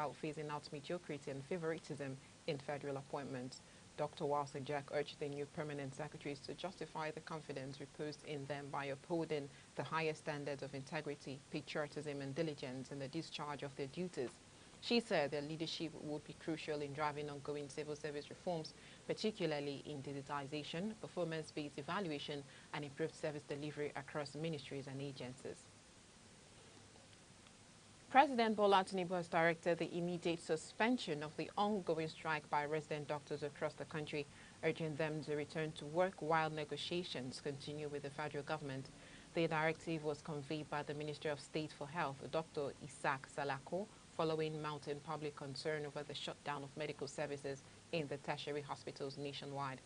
about phasing out mediocrity and favoritism in federal appointments. Dr. Walter Jack urged the new permanent secretaries to justify the confidence reposed in them by upholding the highest standards of integrity, patriotism, and diligence in the discharge of their duties. She said their leadership would be crucial in driving ongoing civil service reforms, particularly in digitization, performance-based evaluation, and improved service delivery across ministries and agencies. President Bola Tinubu has directed the immediate suspension of the ongoing strike by resident doctors across the country, urging them to return to work while negotiations continue with the federal government. The directive was conveyed by the Minister of State for Health, Dr. Isaac Salako, following mounting public concern over the shutdown of medical services in the tertiary hospitals nationwide.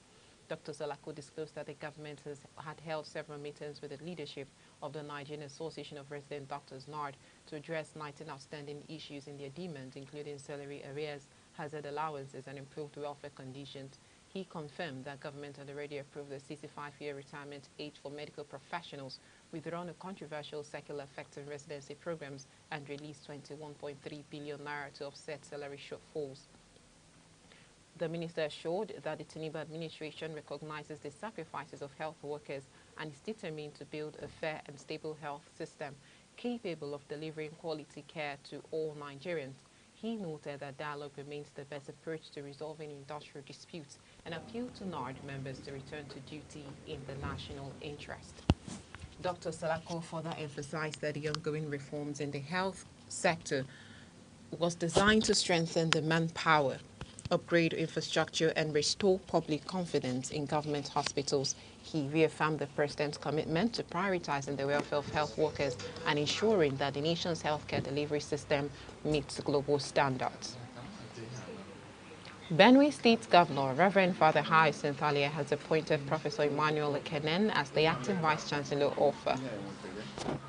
Dr. Salako disclosed that the government had held several meetings with the leadership of the Nigerian Association of Resident Doctors, NARD, to address 19 outstanding issues in their demand, including salary arrears, hazard allowances, and improved welfare conditions. He confirmed that government had already approved the 65-year retirement age for medical professionals, withdrawn a controversial circular affecting residency programs, and released 21.3 billion naira to offset salary shortfalls. The minister assured that the Tinubu administration recognizes the sacrifices of health workers and is determined to build a fair and stable health system capable of delivering quality care to all Nigerians. He noted that dialogue remains the best approach to resolving industrial disputes and appealed to NARD members to return to duty in the national interest. Dr. Salako further emphasized that the ongoing reforms in the health sector was designed to strengthen the manpower, upgrade infrastructure, and restore public confidence in government hospitals. He reaffirmed the president's commitment to prioritizing the welfare of health workers and ensuring that the nation's healthcare delivery system meets global standards. Benue State Governor Reverend Father Hyacinth Alia has appointed Professor Emmanuel Kenen as the acting Vice Chancellor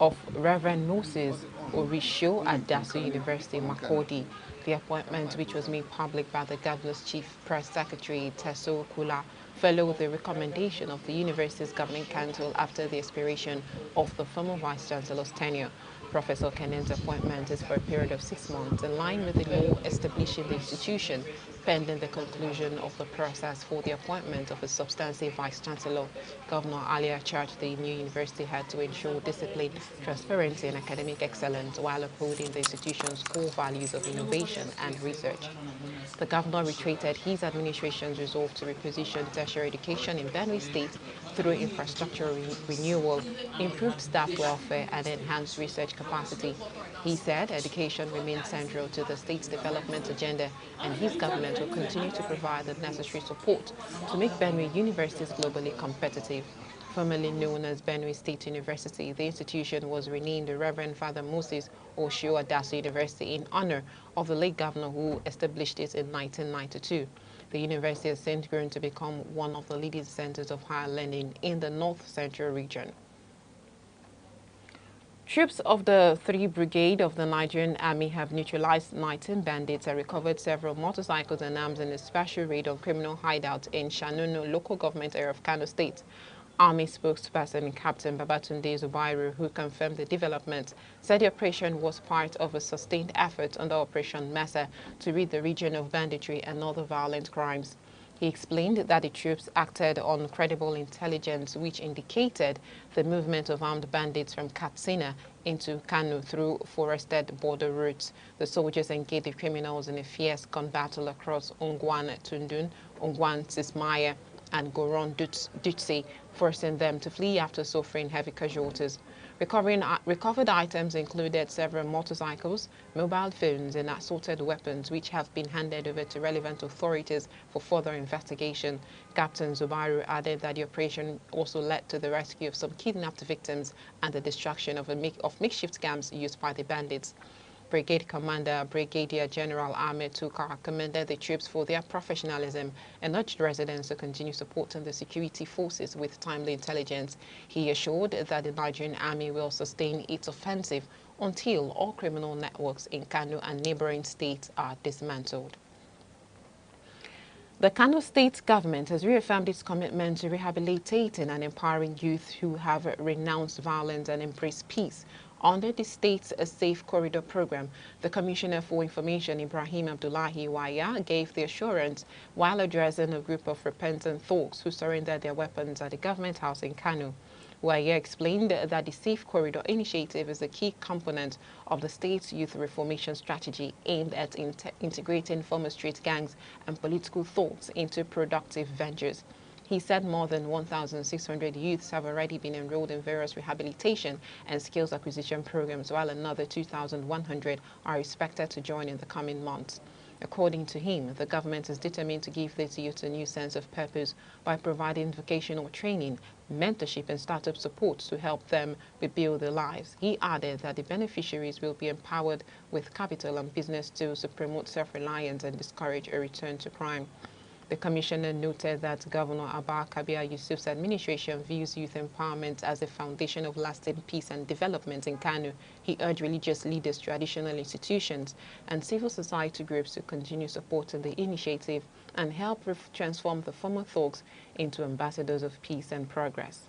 of Reverend Moses Orisho at Dasu University, Makurdi. The appointment, which was made public by the governor's chief press secretary, Teso Kula, followed the recommendation of the university's governing council after the expiration of the former vice chancellor's tenure. Professor Kenen's appointment is for a period of 6 months, in line with the law establishing the institution, pending the conclusion of the process for the appointment of a substantive vice-chancellor. Governor Alia charged the new university head to ensure discipline, transparency, and academic excellence while upholding the institution's core values of innovation and research. The governor reiterated his administration's resolve to reposition tertiary education in Benue State through infrastructure renewal, improved staff welfare, and enhanced research capacity. He said education remains central to the state's development agenda, and his government will continue to provide the necessary support to make Benue universities globally competitive. Formerly known as Benue State University, the institution was renamed the Reverend Father Moses Osho Adasu University in honor of the late governor who established it in 1992. The university has since grown to become one of the leading centers of higher learning in the North Central region. Troops of the 3 Brigade of the Nigerian Army have neutralized 19 bandits and recovered several motorcycles and arms in a special raid on criminal hideouts in Shanono local government area of Kano State. Army spokesperson Captain Babatunde Zubairu, who confirmed the development, said the operation was part of a sustained effort under Operation Mesa to rid the region of banditry and other violent crimes. He explained that the troops acted on credible intelligence which indicated the movement of armed bandits from Katsina into Kano through forested border routes. The soldiers engaged the criminals in a fierce gun battle across Ongwan Tundun, Ongwan Sismaya, and Goron Dutse, forcing them to flee after suffering heavy casualties. Recovered items included several motorcycles, mobile phones, and assorted weapons, which have been handed over to relevant authorities for further investigation. Captain Zubairu added that the operation also led to the rescue of some kidnapped victims and the destruction of makeshift camps used by the bandits. Brigade Commander Brigadier General Ahmed Tukar commended the troops for their professionalism and urged residents to continue supporting the security forces with timely intelligence. He assured that the Nigerian Army will sustain its offensive until all criminal networks in Kano and neighboring states are dismantled. The Kano State government has reaffirmed its commitment to rehabilitating and empowering youth who have renounced violence and embraced peace. Under the state's Safe Corridor program, the Commissioner for Information, Ibrahim Abdullahi Waya, gave the assurance while addressing a group of repentant thugs who surrendered their weapons at the government house in Kano. Waya explained that the Safe Corridor initiative is a key component of the state's youth reformation strategy aimed at integrating former street gangs and political thugs into productive ventures. He said more than 1,600 youths have already been enrolled in various rehabilitation and skills acquisition programs, while another 2,100 are expected to join in the coming months. According to him, the government is determined to give these youths a new sense of purpose by providing vocational training, mentorship and startup support to help them rebuild their lives. He added that the beneficiaries will be empowered with capital and business tools to promote self-reliance and discourage a return to crime. The commissioner noted that Governor Abba Kabir Yusuf's administration views youth empowerment as a foundation of lasting peace and development in Kano. He urged religious leaders, traditional institutions, and civil society groups to continue supporting the initiative and help transform the former thugs into ambassadors of peace and progress.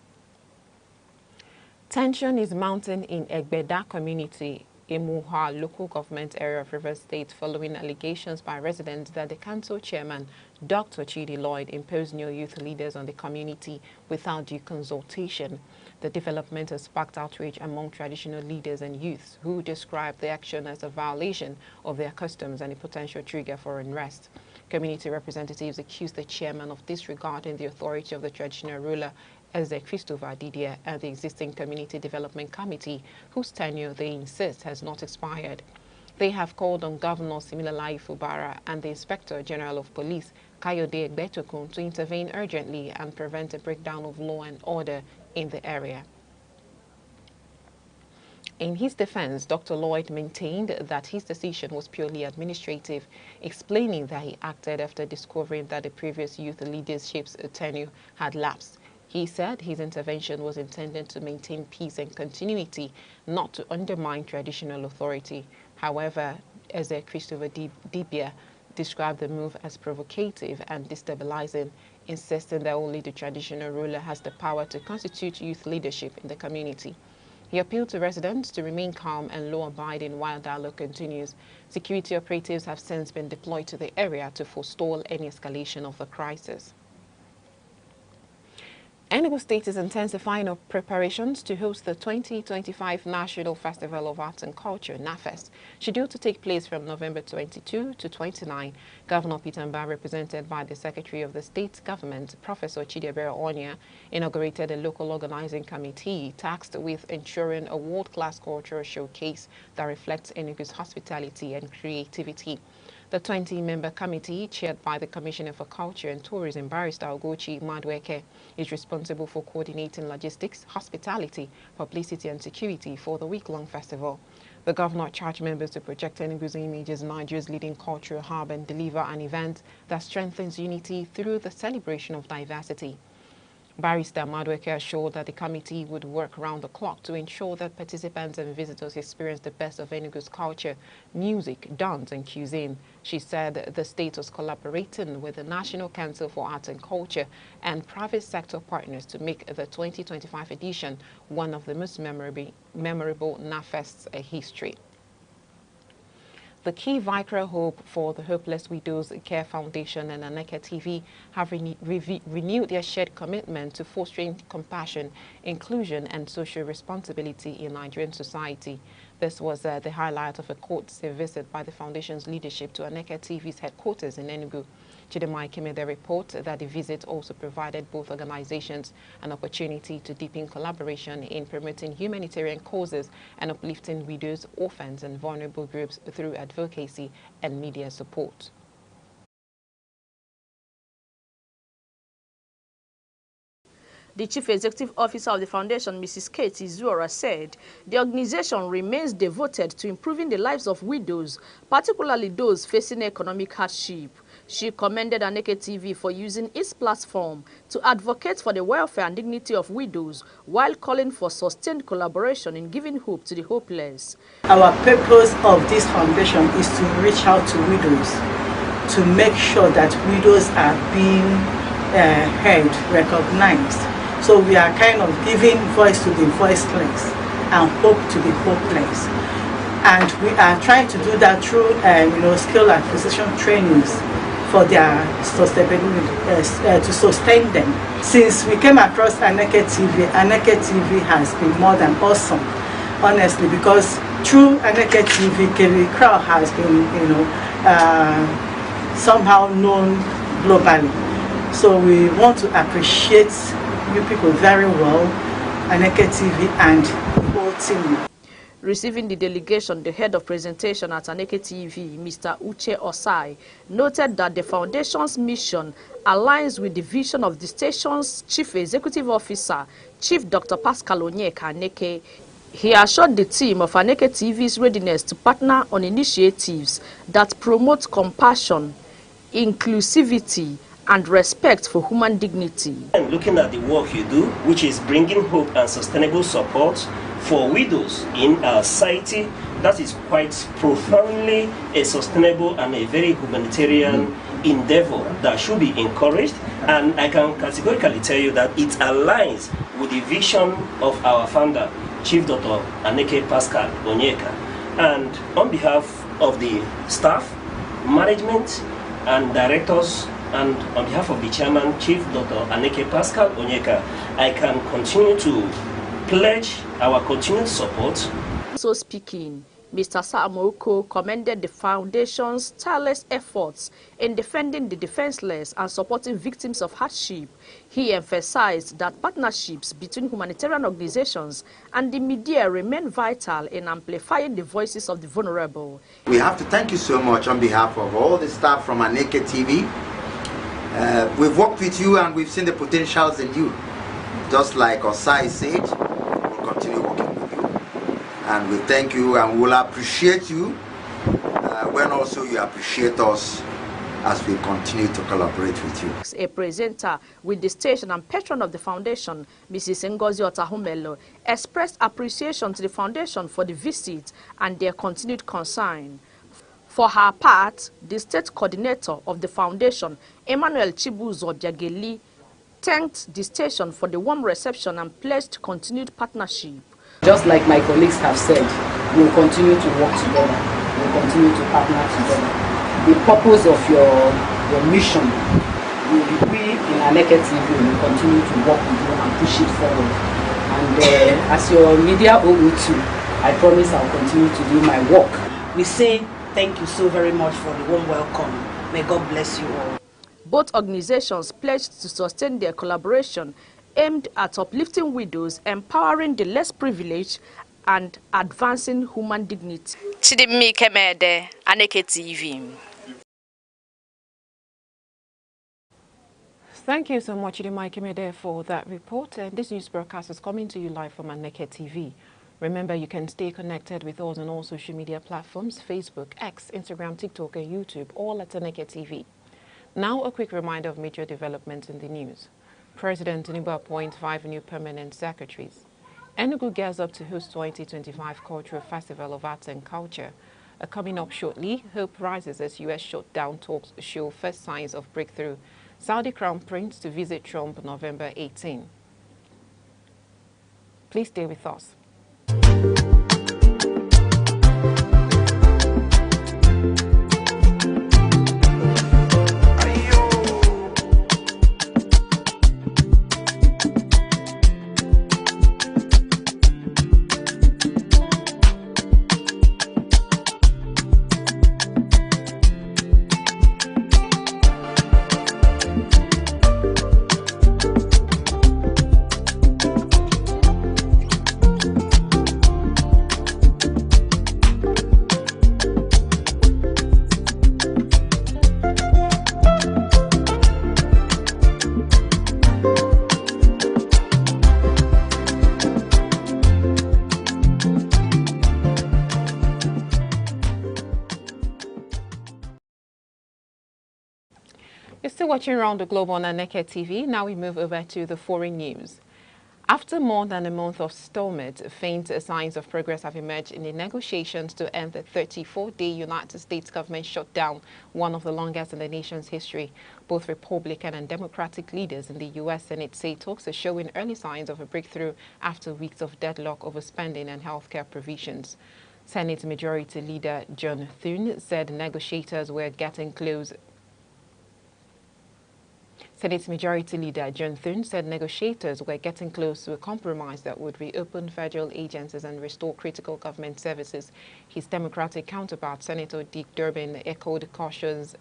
Tension is mounting in Egbeda community, Emuha local government area of Rivers State, following allegations by residents that the council chairman, Dr. Chidi Lloyd, imposed new youth leaders on the community without due consultation. The development has sparked outrage among traditional leaders and youths who describe the action as a violation of their customs and a potential trigger for unrest. Community representatives accused the chairman of disregarding the authority of the traditional ruler as Christopher Didier and the existing Community Development Committee, whose tenure they insist has not expired. They have called on Governor Similalai Fubara and the Inspector General of Police, Kayode Egbetokun, to intervene urgently and prevent a breakdown of law and order in the area. In his defense, Dr. Lloyd maintained that his decision was purely administrative, explaining that he acted after discovering that the previous youth leadership's tenure had lapsed. He said his intervention was intended to maintain peace and continuity, not to undermine traditional authority. However, Christopher Dibia described the move as provocative and destabilizing, insisting that only the traditional ruler has the power to constitute youth leadership in the community. He appealed to residents to remain calm and law-abiding while dialogue continues. Security operatives have since been deployed to the area to forestall any escalation of the crisis. Aneke State is intensifying preparations to host the 2025 National Festival of Arts and Culture, NAFEST, scheduled to take place from November 22 to 29. Governor Peter Mbah, represented by the Secretary of the State Government, Professor Chidiebere Onya, inaugurated a local organizing committee tasked with ensuring a world-class cultural showcase that reflects Aneke's hospitality and creativity. The 20-member committee, chaired by the Commissioner for Culture and Tourism, Barrister Ogochi Madweke, is responsible for coordinating logistics, hospitality, publicity and security for the week-long festival. The governor charged members to project Enegu's image as Nigeria's leading cultural hub and deliver an event that strengthens unity through the celebration of diversity. Barrister Madweke assured that the committee would work round the clock to ensure that participants and visitors experience the best of Enegu's culture, music, dance and cuisine. She said the state was collaborating with the National Council for Arts and Culture and private sector partners to make the 2025 edition one of the most memorable NAFEST's history. The Key Vicar Hope for the Hopeless Widows Care Foundation and Aneke TV have renewed their shared commitment to fostering compassion, inclusion and social responsibility in Nigerian society. This was the highlight of a courtesy visit by the foundation's leadership to Aneke TV's headquarters in Enugu. Chidimai Kimede report that the visit also provided both organizations an opportunity to deepen collaboration in promoting humanitarian causes and uplifting widows, orphans and vulnerable groups through advocacy and media support. The Chief Executive Officer of the Foundation, Mrs. Katie Zuora, said the organization remains devoted to improving the lives of widows, particularly those facing economic hardship. She commended Aneke TV for using its platform to advocate for the welfare and dignity of widows while calling for sustained collaboration in giving hope to the hopeless. Our purpose of this foundation is to reach out to widows, to make sure that widows are being heard, recognized. So we are kind of giving voice to the voiceless and hope to be hopeless. And we are trying to do that through skill acquisition trainings for their sustainability, to sustain them. Since we came across Aneke TV has been more than awesome, honestly, because through Aneke TV, KV Crow has been, somehow known globally. So we want to appreciate you people very well, Aneke TV and the whole team. Receiving the delegation, the head of presentation at Aneke TV, Mr. Uche Osai, noted that the foundation's mission aligns with the vision of the station's Chief Executive Officer, Chief Dr. Pascal Onyeka Aneke. He assured the team of Aneke TV's readiness to partner on initiatives that promote compassion, inclusivity, and respect for human dignity. And looking at the work you do, which is bringing hope and sustainable support for widows in our society, that is quite profoundly a sustainable and a very humanitarian endeavor that should be encouraged. And I can categorically tell you that it aligns with the vision of our founder, Chief Dr. Aneke Pascal Onyeka. And on behalf of the staff, management, and directors, and on behalf of the chairman, Chief Dr. Aneke Pascal Onyeka, I can continue to pledge our continued support. So speaking, Mr. Saamoko commended the foundation's tireless efforts in defending the defenseless and supporting victims of hardship. He emphasized that partnerships between humanitarian organizations and the media remain vital in amplifying the voices of the vulnerable. We have to thank you so much on behalf of all the staff from Aneke TV. We've worked with you and we've seen the potentials in you. Just like Osai said, we'll continue working with you. And we thank you and we'll appreciate you when also you appreciate us as we continue to collaborate with you. A presenter with the station and patron of the foundation, Mrs. Ngozi Otahumelo, expressed appreciation to the foundation for the visit and their continued concern. For her part, the state coordinator of the foundation, Emmanuel Chibuzo Biageli, thanked the station for the warm reception and pledged continued partnership. Just like my colleagues have said, we'll continue to work together. We'll continue to partner together. The purpose of your mission, we in Aneke TV will continue to work with you and push it forward. And as your media OU too, I promise I'll continue to do my work. We say thank you so very much for the warm welcome. May God bless you all. Both organizations pledged to sustain their collaboration aimed at uplifting widows, empowering the less privileged, and advancing human dignity. Chidimi Kemede, Aneke TV. Thank you so much, Chidimi Kemede, for that report. This news broadcast is coming to you live from Aneke TV. Remember, you can stay connected with us on all social media platforms: Facebook, X, Instagram, TikTok, and YouTube, all at Aneke TV. Now, a quick reminder of major developments in the news. President Tinubu appoints 5 new permanent secretaries. Enugu gears up to host 2025 Cultural Festival of Arts and Culture. Coming up shortly, hope rises as U.S. shutdown talks show first signs of breakthrough. Saudi Crown Prince to visit Trump November 18. Please stay with us. You're still watching Around the Globe on Aneke TV. Now we move over to the foreign news. After more than a month of stalemate, faint signs of progress have emerged in the negotiations to end the 34-day United States government shutdown, one of the longest in the nation's history. Both Republican and Democratic leaders in the U.S. Senate say talks are showing early signs of a breakthrough after weeks of deadlock over spending and healthcare provisions. Senate Majority Leader John Thune said negotiators were getting close. Senate Majority Leader John Thune said negotiators were getting close to a compromise that would reopen federal agencies and restore critical government services. His Democratic counterpart, Senator Dick Durbin, echoed cautions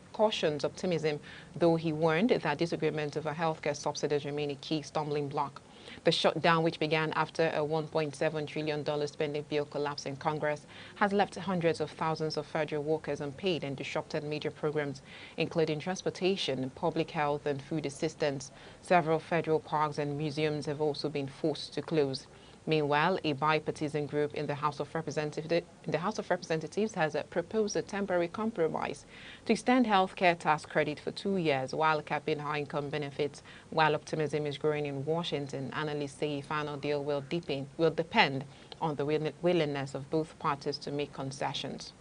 optimism, though he warned that disagreement over healthcare subsidies remain a key stumbling block. The shutdown, which began after a $1.7 trillion spending bill collapsed in Congress, has left hundreds of thousands of federal workers unpaid and disrupted major programs, including transportation, public health, and food assistance. Several federal parks and museums have also been forced to close. Meanwhile, a bipartisan group in the House of Representatives has proposed a temporary compromise to extend health care tax credit for 2 years while capping high-income benefits. While optimism is growing in Washington, analysts say a final deal will depend on the willingness of both parties to make concessions.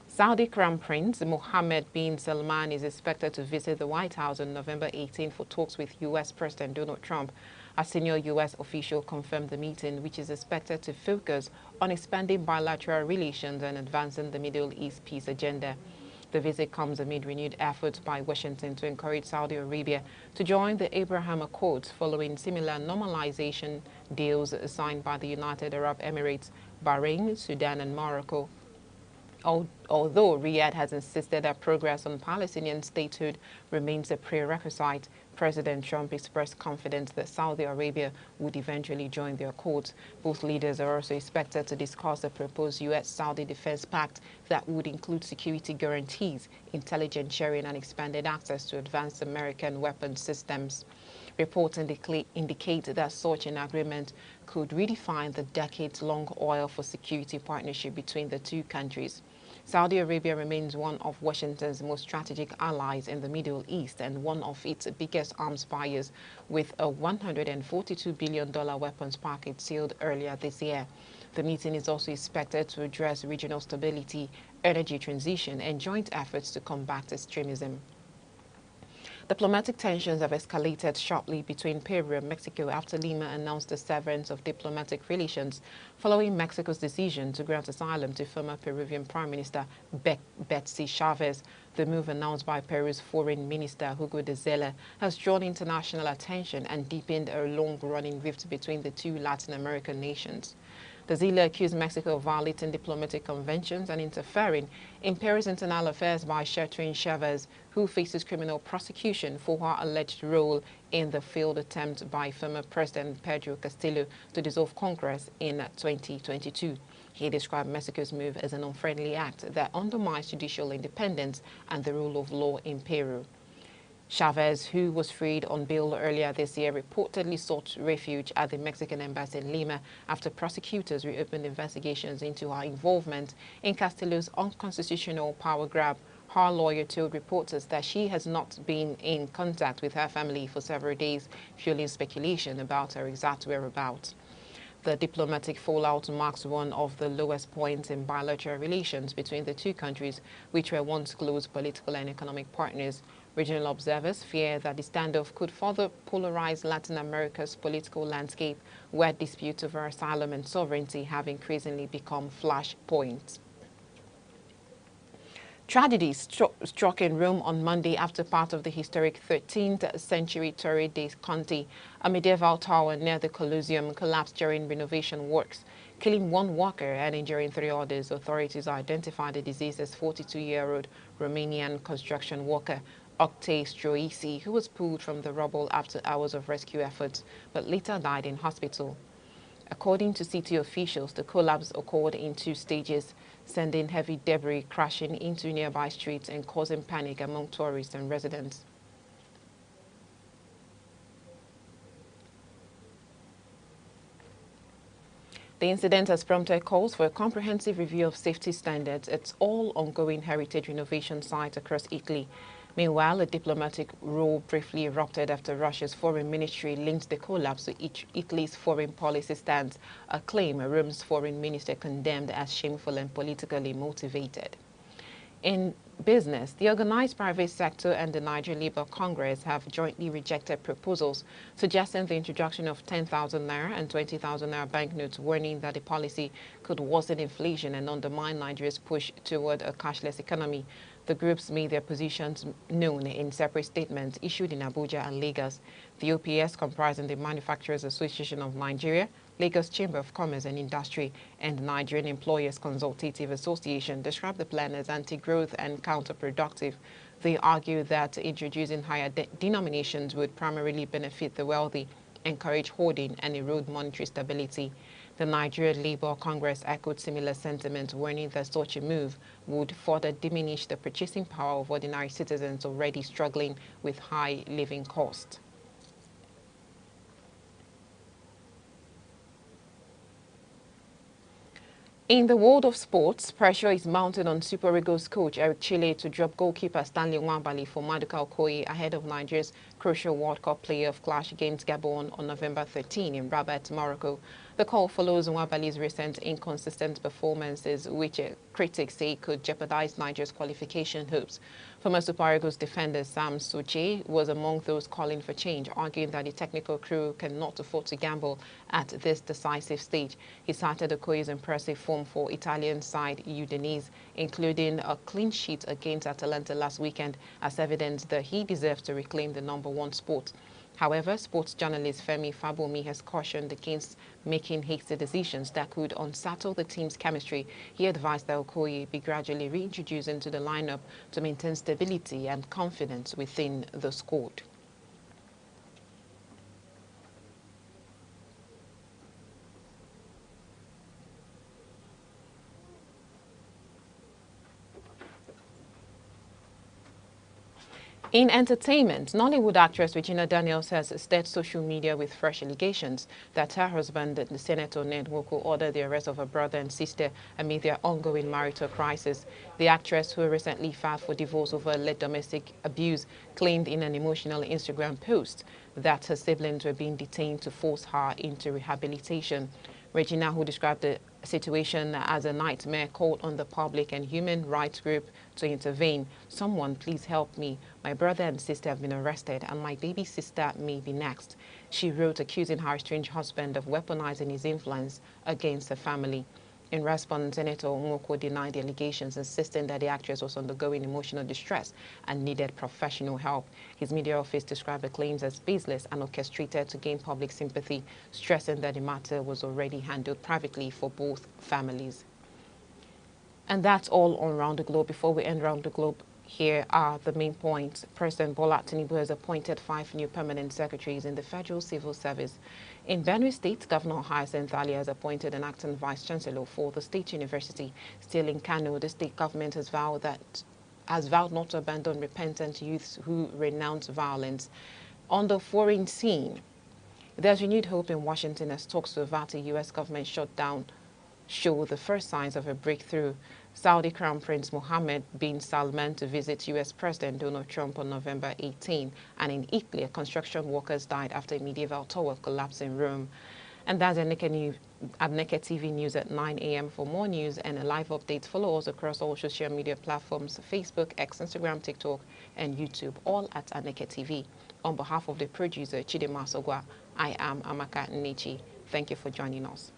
Saudi Crown Prince Mohammed bin Salman is expected to visit the White House on November 18 for talks with U.S. President Donald Trump. A senior U.S. official confirmed the meeting, which is expected to focus on expanding bilateral relations and advancing the Middle East peace agenda. The visit comes amid renewed efforts by Washington to encourage Saudi Arabia to join the Abraham Accords following similar normalization deals signed by the United Arab Emirates, Bahrain, Sudan, and Morocco. Although Riyadh has insisted that progress on Palestinian statehood remains a prerequisite, President Trump expressed confidence that Saudi Arabia would eventually join the accords. Both leaders are also expected to discuss the proposed U.S.-Saudi defense pact that would include security guarantees, intelligence sharing, and expanded access to advanced American weapons systems. Reports indicate that such an agreement could redefine the decades-long oil for security partnership between the two countries. Saudi Arabia remains one of Washington's most strategic allies in the Middle East and one of its biggest arms buyers, with a $142 billion weapons package sealed earlier this year. The meeting is also expected to address regional stability, energy transition, and joint efforts to combat extremism. Diplomatic tensions have escalated sharply between Peru and Mexico after Lima announced the severance of diplomatic relations following Mexico's decision to grant asylum to former Peruvian Prime Minister Betsy Chavez. The move announced by Peru's Foreign Minister Hugo de Zella has drawn international attention and deepened a long-running rift between the two Latin American nations. De Zella accused Mexico of violating diplomatic conventions and interfering in Peru's internal affairs by sheltering Chavez, who faces criminal prosecution for her alleged role in the failed attempt by former President Pedro Castillo to dissolve Congress in 2022. He described Mexico's move as an unfriendly act that undermines judicial independence and the rule of law in Peru. Chavez, who was freed on bail earlier this year, reportedly sought refuge at the Mexican embassy in Lima after prosecutors reopened investigations into her involvement in Castillo's unconstitutional power grab. Her lawyer told reporters that she has not been in contact with her family for several days, fueling speculation about her exact whereabouts. The diplomatic fallout marks one of the lowest points in bilateral relations between the two countries, which were once close political and economic partners. Regional observers fear that the standoff could further polarize Latin America's political landscape, where disputes over asylum and sovereignty have increasingly become flashpoints. Tragedy struck in Rome on Monday after part of the historic 13th century Torre dei Conti, a medieval tower near the Colosseum, collapsed during renovation works, killing one worker and injuring 3 others. Authorities identified the deceased as 42-year-old Romanian construction worker Octay Stroisi, who was pulled from the rubble after hours of rescue efforts, but later died in hospital. According to city officials, the collapse occurred in 2 stages, sending heavy debris crashing into nearby streets and causing panic among tourists and residents. The incident has prompted calls for a comprehensive review of safety standards at all ongoing heritage renovation sites across Italy. Meanwhile, a diplomatic row briefly erupted after Russia's foreign ministry linked the collapse to Italy's foreign policy stance, a claim Rome's foreign minister condemned as shameful and politically motivated. In business, the organized private sector and the Nigeria Labour Congress have jointly rejected proposals suggesting the introduction of 10,000 naira and 20,000 naira banknotes, warning that the policy could worsen inflation and undermine Nigeria's push toward a cashless economy. The groups made their positions known in separate statements issued in Abuja and Lagos. The OPS, comprising the Manufacturers Association of Nigeria, Lagos Chamber of Commerce and Industry, and the Nigerian Employers Consultative Association, described the plan as anti-growth and counterproductive. They argue that introducing higher denominations would primarily benefit the wealthy, encourage hoarding, and erode monetary stability. The Nigerian Labour Congress echoed similar sentiments, warning that such a move would further diminish the purchasing power of ordinary citizens already struggling with high living costs. In the world of sports, pressure is mounted on Super Eagles coach Eric Chile to drop goalkeeper Stanley Nwabali for Maduka Okoye ahead of Nigeria's crucial World Cup playoff clash against Gabon on November 13 in Rabat, Morocco. The call follows Nwabali's recent inconsistent performances, which critics say could jeopardize Nigeria's qualification hopes. Former Super Eagles defender Sam Suche was among those calling for change, arguing that the technical crew cannot afford to gamble at this decisive stage. He cited Okoye's impressive form for Italian side Udinese, including a clean sheet against Atalanta last weekend, as evidence that he deserves to reclaim the #1 spot. However, sports journalist Femi Fabomi has cautioned against making hasty decisions that could unsettle the team's chemistry. He advised that Okoye be gradually reintroduced into the lineup to maintain stability and confidence within the squad. In entertainment, Nollywood actress Regina Daniels has stirred social media with fresh allegations that her husband, the Senator Ned Nwoko, ordered the arrest of her brother and sister amid their ongoing marital crisis. The actress, who recently filed for divorce over alleged domestic abuse, claimed in an emotional Instagram post that her siblings were being detained to force her into rehabilitation. Regina, who described the situation as a nightmare, called on the public and human rights group to intervene. "Someone please help me. My brother and sister have been arrested and my baby sister may be next," she wrote, accusing her estranged husband of weaponizing his influence against her family. In response, Senator Nwoko denied the allegations, insisting that the actress was undergoing emotional distress and needed professional help. His media office described the claims as baseless and orchestrated to gain public sympathy, stressing that the matter was already handled privately for both families. And that's all around the globe. Before we end around the globe, here are the main points. President Bola Tinubu has appointed 5 new permanent secretaries in the Federal Civil Service. In Benue State, Governor Hyacinth Ali has appointed an acting vice-chancellor for the state university. Still in Kano, the state government has vowed not to abandon repentant youths who renounce violence. On the foreign scene, there's renewed hope in Washington as talks to avert a U.S. government shutdown show the first signs of a breakthrough. Saudi Crown Prince Mohammed bin Salman to visit U.S. President Donald Trump on November 18. And in Italy, construction workers died after a medieval tower collapsed in Rome. And that's Aneke TV News at 9 a.m. For more news and live updates, follow us across all social media platforms: Facebook, X, Instagram, TikTok, and YouTube, all at Aneke TV. On behalf of the producer, Chidema Sogwa, I am Amaka Nnechi. Thank you for joining us.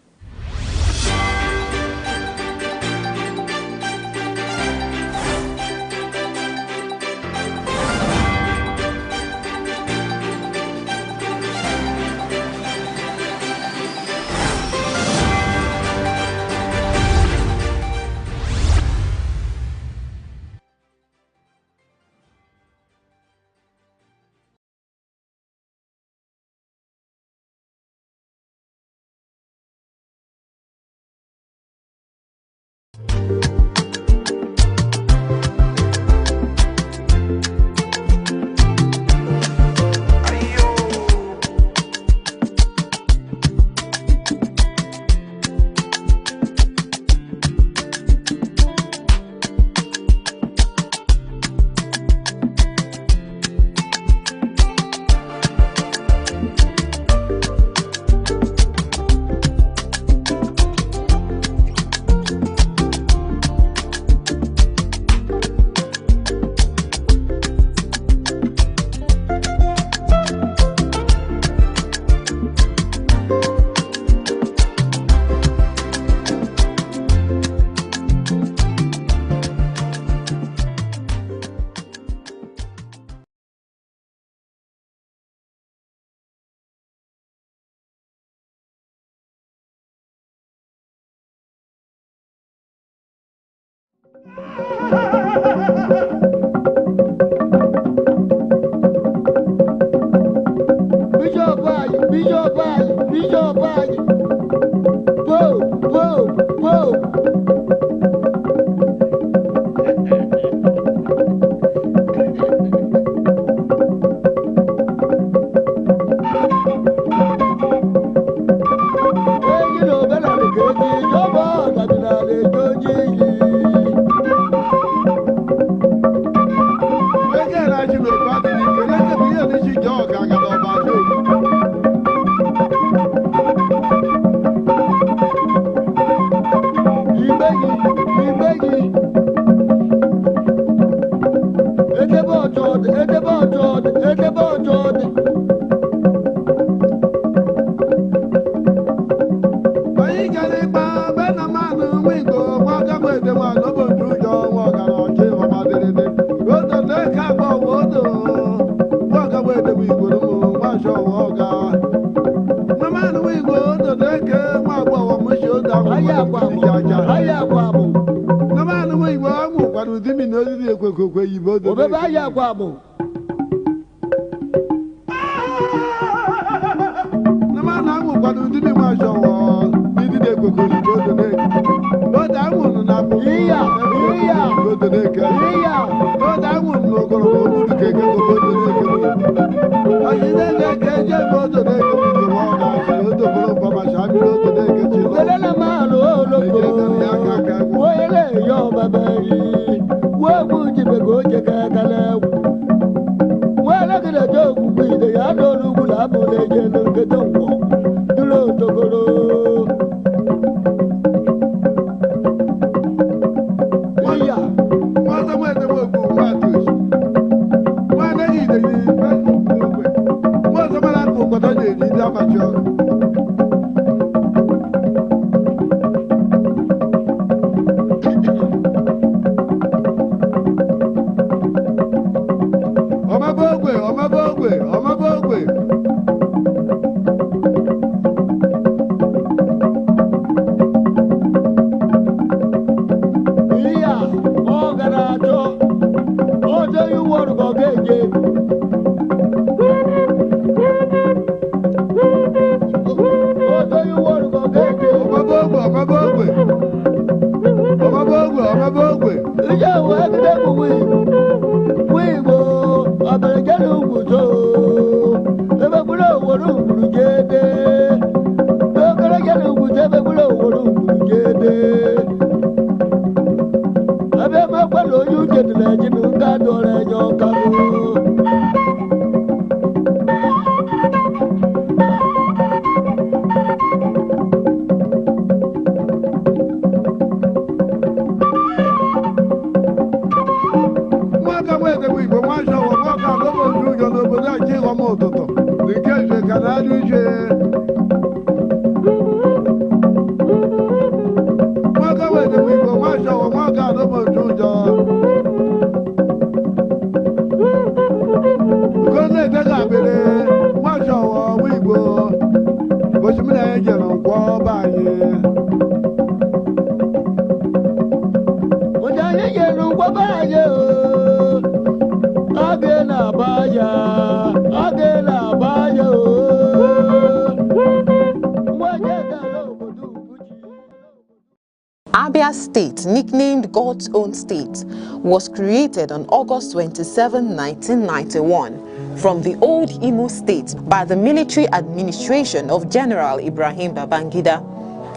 Abia State, nicknamed God's Own State, was created on August 27, 1991 from the old Imo State by the military administration of General Ibrahim Babangida.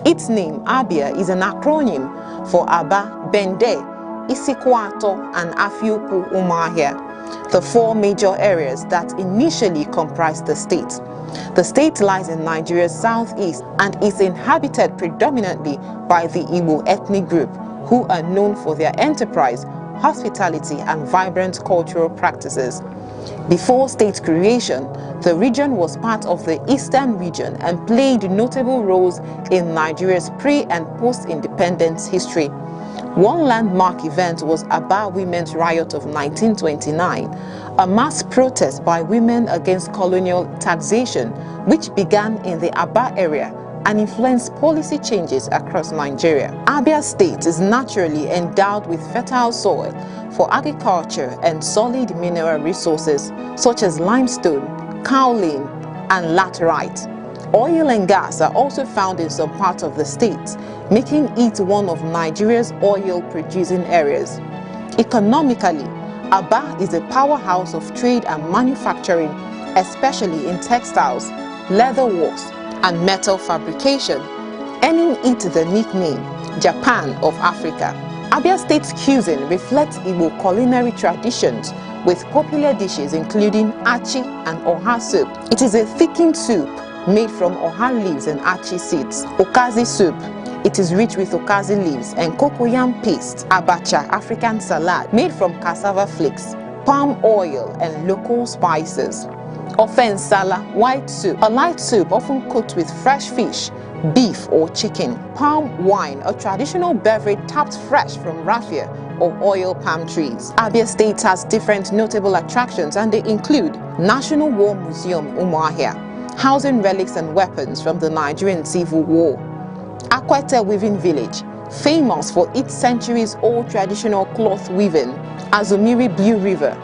Its name, Abia, is an acronym for Aba, Bende, Isikwato, and Afiuku Umahia, the four major areas that initially comprised the state. The state lies in Nigeria's southeast and is inhabited predominantly by the Igbo ethnic group, who are known for their enterprise, hospitality, and vibrant cultural practices. Before state creation, the region was part of the Eastern region and played notable roles in Nigeria's pre- and post-independence history. One landmark event was Aba Women's Riot of 1929, a mass protest by women against colonial taxation, which began in the Aba area and influenced policy changes across Nigeria. Abia State is naturally endowed with fertile soil for agriculture and solid mineral resources such as limestone, kaolin, and laterite. Oil and gas are also found in some parts of the state, making it one of Nigeria's oil-producing areas. Economically, Aba is a powerhouse of trade and manufacturing, especially in textiles, leather works, and metal fabrication, earning it the nickname Japan of Africa. Abia State's cuisine reflects Igbo culinary traditions with popular dishes including achi and oha soup. It is a thickened soup made from oha leaves and achi seeds. Okazi soup. It is rich with okazi leaves and cocoyam paste. Abacha, African salad, made from cassava flakes. palm oil, and local spices. Ofe nsala, white soup, a light soup often cooked with fresh fish, beef or chicken. Palm wine, a traditional beverage tapped fresh from raffia or oil palm trees. Abia State has different notable attractions, and they include National War Museum Umuahia, housing relics and weapons from the Nigerian Civil War. Akwete Weaving Village, famous for its centuries-old traditional cloth weaving. Azumiri Blue River,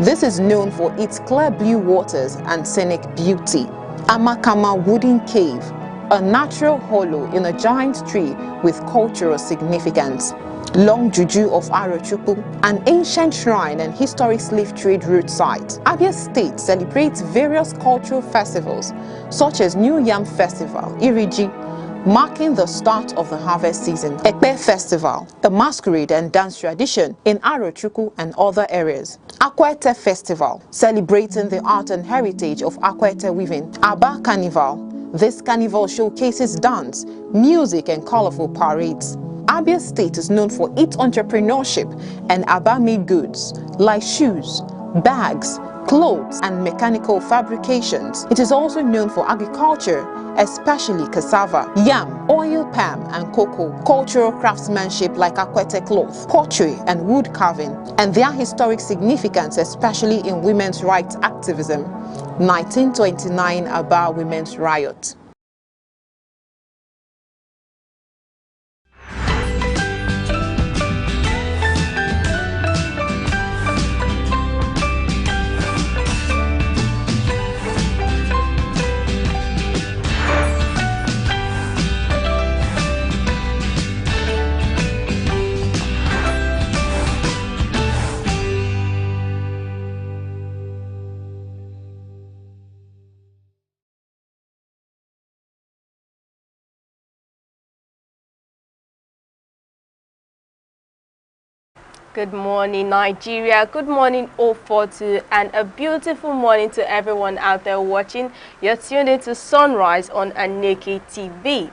this is known for its clear blue waters and scenic beauty. Amakama Wooden Cave, a natural hollow in a giant tree with cultural significance. Long Juju of Arochukwu, an ancient shrine and historic slave trade route site. Abia State celebrates various cultural festivals such as New Yam Festival, Iriji, marking the start of the harvest season. Ekpe Festival, a masquerade and dance tradition in Arochukwu and other areas. Akwete Festival, celebrating the art and heritage of Akwete weaving. Aba Carnival, this carnival showcases dance, music and colorful parades. Abia State is known for its entrepreneurship and Aba-made goods like shoes, bags, clothes and mechanical fabrications. It is also known for agriculture, especially cassava, yam, oil palm and cocoa, cultural craftsmanship like Akwete cloth, pottery and wood carving, and their historic significance, especially in women's rights activism. 1929 Aba Women's Riot. Good morning, Nigeria. Good morning, 042, and a beautiful morning to everyone out there watching. You're tuned into Sunrise on Aneke TV.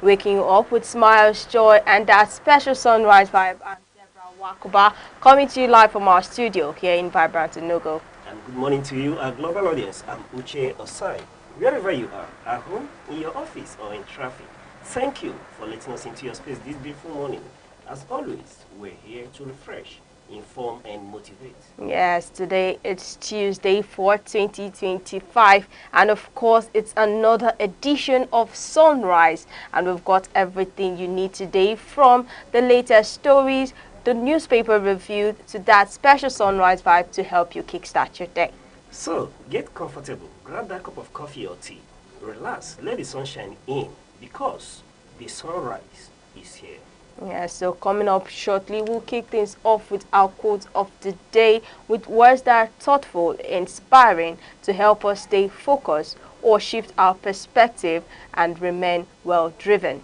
Waking you up with smiles, joy, and that special sunrise vibe. I'm Deborah Wakuba, coming to you live from our studio here in Vibrant Nogo. And good morning to you, our global audience. I'm Uche Osai. Wherever you are, at home, in your office, or in traffic, thank you for letting us into your space this beautiful morning. As always, we're here to refresh, inform, and motivate. Yes, today it's Tuesday for 2025, and of course it's another edition of Sunrise, and we've got everything you need today, from the latest stories, the newspaper review, to that special Sunrise vibe to help you kickstart your day. So, get comfortable, grab that cup of coffee or tea, relax, let the sunshine in, because the sunrise is here. Yeah, so coming up shortly, we'll kick things off with our quote of the day, with words that are thoughtful, inspiring, to help us stay focused or shift our perspective and remain well-driven.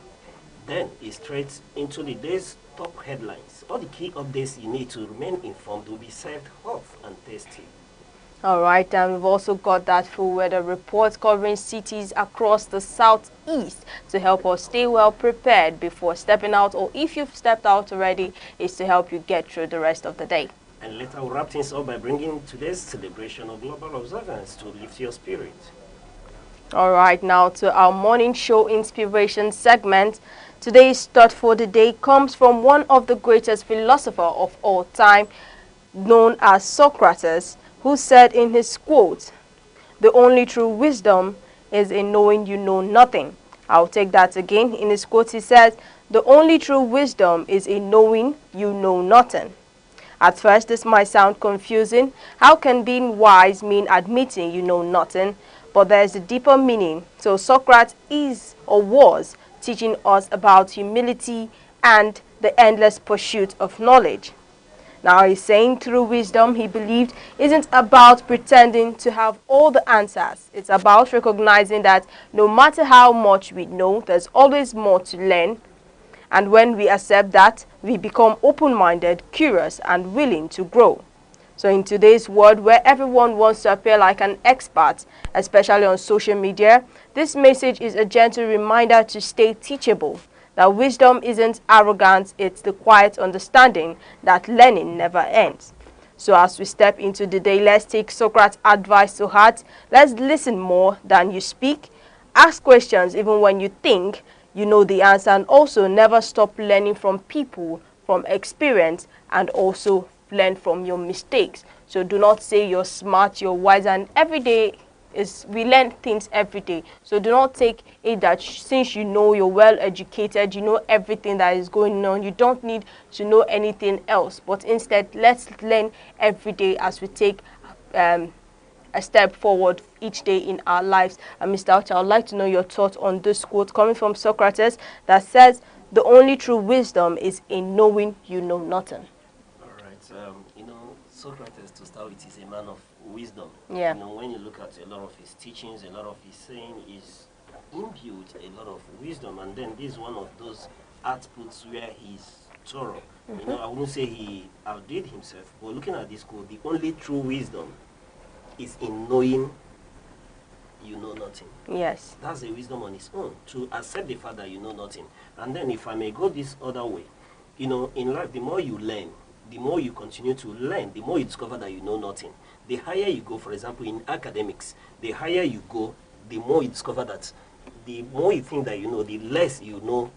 Then, it's straight into the day's top headlines. All the key updates you need to remain informed will be served hot and tasty. All right, and we've also got that full weather report covering cities across the southeast to help us stay well prepared before stepping out, or if you've stepped out already, is to help you get through the rest of the day. And later we'll wrap things up by bringing today's celebration of global observance to lift your spirit. All right, now to our morning show inspiration segment. Today's thought for the day comes from one of the greatest philosophers of all time, known as Socrates, who said in his quote, "The only true wisdom is in knowing you know nothing." I'll take that again. In his quote, he says, "The only true wisdom is in knowing you know nothing." At first, this might sound confusing. How can being wise mean admitting you know nothing? But there's a deeper meaning. So Socrates is or was teaching us about humility and the endless pursuit of knowledge. Now he's saying true wisdom, he believed, isn't about pretending to have all the answers. It's about recognizing that no matter how much we know, there's always more to learn. And when we accept that, we become open-minded, curious, and willing to grow. So in today's world, where everyone wants to appear like an expert, especially on social media, this message is a gentle reminder to stay teachable. That wisdom isn't arrogance, it's the quiet understanding that learning never ends. So as we step into the day, let's take Socrates' advice to heart. Let's listen more than you speak. Ask questions even when you think you know the answer, and also never stop learning from people, from experience, and also learn from your mistakes. So do not say you're smart, you're wise, and every day we learn things every day. So do not take it that since you know you're well educated, you know everything that is going on, you don't need to know anything else. But instead, let's learn every day as we take a step forward each day in our lives. And Mr. Ocha, I'd like to know your thoughts on this quote coming from Socrates that says, "The only true wisdom is in knowing you know nothing." All right. Socrates, to start with, is a man of wisdom. Yeah. When you look at a lot of his teachings, a lot of his saying is imbued a lot of wisdom. And then this is one of those outputs where he's thorough. I wouldn't say he outdid himself, but looking at this quote, the only true wisdom is in knowing you know nothing. Yes. That's a wisdom on its own, to accept the fact that you know nothing. And then if I may go this other way, in life, the more you learn, the more you continue to learn, the more you discover that you know nothing. The higher you go, for example, in academics, the higher you go, the more you discover that the more you think that you know, the less you know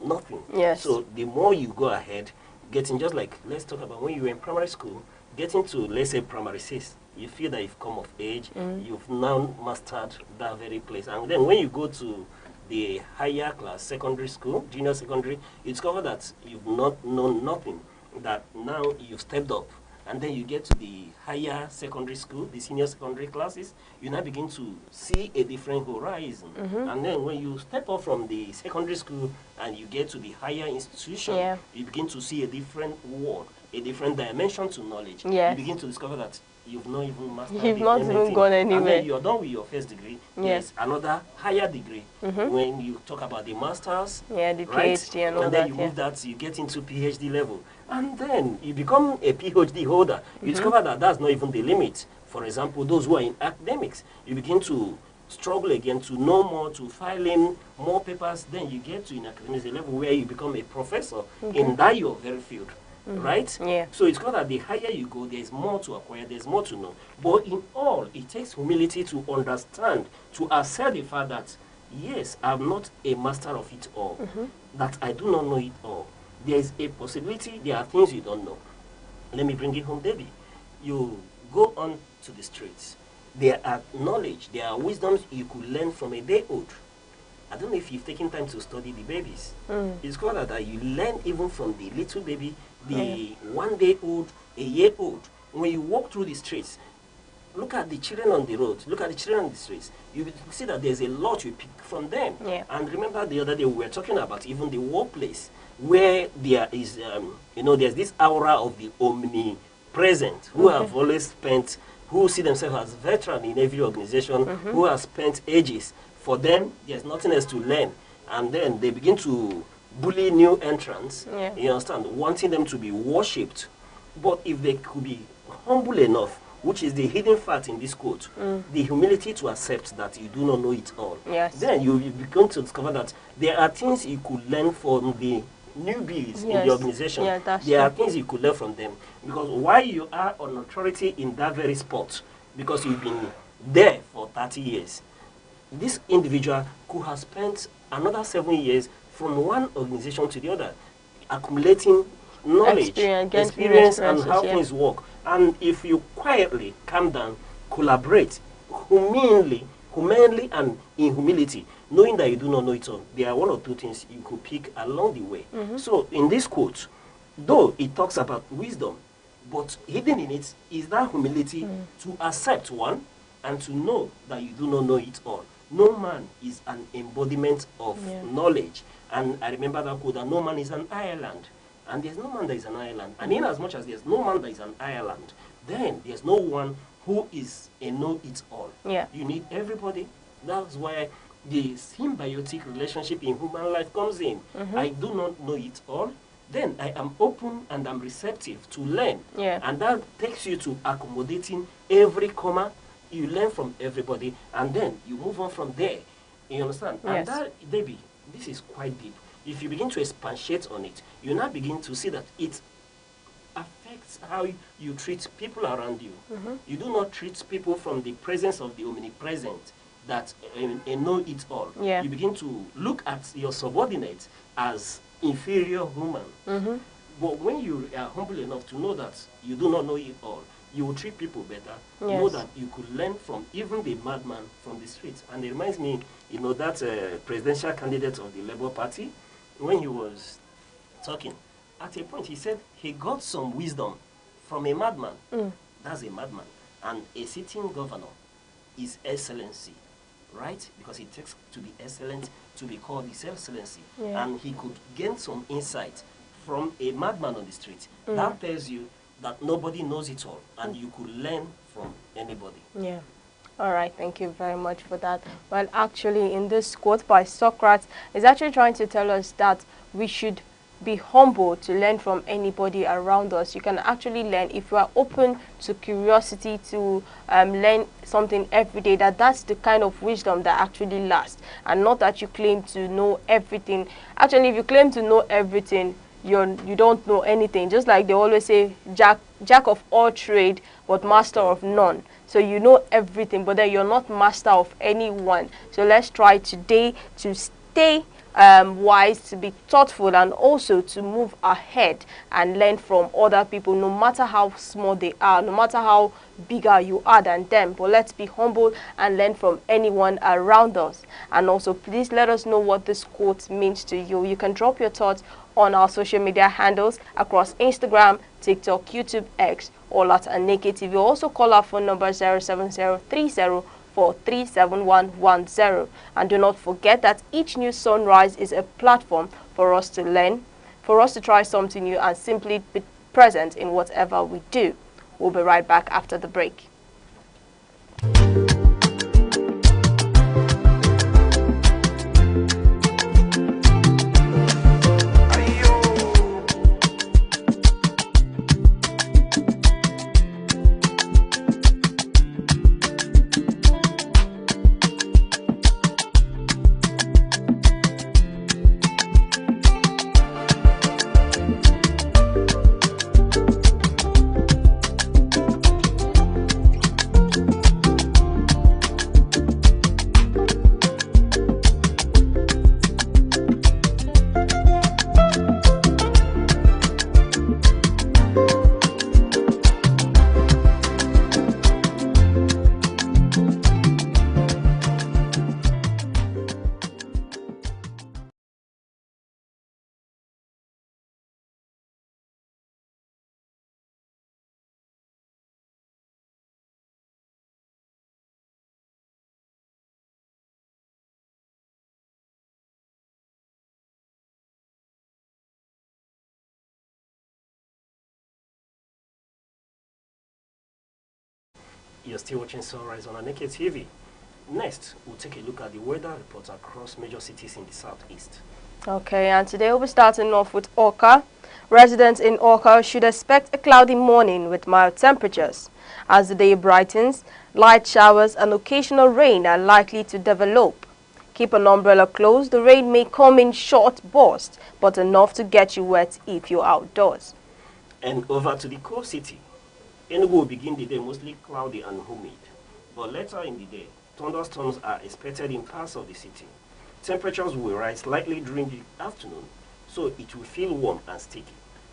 nothing. Yes. So the more you go ahead, getting, just like, let's talk about when you were in primary school, getting to, let's say, primary 6, you feel that you've come of age, you've now mastered that very place. And then when you go to the higher class, secondary school, junior secondary, you discover that you've not known nothing, that now you've stepped up. And then you get to the higher secondary school, the senior secondary classes, you now begin to see a different horizon. And then when you step up from the secondary school and you get to the higher institution, you begin to see a different world, a different dimension to knowledge. Yes. You begin to discover that you've not even mastered You've not anything. even gone anywhere. And then you're done with your first degree. There's another higher degree. When you talk about the masters, the right? PhD and all then that. you move that, you get into PhD level. And then you become a PhD holder. You discover that that's not even the limit. For example, those who are in academics, you begin to struggle again to know more, to file in more papers. Then you get to an academic level where you become a professor in that your very field. Right? Yeah. So it's called that the higher you go, there's more to acquire, there's more to know. But in all, it takes humility to understand, to accept the fact that, yes, I'm not a master of it all, that I do not know it all. There is a possibility, there are things you don't know. Let me bring it home, Debbie. You go on to the streets. There are knowledge, there are wisdoms you could learn from a day old. I don't know if you've taken time to study the babies. It's called that you learn even from the little baby, the 1 day old, a year old. When you walk through the streets, look at the children on the road, look at the children on the streets. You will see that there's a lot you pick from them. And remember the other day we were talking about even the workplace, where there is, there's this aura of the omnipresent, who have always spent, who see themselves as veterans in every organization, who have spent ages. For them, there's nothing else to learn. And then they begin to bully new entrants, you understand, wanting them to be worshipped. But if they could be humble enough, which is the hidden fact in this quote, the humility to accept that you do not know it all, then you begin to discover that there are things you could learn from the newbies in the organization. There are things you could learn from them. Because while you are on authority in that very spot, because you've been there for 30 years, this individual could have spent another 7 years from one organization to the other, accumulating knowledge, experience and how things work. And if you quietly calm down, collaborate, humanly and in humility, knowing that you do not know it all, there are one or two things you could pick along the way. So in this quote, though it talks about wisdom, but hidden in it is that humility to accept one and to know that you do not know it all. No man is an embodiment of knowledge. And I remember that quote, that no man is an island. And there's no man that is an island. And in as much as there's no man that is an island, then there's no one who is a know-it-all. You need everybody. That's why the symbiotic relationship in human life comes in. I do not know it all. Then I am open and I'm receptive to learn. And that takes you to accommodating every comma. You learn from everybody, and then you move on from there. You understand? And that, baby, this is quite deep. If you begin to expatiate on it, you now begin to see that it affects how you treat people around you. You do not treat people from the presence of the omnipresent that know it all. Yeah. You begin to look at your subordinates as inferior human. But when you are humble enough to know that you do not know it all, you will treat people better. Yes. Know that you could learn from even the madman from the streets. And it reminds me, that presidential candidate of the Labour Party, when he was talking, at a point he said he got some wisdom from a madman. That's a madman. And a sitting governor is excellency, right? Because it takes to be excellent to be called his excellency. Yeah. And he could gain some insight from a madman on the street. That tells you that nobody knows it all, and you could learn from anybody. Yeah. All right, thank you very much for that. Well, actually, in this quote by Socrates, is actually trying to tell us that we should be humble to learn from anybody around us. You can actually learn if you are open to curiosity, to learn something every day. That's the kind of wisdom that actually lasts, and not that you claim to know everything. Actually, if you claim to know everything, you don't know anything. Just like they always say, jack of all trade but master of none. So you know everything, but then you're not master of anyone. So let's try today to stay wise, to be thoughtful, and also to move ahead and learn from other people, no matter how small they are, no matter how bigger you are than them. But let's be humble and learn from anyone around us. And also, please let us know what this quote means to you. You can drop your thoughts on our social media handles across Instagram, TikTok, YouTube, X, or at Aneke TV. Also call our phone number 07030437110. And do not forget that each new sunrise is a platform for us to learn, for us to try something new, and simply be present in whatever we do. We'll be right back after the break. You're still watching Sunrise on Aneke TV. Next, we'll take a look at the weather reports across major cities in the southeast. Okay, and today we'll be starting off with Awka. Residents in Awka should expect a cloudy morning with mild temperatures. As the day brightens, light showers and occasional rain are likely to develop. Keep an umbrella close. The rain may come in short bursts, but enough to get you wet if you're outdoors. And over to the core city. Enugu will begin the day mostly cloudy and humid, but later in the day, thunderstorms are expected in parts of the city. Temperatures will rise slightly during the afternoon, so it will feel warm and sticky.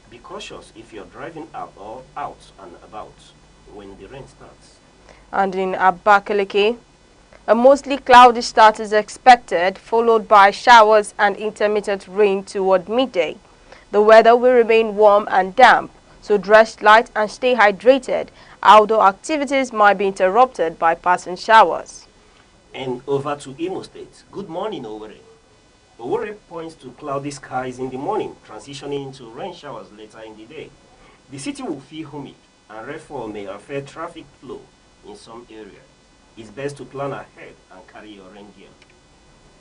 Be cautious if you're driving out and about when the rain starts. And in Abakaliki, a mostly cloudy start is expected, followed by showers and intermittent rain toward midday. The weather will remain warm and damp, so dress light and stay hydrated. Outdoor activities might be interrupted by passing showers. And over to Imo State. Good morning, Owerri. Owerri points to cloudy skies in the morning, transitioning into rain showers later in the day. The city will feel humid, and rainfall may affect traffic flow in some areas. It's best to plan ahead and carry your rain gear.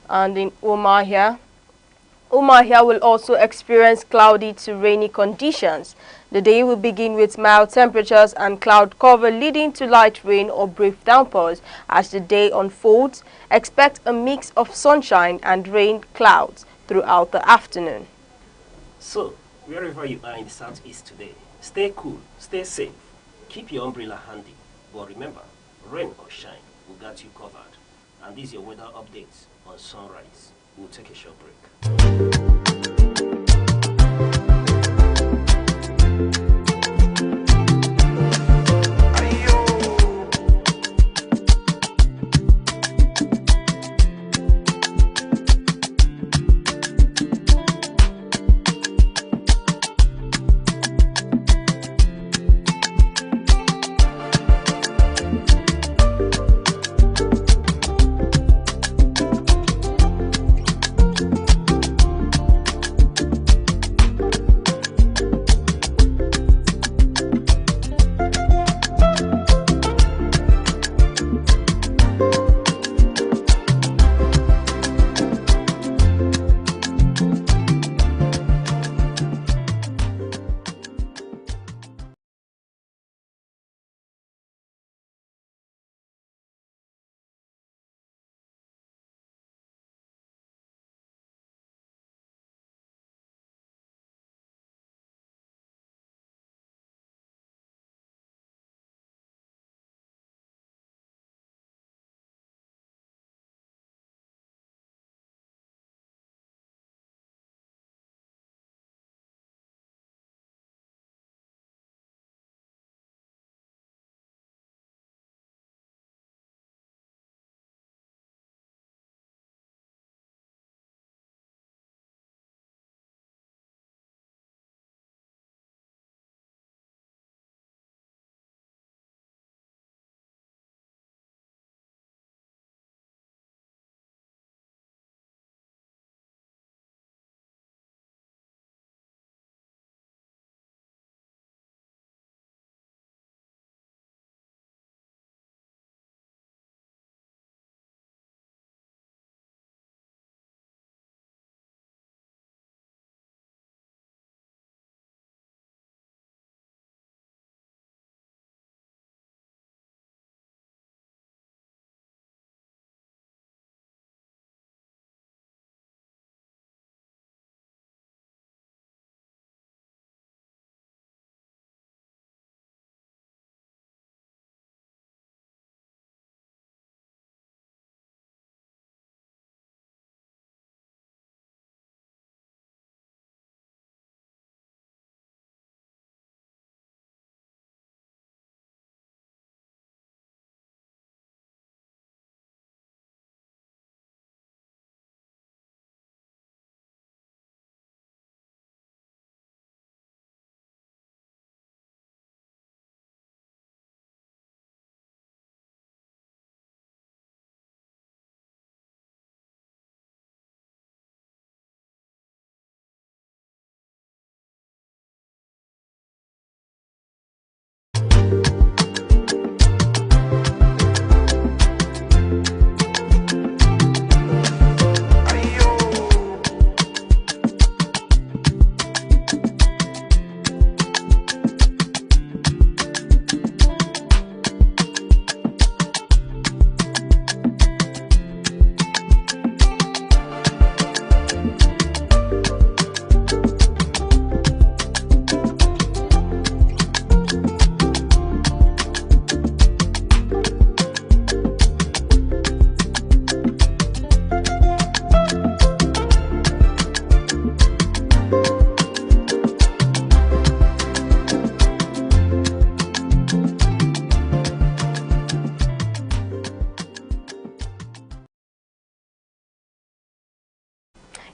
And in Umahia will also experience cloudy to rainy conditions. The day will begin with mild temperatures and cloud cover leading to light rain or brief downpours. As the day unfolds, expect a mix of sunshine and rain clouds throughout the afternoon. So, wherever you are in the southeast today, Stay cool, stay safe, keep your umbrella handy. But remember, rain or shine, we got you covered. And this is your weather update on Sunrise. We'll take a short break.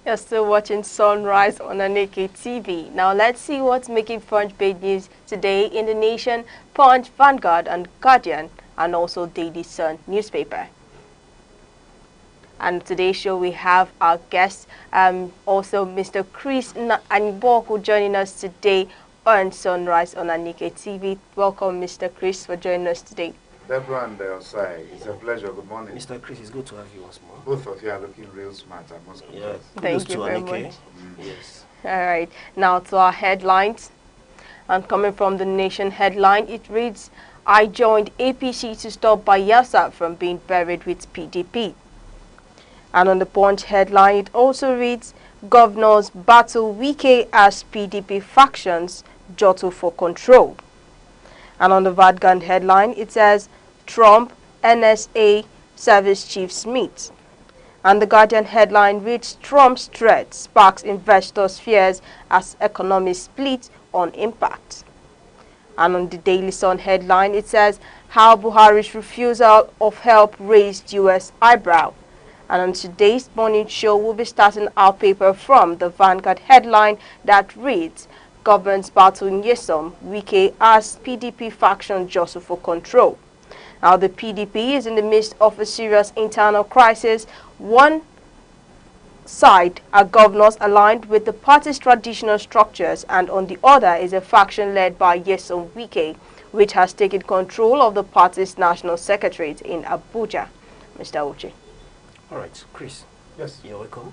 You're still watching Sunrise on Aneke TV. Now let's see what's making Punch big news today in the nation. Punch, Vanguard and Guardian, and also Daily Sun newspaper. And today's show we have our guest, also Mr. Chris Aniboko, joining us today on Sunrise on Aneke TV. Welcome, Mr. Chris, for joining us today. Deborah and Osai, it's a pleasure. Good morning. Mr. Chris, it's good to have you once more. Both of you are looking real smart, I must confess. Thank you very much. Yes. All right, now to our headlines. And coming from the Nation headline, it reads, I joined APC to stop Bayelsa from being buried with PDP. And on the Punch headline, it also reads, Governors battle Wike as PDP factions jottle for control. And on the Vanguard headline, it says, Trump, NSA service chiefs meet. And the Guardian headline reads, Trump's threat sparks investors' fears as economies split on impact. And on the Daily Sun headline, it says, how Buhari's refusal of help raised U.S. eyebrow. And on today's morning show, we'll be starting our paper from the Vanguard headline that reads, government's battle in Nyesom, Wike as PDP faction jostle for control. Now, the PDP is in the midst of a serious internal crisis. One side are governors aligned with the party's traditional structures, and on the other is a faction led by Nyesom Wike, which has taken control of the party's national secretariat in Abuja. Mr. Uche. All right, Chris. Yes. You're welcome.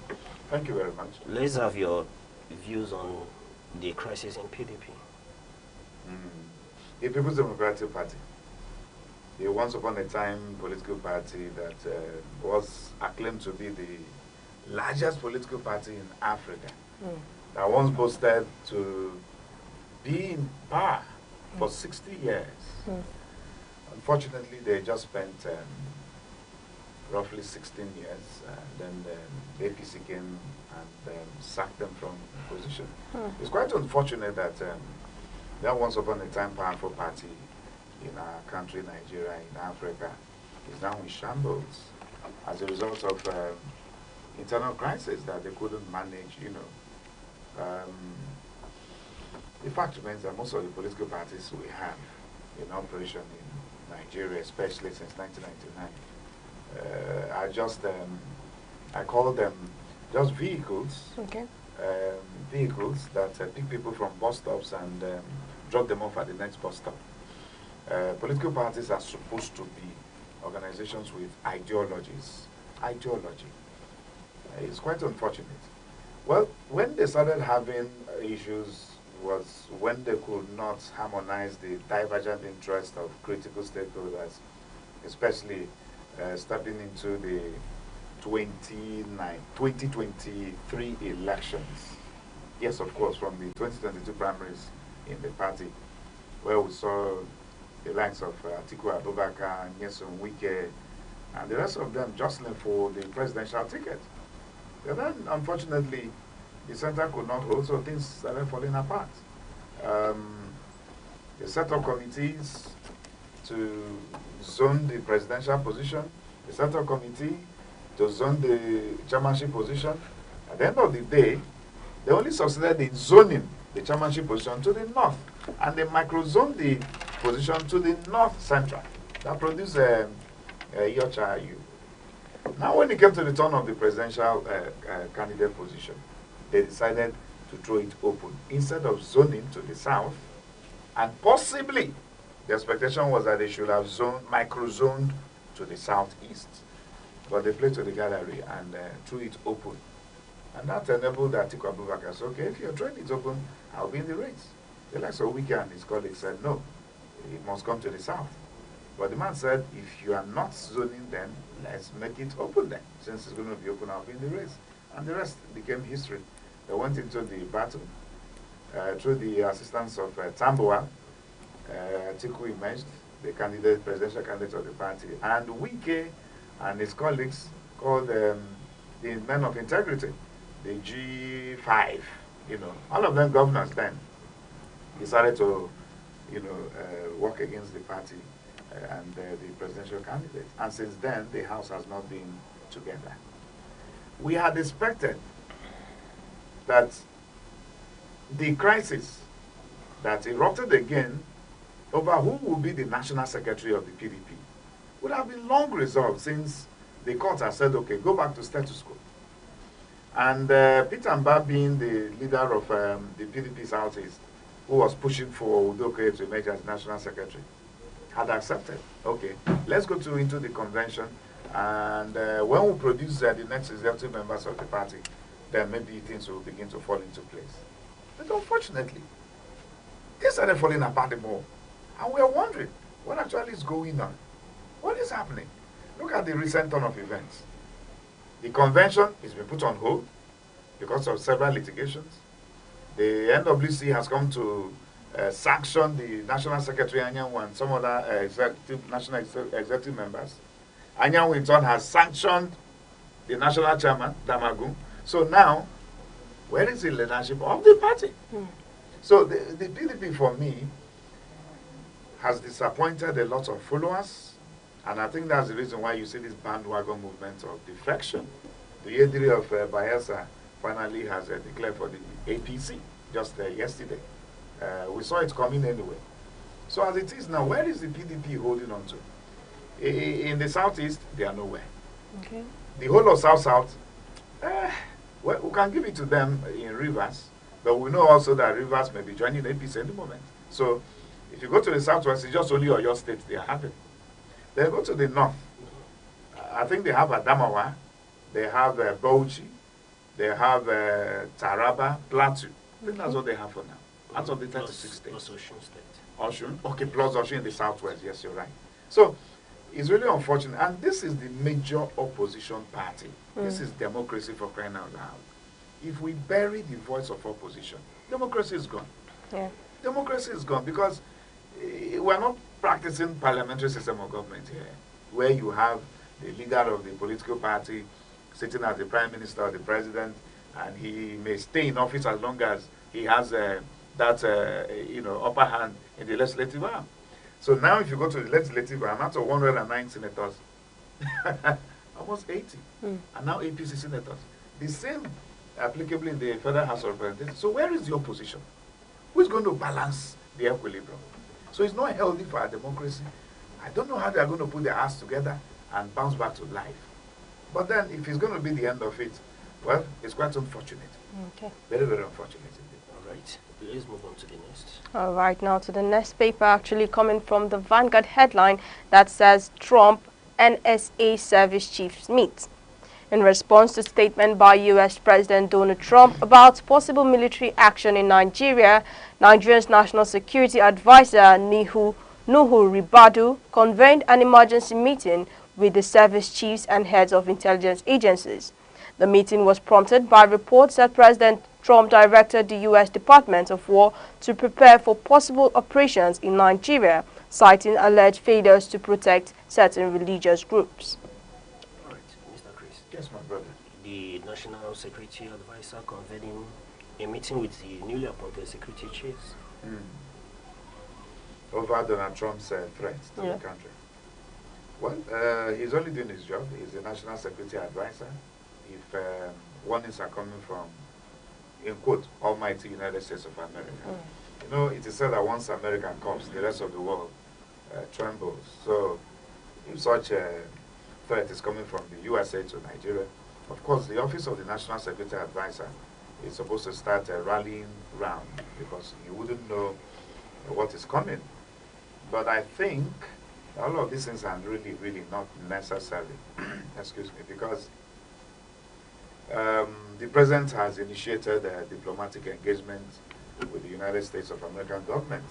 Thank you very much. Let's have your views on the crisis in PDP. The People's Democratic Party, the once upon a time political party that was acclaimed to be the largest political party in Africa, that once boasted to be in power for 60 years. Unfortunately, they just spent roughly 16 years, and then the APC came and sacked them from position. It's quite unfortunate that that once upon a time powerful party in our country, Nigeria, in Africa, is now in shambles as a result of internal crisis that they couldn't manage, the fact remains that most of the political parties we have in operation in Nigeria, especially since 1999, are just, I call them just vehicles, vehicles that pick people from bus stops and drop them off at the next bus stop. Political parties are supposed to be organizations with ideologies. Ideology. It's quite unfortunate. Well, when they started having issues was when they could not harmonize the divergent interests of critical stakeholders, especially stepping into the 2023 elections. Yes, of course, from the 2022 primaries in the party, where we saw the likes of Atiku Abubakar, Nyesom Wike, and the rest of them jostling for the presidential ticket. And then, unfortunately, the center could not hold, so things started falling apart. They set up committees to zone the presidential position. They set up a committee to zone the chairmanship position. At the end of the day, they only succeeded in zoning the chairmanship position to the north, and they micro-zoned the position to the north central. That produced Yocha. Now, when it came to the turn of the presidential candidate position, they decided to throw it open instead of zoning to the south, and possibly the expectation was that they should have micro-zoned to the southeast. But they played to the gallery and threw it open. And that enabled Atiku Abubakar to say, okay, if you're throwing it open, I'll be in the race. The likes of Wike and his colleagues said, no, it must come to the south. But the man said, if you are not zoning, then let's make it open then. Since it's going to be open, I'll be in the race. And the rest became history. They went into the battle through the assistance of Tamboa. Atiku emerged, the presidential candidate of the party. And Wike and his colleagues, called the men of integrity, the G5, all of them governors then, decided to, work against the party and the presidential candidate. And since then, the House has not been together. We had expected that the crisis that erupted again over who will be the national secretary of the PDP would have been long resolved, since the court has said, okay, go back to status quo. And Peter Mbah, being the leader of the PDP Southeast, who was pushing for Udoke to emerge as national secretary, had accepted, okay, let's go into the convention, and when we produce the next executive members of the party, then maybe things will begin to fall into place. But unfortunately, they started falling apart more. And we are wondering, what actually is going on? What is happening? Look at the recent turn of events. The convention has been put on hold because of several litigations. The NWC has come to sanctioned the National Secretary Anyanwu and some other national executive members. Anyanwu in turn has sanctioned the national chairman, Damagun. So now, where is the leadership of the party? So the PDP, for me, has disappointed a lot of followers, and I think that's the reason why you see this bandwagon movement of defection. The Yediri of Bayelsa finally has declared for the APC just yesterday. We saw it coming anyway. So as it is now, where is the PDP holding on to? In the southeast, they are nowhere. Okay. The whole of South, well, we can give it to them in Rivers, but we know also that Rivers may be joining APC any moment. So if you go to the southwest, it's just only Oyo State they are having. Then go to the north. I think they have Adamawa, they have Bauchi, they have Taraba, Plateau. I think that's what they have for now. Out of the 36 states. Plus Osun State. Osun? Okay, plus Osun in the southwest. Yes, you're right. So it's really unfortunate. And this is the major opposition party. This is democracy, for crying out loud. If we bury the voice of opposition, democracy is gone. Yeah. Democracy is gone because we're not practicing parliamentary system of government here, where you have the leader of the political party sitting as the prime minister or the president, and he may stay in office as long as he has that upper hand in the legislative arm. So now if you go to the legislative arm, out of 109 senators, almost 80 are now APC senators. The same applicable in the Federal House of Representatives. So where is the opposition? Who is going to balance the equilibrium? So it's not healthy for our democracy. I don't know how they are going to put their ass together and bounce back to life. But then if it's going to be the end of it, well, it's quite unfortunate. Okay. Very, very unfortunate indeed. All right. Let's move on to the next. All right, now to the next paper, actually coming from the Vanguard headline that says Trump NSA service chiefs meet. In response to statement by U.S. President Donald Trump about possible military action in Nigeria, Nigeria's National Security Advisor Nuhu Ribadu convened an emergency meeting with the service chiefs and heads of intelligence agencies. The meeting was prompted by reports that President Trump directed the U.S. Department of War to prepare for possible operations in Nigeria, citing alleged failures to protect certain religious groups. All right, Mr. Chris. Yes, my brother. The National Security Advisor convening a meeting with the newly appointed security chiefs. Over Donald Trump's threats to the country. Well, he's only doing his job. He's the National Security Advisor. If warnings are coming from, in quote, almighty United States of America. You know, it is said that once America comes, the rest of the world trembles. So if such a threat is coming from the USA to Nigeria, of course, the Office of the National Security Advisor is supposed to start rallying round because you wouldn't know what is coming. But I think all of these things are really, really not necessary. Excuse me, because the President has initiated a diplomatic engagement with the United States of American government.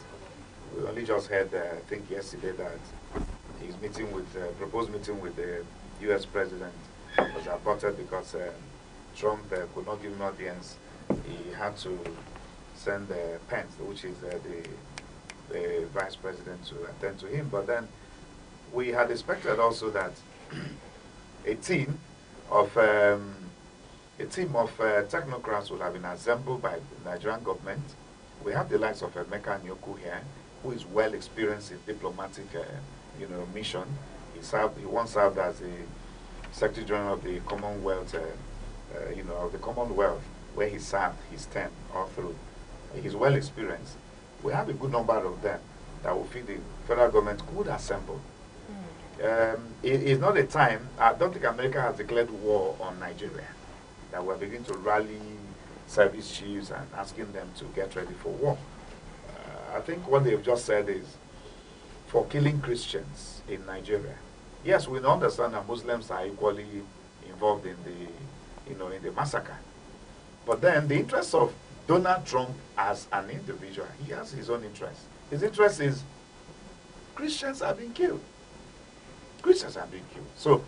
We only just heard, I think yesterday, that his meeting with, proposed meeting with the U.S. President was aborted because Trump could not give him audience. He had to send Pence, which is the Vice President, to attend to him. But then we had expected also that a team of technocrats would have been assembled by the Nigerian government. We have the likes of Emeka Nyoku here, who is well experienced in diplomatic, mission. He once served as the Secretary General of the Commonwealth, where he served his term all through. He's well experienced. We have a good number of them that will feel the federal government could assemble. It's not a time. I don't think America has declared war on Nigeria. That we're beginning to rally service chiefs and asking them to get ready for war. I think what they've just said is for killing Christians in Nigeria. Yes, we understand that Muslims are equally involved in the massacre. But then the interest of Donald Trump as an individual, he has his own interest. His interest is Christians are being killed. Christians are being killed. So,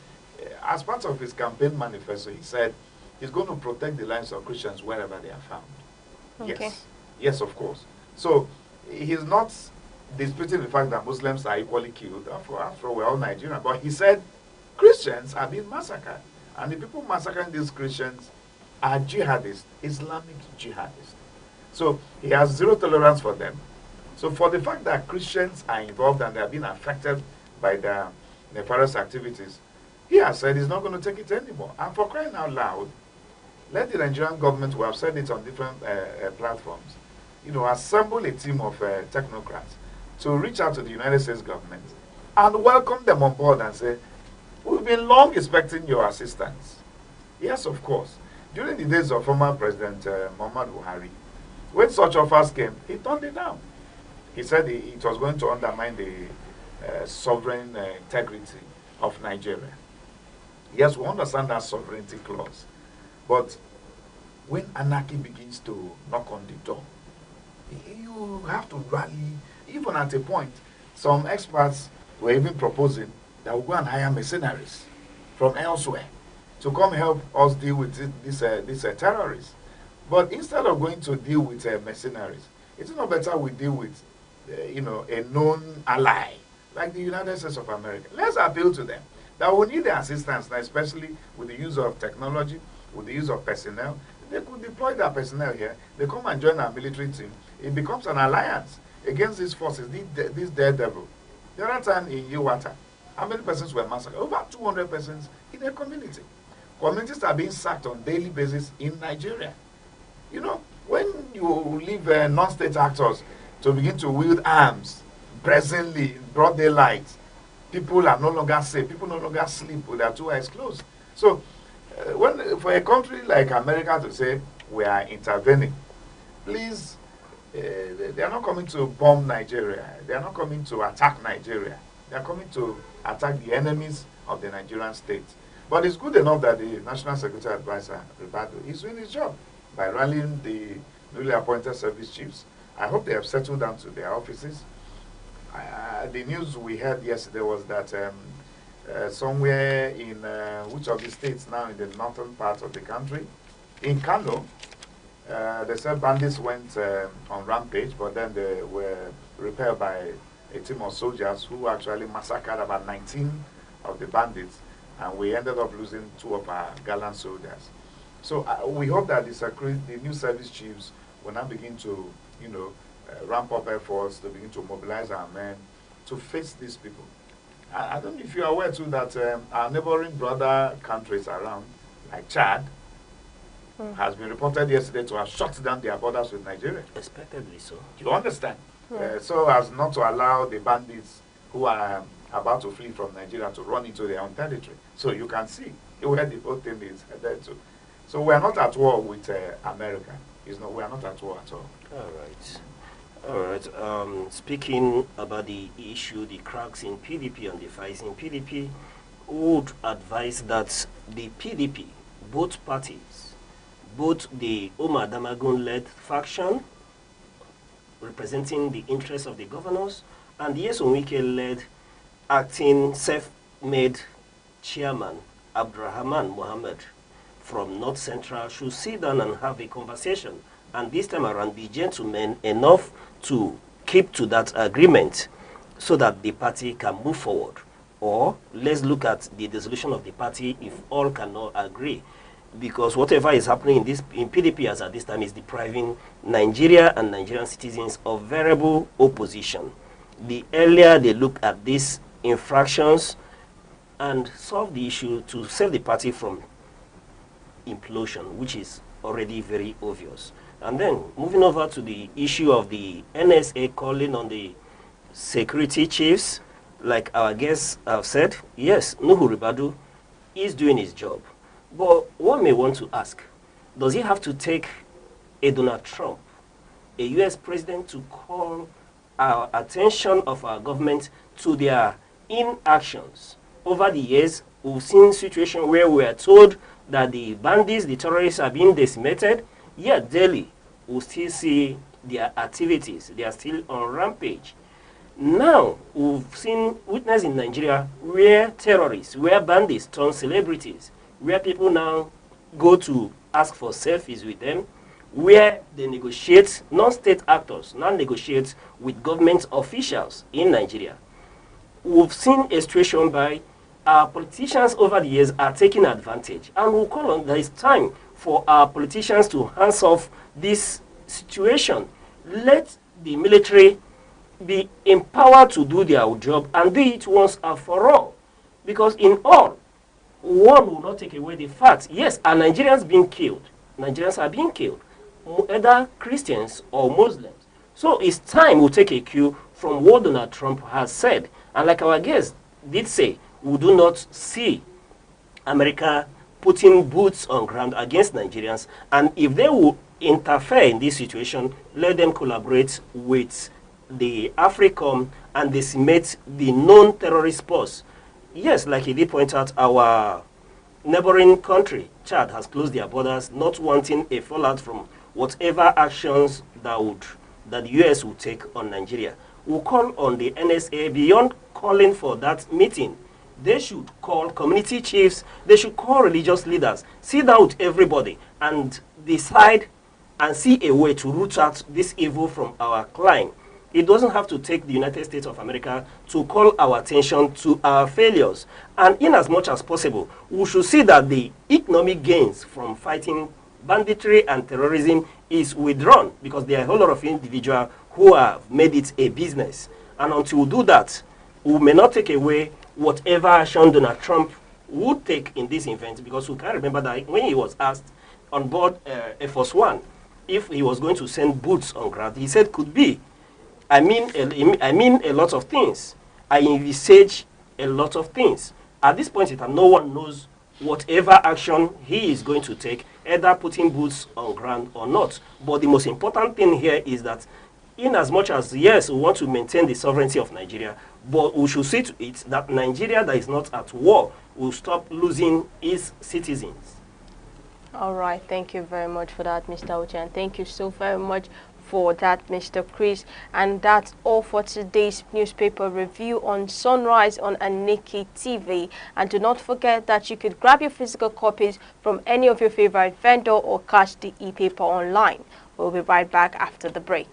as part of his campaign manifesto, he said he's going to protect the lives of Christians wherever they are found. Okay. Yes. Yes, of course. So, he's not disputing the fact that Muslims are equally killed. After all, we're all Nigerian. But he said Christians are being massacred. And the people massacring these Christians are jihadists, Islamic jihadists. So he has zero tolerance for them. So for the fact that Christians are involved and they are being affected by the nefarious activities, he has said he's not going to take it anymore. And for crying out loud, let the Nigerian government, who have said it on different platforms, assemble a team of technocrats to reach out to the United States government and welcome them on board and say, we've been long expecting your assistance. Yes, of course. During the days of former President Muhammad Buhari, when such offers came, he turned it down. He said it was going to undermine the sovereign integrity of Nigeria. Yes, we understand that sovereignty clause. But when Aneke begins to knock on the door, you have to rally. Even at a point, some experts were even proposing that we'll go and hire mercenaries from elsewhere to come help us deal with these terrorists. But instead of going to deal with mercenaries, it's not better we deal with a known ally like the United States of America. Let's appeal to them that we need their assistance, especially with the use of technology, with the use of personnel. They could deploy their personnel here. They come and join our military team. It becomes an alliance against these forces, this daredevil. The other time in Yewata, how many persons were massacred? Over 200 persons in a community. Communities are being sacked on a daily basis in Nigeria. When you leave non-state actors to begin to wield arms presently in broad daylight, people are no longer safe. People no longer sleep with their two eyes closed. So, for a country like America to say we are intervening, please, they are not coming to bomb Nigeria. They are not coming to attack Nigeria. They are coming to attack the enemies of the Nigerian state. But it's good enough that the National Security Advisor, Ribado, is doing his job by rallying the newly appointed service chiefs. I hope they have settled down to their offices. The news we heard yesterday was that somewhere in which of the states now in the northern part of the country, in Kano, they said bandits went on rampage, but then they were repelled by a team of soldiers who actually massacred about 19 of the bandits, and we ended up losing 2 of our gallant soldiers. So we hope that the new service chiefs will now begin to, ramp up efforts to begin to mobilize our men to face these people. I don't know if you are aware too that our neighboring brother countries around, like Chad, has been reported yesterday to have shut down their borders with Nigeria. Expectedly so. You understand? So as not to allow the bandits who are about to flee from Nigeria to run into their own territory. So you can see where the whole thing is headed to. So we are not at war with America. We are not at war at all. All right. Speaking about the issue, the cracks in PDP and the fights in PDP, would advise that the PDP, both parties, both the Omar Damagun-led faction, representing the interests of the governors, and the Esonwike-led acting self-made chairman, Abdurrahman Mohammed, from North Central, should sit down and have a conversation, and this time around be gentlemen enough to keep to that agreement so that the party can move forward. Or let's look at the dissolution of the party if all cannot agree, because whatever is happening in PDP as at this time is depriving Nigeria and Nigerian citizens of variable opposition. The earlier they look at these infractions and solve the issue to save the party from implosion, which is already very obvious. And then moving over to the issue of the NSA calling on the security chiefs, like our guests have said, yes, Nuhu Ribadu is doing his job. But one may want to ask, does he have to take a Donald Trump, a US president, to call our attention of our government to their inactions? Over the years, we've seen situations where we are told that the bandits, the terrorists are being decimated, yet daily we still see their activities. They are still on rampage. Now, we've witnessed in Nigeria where terrorists, where bandits turn celebrities, where people now go to ask for selfies with them, where they negotiate, non-state actors now negotiate with government officials in Nigeria. We've seen a situation by our politicians over the years are taking advantage, and we'll call on there is time for our politicians to hands off this situation. Let the military be empowered to do their job and do it once and for all. Because in all, one will not take away the fact, yes, are Nigerians being killed? Nigerians are being killed, either Christians or Muslims. So it's time we take a cue from what Donald Trump has said. And like our guest did say, we do not see America putting boots on ground against Nigerians. And if they will interfere in this situation, let them collaborate with the AFRICOM and decimate the known terrorist force. Yes, like he did point out, our neighboring country, Chad, has closed their borders, not wanting a fallout from whatever actions that the U.S. will take on Nigeria. We'll call on the NSA, beyond calling for that meeting, they should call community chiefs, they should call religious leaders, sit down with everybody and decide and see a way to root out this evil from our clime. It doesn't have to take the United States of America to call our attention to our failures. And in as much as possible, we should see that the economic gains from fighting banditry and terrorism is withdrawn, because there are a whole lot of individuals who have made it a business. And until we do that, we may not take away whatever action Donald Trump would take in this event, because we can remember that when he was asked on board Air Force One if he was going to send boots on ground, he said could be. I mean a lot of things. I envisage a lot of things. At this point in time, no one knows whatever action he is going to take, either putting boots on ground or not. But the most important thing here is that in as much as, yes, we want to maintain the sovereignty of Nigeria, but we should see to it that Nigeria that is not at war will stop losing its citizens. All right, thank you very much for that, Mr. Uche, and thank you so very much for that, Mr. Chris. And that's all for today's newspaper review on Sunrise on Aneke TV. And do not forget that you could grab your physical copies from any of your favorite vendor or catch the e-paper online. We'll be right back after the break.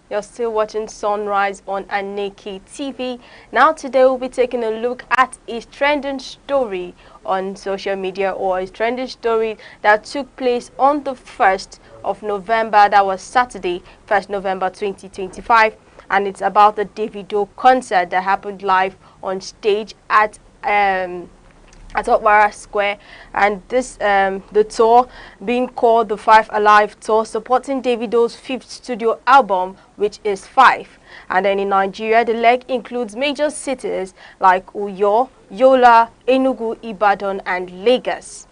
You're still watching Sunrise on Aneke TV. Now today we'll be taking a look at a trending story on social media, or a trending story that took place on the 1st of November. That was Saturday, 1st November 2025. And it's about the Davido concert that happened live on stage at at Okpara Square, and this the tour being called the Five Alive Tour, supporting Davido's 5th studio album, which is Five. And then in Nigeria, the leg includes major cities like Uyo, Yola, Enugu, Ibadan, and Lagos.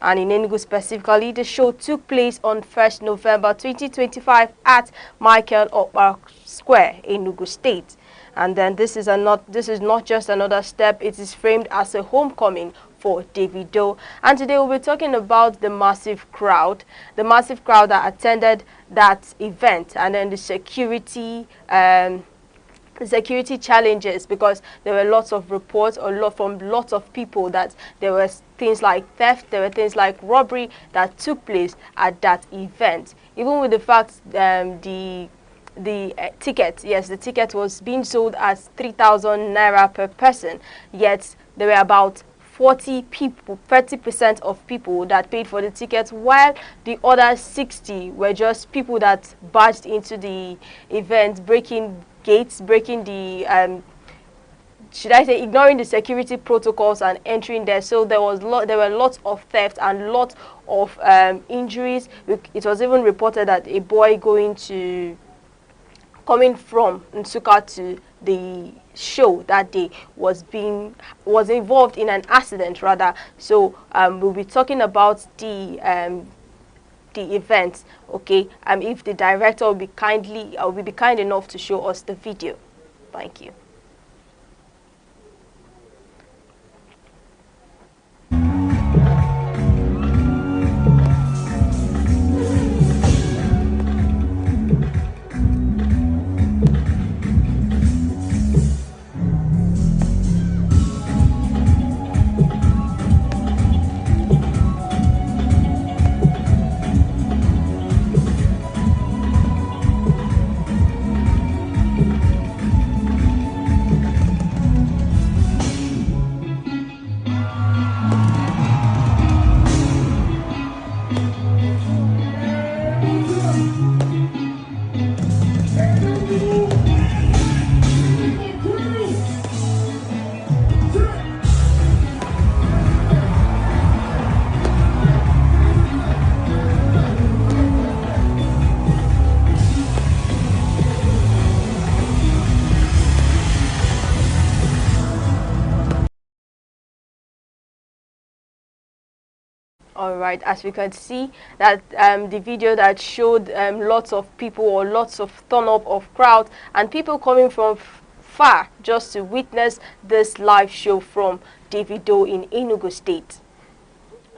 And in Enugu specifically, the show took place on 1st November 2025 at Michael Okpara Square, Enugu State. And then this is not just another step, it is framed as a homecoming for Davido. And today we'll be talking about the massive crowd that attended that event, and then the security challenges, because there were lots of reports from lots of people that there were things like theft, there were things like robbery that took place at that event. Even with the fact the ticket was being sold at 3,000 naira per person, yet there were about 40 people, 30% of people that paid for the tickets, while the other 60 were just people that barged into the event, breaking gates, breaking the ignoring the security protocols and entering there. So there were lots of theft and lots of injuries. It was even reported that a boy coming from Nsukka to the show that day was involved in an accident rather. So we'll be talking about the event, okay? If the director will be kind enough to show us the video. Thank you. All right, as we can see that the video that showed lots of people, or lots of turn up of crowd and people coming from far just to witness this live show from Davido in Enugu State.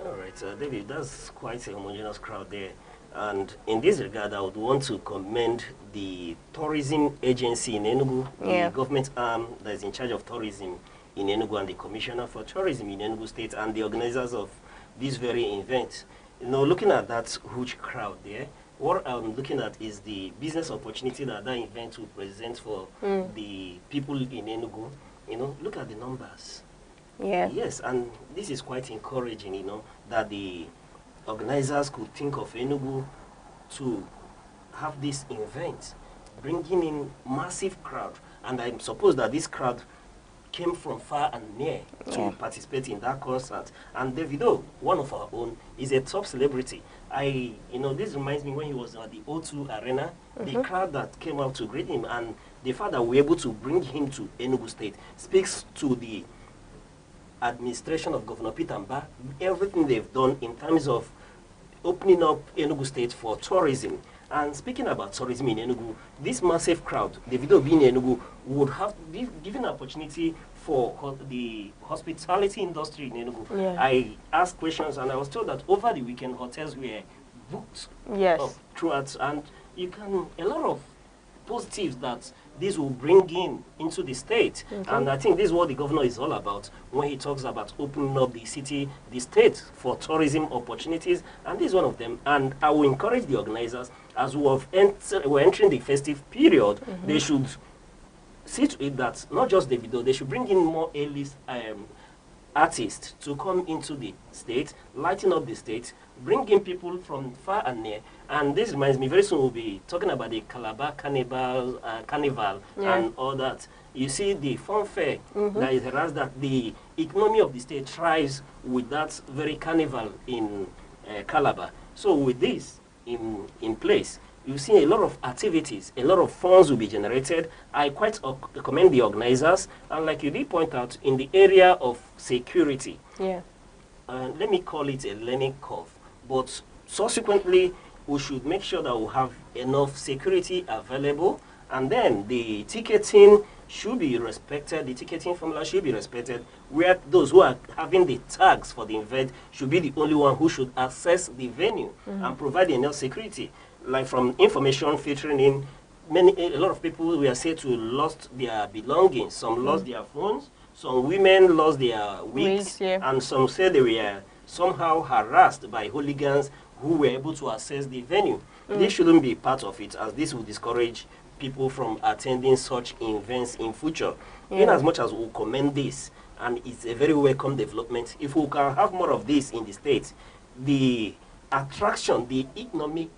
All right, David, that's quite a homogeneous crowd there. And in this regard, I would want to commend the tourism agency in Enugu, the government arm that is in charge of tourism in Enugu, and the commissioner for tourism in Enugu State, and the organizers of this very event. You know, looking at that huge crowd there, what I'm looking at is the business opportunity that event will present for the people in Enugu. You know, look at the numbers. Yeah. Yes, and this is quite encouraging, you know, that the organizers could think of Enugu to have this event, bringing in massive crowd. And I suppose that this crowd came from far and near to participate in that concert. And Davido, one of our own, is a top celebrity. This reminds me when he was at the O2 Arena, the crowd that came out to greet him, and the fact that we were able to bring him to Enugu State speaks to the administration of Governor Peter Mba, everything they've done in terms of opening up Enugu State for tourism. And speaking about tourism in Enugu, this massive crowd, Davido being in Enugu, would have given an opportunity for the hospitality industry in Enugu. Yeah. I asked questions and I was told that over the weekend hotels were booked throughout, and a lot of positives that this will bring into the state. And I think this is what the governor is all about when he talks about opening up the city, the state, for tourism opportunities. And this is one of them. And I will encourage the organizers, as we're entering the festive period, they should see to it that not just Davido, they should bring in more A-list artists to come into the state, lighten up the state, bring in people from far and near. And this reminds me, very soon we'll be talking about the Calabar Carnival and all that. You see the fanfare that is harassed, that the economy of the state thrives with that very carnival in Calabar. So with this in place, you see a lot of activities, a lot of funds will be generated. I quite commend the organizers, and like you did point out, in the area of security, let me call it a learning curve, but subsequently we should make sure that we have enough security available, and then the ticketing should be respected, the ticketing formula should be respected, where those who are having the tags for the event should be the only one who should access the venue and provide enough security. Like from information filtering in, a lot of people were said to lost their belongings. Some lost their phones, some women lost their wigs, and some said they were somehow harassed by hooligans who were able to access the venue. This shouldn't be part of it, as this will discourage people from attending such events in future. In as much as we commend this, and it's a very welcome development, if we can have more of this in the state, the attraction, the economic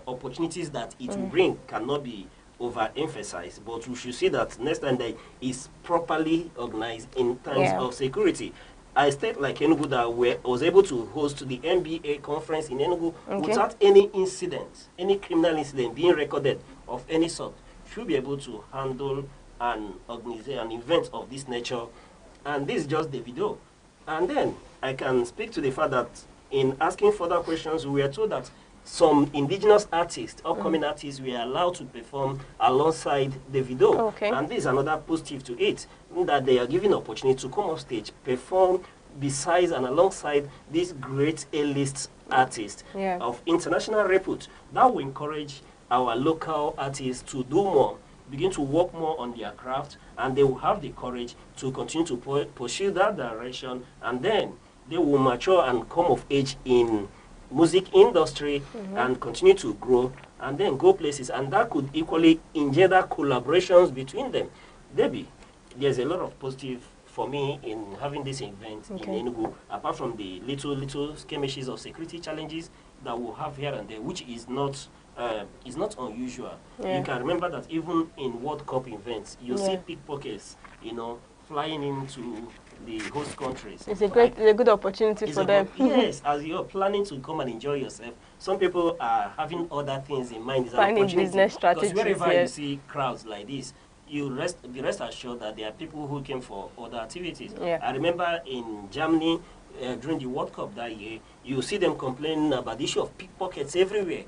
opportunities that it will bring cannot be overemphasized. But we should see that next time that is properly organized in terms of security. A state like Enugu that was able to host the NBA conference in Enugu without any incident, any criminal incident being recorded of any sort, should be able to handle and organize an event of this nature. And this is just the video. And then I can speak to the fact that in asking further questions, we were told that some indigenous artists, upcoming artists, were allowed to perform alongside the video. And this is another positive to it, that they are given opportunity to come off stage, perform besides and alongside these great A-list artists of international repute. That will encourage our local artists to do more, begin to work more on their craft, and they will have the courage to continue to pursue that direction, and then they will mature and come of age in music industry and continue to grow and then go places. And that could equally engender collaborations between them. Debbie, there's a lot of positive for me in having this event in Enugu, apart from the little skirmishes of security challenges that we'll have here and there, which is not unusual. You can remember that even in World Cup events, you see pickpockets, flying into the host countries. It's a good opportunity for them. Yes, as you're planning to come and enjoy yourself, some people are having other things in mind. Finding business strategies. Because wherever you see crowds like this, be rest assured that there are people who came for other activities. I remember in Germany during the World Cup that year, you see them complaining about the issue of pickpockets everywhere.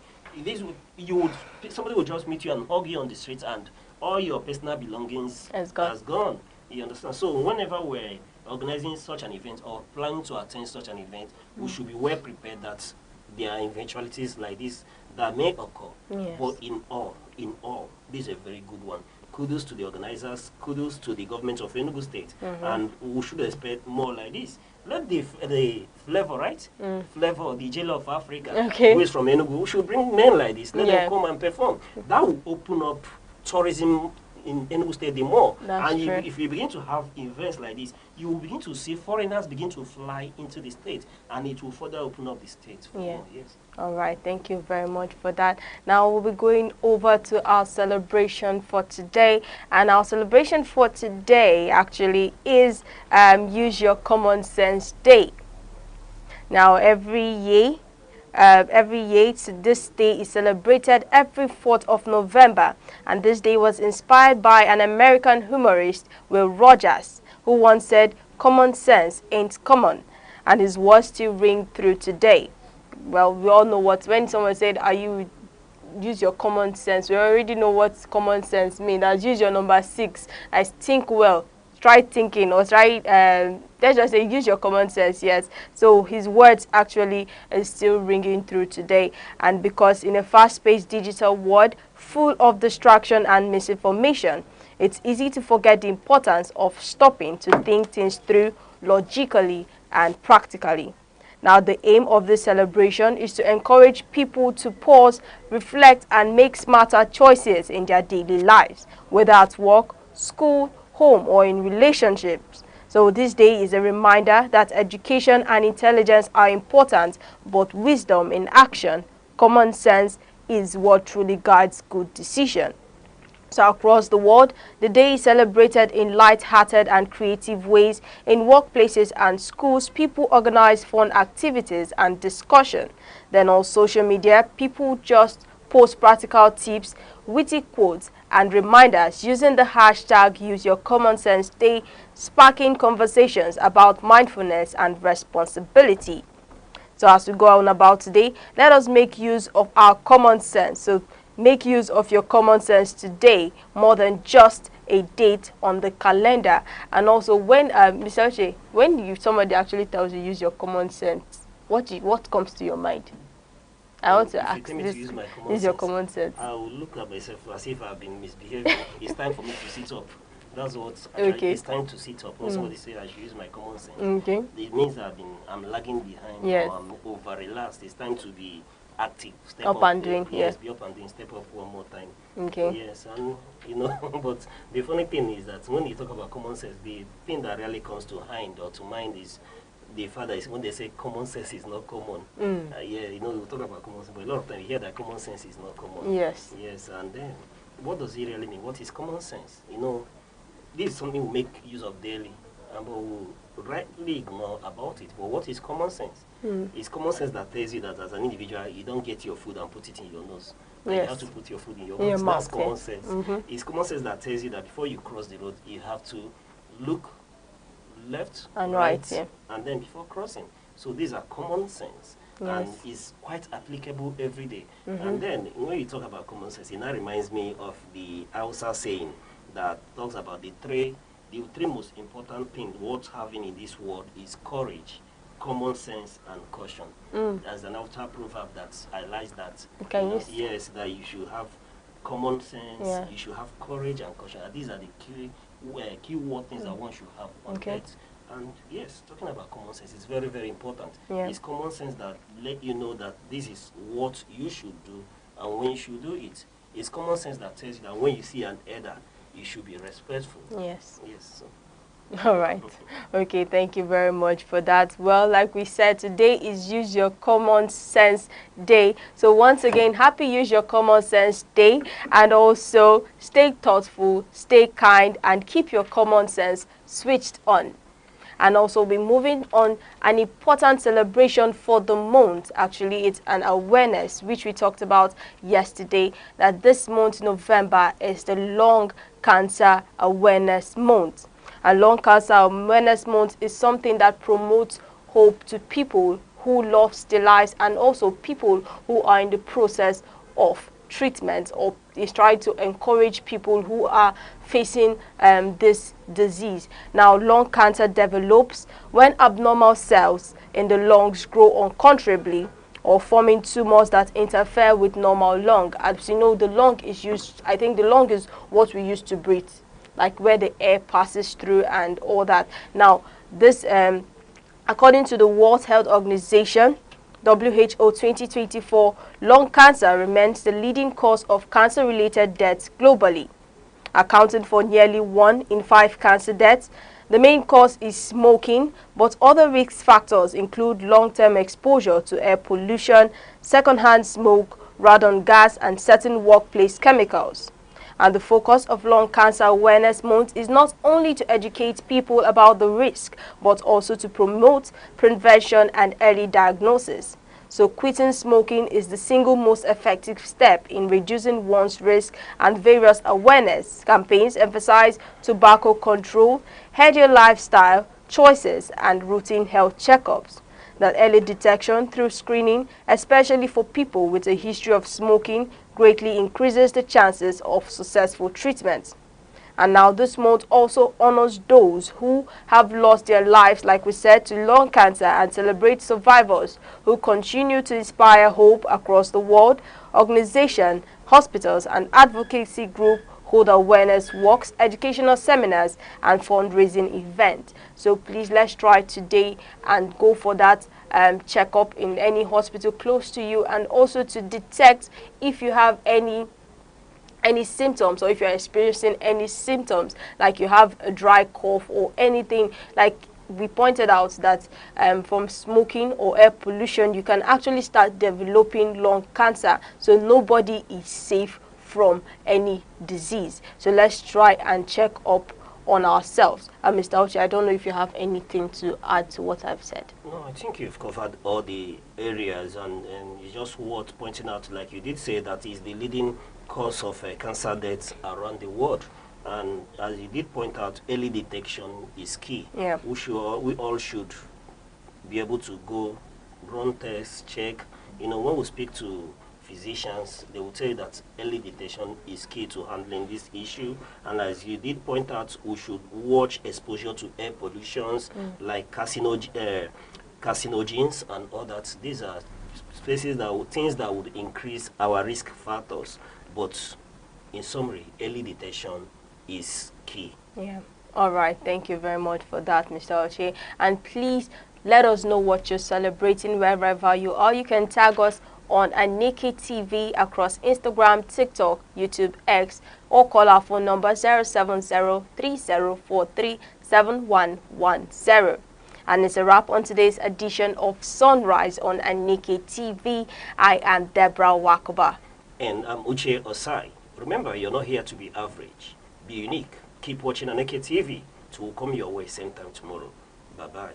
Somebody would just meet you and hug you on the street, and all your personal belongings has gone. You understand? So whenever we're organizing such an event or planning to attend such an event, we should be well prepared that there are eventualities like this that may occur. But in all, this is a very good one. Kudos to the organizers, kudos to the government of Enugu State, and we should expect more like this. Let the Flavor, right? Flavor, the jailer of Africa, who is from Enugu, we should bring men like this. Let them come and perform. That will open up tourism in Enugu State the more. If you begin to have events like this, you will begin to see foreigners begin to fly into the state, and it will further open up the state for more. Yes. All right, thank you very much for that. Now we'll be going over to our celebration for today, and our celebration for today actually is Use Your Common Sense Day. Now every year this day is celebrated every 4th of November, and this day was inspired by an American humorist, Will Rogers, who once said, "Common sense ain't common," and his words still ring through today. Well, we all know when someone said, use your common sense, we already know what common sense means. As use your number 6, I think well. Try thinking, or try, let's just say, use your common sense, yes. So his words actually is still ringing through today. And because in a fast-paced digital world full of distraction and misinformation, it's easy to forget the importance of stopping to think things through logically and practically. Now, the aim of this celebration is to encourage people to pause, reflect, and make smarter choices in their daily lives, whether at work, school, home, or in relationships. So this day is a reminder that education and intelligence are important, but wisdom in action, common sense, is what truly guides good decision. So across the world, the day is celebrated in light-hearted and creative ways. In workplaces and schools, people organize fun activities and discussion. Then on social media, people just post practical tips, witty quotes, and reminders using the hashtag #UseYourCommonSenseDay, sparking conversations about mindfulness and responsibility. So as we go on about today, let us make use of our common sense. So make use of your common sense today more than just a date on the calendar. And also when Mr. Oche, when somebody actually tells you use your common sense, what comes to your mind? I want to ask this. Use your common sense. I will look at myself as if I've been misbehaving. It's time for me to sit up. That's what actually, it's time to sit up. When somebody say I should use my common sense, it means that I'm lagging behind, yes, or I'm over relaxed. It's time to be active. Step up and doing, yes, be up and doing, step up one more time. Okay. Yes, and you know, but the funny thing is that when you talk about common sense, the thing that really comes to mind or to mind is the fact that when they say common sense is not common. Yeah, you know, we talk about common sense, but a lot of times you hear that common sense is not common. Yes. Yes, and then what does it really mean? What is common sense? You know, this is something we make use of daily, but we rightly ignore about it. But what is common sense? It's common sense that tells you that as an individual, you don't get your food and put it in your nose. Yes. You have to put your food in your mouth. That's common sense. It's common sense that tells you that before you cross the road, you have to look left and right, and then before crossing. So these are common sense. Yes. And it's quite applicable every day. And then when you talk about common sense, it now reminds me of the Hausa saying that talks about the three most important things worth having in this world is courage, common sense, and caution. There's an Hausa proverb that highlights that. Yes, that you should have common sense, you should have courage and caution. And these are the key word things that one should have on earth. And yes, talking about common sense is very, very important. It's common sense that let you know that this is what you should do and when you should do it. It's common sense that tells you that when you see an elder, you should be respectful. Yes. Yes. All right. Okay, thank you very much for that. Well, like we said, today is Use Your Common Sense Day. So once again, happy Use Your Common Sense Day. And also, stay thoughtful, stay kind, and keep your common sense switched on. And also be moving on an important celebration for the month. Actually, it's an awareness, which we talked about yesterday, that this month, November, is the Lung Cancer Awareness Month. And Lung Cancer Awareness Month is something that promotes hope to people who lost their lives and also people who are in the process of treatment, or is trying to encourage people who are facing this disease. Now, lung cancer develops when abnormal cells in the lungs grow uncontrollably or forming tumors that interfere with normal lung. As you know, the lung is used, I think the lung is what we use to breathe, like where the air passes through and all that. Now, this, according to the World Health Organization, WHO 2024, lung cancer remains the leading cause of cancer-related deaths globally, accounting for nearly 1 in 5 cancer deaths. The main cause is smoking, but other risk factors include long-term exposure to air pollution, secondhand smoke, radon gas, and certain workplace chemicals. And the focus of Lung Cancer Awareness Month is not only to educate people about the risk, but also to promote prevention and early diagnosis. So quitting smoking is the single most effective step in reducing one's risk, and various awareness campaigns emphasize tobacco control, healthier lifestyle choices, and routine health checkups. That early detection through screening, especially for people with a history of smoking, greatly increases the chances of successful treatment. And now this month also honors those who have lost their lives, like we said, to lung cancer, and celebrates survivors who continue to inspire hope across the world. Organizations, hospitals, and advocacy groups hold awareness walks, educational seminars, and fundraising events. So please, let's try today and go for that checkup in any hospital close to you, and also to detect if you have any symptoms, or if you're experiencing any symptoms, like you have a dry cough or anything. Like we pointed out that from smoking or air pollution, you can actually start developing lung cancer. So nobody is safe from any disease. So let's try and check up on ourselves. Mr. Ochi, I don't know if you have anything to add to what I've said. No, I think you've covered all the areas, and it's just worth pointing out, like you did say, that is the leading cause of cancer deaths around the world. And as you did point out, early detection is key. Yeah. We all should be able to go run tests, check. You know, when we speak to physicians, they will tell you that early detection is key to handling this issue. And as you did point out, we should watch exposure to air pollutions like carcinogens and all that. These are things that would increase our risk factors. But in summary, early detection is key. Yeah. All right. Thank you very much for that, Mr. Ochi. And please let us know what you're celebrating wherever you are. You can tag us on Aneke TV across Instagram, TikTok, YouTube, X, or call our phone number 070-3043-7110. And it's a wrap on today's edition of Sunrise on Aneke TV. I am Deborah Wakoba. And I'm Uche Osai. Remember, you're not here to be average. Be unique. Keep watching Aneke TV. It will come your way same time tomorrow. Bye-bye.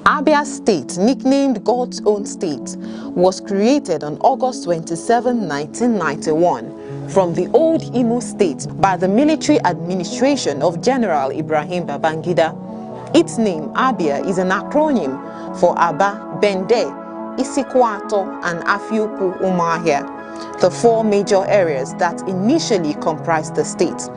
Abia State, nicknamed God's Own State, was created on August 27, 1991 from the old Imo State by the military administration of General Ibrahim Babangida. Its name, Abia, is an acronym for Aba, Bende, Isikwato, and Afiupu Umahia, the four major areas that initially comprised the state.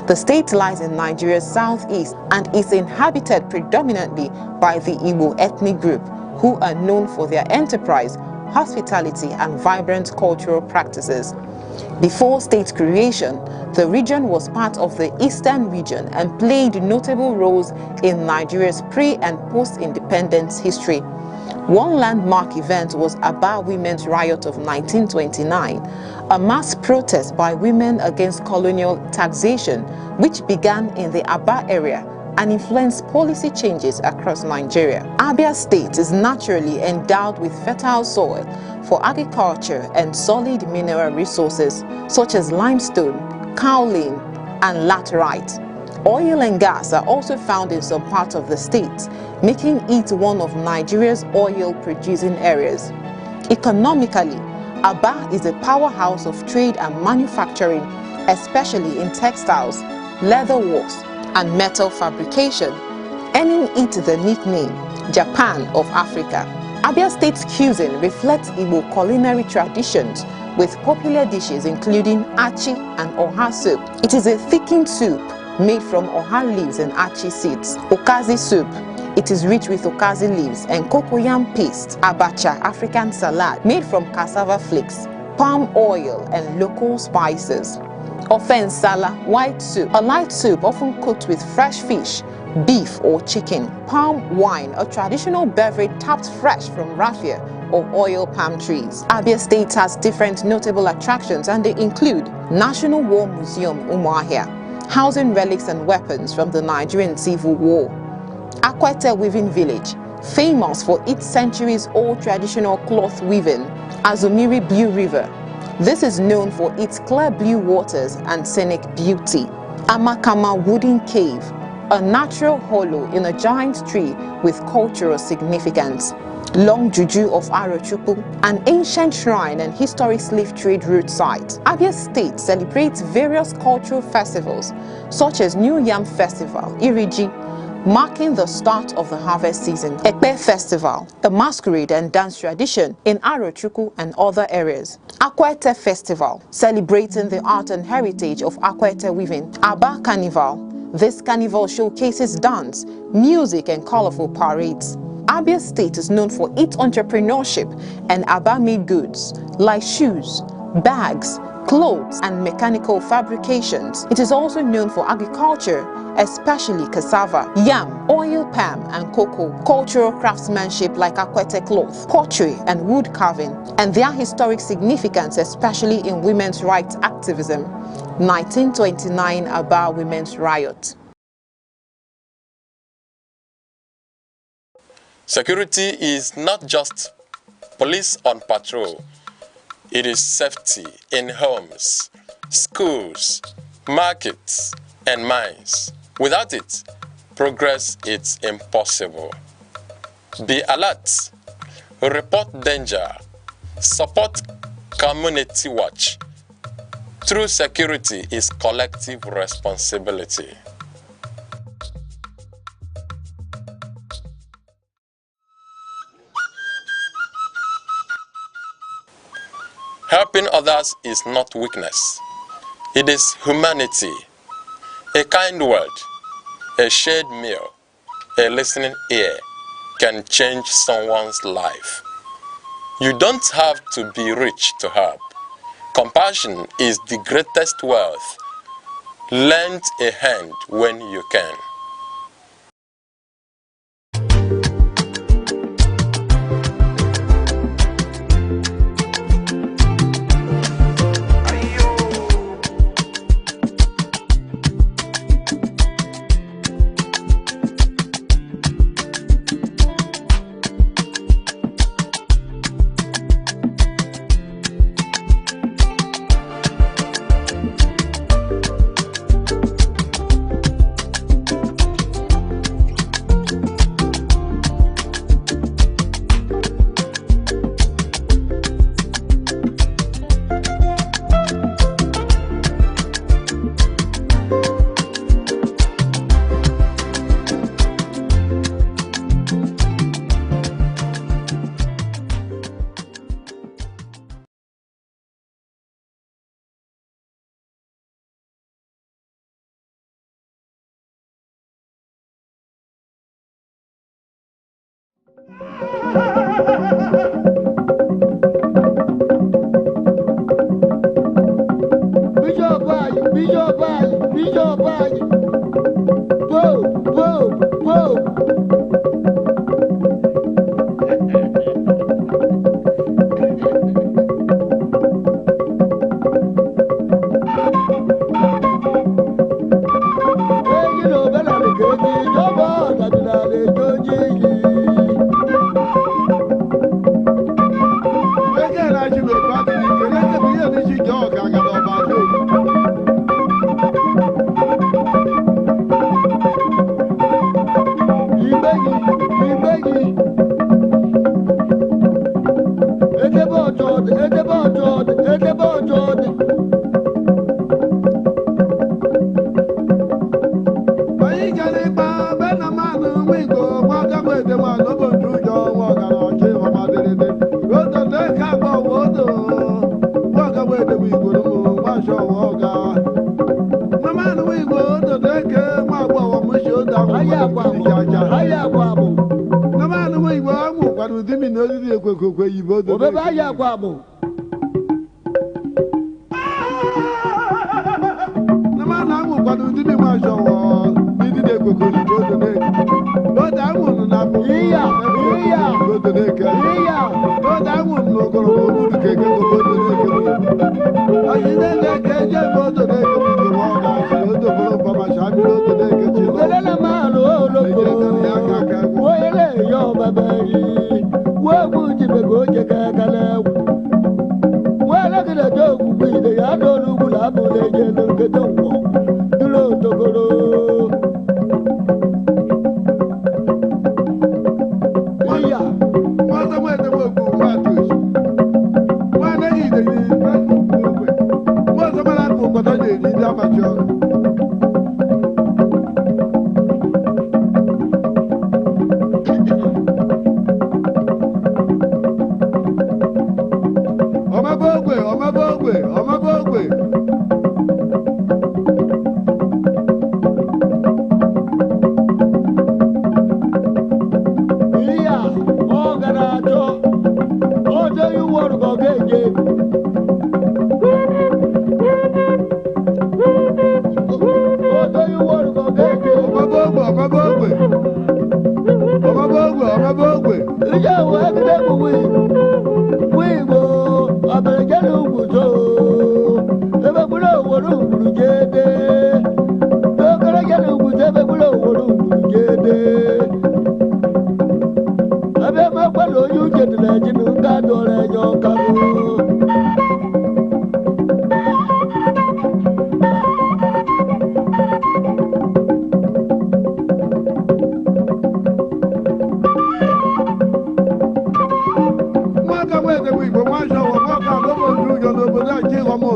The state lies in Nigeria's southeast and is inhabited predominantly by the Igbo ethnic group, who are known for their enterprise, hospitality, and vibrant cultural practices. Before state creation, the region was part of the Eastern region and played notable roles in Nigeria's pre- and post-independence history. One landmark event was Aba Women's Riot of 1929, a mass protest by women against colonial taxation, which began in the Aba area and influenced policy changes across Nigeria. Abia State is naturally endowed with fertile soil for agriculture and solid mineral resources such as limestone, kaolin, and laterite. Oil and gas are also found in some parts of the state, making it one of Nigeria's oil-producing areas. Economically, Aba is a powerhouse of trade and manufacturing, especially in textiles, leather works, and metal fabrication, earning it the nickname Japan of Africa. Abia State's cuisine reflects Igbo culinary traditions with popular dishes including achi and oha soup. It is a thickened soup made from oha leaves and achi seeds. Okazi soup. It is rich with okazi leaves and cocoyam paste. Abacha, African salad, made from cassava flakes, palm oil, and local spices. Ofe nsala, white soup, a light soup often cooked with fresh fish, beef or chicken. Palm wine, a traditional beverage tapped fresh from raffia or oil palm trees. Abia State has different notable attractions, and they include National War Museum Umuahia, housing relics and weapons from the Nigerian Civil War. Akwete Weaving Village, famous for its centuries-old traditional cloth weaving. Azumiri Blue River. This is known for its clear blue waters and scenic beauty. Amakama Wooden Cave, a natural hollow in a giant tree with cultural significance. Long Juju of Arochukwu, an ancient shrine and historic slave trade route site. Abia State celebrates various cultural festivals such as New Yam Festival, Iriji, marking the start of the harvest season. Ekpe Festival, a masquerade and dance tradition in Arochukwu and other areas. Akwete Festival, celebrating the art and heritage of Akwete weaving. Aba Carnival, this carnival showcases dance, music, and colorful parades. Abia State is known for its entrepreneurship and Aba-made goods like shoes, bags, clothes, and mechanical fabrications. It is also known for agriculture, especially cassava, yam, oil palm, and cocoa, cultural craftsmanship like akwete cloth, pottery, and wood carving, and their historic significance, especially in women's rights activism. 1929 Aba Women's Riot. Security is not just police on patrol. It is safety in homes, schools, markets, and mines. Without it, progress is impossible. Be alert, report danger, support community watch. True security is collective responsibility. Helping others is not weakness. It is humanity. A kind word, a shared meal, a listening ear can change someone's life. You don't have to be rich to help. Compassion is the greatest wealth. Lend a hand when you can.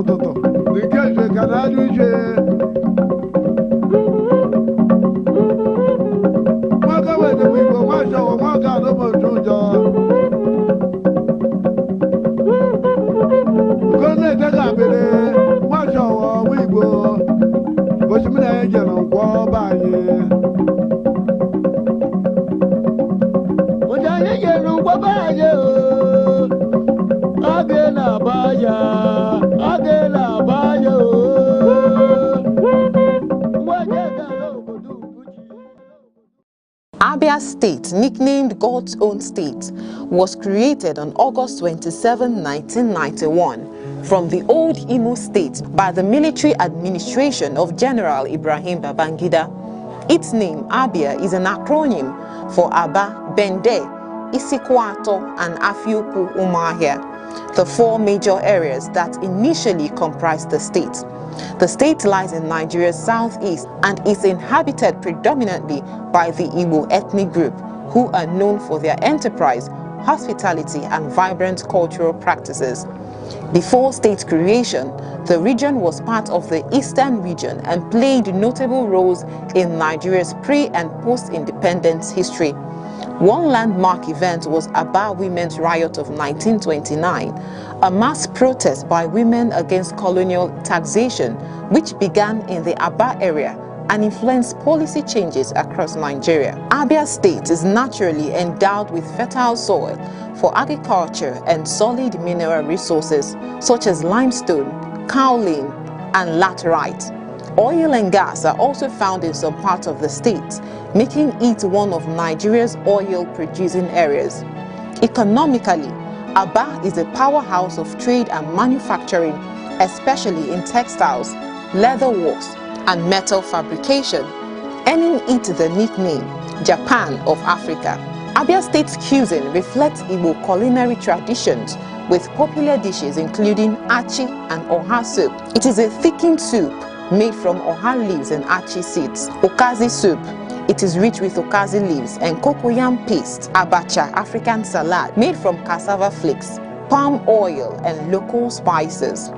ụtụtụ nke ije ka na-ajụ ije nwaka wete m igbo nwa chọwọ nwaka anụmoju ụjọ nke na-ete ka abịrị nwa chọwọ nwa igbo ụbọchị m na-enye jere nkwọ ọba anyị ụbọchị anyị jere nkwọ ọba anyị Abia State, nicknamed God's Own State, was created on August 27, 1991 from the old Imo State by the military administration of General Ibrahim Babangida. Its name, Abia, is an acronym for Aba, Bende, Isikwato, and Afiuku Umahia, the four major areas that initially comprised the state. The state lies in Nigeria's southeast and is inhabited predominantly by the Igbo ethnic group, who are known for their enterprise, hospitality, and vibrant cultural practices. Before state creation, the region was part of the Eastern region and played notable roles in Nigeria's pre- and post-independence history. One landmark event was Aba Women's Riot of 1929, a mass protest by women against colonial taxation, which began in the Aba area and influenced policy changes across Nigeria. Abia State is naturally endowed with fertile soil for agriculture and solid mineral resources such as limestone, kaolin, and laterite. Oil and gas are also found in some parts of the state, making it one of Nigeria's oil-producing areas. Economically, Aba is a powerhouse of trade and manufacturing, especially in textiles, leather works, and metal fabrication, earning it the nickname Japan of Africa. Abia State's cuisine reflects Igbo culinary traditions with popular dishes including achi and oha soup. It is a thickened soup made from oha leaves and achi seeds. Okazi soup. It is rich with okazi leaves and cocoyam paste. Abacha, African salad, made from cassava flakes, palm oil, and local spices.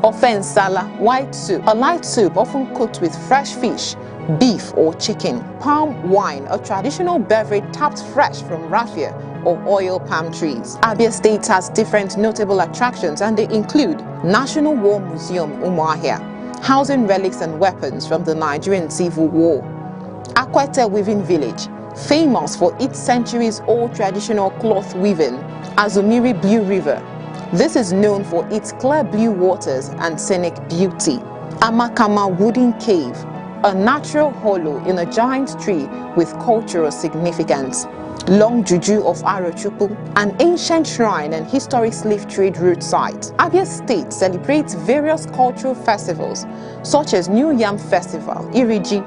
Ofe nsala, white soup, a light soup often cooked with fresh fish, beef, or chicken. Palm wine, a traditional beverage tapped fresh from raffia or oil palm trees. Abia State has different notable attractions, and they include National War Museum Umuahia, housing relics and weapons from the Nigerian Civil War. Akwete Weaving Village, famous for its centuries-old traditional cloth weaving. Azumiri Blue River. This is known for its clear blue waters and scenic beauty. Amakama Wooden Cave, a natural hollow in a giant tree with cultural significance. Long Juju of Arochukwu, an ancient shrine and historic slave trade route site. Abia State celebrates various cultural festivals such as New Yam Festival, Iriji,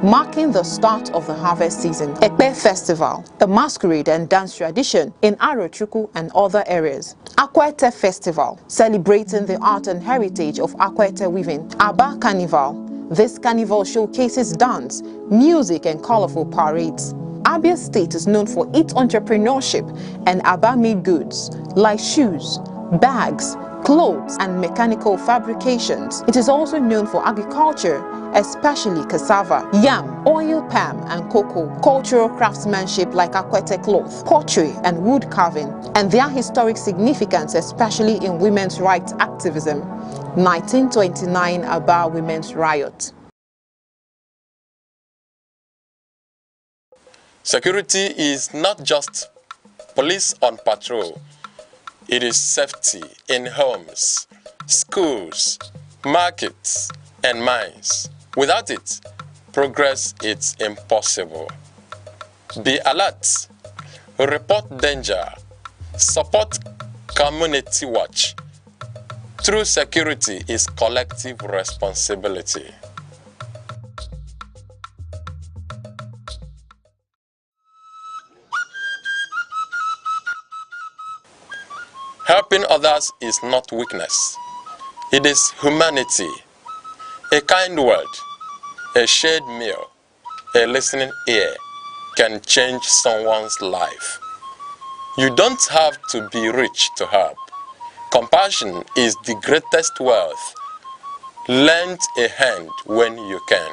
marking the start of the harvest season. Ekpe Festival, a masquerade and dance tradition in Arochukwu and other areas. Akwete Festival, celebrating the art and heritage of Akwete weaving. Aba Carnival, this carnival showcases dance, music, and colorful parades. Abia State is known for its entrepreneurship and Aba-made goods like shoes, bags, clothes, and mechanical fabrications. It is also known for agriculture, especially cassava, yam, oil palm, and cocoa, cultural craftsmanship like Akwete cloth, pottery, and wood carving, and their historic significance, especially in women's rights activism. 1929 Aba Women's Riot. Security is not just police on patrol. It is safety in homes, schools, markets, and mines. Without it, progress is impossible. Be alert, report danger, support community watch. True security is collective responsibility. Helping others is not weakness. It is humanity. A kind word, a shared meal, a listening ear can change someone's life. You don't have to be rich to help. Compassion is the greatest wealth. Lend a hand when you can.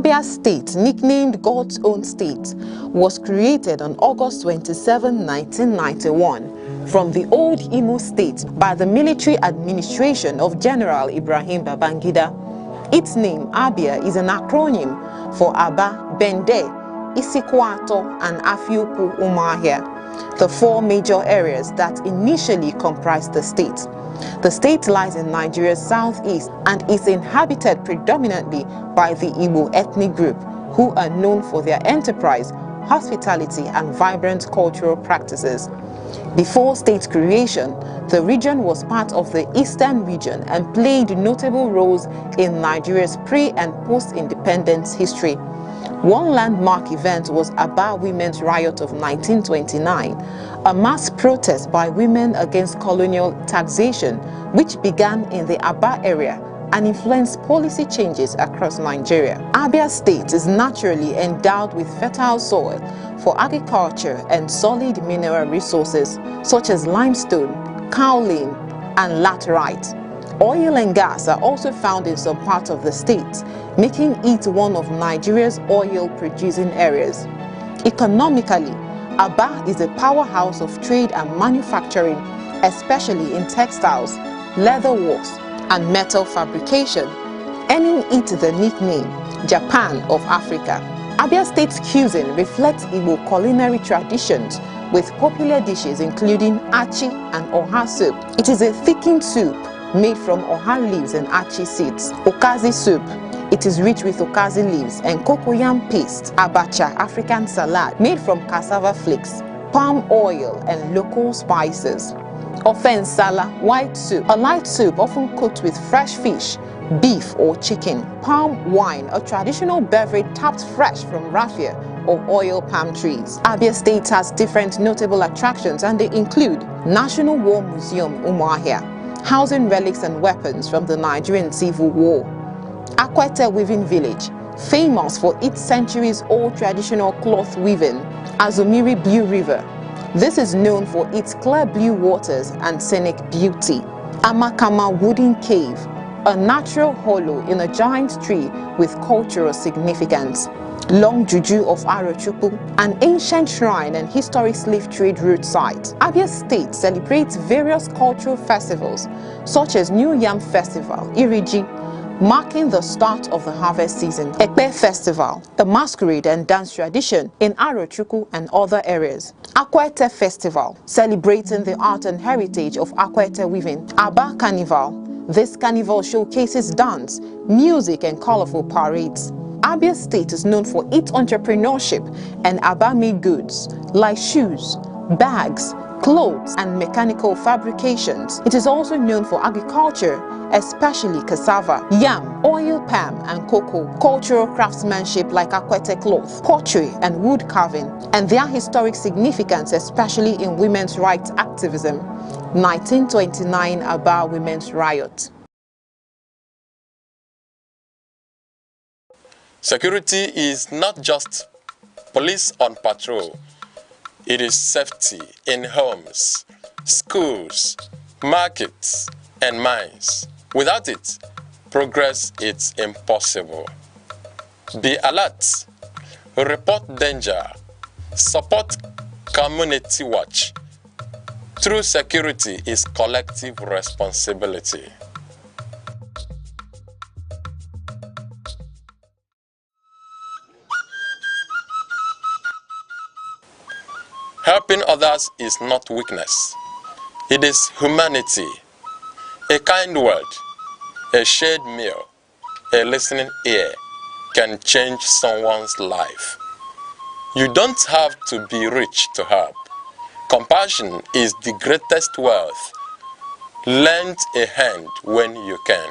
Abia State, nicknamed God's Own State, was created on August 27, 1991 from the old Imo State by the military administration of General Ibrahim Babangida. Its name, Abia, is an acronym for Aba, Bende, Isikwato, and Afiuku Umahia, the four major areas that initially comprised the state. The state lies in Nigeria's southeast and is inhabited predominantly by the Igbo ethnic group, who are known for their enterprise, hospitality, and vibrant cultural practices. Before state creation, the region was part of the Eastern region and played notable roles in Nigeria's pre- and post-independence history. One landmark event was Aba Women's Riot of 1929, a mass protest by women against colonial taxation, which began in the Aba area and influenced policy changes across Nigeria. Abia State is naturally endowed with fertile soil for agriculture and solid mineral resources such as limestone, kaolin, and laterite. Oil and gas are also found in some parts of the state, making it one of Nigeria's oil-producing areas. Economically, Aba is a powerhouse of trade and manufacturing, especially in textiles, leather works, and metal fabrication, earning it the nickname Japan of Africa. Abia State's cuisine reflects Igbo culinary traditions with popular dishes including achi and oha soup. It is a thickened soup made from oha leaves and achi seeds. Okazi soup. It is rich with okazi leaves and cocoyam paste. Abacha, African salad, made from cassava flakes, palm oil, and local spices. Ofe nsala, white soup, a light soup often cooked with fresh fish, beef or chicken. Palm wine, a traditional beverage tapped fresh from raffia or oil palm trees. Abia State has different notable attractions, and they include National War Museum Umuahia, housing relics and weapons from the Nigerian Civil War. Akwete Weaving Village, famous for its centuries-old traditional cloth weaving. Azumiri Blue River. This is known for its clear blue waters and scenic beauty. Amakama Wooden Cave, a natural hollow in a giant tree with cultural significance. Long Juju of Arochukwu, an ancient shrine and historic slave trade route site. Abia State celebrates various cultural festivals such as New Yam Festival, Iriji, marking the start of the harvest season. Ekpe Festival, a masquerade and dance tradition in Arochukwu and other areas. Akwete Festival, celebrating the art and heritage of Akwete weaving. Aba Carnival, this carnival showcases dance, music, and colorful parades. Abia State is known for its entrepreneurship and Aba-made goods like shoes, bags, clothes, and mechanical fabrications. It is also known for agriculture, especially cassava, yam, oil palm, and cocoa, cultural craftsmanship like Akwete cloth, pottery, and wood carving, and their historic significance, especially in women's rights activism. 1929 Aba Women's Riot. Security is not just police on patrol. It is safety in homes, schools, markets, and mines. Without it, progress is impossible. Be alert, report danger, support community watch. True security is collective responsibility. Helping others is not weakness. It is humanity. A kind word, a shared meal, a listening ear can change someone's life. You don't have to be rich to help. Compassion is the greatest wealth. Lend a hand when you can.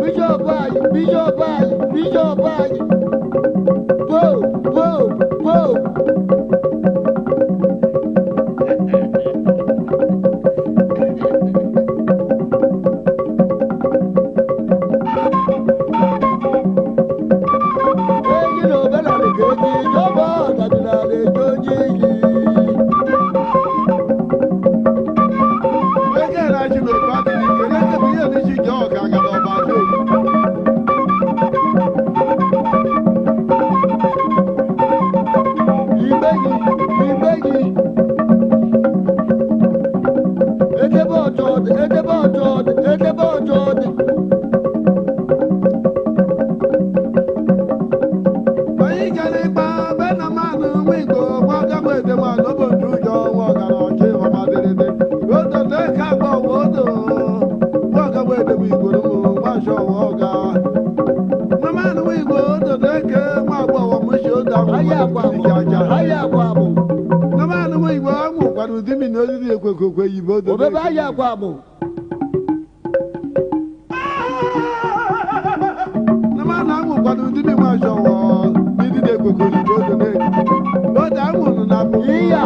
Bishop Ayi, Bishop Ayi, Bishop Ayi. Whoa, whoa, whoa. Hey, you know, better the good, your boy, I mean, I let you. Again, I should be back in the Canadian community, York, I got all my shoes. Ibegi, edebe ọjọdị, edebe ọjọdị, edebe ọjọdị. Anyị gara ịgba be na mmanụ nwa Igbo nwa gama ede nwa n'obodo ụjọ nwa ọgara ọchị ọmadịrịdị. Odo na-eke agba ọwa odo nwa gama ede nwa Igbo n'ụmụ nwa shọ ọwa ọga. Na mmanụ nwa Igbo odo na-eke nwa agba ọwa mụshi odo ahụ na mmanụ nwa Igbo ahụ kwara ụdị mmiri oriri ekwekwe yibo odo obebe ahịa akwa abụ na mmanụ ahụ kwara ụdị mmiri nwa shọwọ ndị na-ekwekwe yibo odo na-eke odo ahụ nọ na abụ iya.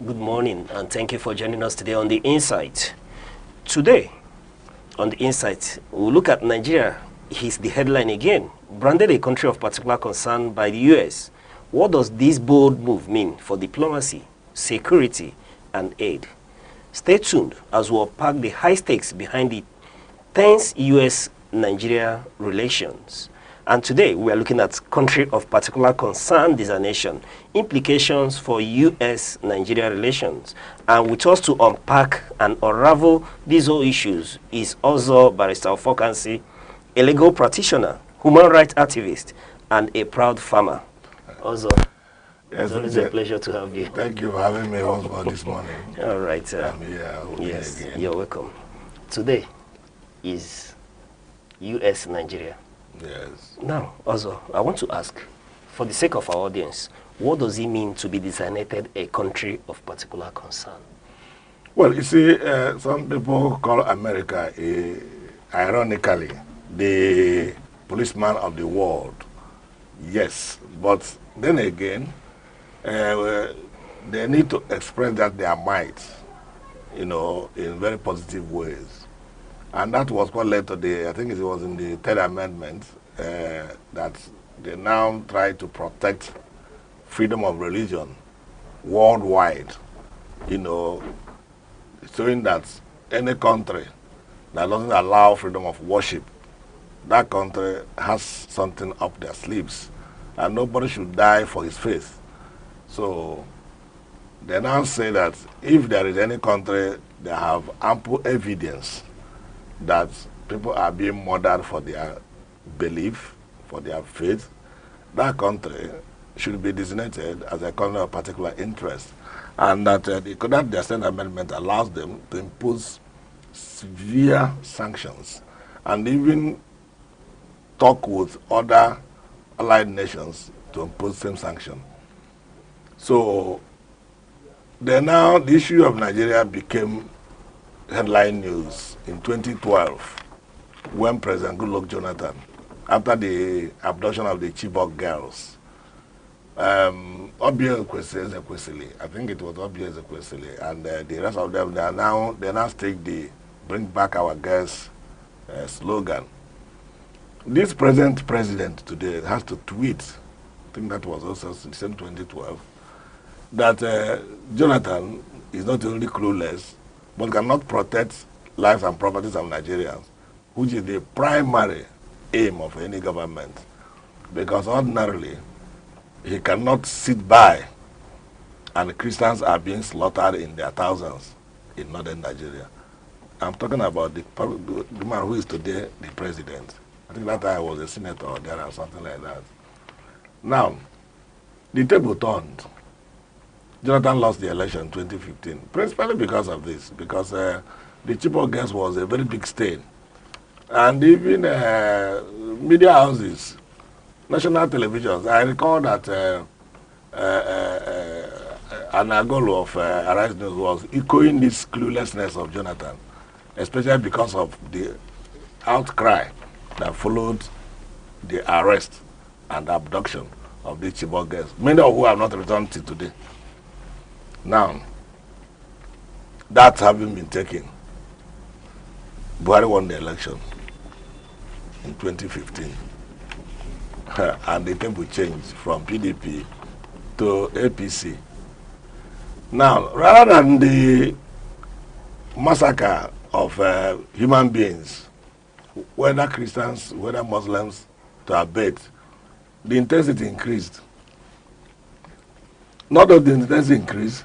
Good morning, and thank you for joining us today on The Insight. Today, on The Insight, we'll look at Nigeria. Here's the headline again. Branded a country of particular concern by the U.S. What does this bold move mean for diplomacy, security, and aid? Stay tuned as we unpack the high stakes behind the tense U.S.-Nigeria relations. And today, we are looking at country of particular concern designation, implications for U.S.-Nigeria relations. And with us to unpack and unravel these whole issues is also Barrister Ofokansi, a legal practitioner, human rights activist, and a proud farmer. Also, yes, it's always a pleasure to have you. Thank you for having me once more this morning. All right. I'm here. Yes, again. you're welcome. Today is U.S.-Nigeria. Yes. Now, also, I want to ask, for the sake of our audience, what does it mean to be designated a country of particular concern? Well, you see, some people call America, ironically, the policeman of the world. Yes, but then again, they need to express that their might, in very positive ways. And that was what led to I think it was in the Third Amendment, that they now try to protect freedom of religion worldwide, showing that any country that doesn't allow freedom of worship, that country has something up their sleeves, and nobody should die for his faith. So they now say that if there is any country that have ample evidence that people are being murdered for their belief, for their faith, that country should be designated as a country of particular interest. And that the Senate amendment allows them to impose severe sanctions and even talk with other allied nations to impose same sanction. So the issue of Nigeria became headline news in 2012 when President Goodluck Jonathan, after the abduction of the Chibok girls, Obia Ekwesili, I think it was Obia Ekwesili, and the rest of them, they now take the "Bring Back Our Girls" slogan. This present president today has to tweet, I think that was also in 2012, that Jonathan is not only clueless, but cannot protect lives and properties of Nigerians, which is the primary aim of any government. Because ordinarily, he cannot sit by and Christians are being slaughtered in their thousands in northern Nigeria. I'm talking about the man who is today the president. I think that time I was a senator there or something like that. Now, the table turned. Jonathan lost the election in 2015, principally because of this, because the Chibok girls was a very big stain. And even media houses, national televisions, I recall that Anagolo of Arise News was echoing this cluelessness of Jonathan, especially because of the outcry that followed the arrest and abduction of the Chibok girls, many of whom have not returned till today. Now, that having been taken, Buhari won the election in 2015. And the table changed from PDP to APC. Now, rather than the massacre of human beings, whether Christians, whether Muslims, to abate, the intensity increased. Not that the intensity increased,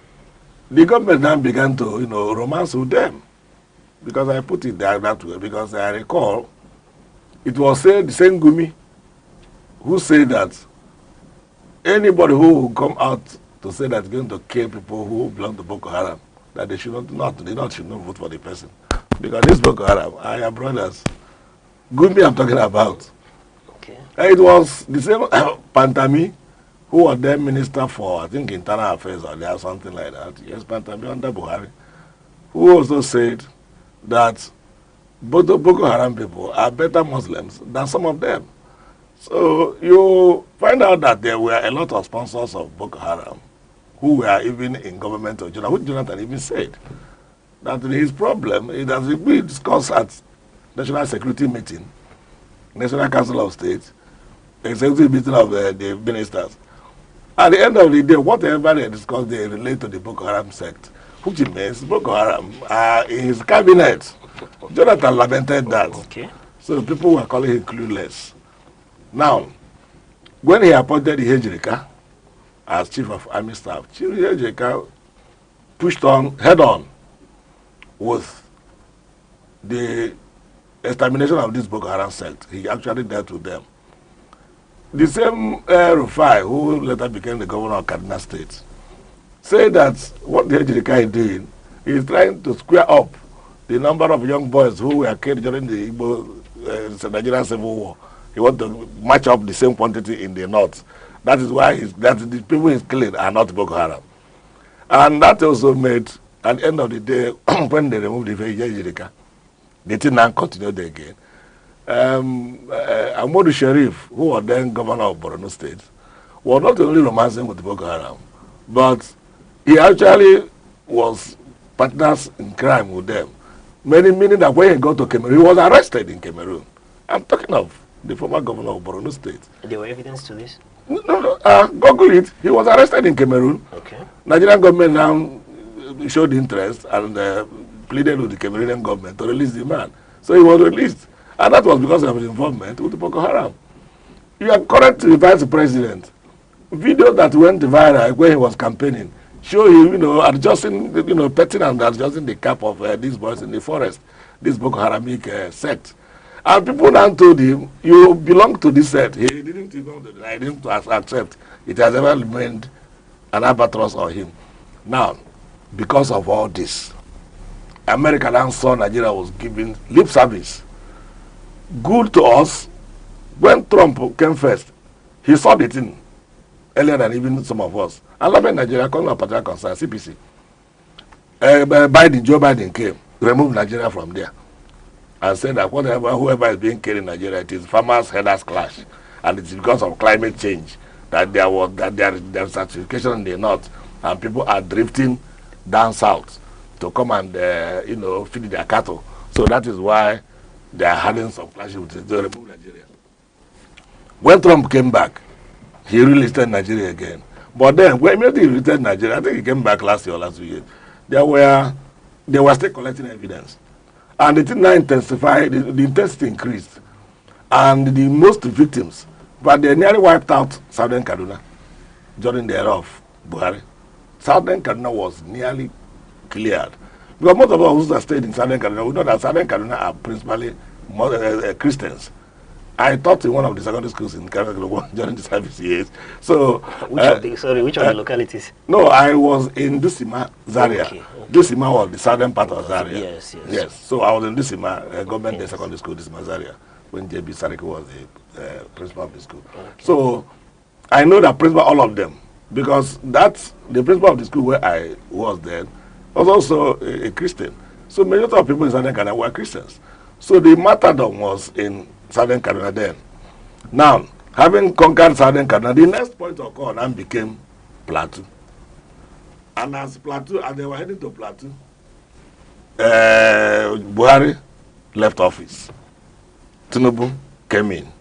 the government then began to, romance with them. Because I put it there that way, because I recall, it was said, the same Gumi, who said that anybody who will come out to say that going to kill people who belong to Boko Haram, that they should not vote for the person. Because this Boko Haram, I am brothers. Gumi I'm talking about. Okay. It was the same Pantami, who was then minister for, I think, internal affairs or there, something like that. Yes, Pantami under Buhari, who also said that both the Boko Haram people are better Muslims than some of them. So you find out that there were a lot of sponsors of Boko Haram who were even in government of Jonathan, which Jonathan even said that his problem is that we discussed at National Security Meeting, National Council of State, executive meeting of the ministers. At the end of the day, whatever they discuss, they relate to the Boko Haram sect, which means Boko Haram in his cabinet. Jonathan lamented that. Okay. So people were calling him clueless. Now, when he appointed Ejirika as Chief of Army Staff, Chief Ejirika pushed on head-on with the extermination of this Boko Haram sect. He actually dealt with them. The same Rufai, who later became the governor of Kaduna State, said that what the Ejirika is doing is trying to square up the number of young boys who were killed during the Igbo Nigerian Civil War. He wants to match up the same quantity in the north. That is why the people he's killing are not Boko Haram. And that also made, at the end of the day, when they removed the Ejirika, the thing now continued again. Amadou Sharif, who was then governor of Borno State, was not only romancing with Boko Haram, but he actually was partners in crime with them. Meaning that when he got to Cameroon, he was arrested in Cameroon. I'm talking of the former governor of Borno State. There were evidence to this? No, Google it. He was arrested in Cameroon. Okay. Nigerian government now showed interest and pleaded with the Cameroonian government to release the man. So he was released. And that was because of his involvement with Boko Haram. You are correct, the vice president. Video that went viral when he was campaigning show him, adjusting, petting and adjusting the cap of these boys in the forest, this Boko Haramic sect. And people now told him, you belong to this sect. He didn't even deny, he didn't accept. It has ever remained an albatross on him. Now, because of all this, America now saw Nigeria was giving lip service. Good to us. When Trump came first, he saw the thing earlier than even some of us. And Laban Nigeria, calling our particular concern, CPC. Joe Biden came, removed Nigeria from there, and said that whoever is being killed in Nigeria, it is farmers' headers clash, and it is because of climate change that there is certification in the north, and people are drifting down south to come and feed their cattle. So that is why they are having some clashes with it. They remove Nigeria. When Trump came back, he relisted Nigeria again. But then, when he relisted Nigeria, I think he came back last year or last 2 years, they were still collecting evidence. And the thing now intensified, the intensity increased. And the most victims, but they nearly wiped out Southern Kaduna during the era of Buhari. Southern Kaduna was nearly cleared. Because most of us who have stayed in Southern Kaduna, we know that Southern Kaduna are principally Christians. I taught in one of the secondary schools in Kaduna during the service years. So, which of the localities? No, I was in Dusima, Zaria. Okay. Dusima was the southern part of Zaria. Yes. So I was in Dusima, government day secondary school, Dusima, Zaria, when J.B. Sariki was the principal of the school. Okay. So I know the principal, all of them, because that's the principal of the school where I was then was also a Christian. So majority of people in Southern Kaduna were Christians. So the martyrdom was in Southern Kaduna then. Now, having conquered Southern Kaduna, the next point of call now became Plateau. And as they were heading to Plateau, Buhari left office. Tinubu came in.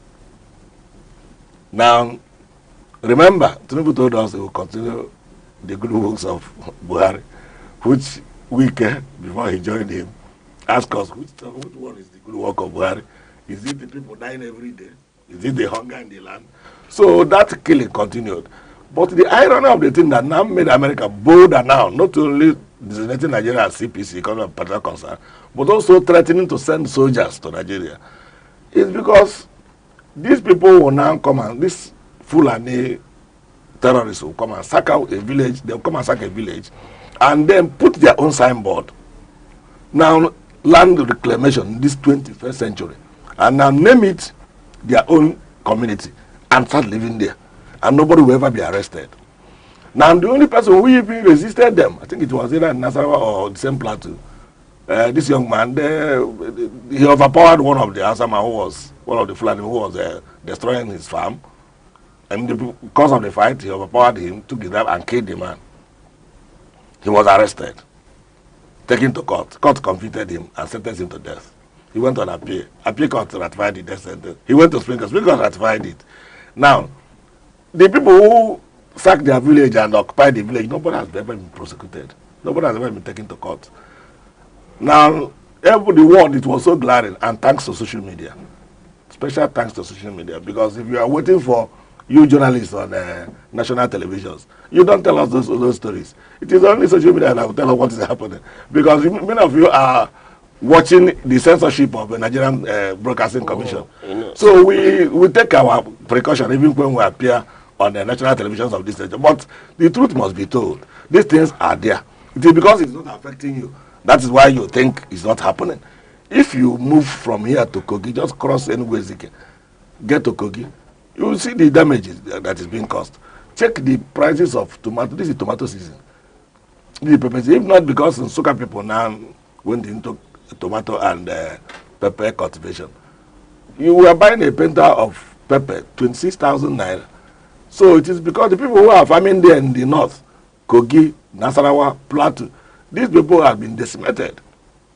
Now, remember, Tinubu told us he will continue the good works of Buhari, which Wike, before he joined him, asked us, which one is the good work of Buhari? Is it the people dying every day? Is it the hunger in the land? So that killing continued. But the irony of the thing that now made America bolder now, not only designating Nigeria as CPC, economic and political concern, but also threatening to send soldiers to Nigeria, is because these people will now come and, this Fulani terrorists will come and sack out a village, they'll come and sack a village, and then put their own signboard. Now, land reclamation in this 21st century. And now name it their own community and start living there. And nobody will ever be arrested. Now the only person who even resisted them, I think it was either in Nasarawa or the same Plateau, this young man, he overpowered one of the Asama who was, one of the Fulani who was destroying his farm. And because of the fight, he overpowered him, took his knife and killed the man. He was arrested, taken to court. Court convicted him and sentenced him to death. He went on appeal. Appeal court ratified the death sentence. He went to Supreme Court. Supreme Court ratified it. Now, the people who sacked their village and occupied the village, nobody has ever been prosecuted. Nobody has ever been taken to court. Now, the world, it was so glaring, and thanks to social media. Special thanks to social media, because if you are waiting for you journalists on national televisions, you don't tell us those stories. It is only social media that will tell us what is happening. Because many of you are watching the censorship of the Nigerian Broadcasting Commission. So we take our precaution even when we appear on the national televisions of this nation. But the truth must be told. These things are there. It is because it's not affecting you. That is why you think it's not happening. If you move from here to Kogi, just cross Enugu, get to Kogi, you will see the damages that is being caused. Check the prices of tomato. This is tomato season. If not because Nsukka people now went into tomato and pepper cultivation, you were buying a penta of pepper 26,000 naira. So it is because the people who are farming there in the north, Kogi, Nasarawa, Plateau, these people have been decimated.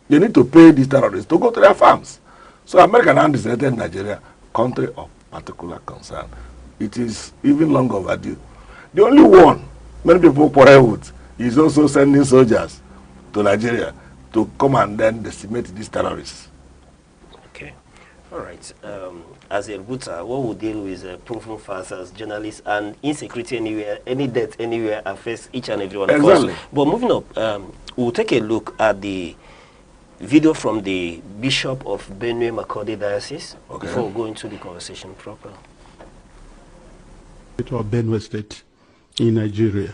They need to pay these terrorists to go to their farms. So America now designated Nigeria country of particular concern. It is even long overdue. The only one many people quarrel with is also sending soldiers to Nigeria to come and then decimate these terrorists. Okay. All right. as a router, what will deal with proven facts as journalists, and insecurity anywhere, any death anywhere affects each and every one of us. But moving up, we'll take a look at the video from the Bishop of Benue Makurdi Diocese before we go into the conversation proper. Of Benue State in Nigeria.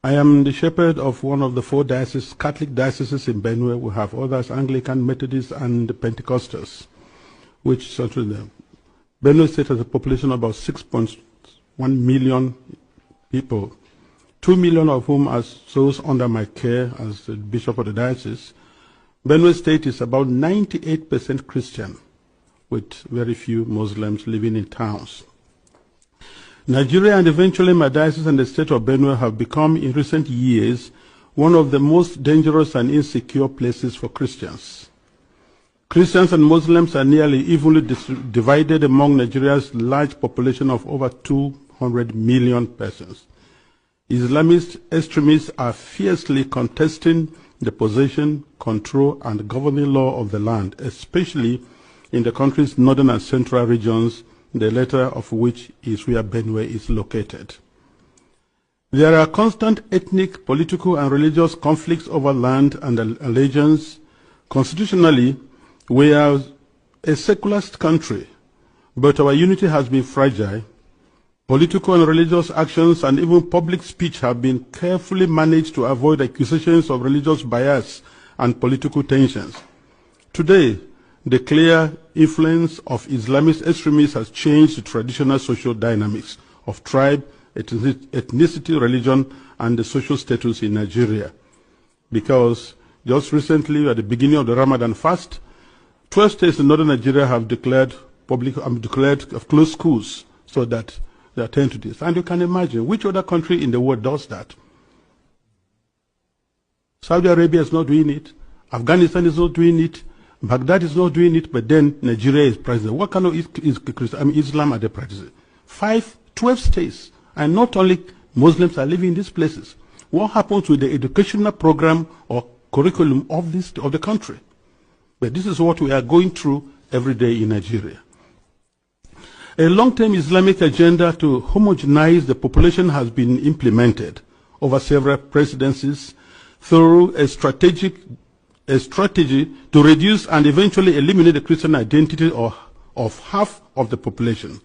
I am the shepherd of one of the 4 dioceses, Catholic dioceses in Benue. We have others, Anglican, Methodist, and Pentecostals, which sort of them. Benue State has a population of about 6.1 million people, 2 million of whom are those under my care as the bishop of the diocese. Benue State is about 98% Christian, with very few Muslims living in towns. Nigeria and eventually my diocese and the state of Benue have become, in recent years, one of the most dangerous and insecure places for Christians. Christians and Muslims are nearly evenly divided among Nigeria's large population of over 200 million persons. Islamist extremists are fiercely contesting the possession, control, and governing law of the land, especially in the country's northern and central regions, the latter of which is where Benue is located. There are constant ethnic, political, and religious conflicts over land and allegiance. Constitutionally, we are a secularist country, but our unity has been fragile. Political and religious actions and even public speech have been carefully managed to avoid accusations of religious bias and political tensions. Today, the clear influence of Islamist extremists has changed the traditional social dynamics of tribe, ethnicity, religion, and the social status in Nigeria. Because just recently, at the beginning of the Ramadan fast, 12 states in northern Nigeria have declared closed schools so that they attend to this. And you can imagine which other country in the world does that. Saudi Arabia is not doing it. Afghanistan is not doing it. Baghdad is not doing it, but then Nigeria is practicing. What kind of Islam are they practicing? 12 states, and not only Muslims are living in these places. What happens with the educational program or curriculum of the country? But this is what we are going through every day in Nigeria. A long-term Islamic agenda to homogenize the population has been implemented over several presidencies through a strategy to reduce and eventually eliminate the Christian identity of half of the population.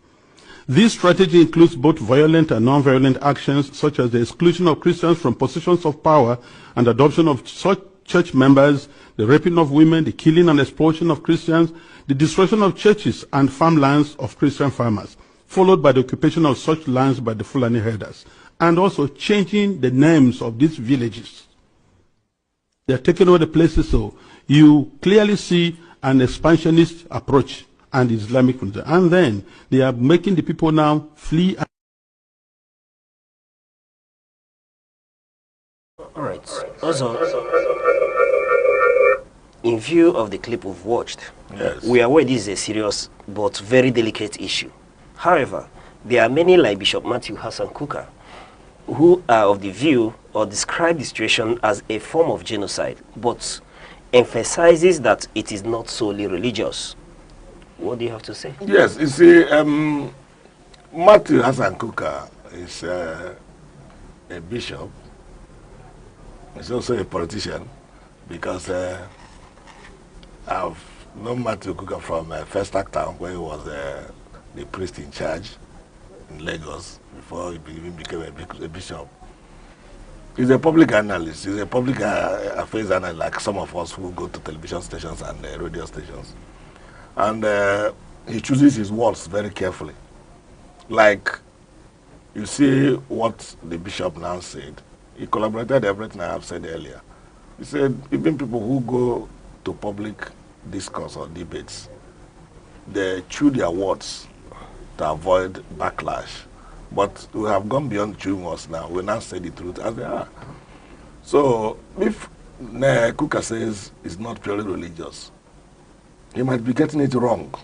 This strategy includes both violent and non-violent actions, such as the exclusion of Christians from positions of power and adoption of such church members, the raping of women, the killing and exploitation of Christians, the destruction of churches and farmlands of Christian farmers, followed by the occupation of such lands by the Fulani herders, and also changing the names of these villages. They are taking over the places, so you clearly see an expansionist approach and Islamic. And then they are making the people now flee. All right. Also, in view of the clip we've watched, we are aware this is a serious but very delicate issue. However, there are many like Bishop Matthew Hassan Kuka who are of the view or describe the situation as a form of genocide, but emphasizes that it is not solely religious. What do you have to say? Yes, you see, Matthew Hassan Kuka is a bishop. He's also a politician, because I've known Matthew Kuka from Festac Town, where he was the priest in charge in Lagos before he even became a bishop. He's a public analyst. He's a public affairs analyst, like some of us who go to television stations and radio stations. And he chooses his words very carefully. Like, you see what the bishop now said. He collaborated everything I have said earlier. He said even people who go to public discourse or debates, they chew their words to avoid backlash. But we have gone beyond chewing words now. We now say the truth as they are. So if Kuka says it's not purely religious, he might be getting it wrong.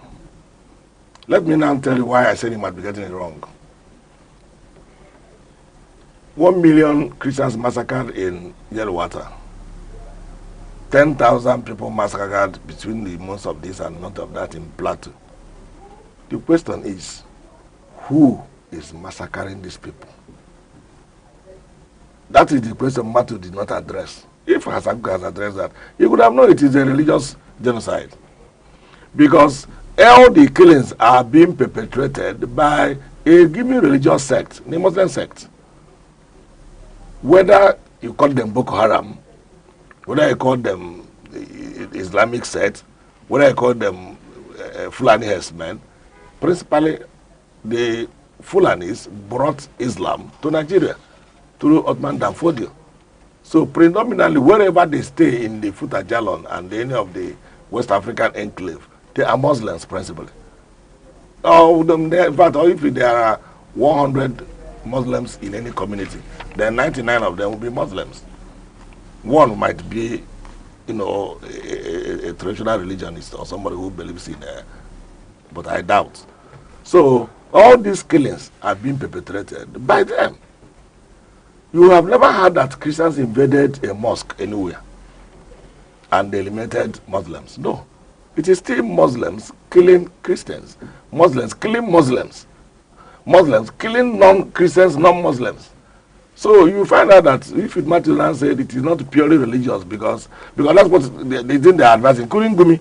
Let me now tell you why I said he might be getting it wrong. 1 million Christians massacred in Yellowwater. 10,000 people massacred between the months of this and month of that in Plateau. The question is, who is massacring these people? That is the question Matthew did not address. If Hassan has addressed that, he would have known it is a religious genocide. Because all the killings are being perpetrated by a given religious sect, the Muslim sect. Whether you call them Boko Haram, whether you call them Islamic sect, whether you call them Fulani herdsmen, principally the Fulanis brought Islam to Nigeria through Ottoman Danfodio. So predominantly wherever they stay in the Futa Jalon and any of the West African enclave, they are Muslims principally. In fact, if there are 100 Muslims in any community, then 99 of them will be Muslims. One might be, a traditional religionist or somebody who believes in, but I doubt. So all these killings are being perpetrated by them. You have never heard that Christians invaded a mosque anywhere and they eliminated Muslims. No. It is still Muslims killing Christians. Muslims killing Muslims. Muslims killing non-Christians, non-Muslims. So you find out that if Matthew said it is not purely religious because that's what they think they are advancing, including Gumi,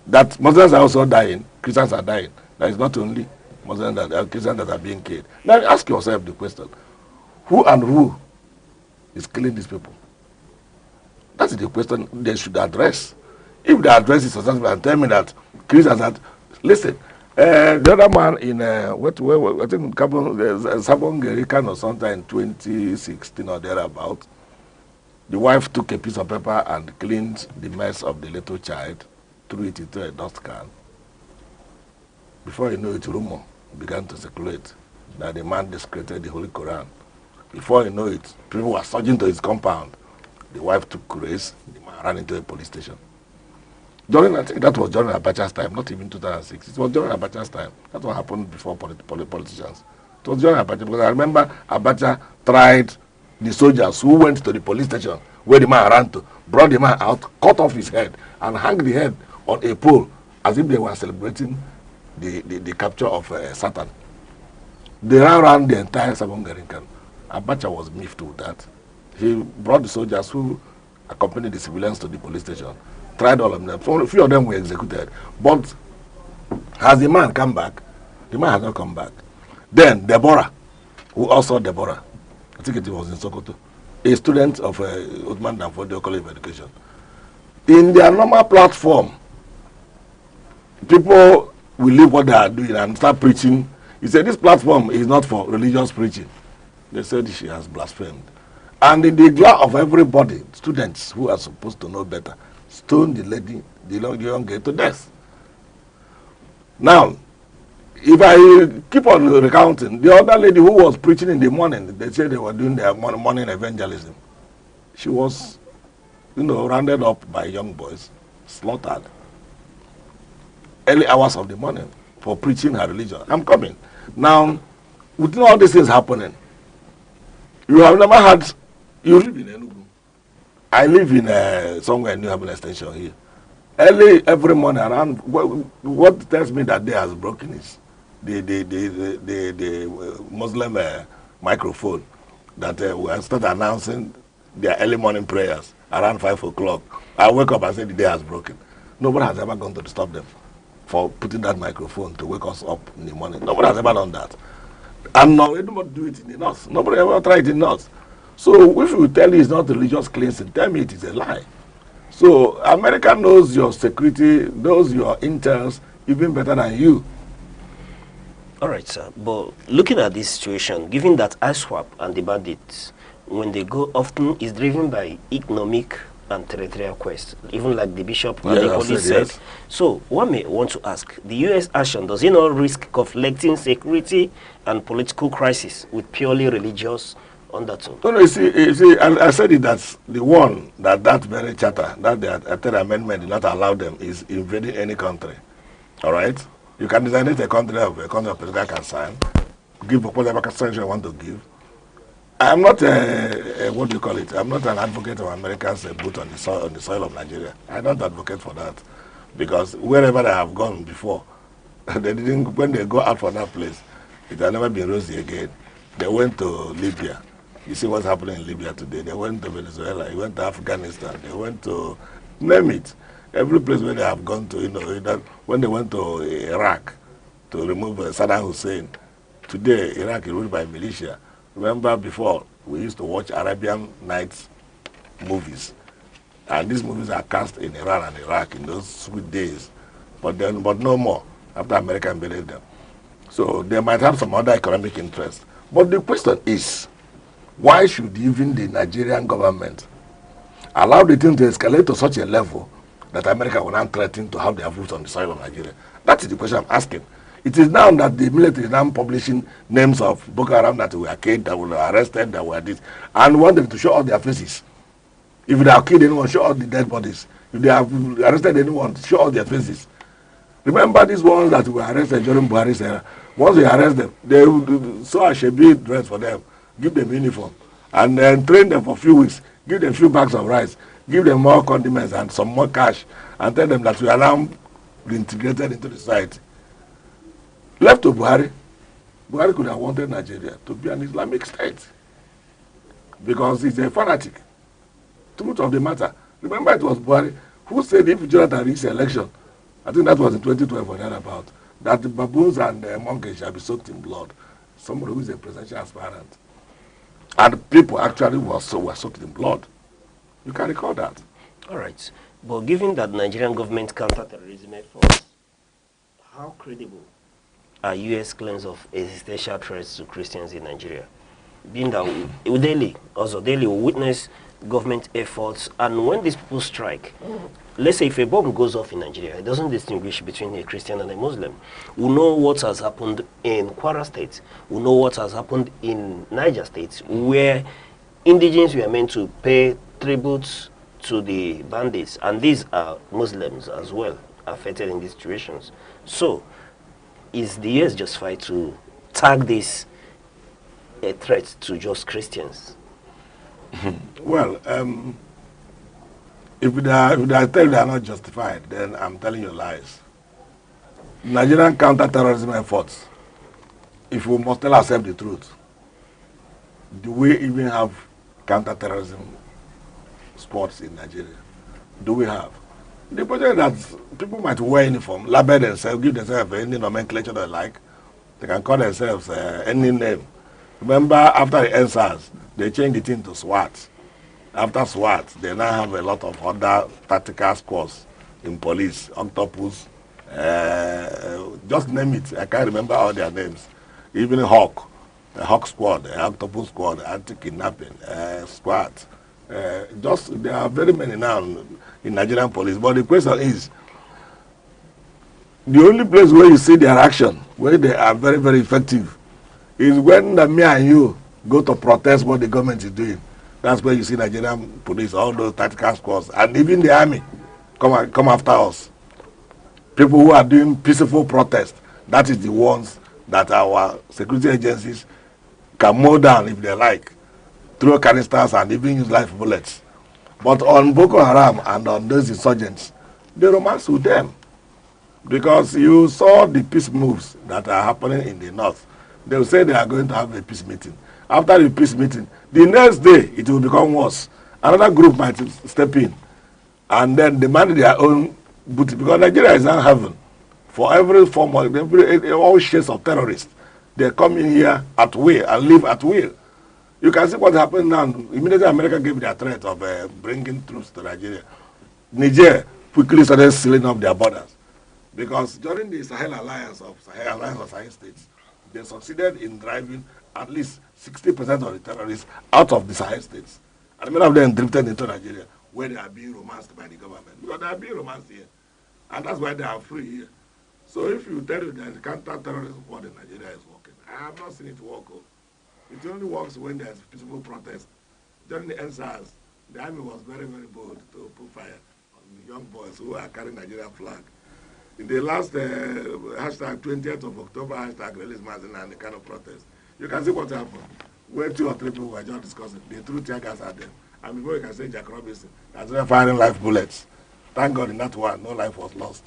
that Muslims are also dying, Christians are dying. That is not only Muslims that are Christians that are being killed. Now ask yourself the question. Who is killing these people? That's the question they should address. If they address it successfully and tell me that Christians are, listen, the other man in I think Sabon Gerikan or sometime in 2016 or thereabout, the wife took a piece of paper and cleaned the mess of the little child, threw it into a dust can. Before you know it, rumor began to circulate that the man desecrated the Holy Quran. Before you know it, people were surging to his compound. The wife took grace, the man ran into a police station. I think that was during Abacha's time, not even 2006. It was during Abacha's time. That's what happened before politicians. It was during Abacha, because I remember Abacha tried the soldiers who went to the police station where the man ran to, brought the man out, cut off his head, and hung the head on a pole as if they were celebrating the capture of Satan. They ran around the entire Sabon Gerinkan. Abacha was miffed with that. He brought the soldiers who accompanied the civilians to the police station, tried all of them. So a few of them were executed. But has the man come back? The man has not come back. Then Deborah, I think it was in Sokoto, a student of Ottoman Danfodio College of Education. In their normal platform, people will leave what they are doing and start preaching. He said this platform is not for religious preaching. They said she has blasphemed. And in the glare of everybody, students who are supposed to know better, stoned the lady, the young girl to death. Now, if I keep on recounting, the other lady who was preaching in the morning, they said they were doing their morning evangelism. She was, rounded up by young boys, slaughtered. Early hours of the morning for preaching her religion. I'm coming. Now, with all these things happening, you have never had, you live in Enugu. I live in somewhere in New Haven Extension here. Early every morning around, what tells me that day has broken is the Muslim microphone that will start announcing their early morning prayers around 5 o'clock. I wake up and say the day has broken. Nobody has ever gone to stop them for putting that microphone to wake us up in the morning. Nobody has ever done that. And no, we don't do it in the north. Nobody ever tried it in the north. So if you tell you it's not religious cleansing, tell me it is a lie. So America knows your security, knows your intels even better than you. All right, sir. But looking at this situation, given that ISWAP and the bandits, when they go, often is driven by economic and territorial quest, even like the bishop and the police said. Yes. So one may want to ask, the U.S. action, does it not risk conflicting security and political crisis with purely religious undertone? No, you see, I said it, that's the one that very charter, that the third amendment did not allow them, is invading any country. All right? You can designate a country of president can sign, give whatever sanction you want to give. I'm not what do you call it? I'm not an advocate of Americans' boot on the soil of Nigeria. I don't advocate for that, because wherever they have gone before, They didn't, when they go out from that place, it had never been rosy again. They went to Libya. You see what's happening in Libya today. They went to Venezuela, they went to Afghanistan, they went to, name it. Every place where they have gone to, when they went to Iraq to remove Saddam Hussein, today Iraq is ruled by militia. Remember before, we used to watch Arabian Nights movies. And these movies are cast in Iran and Iraq in those sweet days. But no more, after America invaded them. So they might have some other economic interest. But the question is, why should even the Nigerian government allow the thing to escalate to such a level that America will not threaten to have their foot on the soil of Nigeria? That is the question I'm asking. It is now that the military is now publishing names of Boko Haram that were killed, that were arrested, that were this, and want them to show all their faces. If they have killed anyone, show all the dead bodies. If they have arrested anyone, show all their faces. Remember these ones that were arrested during Buhari's era. Once they arrest them, they sew a Shebi dress for them, give them uniform, and then train them for a few weeks, give them a few bags of rice, give them more condiments and some more cash, and tell them that we are now reintegrated into the society. Left to Buhari, Buhari could have wanted Nigeria to be an Islamic state because he's a fanatic. Truth of the matter. Remember, it was Buhari who said if Jonathan reaches election, I think that was in 2012 or thereabout, that the baboons and the monkeys shall be soaked in blood. Somebody who is a presidential aspirant. And people actually were soaked in blood. You can recall that. All right. But given that Nigerian government counter-terrorism efforts, how credible are U.S. claims of existential threats to Christians in Nigeria? Being that we daily witness government efforts, and when these people strike, let's say if a bomb goes off in Nigeria, it doesn't distinguish between a Christian and a Muslim. We know what has happened in Kwara State. We know what has happened in Niger State, where indigenes were meant to pay tributes to the bandits, and these are Muslims as well affected in these situations. So, is the US justified to tag this a threat to just Christians? Well, if I tell you they are not justified, then I'm telling you lies. Nigerian counter-terrorism efforts, if we must tell ourselves the truth, do we even have counter-terrorism sports in Nigeria? Do we have? The point is that people might wear uniform, label themselves, give themselves any nomenclature they like. They can call themselves any name. Remember, after the NSAS, they changed it into SWAT. After SWAT, they now have a lot of other tactical squads in police, Octopus, just name it. I can't remember all their names. Even Hawk, the Hawk Squad, the Octopus Squad, Anti-Kidnapping, Squad. There are very many now in Nigerian police. But the question is, the only place where you see their action, where they are very, very effective, is when me and you go to protest what the government is doing. That's where you see Nigerian police, all those tactical squads, and even the army come after us. People who are doing peaceful protest, that is the ones that our security agencies can mow down if they like, throw canisters and even use live bullets. But on Boko Haram and on those insurgents, they romance with them. Because you saw the peace moves that are happening in the north. They will say they are going to have a peace meeting. After the peace meeting, the next day it will become worse. Another group might step in and then demand their own booty. Because Nigeria is not heaven. For every form of, all shades of terrorists, they come in here at will and live at will. You can see what happened now. Immediately America gave their threat of bringing troops to Nigeria. Niger quickly started sealing up their borders. Because during the Sahel Alliance of Sahel states, they succeeded in driving at least 60% of the terrorists out of the Sahel states. And many of them drifted into Nigeria, where they are being romanced by the government. Because they are being romanced here. And that's why they are free here. So if you tell you that the counter-terrorism squad in Nigeria is working, I have not seen it work. It only works when there's peaceful protest. During the NSAS, the army was very, very bold to put fire on the young boys who are carrying Nigerian flag. In the last hashtag 20th of October, hashtag release Martin and the kind of protest, you can see what happened. Where 2 or 3 people were just discussing, they threw tear gas at them. And before you can say Jack Robinson, they're firing live bullets. Thank God in that one, no life was lost.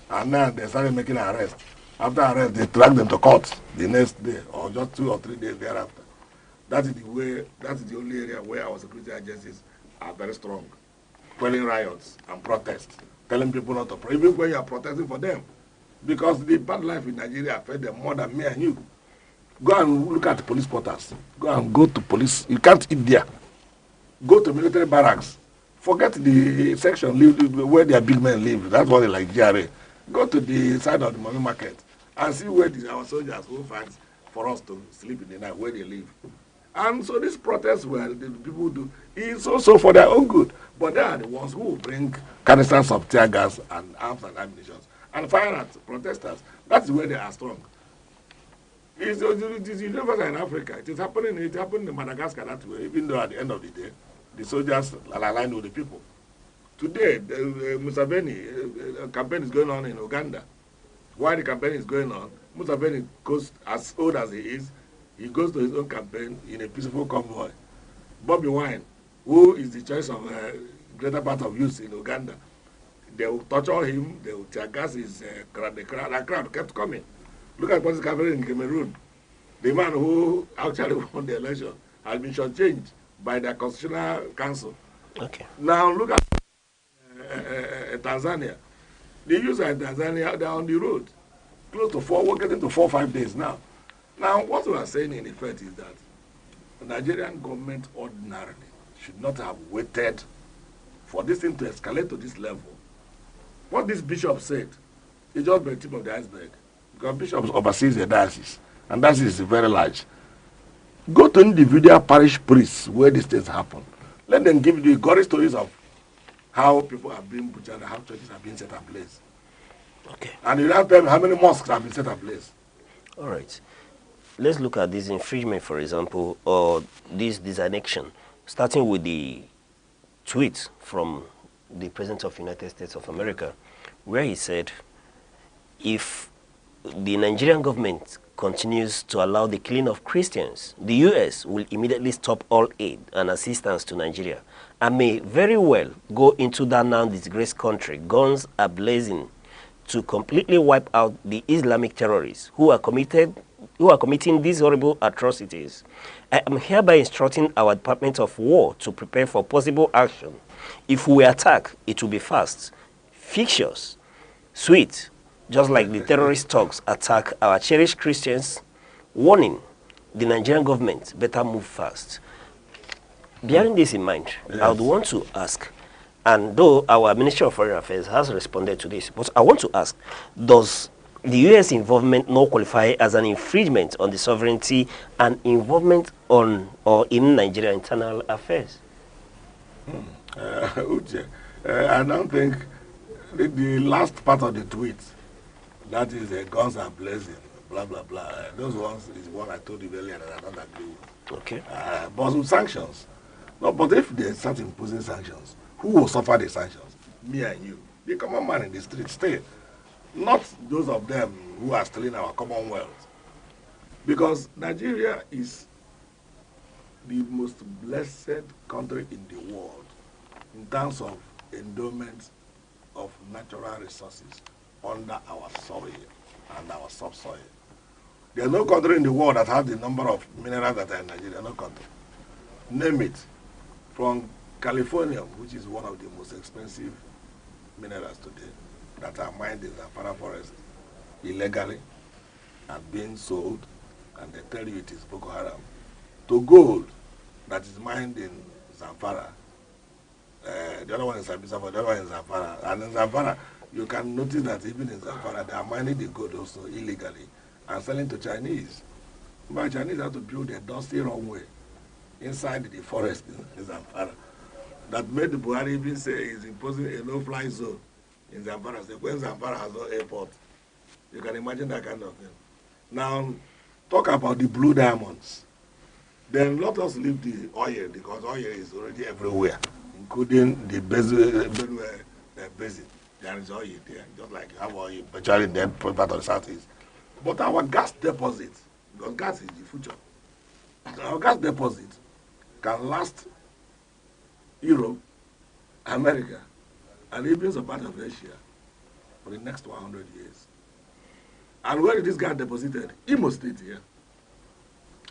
And now they started making an arrest. After arrest, they drag them to court the next day or just 2 or 3 days thereafter. That is the only area where our security agencies are very strong. Quelling riots and protests, telling people not to protest, even when you are protesting for them. Because the bad life in Nigeria affects them more than me and you. Go and look at the police quarters. Go to police. You can't eat there. Go to military barracks. Forget the section where their big men live. That's what they like GRA. Go to the side of the money market and see where our soldiers who fight for us to sleep in the night, where they live. And so these protests where the people do is also for their own good. But they are the ones who will bring canisters of tear gas and arms and ammunition and fire at protesters. That's where they are strong. It's universal in Africa. It happened in Madagascar that way, even though at the end of the day, the soldiers aligned with the people. Today, the Museveni campaign is going on in Uganda. While the campaign is going on, Museveni goes, as old as he is, he goes to his own campaign in a peaceful convoy. Bobby Wine, who is the choice of greater part of youth in Uganda, they will torture him, they will tear gas his crowd. The crowd kept coming. Look at what's happening in Cameroon. The man who actually won the election has been shortchanged by the Constitutional Council. Okay. Now look at Tanzania. The youth in Tanzania, they're on the road. Close to we're getting to 4 or 5 days now. Now, what we are saying in effect is that the Nigerian government ordinarily should not have waited for this thing to escalate to this level. What this bishop said is just the tip of the iceberg. Because bishops oversees a diocese, and diocese is very large. Go to individual parish priests where these things happen. Let them give you gory stories of how people are being butchered and how churches are being set ablaze. Okay. And you ask them how many mosques have been set ablaze. All right. Let's look at this infringement, for example, or this disannexion, starting with the tweet from the President of the United States of America, where he said, if the Nigerian government continues to allow the killing of Christians, the U.S. will immediately stop all aid and assistance to Nigeria and may very well go into that now disgraced country, guns are blazing, to completely wipe out the Islamic terrorists who are committing these horrible atrocities. I am hereby instructing our Department of War to prepare for possible action. If we attack, it will be fast, fixtures, sweet, just like the terrorist thugs attack our cherished Christians. Warning, the Nigerian government better move fast. Bearing this in mind, yes, I would want to ask, and though our Ministry of Foreign Affairs has responded to this, but I want to ask, does the U.S. involvement not qualify as an infringement on the sovereignty and involvement on or in Nigerian internal affairs? Uche, I don't think the last part of the tweet, that is guns are blazing, blah, blah, blah. Those ones is what I told you earlier that I don't agree with. Okay. But with sanctions. No, but if they start imposing sanctions, who will suffer the sanctions? Me and you. The common man in the street, stay. Not those of them who are stealing our commonwealth. Because Nigeria is the most blessed country in the world in terms of endowment of natural resources under our soil and our subsoil. There's no country in the world that has the number of minerals that are in Nigeria, no country. Name it. From California, which is one of the most expensive minerals today, that are mined in Zamfara forest illegally and being sold, and they tell you it is Boko Haram, to gold that is mined in Zamfara. The other one is Sabisa, the other one is Zamfara. And in Zamfara, you can notice that even in Zamfara, they are mining the gold also illegally and selling to Chinese. But Chinese have to build a dusty runway inside the forest in Zamfara that made the Buhari even say he's imposing a no-fly zone in Zamfara. So when Zamfara has no airport, you can imagine that kind of thing. Now, talk about the blue diamonds. Then let us leave the oil, because oil is already everywhere, including the Benue basin. There is oil there, just like you have oil, especially in that part of the southeast. But our gas deposit, because gas is the future, our gas deposit can last Europe, America, and even some part of Asia for the next 100 years. And where is this guy deposited? Imo State here.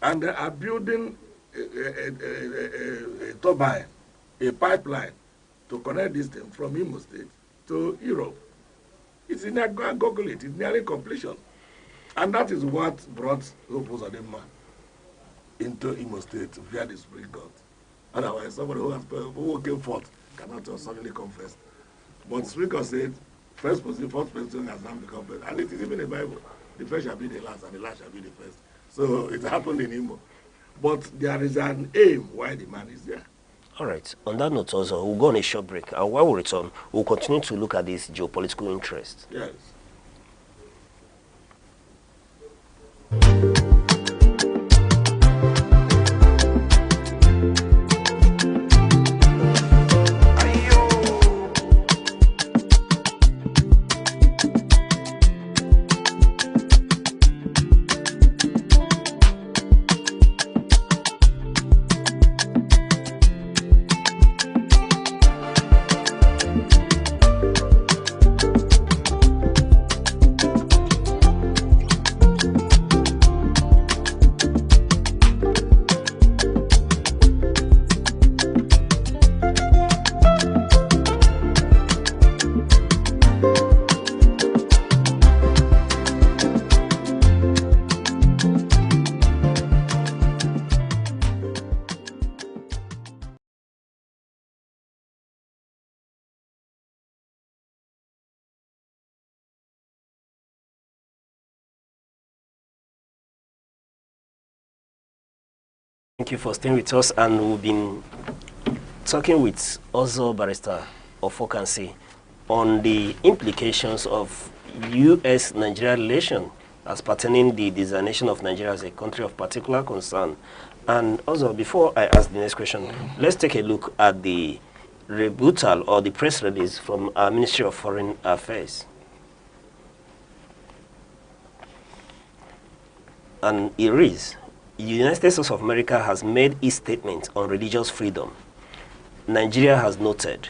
And they are building a turbine, a pipeline to connect this thing from Imo State to Europe. It's in a Google it. It's nearing completion. And that is what brought Hope Uzodimma into Imo State via the Supreme Court. Otherwise, somebody who came fourth cannot just suddenly come first. But Supreme Court said, first position, fourth position has now become first. And it is even in the Bible. The first shall be the last, and the last shall be the first. So it happened in Imo. But there is an aim why the man is there. All right. On that note also, we'll go on a short break. And while we return, we'll continue to look at this geopolitical interest. Yes. Thank you for staying with us, and we've been talking with also Barrister Ofokansi on the implications of U.S.-Nigeria relation as pertaining the designation of Nigeria as a country of particular concern. And also, before I ask the next question, let's take a look at the rebuttal or the press release from our Ministry of Foreign Affairs. And it reads, the United States of America has made its statement on religious freedom. Nigeria has noted,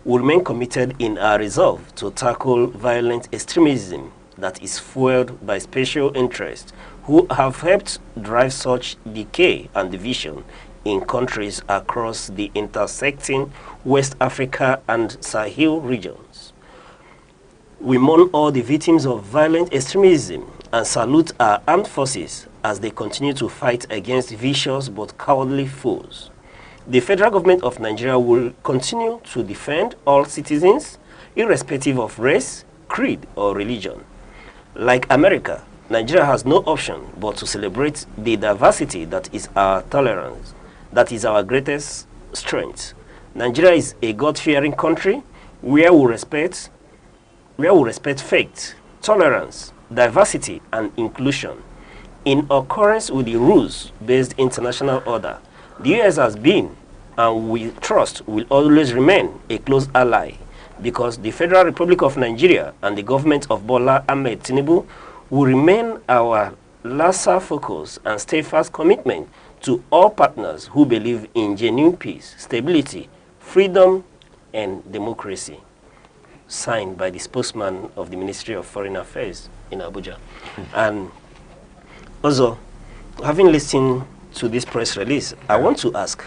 we remain committed in our resolve to tackle violent extremism that is fueled by special interests who have helped drive such decay and division in countries across the intersecting West Africa and Sahel regions. We mourn all the victims of violent extremism and salute our armed forces as they continue to fight against vicious but cowardly foes. The federal government of Nigeria will continue to defend all citizens, irrespective of race, creed, or religion. Like America, Nigeria has no option but to celebrate the diversity that is our tolerance, that is our greatest strength. Nigeria is a God-fearing country where we respect faith, tolerance, diversity, and inclusion. In accordance with the rules-based international order, the U.S. has been, and we trust will always remain, a close ally, because the Federal Republic of Nigeria and the government of Bola Ahmed Tinubu will remain our laser focus and steadfast commitment to all partners who believe in genuine peace, stability, freedom, and democracy. Signed by the spokesman of the Ministry of Foreign Affairs in Abuja. And also, having listened to this press release, I want to ask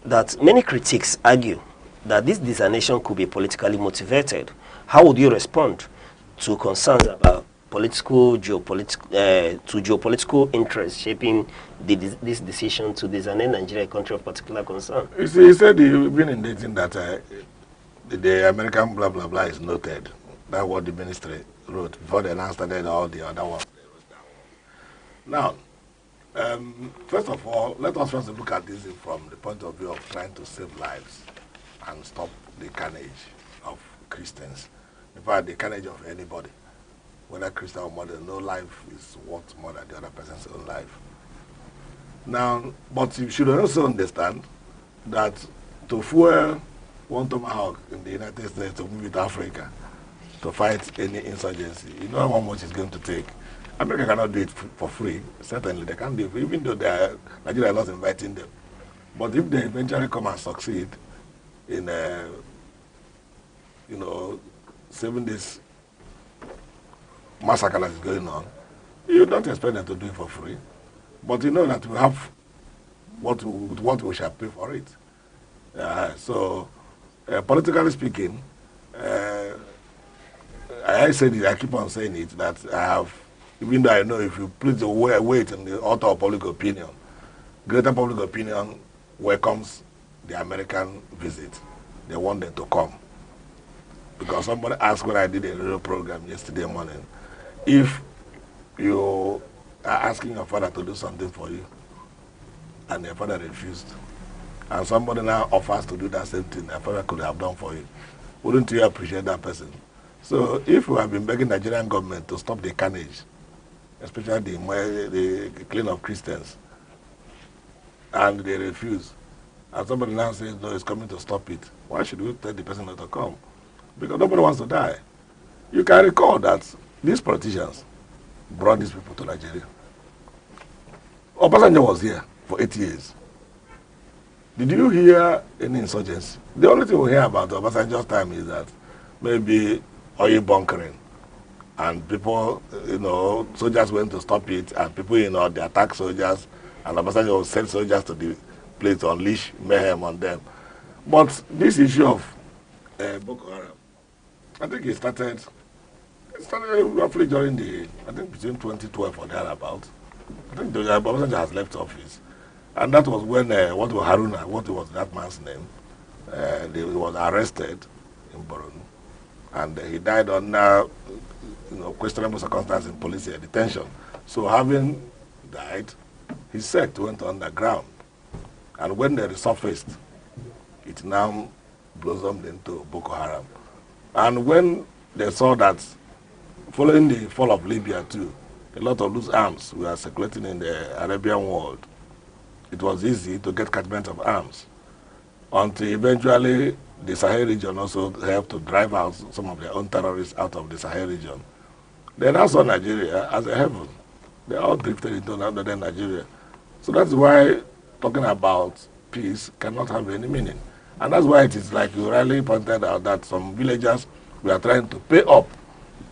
that many critics argue that this designation could be politically motivated. How would you respond to concerns about geopolitical interests shaping this decision to designate Nigeria a country of particular concern? You see, he said you've been indicating that the American blah blah blah is noted. That's what the ministry wrote before they announced that all the other ones they wrote down. Now, first of all, let us first look at this from the point of view of trying to save lives and stop the carnage of Christians. In fact, the carnage of anybody, whether Christian or Muslim, no life is worth more than the other person's own life. Now, but you should also understand that to fuel one tomahawk in the United States to move it to Africa to fight any insurgency, you know how much it's going to take. America cannot do it for free. Certainly, they can't do it, even though Nigeria is not inviting them. But if they eventually come and succeed in, saving this massacre that is going on, you don't expect them to do it for free. But you know that we have what we shall pay for it. So, politically speaking, I said it, I keep on saying it, that I have, even though I know if you put the weight in the altar of public opinion, greater public opinion welcomes the American visit. They want them to come. Because somebody asked when I did a radio program yesterday morning, if you are asking your father to do something for you, and your father refused, and somebody now offers to do that same thing your father could have done for you, wouldn't you appreciate that person? So if we have been begging the Nigerian government to stop the carnage, especially the killing of Christians, and they refuse, and somebody now says, no, it's coming to stop it, why should we tell the person not to come? Because nobody wants to die. You can recall that these politicians brought these people to Nigeria. Obasanjo was here for 8 years. Did you hear any insurgency? The only thing we hear about Obasanjo's time is that maybe oil bunkering, and people, soldiers went to stop it, and people, they attack soldiers, and Obasanjo sent soldiers to the place to unleash mayhem on them. But this issue of Boko Haram, I think it started roughly during between 2012 or thereabout. I think Obasanjo has left office. And that was when, what was that man's name? He was arrested in Borno. And he died under, questionable circumstances in police detention. So having died, his sect went underground. And when they resurfaced, it now blossomed into Boko Haram. And when they saw that, following the fall of Libya too, a lot of loose arms were circulating in the Arabian world, it was easy to get catchment of arms, until eventually the Sahel region also helped to drive out some of their own terrorists out of the Sahel region. They now saw Nigeria as a heaven. They all drifted into another Nigeria. So that's why talking about peace cannot have any meaning. And that's why it is like you rightly pointed out that some villagers we are trying to pay up,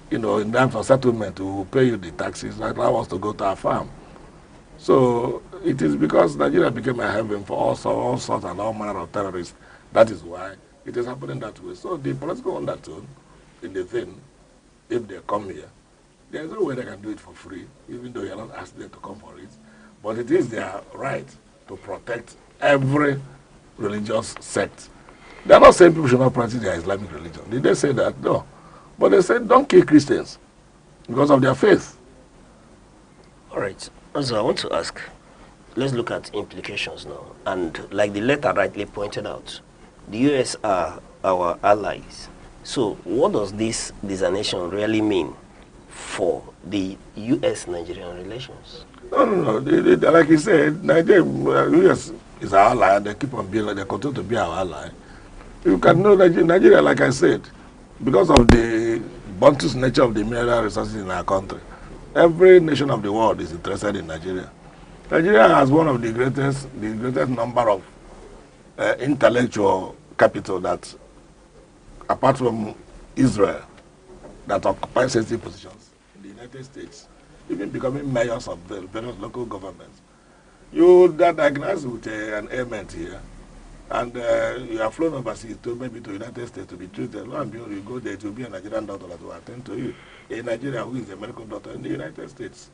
in terms of settlement, to pay you the taxes that allow us to go to our farm. So it is because Nigeria became a heaven for all sorts and all manner of terrorists. That is why it is happening that way. So the political undertone in the thing, if they come here, there is no way they can do it for free, even though you are not asking them to come for it. But it is their right to protect every religious sect. They are not saying people should not practice their Islamic religion. Did they say that? No. But they said don't kill Christians because of their faith. All right. Also, I want to ask, let's look at implications now. And like the letter rightly pointed out, the U.S. are our allies. So what does this designation really mean for the U.S.-Nigerian relations? No. Like you said, Nigeria, U.S. is our ally, and they keep on being, they continue to be our ally. You can know that Nigeria, like I said, because of the bounteous nature of the mineral resources in our country, every nation of the world is interested in Nigeria. Nigeria has one of the greatest number of intellectual capital that, apart from Israel, that occupy sensitive positions in the United States, even becoming mayors of the various local governments. You diagnose with an ailment here, and you are flown overseas to maybe to the United States to be treated. Lo and behold, you go there, to be a Nigerian doctor that will attend to you. A Nigerian who is a medical doctor in the United States.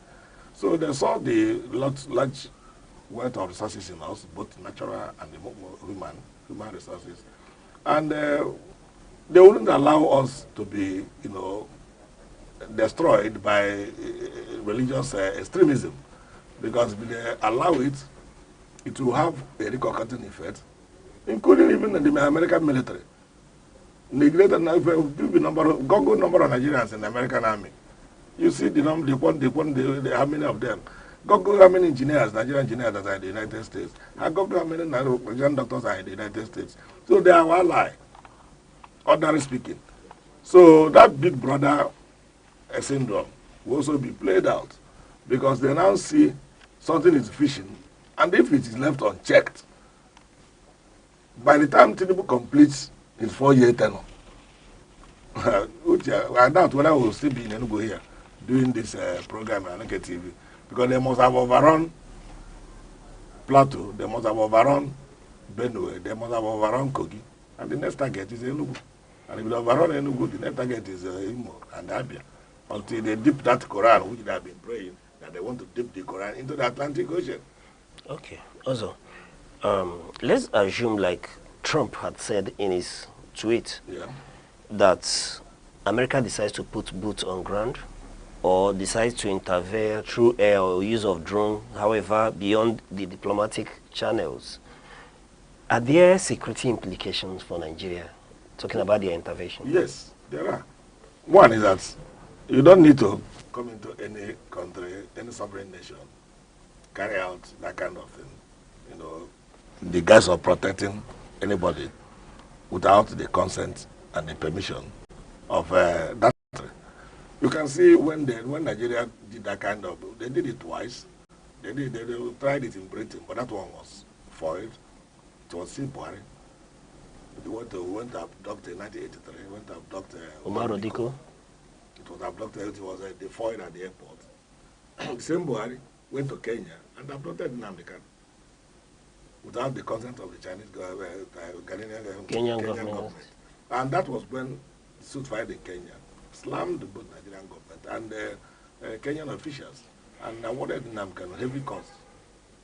So they saw the large wealth of resources in us, both natural and human resources. And they wouldn't allow us to be, destroyed by religious extremism. Because if they allow it, it will have a repercussion effect, including even in the American military. The greater number of Nigerians in the American army. You see how many of them. Google how many engineers, Nigerian engineers that are in the United States. And Google how many Nigerian doctors are in the United States. So they are our ally, ordinarily speaking. So that big brother syndrome will also be played out, because they now see something is fishing, and if it is left unchecked, by the time Tinubu completes his 4-year tenure, I doubt whether we will still be in Enugu here, doing this program on Aneke TV, because they must have overrun Plateau, they must have overrun Benue, they must have overrun Kogi, and the next target is Enugu. And if they overrun Enugu, the next target is Imo and Abia, until they dip that Quran, which they have been praying, that they want to dip the Quran into the Atlantic Ocean. Okay, also, let's assume, like Trump had said in his tweet, that America decides to put boots on ground or decides to interfere through air or use of drone, however, beyond the diplomatic channels. Are there security implications for Nigeria, talking about their intervention? Yes, there are. One is that you don't need to come into any country, any sovereign nation, carry out that kind of thing, you know, the guise of protecting anybody without the consent and the permission of that country. You can see when Nigeria did that kind of, they did it twice. They tried it in Britain, but that one was foiled. It was still Buhari. They went to abduct in 1983, went to abduct Omar Odiko. It was abducted, it was they foiled at the airport. The same Buhari went to Kenya and abducted Nnamdi Kanu without the consent of the Chinese Kenyan government. And that was when the suit filed in Kenya slammed both Nigerian government and Kenyan officials and awarded Nnamdi Kanu heavy costs.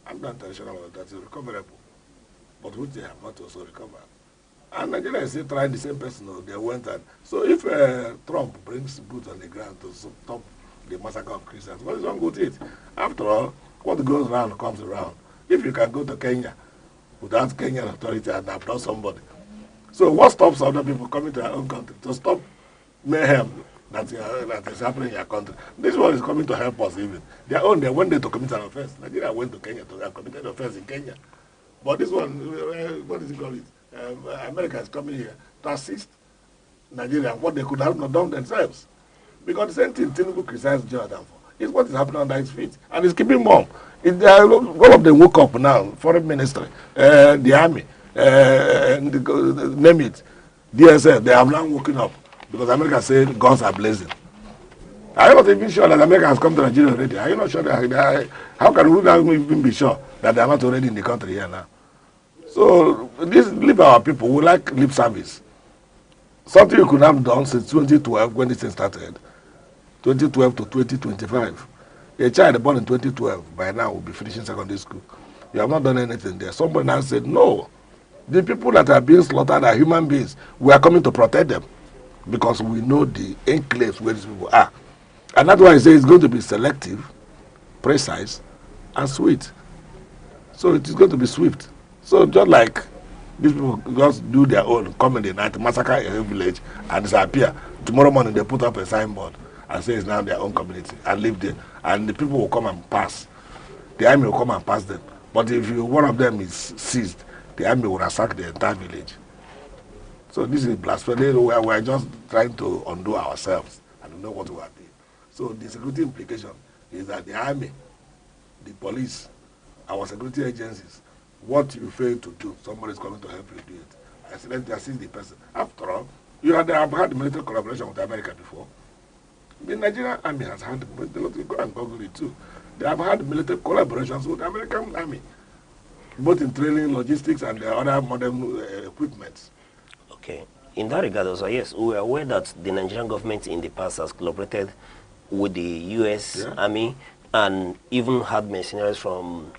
I'm not intentional that is recoverable, but which they have not also recovered. And Nigeria is still trying the same person they went and so if Trump brings boots on the ground to stop the massacre of Christians, what is wrong with it? After all, what goes around comes around. If you can go to Kenya without Kenyan authority and abduct somebody, so what stops other people coming to our own country to stop mayhem that is happening in your country? This one is coming to help us even. Their own, they went there to commit an offense. Nigeria went to Kenya to commit an offense in Kenya. But this one, what is it called? America is coming here to assist Nigeria, what they could have not done themselves. Because the same thing Tinubu criticized Jonathan for is what is happening under his feet. And he's keeping mum. All of them woke up now, foreign ministry, the army, name it, DSS, they have now woken up because America said guns are blazing. Are you not even sure that America has come to Nigeria already? Are you not sure that, how can we not even be sure that they are not already in the country here now? So, leave our people, we like lip service. Something you could have done since 2012 when this thing started, 2012 to 2025. A child born in 2012 by now will be finishing secondary school. You have not done anything there. Somebody now said, no, the people that are being slaughtered are human beings. We are coming to protect them because we know the enclaves where these people are. And that's why I say it's going to be selective, precise, and sweet. So it is going to be swift. So just like these people just do their own, come in the night, massacre a village, and disappear. Tomorrow morning they put up a signboard and say it's now their own community and live there. And the people will come and pass. The army will come and pass them. But if one of them is seized, the army will attack the entire village. So this is blasphemy. We are just trying to undo ourselves and know what we are doing. So the security implication is that the army, the police, our security agencies, what you fail to do, somebody is coming to help you do it. I said, let me assist the person. After all, you have had military collaboration with America before. The Nigerian army has had, go and Google it too. They have had military collaborations with the American army, both in training, logistics, and the other modern equipment. Okay. In that regard also, yes, we are aware that the Nigerian government in the past has collaborated with the U.S. Army and even had mercenaries from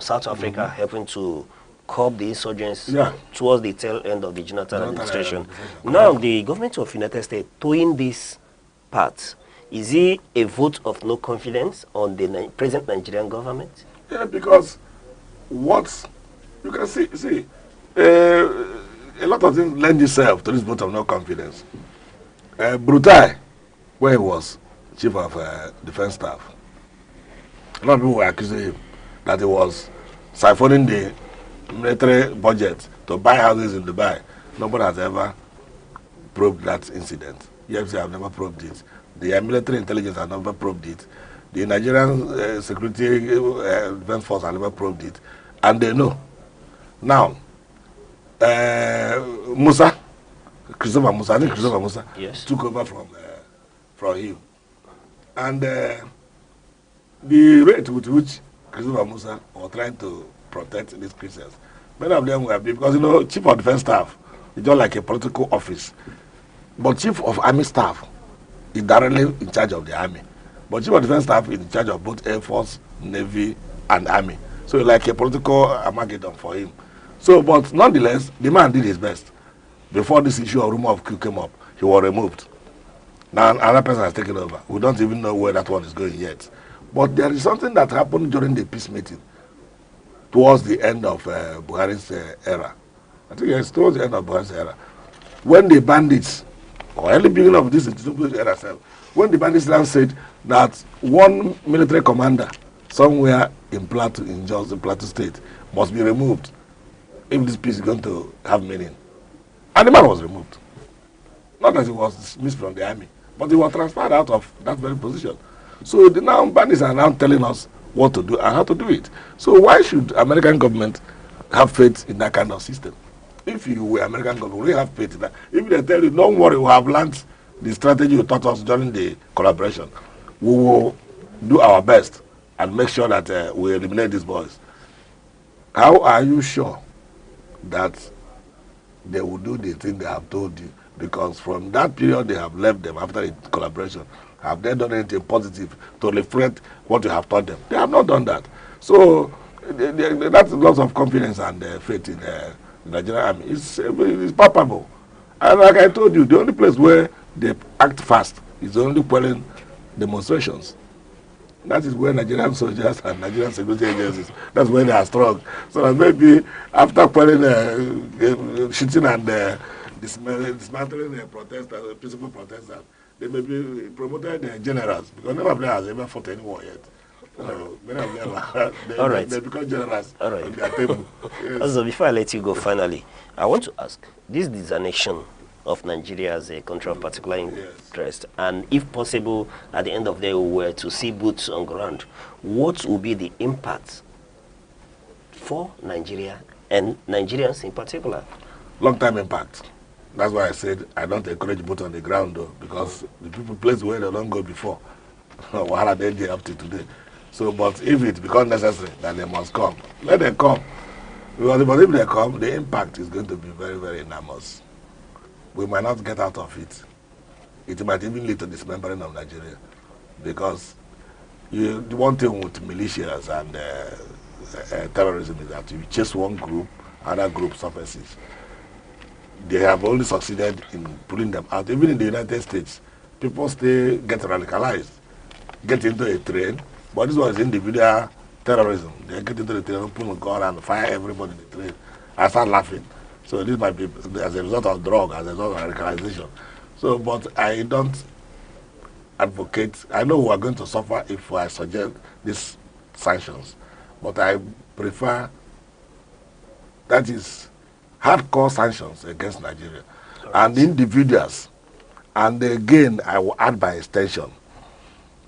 South Africa helping to curb the insurgents towards the tail end of the Jonathan administration. Now, the government of the United States doing this part, is it a vote of no confidence on the present Nigerian government? Yeah, because what you can see, a lot of things lend itself to this vote of no confidence. Brutai, where he was chief of defense staff, a lot of people were accusing him that he was siphoning the military budget to buy houses in Dubai. Nobody has ever probed that incident. EFC have never probed it. The military intelligence have never probed it. The Nigerian security defense force have never probed it. And they know. Now, Christopher Musa took over from him. And the rate with which Christopher Musa was trying to protect these Christians, many of them were because, you know, Chief of Defense Staff is just like a political office. But Chief of Army Staff is directly in charge of the Army. But Chief of Defense Staff is in charge of both Air Force, Navy, and Army. So it's like a political Armageddon for him. So, but nonetheless, the man did his best. Before this issue of rumor of coup came up, he was removed. Now another person has taken over. We don't even know where that one is going yet. But there is something that happened during the peace meeting towards the end of Buhari's era. I think it's towards the end of Buhari's era. When the bandits, or early beginning of this era, when the bandits now said that one military commander somewhere in Plateau, in Jos, in Plateau State, must be removed if this peace is going to have meaning. And the man was removed. Not that he was dismissed from the army, but he was transferred out of that very position. So the now bandits are now telling us what to do and how to do it. So why should American government have faith in that kind of system? If you were American government, we have faith in that. If they tell you, don't worry, we have learned the strategy you taught us during the collaboration, we will do our best and make sure that we eliminate these boys. How are you sure that they will do the thing they have told you? Because from that period they have left them after the collaboration. Have they done anything positive to reflect what you have taught them? They have not done that. So that's lots of confidence and faith in the Nigerian army. It's palpable. And like I told you, the only place where they act fast is only quelling demonstrations. That is where Nigerian soldiers and Nigerian security agencies, that's where they are strong. So that maybe after quelling shooting and dismantling protesters, peaceful protesters, they may be promoted generals, because none of them has ever fought anyone yet. So many of them they become generals on their table. Yes. Also, before I let you go, finally, I want to ask, this designation of Nigeria as a country of particular interest, and if possible, at the end of the day, we were to see boots on ground, what will be the impact for Nigeria and Nigerians in particular? Long-term impact. That's why I said I don't encourage boots on the ground, though, because the people place where they don't go before. What are they up to today? So, but if it becomes necessary that they must come, let them come. Because if they come, the impact is going to be very, very enormous. We might not get out of it. It might even lead to dismembering of Nigeria. Because the one thing with militias and terrorism is that you chase one group, other group surfaces. They have only succeeded in pulling them out. Even in the United States, people still get radicalized, get into a train, but this was individual terrorism. They get into the train, open a gun and fire everybody in the train. I start laughing. So this might be as a result of drug, as a result of radicalization. So, but I don't advocate. I know we are going to suffer if I suggest these sanctions, but I prefer, that is, hardcore sanctions against Nigeria and individuals. And again, I will add by extension,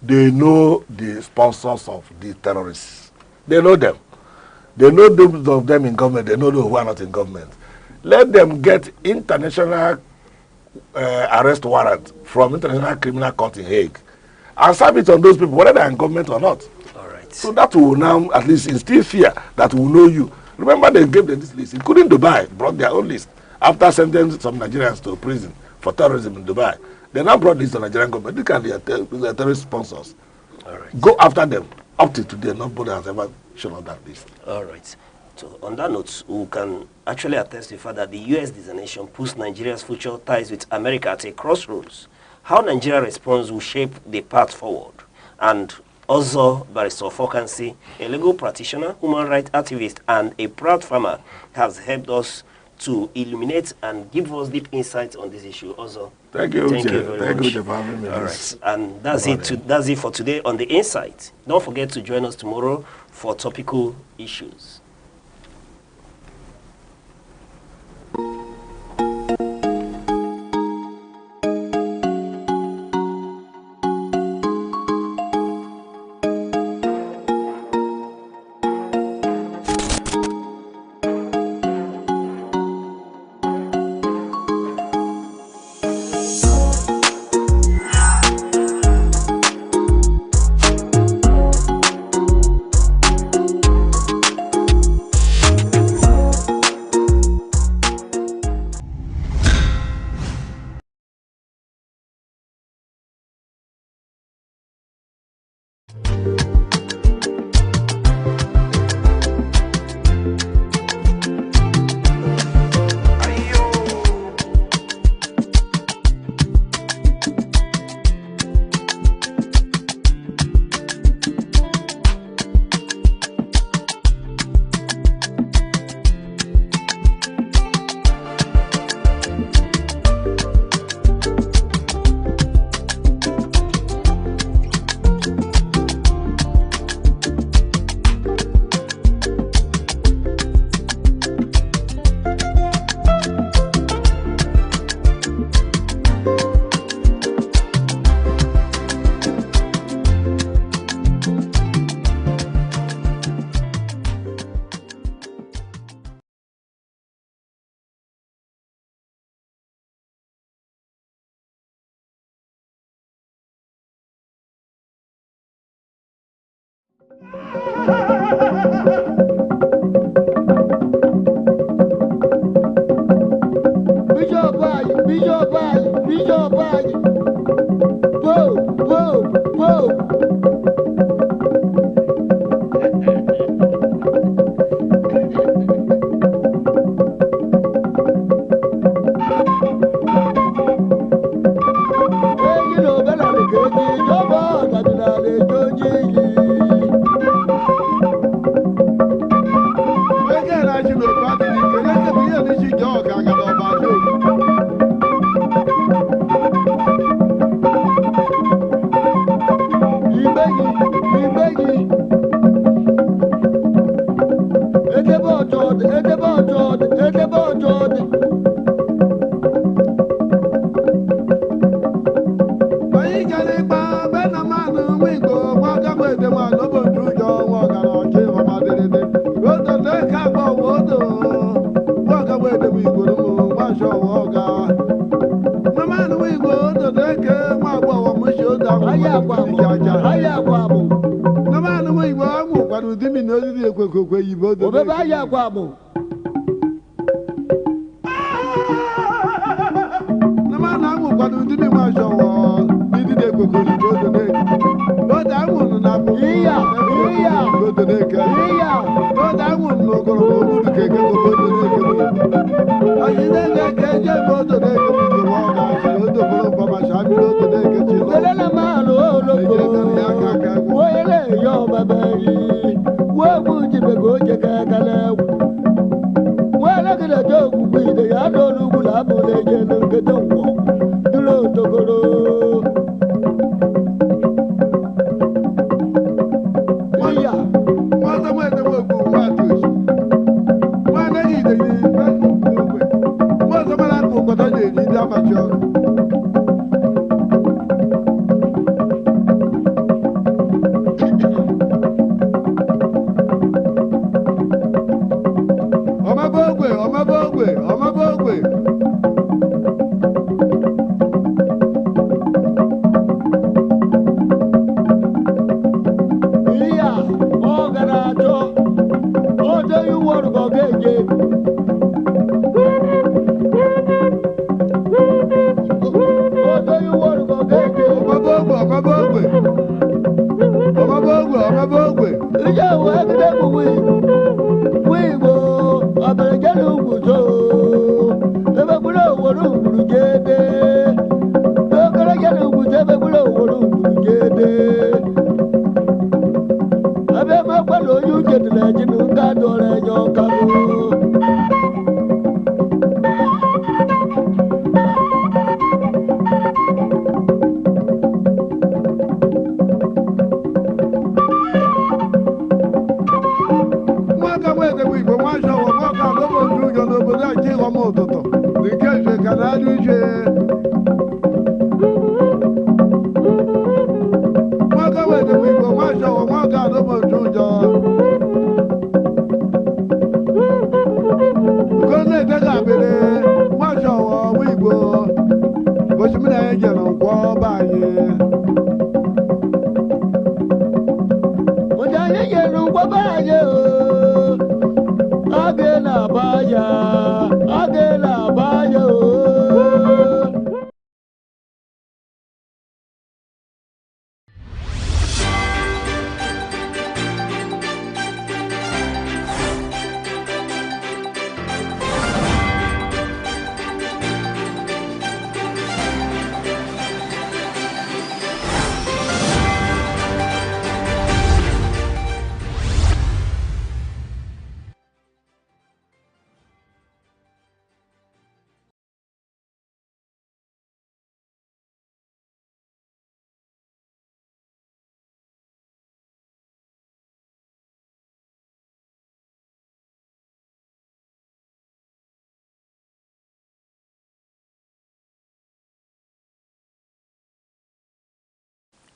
they know the sponsors of the terrorists. They know them. They know those of them in government. They know those who are not in government. Let them get international arrest warrant from International Criminal Court in Hague and serve it on those people, whether they are in government or not. All right. So that will now at least instill fear that will know you. Remember, they gave them this list, including Dubai, brought their own list after sentencing some Nigerians to prison for terrorism in Dubai. They now brought this to Nigerian government. Look at their terrorist sponsors. All right. Go after them. Up to today, nobody has ever shown on that list. All right. So on that note, we can actually attest to the fact that the U.S. designation puts Nigeria's future ties with America at a crossroads. How Nigeria responds will shape the path forward. And also, Barrister Fokansi, a legal practitioner, human rights activist, and a proud farmer, has helped us to illuminate and give us deep insights on this issue. Also, thank you very much. For having me. All right, and that's it for today on The Insight. Don't forget to join us tomorrow for topical issues.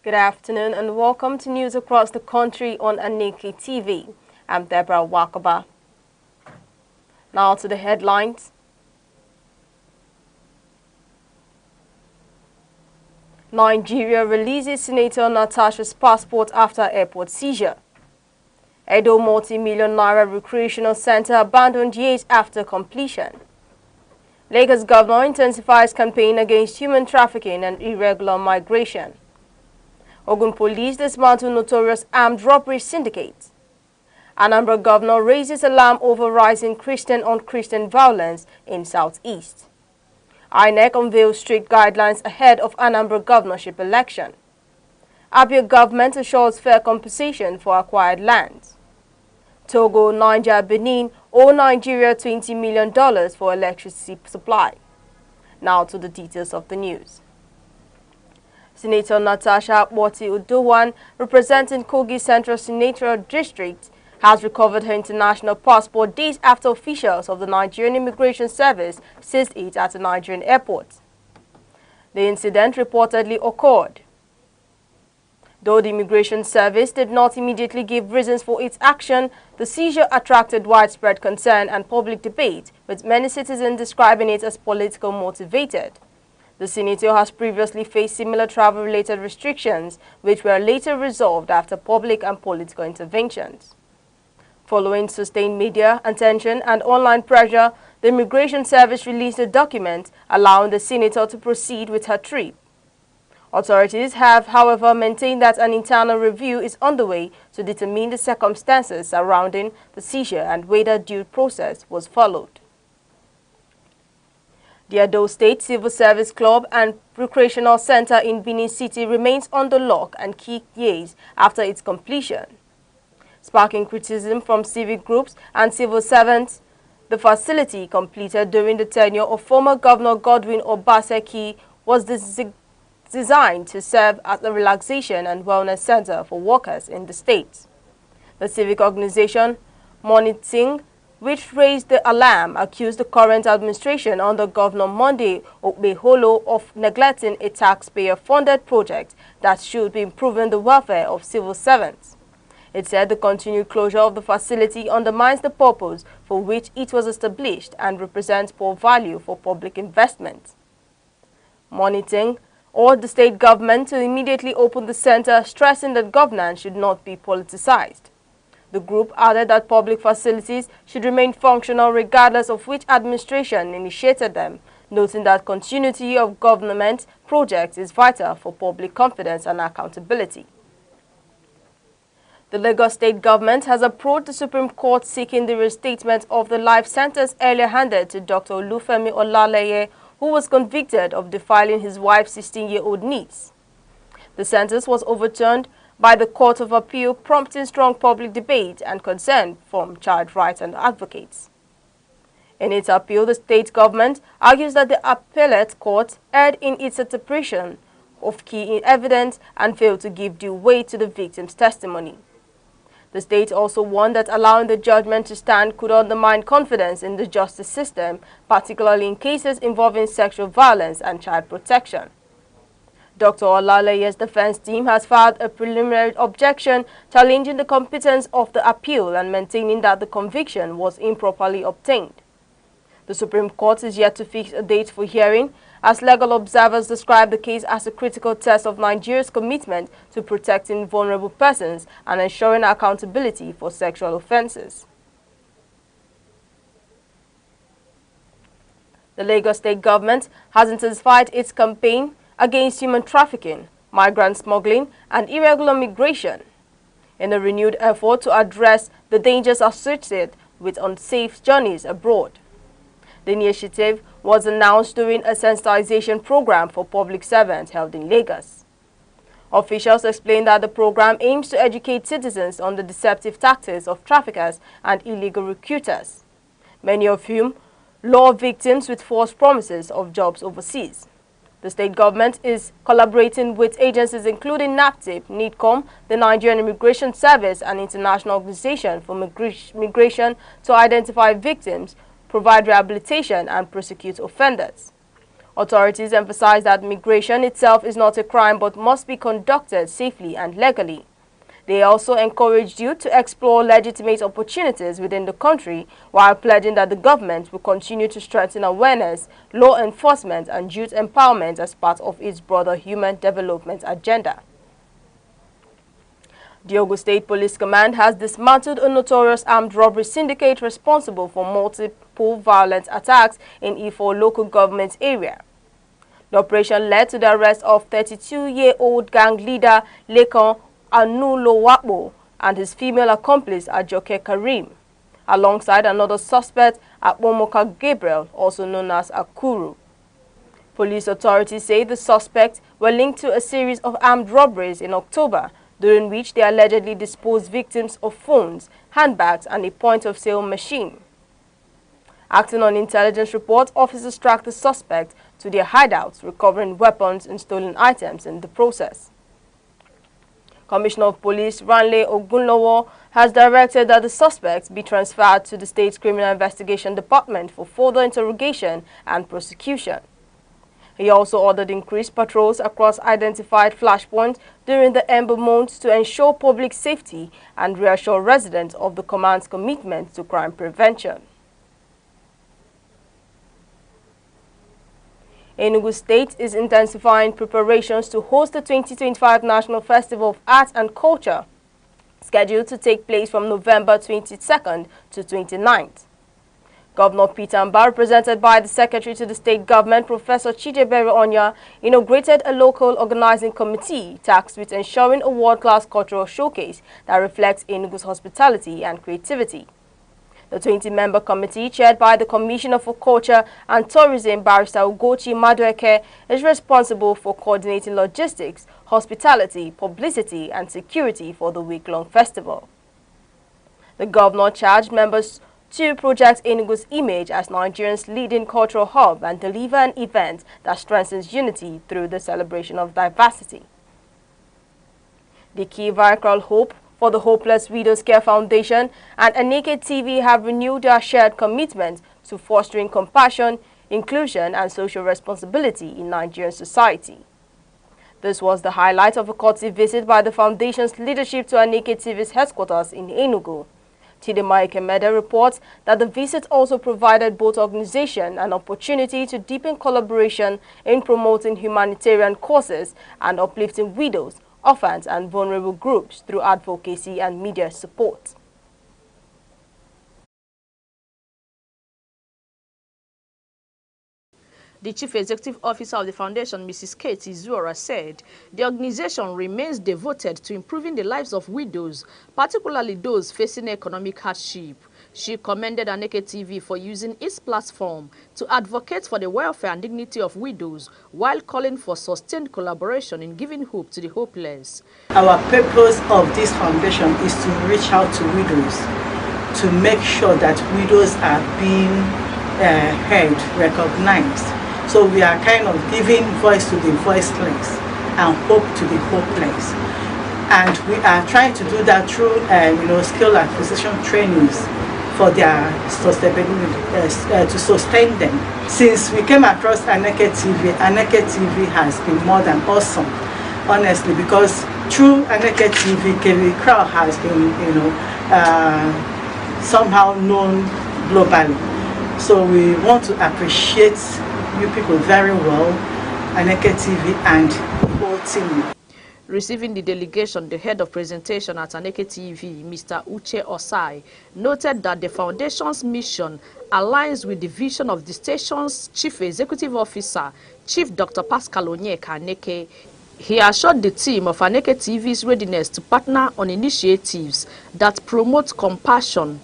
Good afternoon and welcome to news across the country on Aneke TV. I'm Deborah Wakaba. Now to the headlines. Nigeria releases Senator Natasha's passport after airport seizure. Edo multi-million naira recreational center abandoned years after completion. Lagos governor intensifies campaign against human trafficking and irregular migration. Ogun police dismantle notorious armed robbery syndicate. Anambra governor raises alarm over rising Christian-on-Christian violence in Southeast. Aneke unveils strict guidelines ahead of Anambra governorship election. Abia government assures fair compensation for acquired lands. Togo, Niger, Benin owe Nigeria $20 million for electricity supply. Now to the details of the news. Senator Natasha Akpoti-Uduaghan, representing Kogi Central Senatorial District, has recovered her international passport days after officials of the Nigerian Immigration Service seized it at a Nigerian airport. The incident reportedly occurred. Though the Immigration Service did not immediately give reasons for its action, the seizure attracted widespread concern and public debate, with many citizens describing it as political motivated. The senator has previously faced similar travel-related restrictions, which were later resolved after public and political interventions. Following sustained media attention and online pressure, the Immigration Service released a document allowing the senator to proceed with her trip. Authorities have, however, maintained that an internal review is underway to determine the circumstances surrounding the seizure and whether due process was followed. The Edo State Civil Service Club and Recreational Center in Benin City remains under lock and key years after its completion. Sparking criticism from civic groups and civil servants, the facility, completed during the tenure of former Governor Godwin Obaseki, was designed to serve as a relaxation and wellness center for workers in the state. The civic organization, Monitoring, which raised the alarm, accused the current administration under Governor Monday Okpeholo of neglecting a taxpayer-funded project that should be improving the welfare of civil servants. It said the continued closure of the facility undermines the purpose for which it was established and represents poor value for public investment. Monitoring urged the state government to immediately open the center, stressing that governance should not be politicized. The group added that public facilities should remain functional regardless of which administration initiated them, noting that continuity of government projects is vital for public confidence and accountability. The Lagos state government has approached the Supreme Court seeking the restatement of the life sentence earlier handed to Dr. Olufemi Olaleye, who was convicted of defiling his wife's 16-year-old niece. The sentence was overturned by the Court of Appeal, prompting strong public debate and concern from child rights and advocates. In its appeal, the state government argues that the appellate court erred in its interpretation of key evidence and failed to give due weight to the victim's testimony. The state also warned that allowing the judgment to stand could undermine confidence in the justice system, particularly in cases involving sexual violence and child protection. Dr. Olaleye's defense team has filed a preliminary objection challenging the competence of the appeal and maintaining that the conviction was improperly obtained. The Supreme Court is yet to fix a date for hearing, as legal observers describe the case as a critical test of Nigeria's commitment to protecting vulnerable persons and ensuring accountability for sexual offenses. The Lagos state government has intensified its campaign against human trafficking, migrant smuggling, and irregular migration in a renewed effort to address the dangers associated with unsafe journeys abroad. The initiative was announced during a sensitization program for public servants held in Lagos. Officials explained that the program aims to educate citizens on the deceptive tactics of traffickers and illegal recruiters, many of whom lure victims with false promises of jobs overseas. The state government is collaborating with agencies including NAPTIP, NIDCOM, the Nigerian Immigration Service, and International Organization for Migration to identify victims, provide rehabilitation, and prosecute offenders. Authorities emphasize that migration itself is not a crime but must be conducted safely and legally. They also encouraged youth to explore legitimate opportunities within the country while pledging that the government will continue to strengthen awareness, law enforcement and youth empowerment as part of its broader human development agenda. The Ogun State Police Command has dismantled a notorious armed robbery syndicate responsible for multiple violent attacks in Ifo local government area. The operation led to the arrest of 32-year-old gang leader Lekan Anulowakbo and his female accomplice Ajoke Karim, alongside another suspect Akpomoka Gabriel, also known as Akuru. Police authorities say the suspects were linked to a series of armed robberies in October, during which they allegedly disposed victims of phones, handbags and a point-of-sale machine. Acting on intelligence reports, officers tracked the suspect to their hideouts, recovering weapons and stolen items in the process. Commissioner of Police Ranle Ogunlowo has directed that the suspects be transferred to the State's Criminal Investigation Department for further interrogation and prosecution. He also ordered increased patrols across identified flashpoints during the Ember months to ensure public safety and reassure residents of the command's commitment to crime prevention. Enugu State is intensifying preparations to host the 2025 National Festival of Arts and Culture, scheduled to take place from November 22nd to 29th. Governor Peter Mba, represented by the Secretary to the State Government, Professor Chidebere Onya, inaugurated a local organizing committee tasked with ensuring a world-class cultural showcase that reflects Enugu's hospitality and creativity. The 20-member committee, chaired by the Commissioner for Culture and Tourism, Barrister Ugochi Madueke, is responsible for coordinating logistics, hospitality, publicity and security for the week-long festival. The governor charged members to project Enugu's image as Nigeria's leading cultural hub and deliver an event that strengthens unity through the celebration of diversity. The Key Viral Hope for the Hopeless Widows Care Foundation and Aneke TV have renewed their shared commitment to fostering compassion, inclusion and social responsibility in Nigerian society. This was the highlight of a courtesy visit by the foundation's leadership to Aneke TV's headquarters in Enugu. Chidema Ikemede reports that the visit also provided both organization an opportunity to deepen collaboration in promoting humanitarian causes and uplifting widows, orphans and vulnerable groups through advocacy and media support. The Chief Executive Officer of the Foundation, Mrs. Kate Izuora, said the organization remains devoted to improving the lives of widows, particularly those facing economic hardship. She commended Aneke TV for using its platform to advocate for the welfare and dignity of widows while calling for sustained collaboration in giving hope to the hopeless. Our purpose of this foundation is to reach out to widows, to make sure that widows are being heard, recognized. So we are kind of giving voice to the voiceless and hope to the hopeless. And we are trying to do that through skill acquisition trainings for their sustainability, to sustain them. Since we came across Aneke TV has been more than awesome, honestly, because through Aneke TV, KV Crowd has been, somehow known globally. So we want to appreciate you people very well, Aneke TV and the whole team. Receiving the delegation, the head of presentation at Aneke TV, Mr. Uche Osai, noted that the foundation's mission aligns with the vision of the station's Chief Executive Officer, Chief Dr. Pascal Onyeka Aneke. He assured the team of Aneke TV's readiness to partner on initiatives that promote compassion,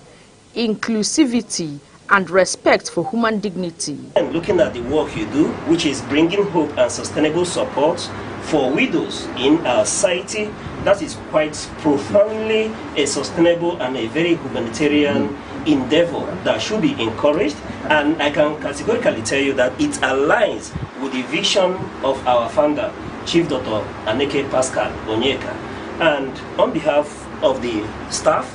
inclusivity, and respect for human dignity. And looking at the work you do, which is bringing hope and sustainable support for widows in our society, that is quite profoundly a sustainable and a very humanitarian endeavor that should be encouraged. And I can categorically tell you that it aligns with the vision of our founder, Chief Dr. Aneke Pascal Onyeka. And on behalf of the staff,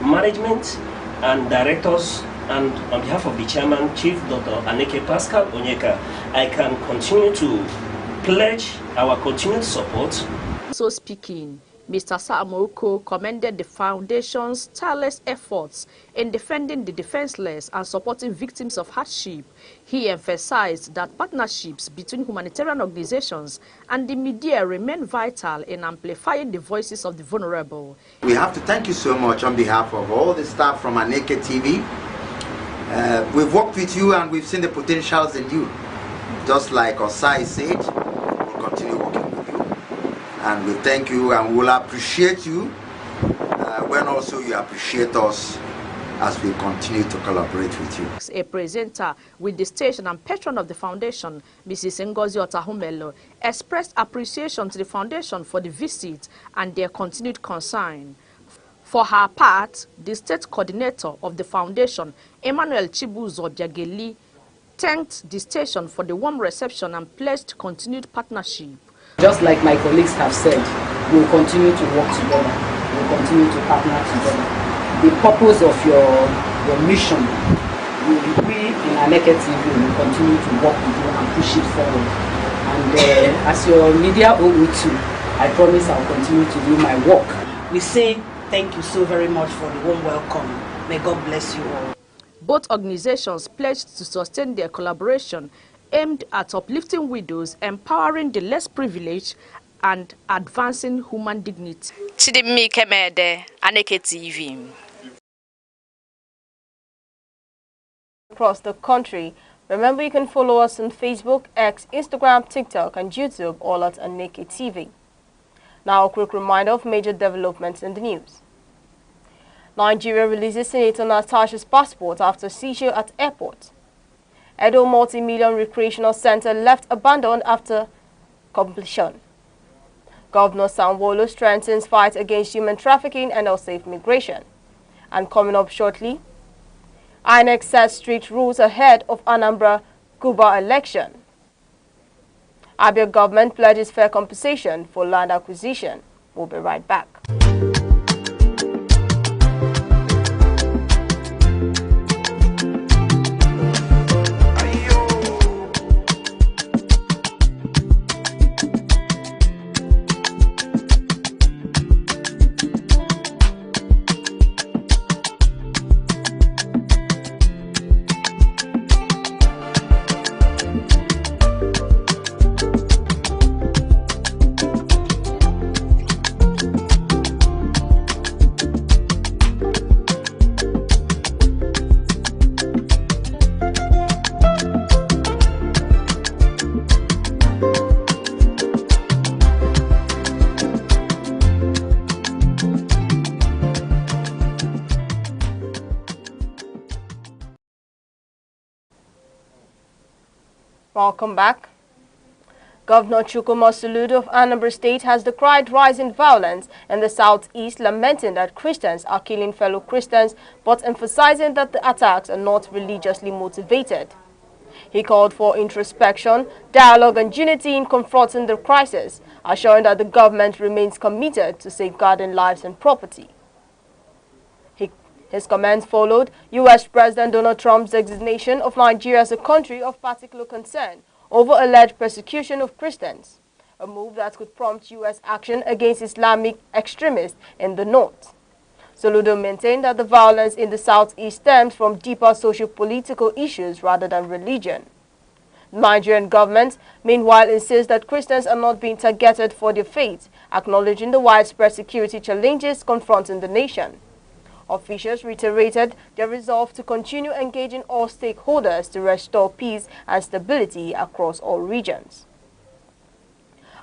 management, and directors and on behalf of the chairman, Chief Dr. Aneke Pascal Onyeka, I can continue to pledge our continued support. So speaking, Mr. Sa'amoko commended the Foundation's tireless efforts in defending the defenseless and supporting victims of hardship. He emphasized that partnerships between humanitarian organizations and the media remain vital in amplifying the voices of the vulnerable. We have to thank you so much on behalf of all the staff from Aneke TV. We've worked with you and we've seen the potentials in you. Just like Osai said, we'll continue working with you. And we thank you and we'll appreciate you when also you appreciate us as we continue to collaborate with you. A presenter with the station and patron of the foundation, Mrs. Ngozi Otahumelo, expressed appreciation to the foundation for the visit and their continued concern. For her part, the state coordinator of the foundation, Emmanuel Chibuzo Biageli, thanked the station for the warm reception and pledged continued partnership. Just like my colleagues have said, we will continue to work together. We will continue to partner together. The purpose of your mission, we in Aneke TV will continue to work with you and push it forward. And as your media OE too, I promise I will continue to do my work. We say thank you so very much for the warm welcome. May God bless you all. Both organizations pledged to sustain their collaboration aimed at uplifting widows, empowering the less privileged, and advancing human dignity. Chidimi Kemede, Aneke TV. Across the country, remember you can follow us on Facebook, X, Instagram, TikTok, and YouTube, all at Aneke TV. Now a quick reminder of major developments in the news. Nigeria releases Senator Natasha's passport after seizure at airport. Edo Multi-Million Recreational Center left abandoned after completion. Governor Sanwo-Olu strengthens fight against human trafficking and unsafe migration. And coming up shortly, INEC sets strict rules ahead of Anambra Cuba election. Abia government pledges fair compensation for land acquisition. We'll be right back. Welcome back. Governor Chukwuma Soludo of Anambra State has decried rising violence in the southeast, lamenting that Christians are killing fellow Christians, but emphasizing that the attacks are not religiously motivated. He called for introspection, dialogue and unity in confronting the crisis, assuring that the government remains committed to safeguarding lives and property. His comments followed U.S. President Donald Trump's designation of Nigeria as a country of particular concern over alleged persecution of Christians, a move that could prompt U.S. action against Islamic extremists in the north. Soludo maintained that the violence in the southeast stems from deeper socio-political issues rather than religion. The Nigerian government, meanwhile, insists that Christians are not being targeted for their faith, acknowledging the widespread security challenges confronting the nation. Officials reiterated their resolve to continue engaging all stakeholders to restore peace and stability across all regions.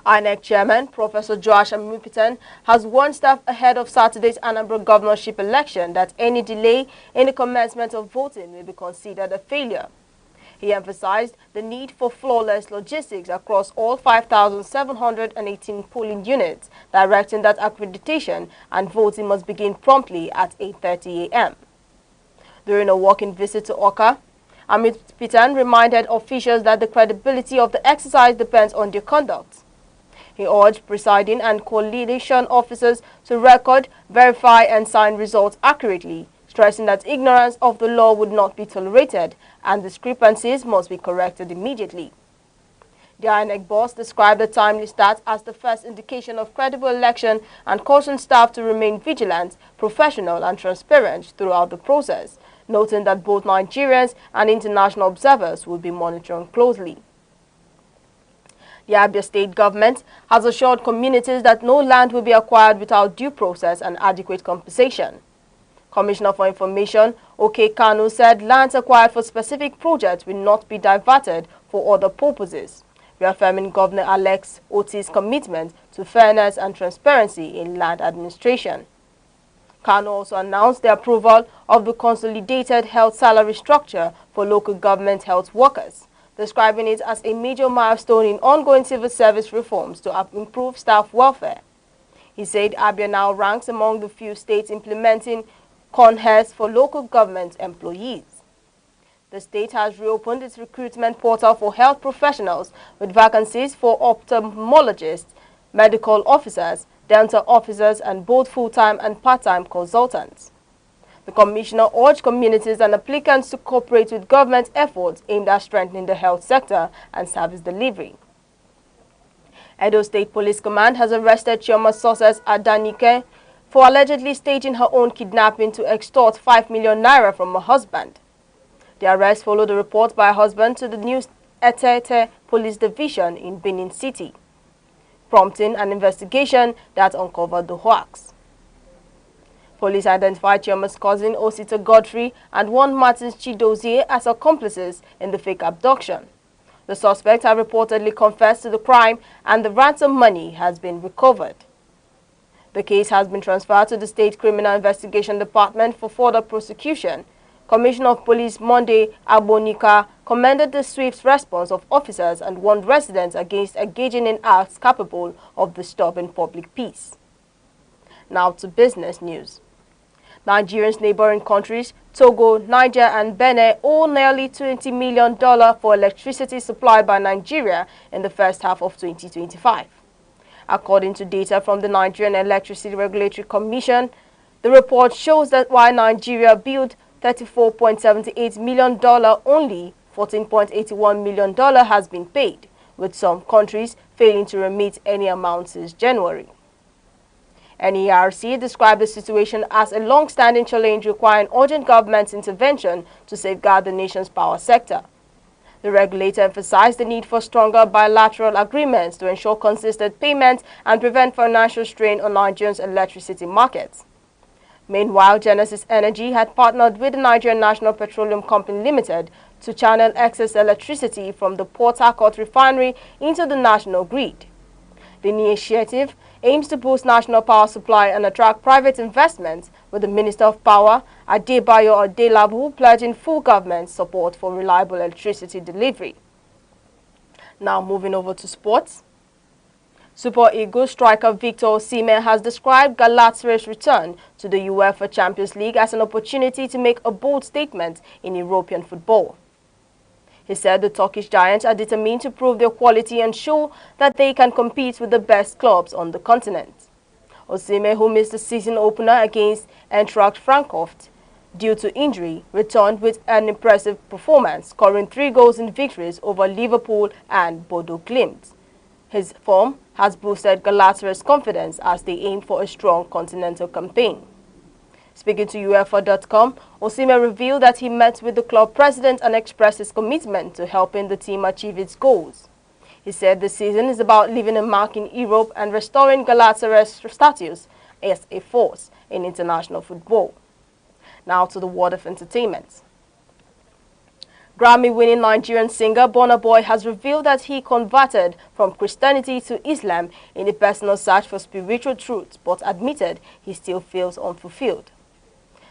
INEC Chairman Professor Joash Amupitan has warned staff ahead of Saturday's Anambra governorship election that any delay in the commencement of voting will be considered a failure. He emphasized the need for flawless logistics across all 5,718 polling units, directing that accreditation and voting must begin promptly at 8:30 a.m. During a walking visit to Oka, Amupitan reminded officials that the credibility of the exercise depends on their conduct. He urged presiding and coalition officers to record, verify and sign results accurately, stressing that ignorance of the law would not be tolerated and discrepancies must be corrected immediately. The INEC boss described the timely start as the first indication of credible election and cautioned staff to remain vigilant, professional and transparent throughout the process, noting that both Nigerians and international observers will be monitoring closely. The Abia State government has assured communities that no land will be acquired without due process and adequate compensation. Commissioner for Information, Oke Kanu, said lands acquired for specific projects will not be diverted for other purposes, reaffirming Governor Alex Oti's commitment to fairness and transparency in land administration. Kanu also announced the approval of the consolidated health salary structure for local government health workers, describing it as a major milestone in ongoing civil service reforms to improve staff welfare. He said Abia now ranks among the few states implementing CONHES for local government employees. The state has reopened its recruitment portal for health professionals with vacancies for ophthalmologists, medical officers, dental officers, and both full-time and part-time consultants. The commissioner urged communities and applicants to cooperate with government efforts aimed at strengthening the health sector and service delivery. Edo State Police Command has arrested Chioma Success Aneke for allegedly staging her own kidnapping to extort 5 million naira from her husband. The arrest followed a report by her husband to the New Etete Police Division in Benin City, prompting an investigation that uncovered the hoax. Police identified Chioma's cousin Osita Godfrey and one Martins Chidozie as accomplices in the fake abduction. The suspects have reportedly confessed to the crime and the ransom money has been recovered. The case has been transferred to the State Criminal Investigation Department for further prosecution. Commissioner of Police Monday Agbonika commended the swift response of officers and warned residents against engaging in acts capable of disturbing public peace. Now to business news. Nigeria's neighboring countries, Togo, Niger and Benin, owe nearly $20 million for electricity supplied by Nigeria in the first half of 2025. According to data from the Nigerian Electricity Regulatory Commission, the report shows that while Nigeria billed $34.78 million, only $14.81 million has been paid, with some countries failing to remit any amount since January. NERC described the situation as a long-standing challenge requiring urgent government intervention to safeguard the nation's power sector. The regulator emphasized the need for stronger bilateral agreements to ensure consistent payments and prevent financial strain on Nigeria's electricity markets. Meanwhile, Genesis Energy had partnered with the Nigerian National Petroleum Company Limited to channel excess electricity from the Port Harcourt refinery into the national grid. The initiative aims to boost national power supply and attract private investments, with the Minister of Power, Adebayo Adelabu, pledging full government support for reliable electricity delivery. Now moving over to sports. Super Eagles striker Victor Osimhen has described Galatasaray's return to the UEFA Champions League as an opportunity to make a bold statement in European football. He said the Turkish giants are determined to prove their quality and show that they can compete with the best clubs on the continent. Osimhen, who missed the season opener against Eintracht Frankfurt due to injury, returned with an impressive performance, scoring 3 goals in victories over Liverpool and Bodo Glimt. His form has boosted Galatasaray's confidence as they aim for a strong continental campaign. Speaking to UEFA.com, Osimhen revealed that he met with the club president and expressed his commitment to helping the team achieve its goals. He said the season is about leaving a mark in Europe and restoring Galatasaray's status as a force in international football. Now to the world of entertainment. Grammy-winning Nigerian singer Burna Boy has revealed that he converted from Christianity to Islam in a personal search for spiritual truth, but admitted he still feels unfulfilled.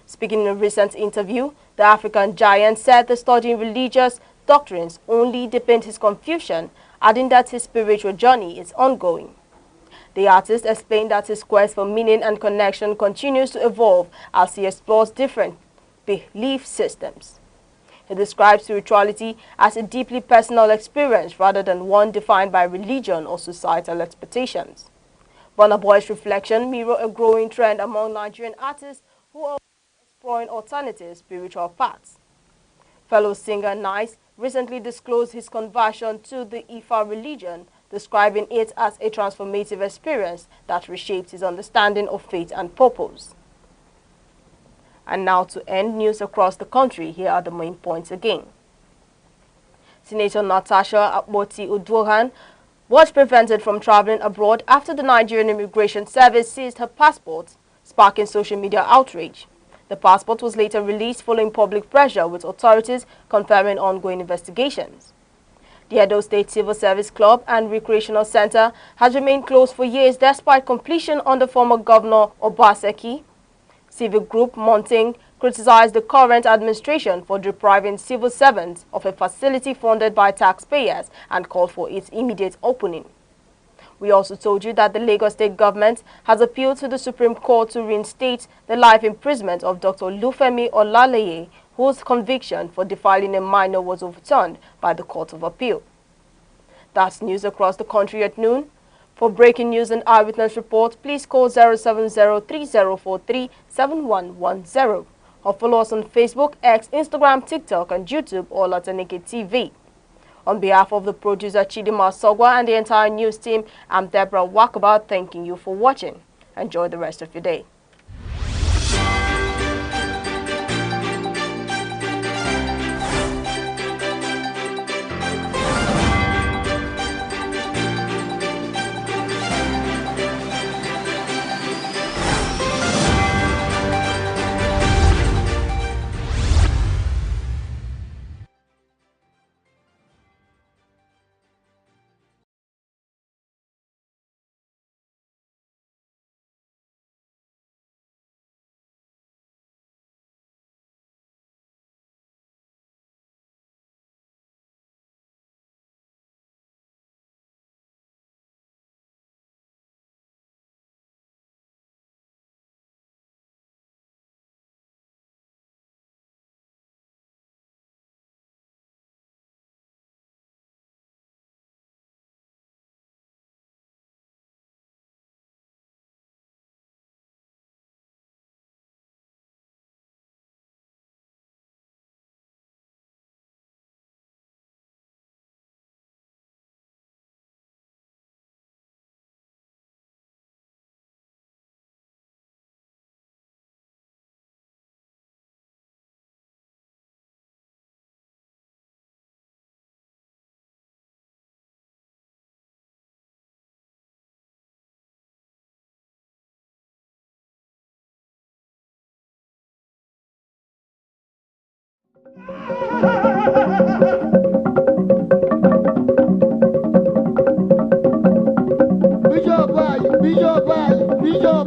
Speaking in a recent interview, the African giant said the studying religious doctrines only deepened his confusion, adding that his spiritual journey is ongoing. The artist explained that his quest for meaning and connection continues to evolve as he explores different belief systems. He describes spirituality as a deeply personal experience rather than one defined by religion or societal expectations. Burna Boy's reflection mirrors a growing trend among Nigerian artists who are exploring alternative spiritual paths. Fellow singer Nice recently disclosed his conversion to the Ifa religion, describing it as a transformative experience that reshaped his understanding of faith and purpose. And now to end news across the country, here are the main points again. Senator Natasha Akpoti-Uduaghan was prevented from traveling abroad after the Nigerian Immigration Service seized her passport, sparking social media outrage. The passport was later released following public pressure, with authorities confirming ongoing investigations. The Edo State Civil Service Club and Recreational Center has remained closed for years despite completion under former Governor Obaseki. Civic group Monting criticized the current administration for depriving civil servants of a facility funded by taxpayers and called for its immediate opening. We also told you that the Lagos State government has appealed to the Supreme Court to reinstate the life imprisonment of Dr. Lufemi Olaleye, whose conviction for defiling a minor was overturned by the Court of Appeal. That's news across the country at noon. For breaking news and eyewitness reports, please call 070-3043-7110 or follow us on Facebook, X, Instagram, TikTok, and YouTube, all at Aneke TV. On behalf of the producer Chidima Sogwa and the entire news team, I'm Deborah Wakaba, thanking you for watching. Enjoy the rest of your day. Bishop,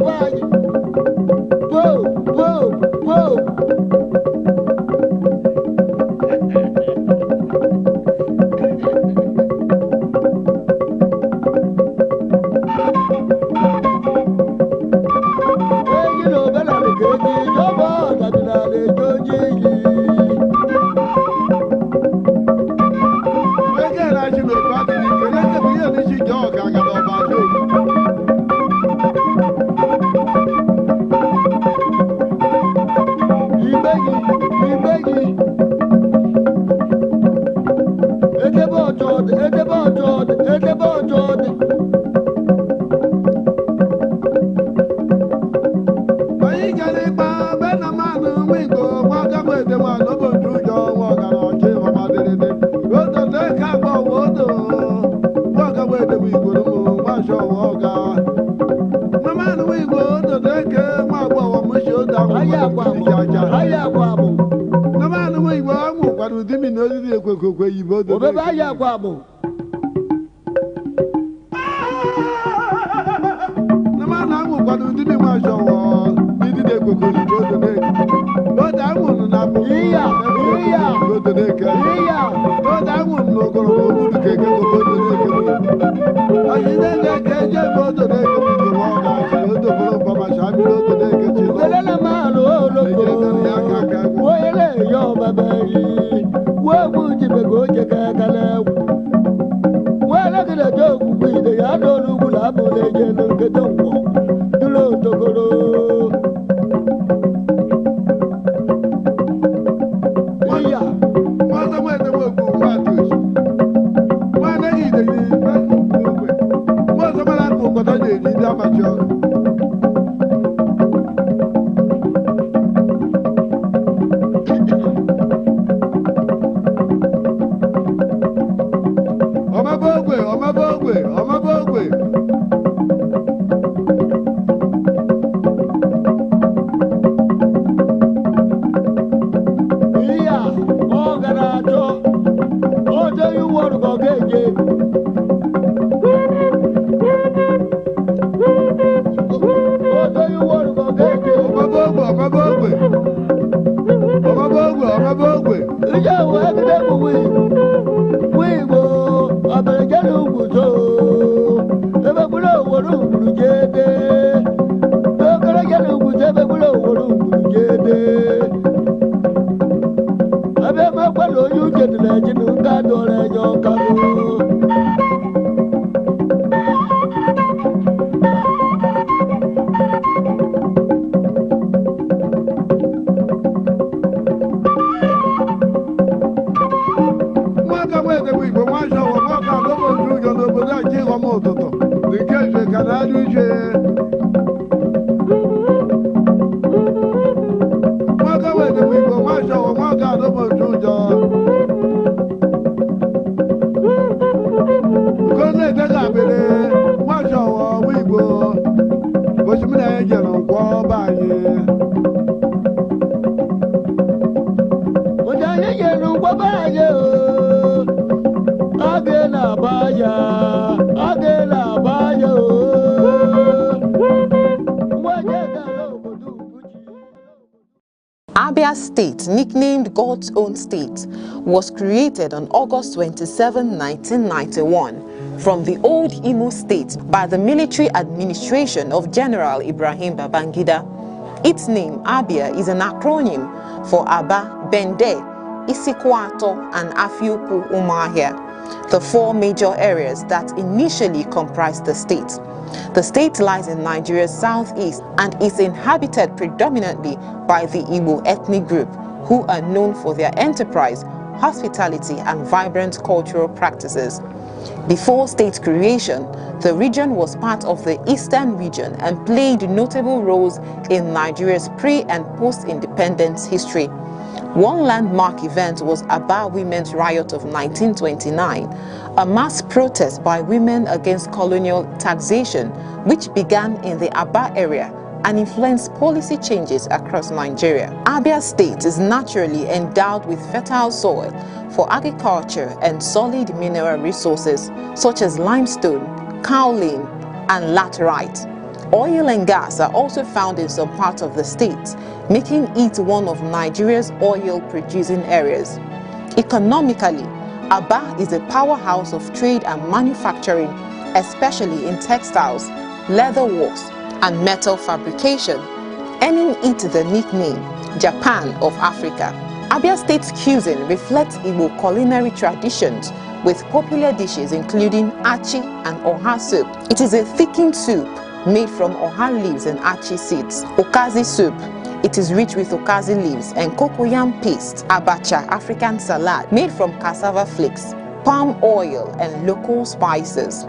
whoa. keje. Odo yu woro go keje. Ọmọbọgbẹ. Ije wo ekide bu wi. Wi wo abẹrẹjẹ lu wuzo. Ebe bulo woro ngulu jede. Abẹrẹjẹ lu wuzo ebe bulo woro ngulu jede. Abe ma gbalo yu jedile jinu ka dore jo kanu. Abia State, nicknamed God's Own State, was created on August 27, 1991, from the old Imo State by the military administration of General Ibrahim Babangida. Its name, Abia, is an acronym for Aba, Bende, Isikwato, and Afiupu Umahia, the four major areas that initially comprised the state. The state lies in Nigeria's southeast and is inhabited predominantly by the Igbo ethnic group, who are known for their enterprise, hospitality, and vibrant cultural practices. Before state creation, the region was part of the Eastern region and played notable roles in Nigeria's pre- and post-independence history. One landmark event was Aba Women's Riot of 1929, a mass protest by women against colonial taxation, which began in the Aba area and influenced policy changes across Nigeria. Abia State is naturally endowed with fertile soil for agriculture and solid mineral resources such as limestone, kaolin, and laterite. Oil and gas are also found in some parts of the state, making it one of Nigeria's oil-producing areas. Economically, Aba is a powerhouse of trade and manufacturing, especially in textiles, leather works, and metal fabrication, earning it the nickname Japan of Africa. Abia State's cuisine reflects Igbo culinary traditions with popular dishes including achi and oha soup. It is a thickened soup made from oha leaves and achi seeds. Okazi soup. It is rich with okazi leaves and cocoyam paste. Abacha, African salad, made from cassava flakes, palm oil, and local spices.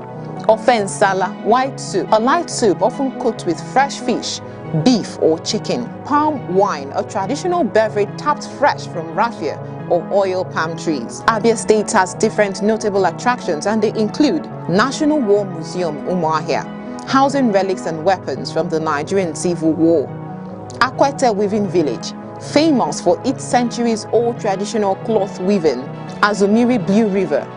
Ofe nsala, white soup, a light soup often cooked with fresh fish, beef or chicken. Palm wine, a traditional beverage tapped fresh from raffia or oil palm trees. Abia State has different notable attractions, and they include National War Museum Umuahia, housing relics and weapons from the Nigerian Civil War. Akwete Weaving Village, famous for its centuries-old traditional cloth weaving. Azumiri Blue River.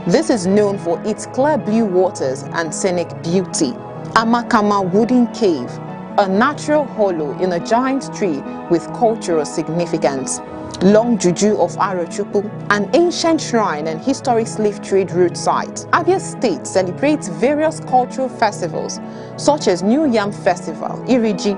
This is known for its clear blue waters and scenic beauty. Amakama Wooden Cave, a natural hollow in a giant tree with cultural significance. Long Juju of Arochukwu, an ancient shrine and historic slave trade route site. Abia State celebrates various cultural festivals such as New Yam Festival, Iriji,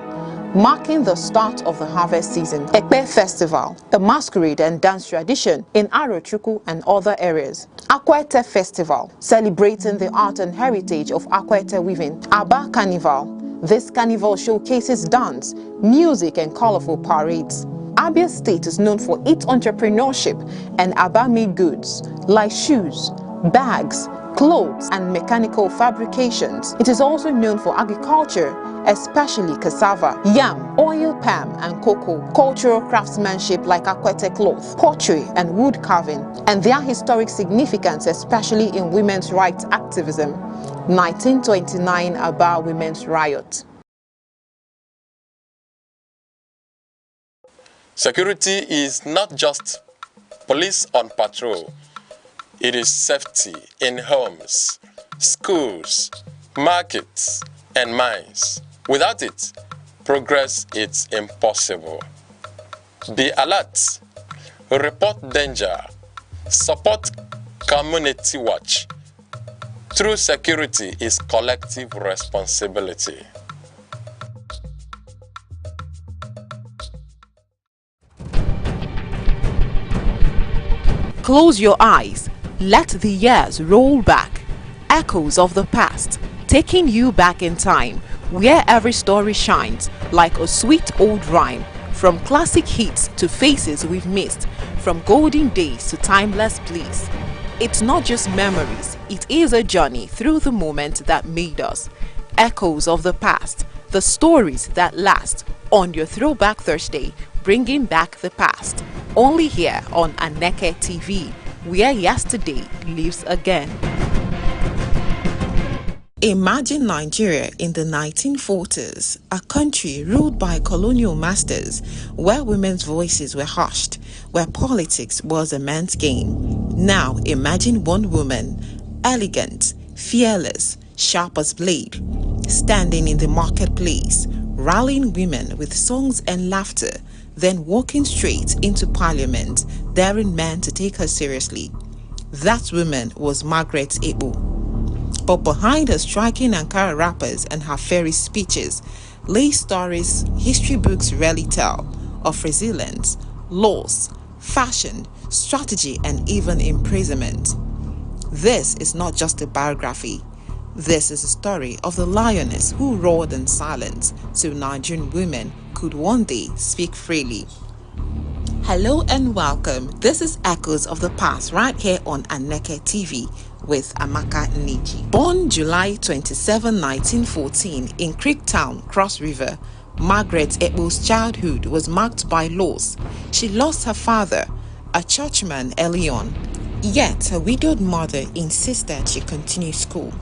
marking the start of the harvest season. Ekpe Festival, a masquerade and dance tradition in Arochukwu and other areas. Akwete Festival, celebrating the art and heritage of Akwete weaving. Aba Carnival, this carnival showcases dance, music, and colorful parades. Abia State is known for its entrepreneurship and Aba-made goods like shoes, bags, clothes, and mechanical fabrications. It is also known for agriculture, especially cassava, yam, oil palm, and cocoa, cultural craftsmanship like Akwete cloth, pottery, and wood carving, and their historic significance, especially in women's rights activism. 1929 Aba Women's Riot. Security is not just police on patrol, It is safety in homes, schools, markets, and mines. Without it, progress is impossible. Be alert, report danger, support community watch. True security is collective responsibility. Close your eyes. Let the years roll back. Echoes of the past, taking you back in time, where every story shines like a sweet old rhyme. From classic hits to faces we've missed, from golden days to timeless bliss. It's not just memories, it is a journey through the moments that made us. Echoes of the past, the stories that last, on your Throwback Thursday, bringing back the past. Only here on Aneke TV, where yesterday lives again. Imagine Nigeria in the 1940s, a country ruled by colonial masters, where women's voices were hushed, where politics was a man's game. Now imagine one woman, elegant, fearless, sharp as blade, standing in the marketplace, rallying women with songs and laughter, then walking straight into parliament, daring men to take her seriously. That woman was Margaret Ekpo. But behind her striking Ankara rappers and her fairy speeches lay stories history books rarely tell of resilience, loss, fashion, strategy, and even imprisonment. This is not just a biography. This is a story of the lioness who roared in silence so Nigerian women could one day speak freely. Hello and welcome. This is Echoes of the Past right here on Aneke TV with Aneke. Born July 27, 1914 in Creektown, Cross River, Margaret Ekpo's childhood was marked by loss. She lost her father, a churchman early on, yet her widowed mother insisted she continue school.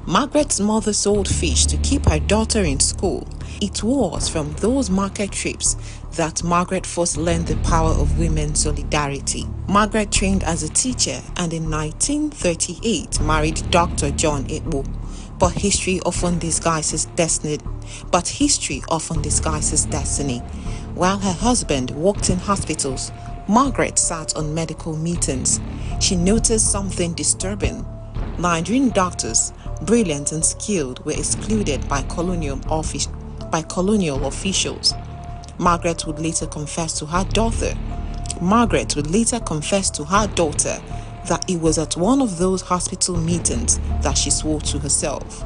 Margaret's mother sold fish to keep her daughter in school. It was from those market trips that Margaret first learned the power of women's solidarity. Margaret trained as a teacher and in 1938 married Dr. John Ekpo. But history often disguises destiny. While her husband worked in hospitals, Margaret sat on medical meetings. She noticed something disturbing. Nigerian doctors, brilliant and skilled, were excluded by colonial officials. Margaret would later confess to her daughter that it was at one of those hospital meetings that she swore to herself,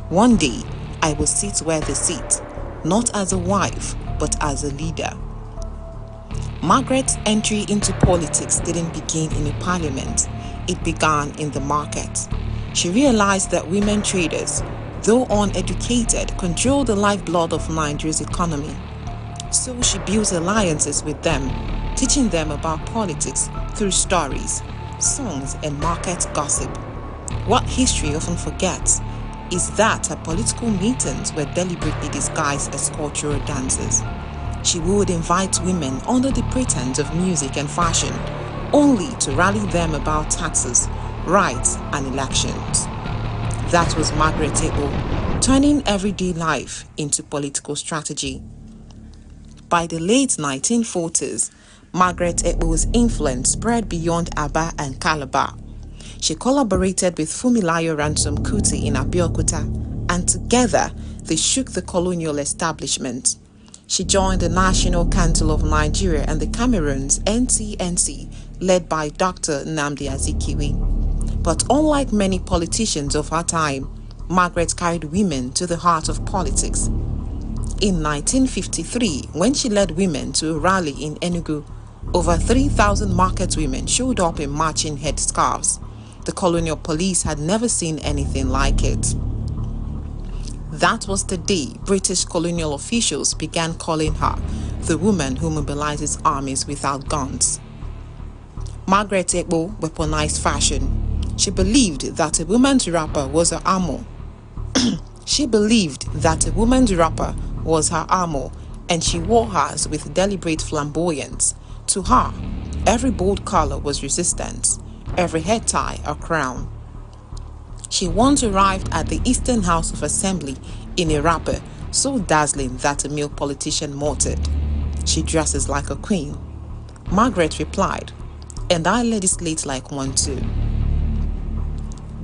"One day, I will sit where they sit, not as a wife, but as a leader." Margaret's entry into politics didn't begin in a parliament. It began in the market. She realized that women traders, though uneducated, controlled the lifeblood of Nigeria's economy. So she built alliances with them, teaching them about politics through stories, songs, and market gossip. What history often forgets is that her political meetings were deliberately disguised as cultural dances. She would invite women under the pretense of music and fashion, only to rally them about taxes, rights, and elections. That was Margaret Ekpo, turning everyday life into political strategy. By the late 1940s, Margaret Ekpo's influence spread beyond Aba and Calabar. She collaborated with Fumilayo Ransom Kuti in Abeokuta, and together they shook the colonial establishment. She joined the National Council of Nigeria and the Cameroon's NCNC, led by Dr. Nnamdi Azikiwe. But unlike many politicians of her time, Margaret carried women to the heart of politics. In 1953, when she led women to a rally in Enugu, over 3,000 market women showed up in matching headscarves. The colonial police had never seen anything like it. That was the day British colonial officials began calling her the woman who mobilizes armies without guns. Margaret Ekpo weaponized fashion. She believed that a woman's wrapper was her armor. And she wore hers with deliberate flamboyance. To her, every bold color was resistance. every head tie a crown. She once arrived at the Eastern House of Assembly in a wrapper so dazzling that a male politician muttered, "She dresses like a queen." Margaret replied, "And I legislate like one too."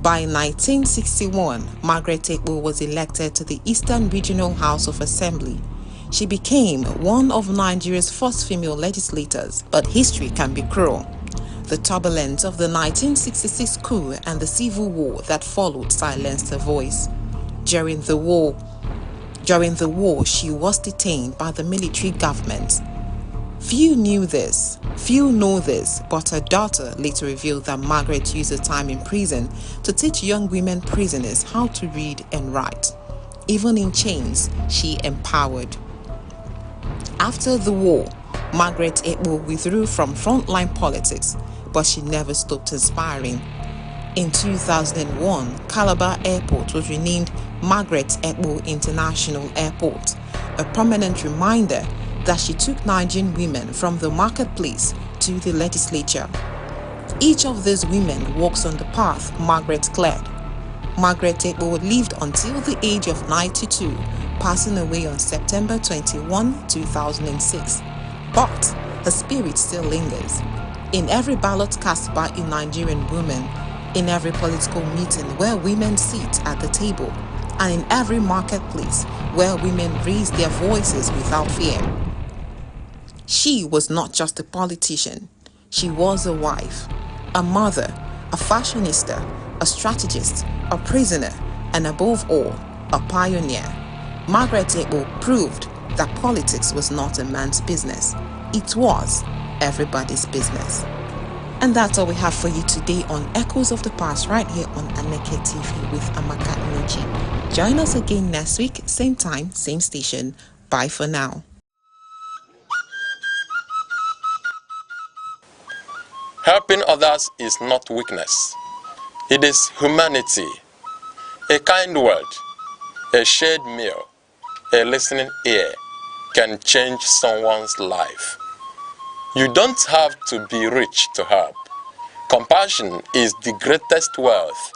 By 1961, Margaret Ekpo was elected to the Eastern Regional House of Assembly. She became one of Nigeria's first female legislators, but history can be cruel. The turbulence of the 1966 coup and the civil war that followed silenced her voice. During the war, she was detained by the military government. Few know this, but her daughter later revealed that Margaret used her time in prison to teach young women prisoners how to read and write. Even in chains, she empowered. After the war, Margaret Ekpo withdrew from frontline politics, but she never stopped inspiring. In 2001, Calabar Airport was renamed Margaret Ekpo International Airport, a permanent reminder that she took Nigerian women from the marketplace to the legislature. Each of these women walks on the path Margaret cleared. Margaret Ekpo lived until the age of 92, passing away on September 21, 2006. But her spirit still lingers. In every ballot cast by a Nigerian woman, in every political meeting where women sit at the table, and in every marketplace where women raise their voices without fear. She was not just a politician. She was a wife, a mother, a fashionista, a strategist, a prisoner, and above all, a pioneer. Margaret Ekpo proved that politics was not a man's business. It was everybody's business. And that's all we have for you today on Echoes of the Past right here on Aneke TV with Amaka Imeji. Join us again next week, same time, same station. Bye for now. Helping others is not weakness. It is humanity. A kind word, a shared meal, a listening ear can change someone's life. You don't have to be rich to help. Compassion is the greatest wealth.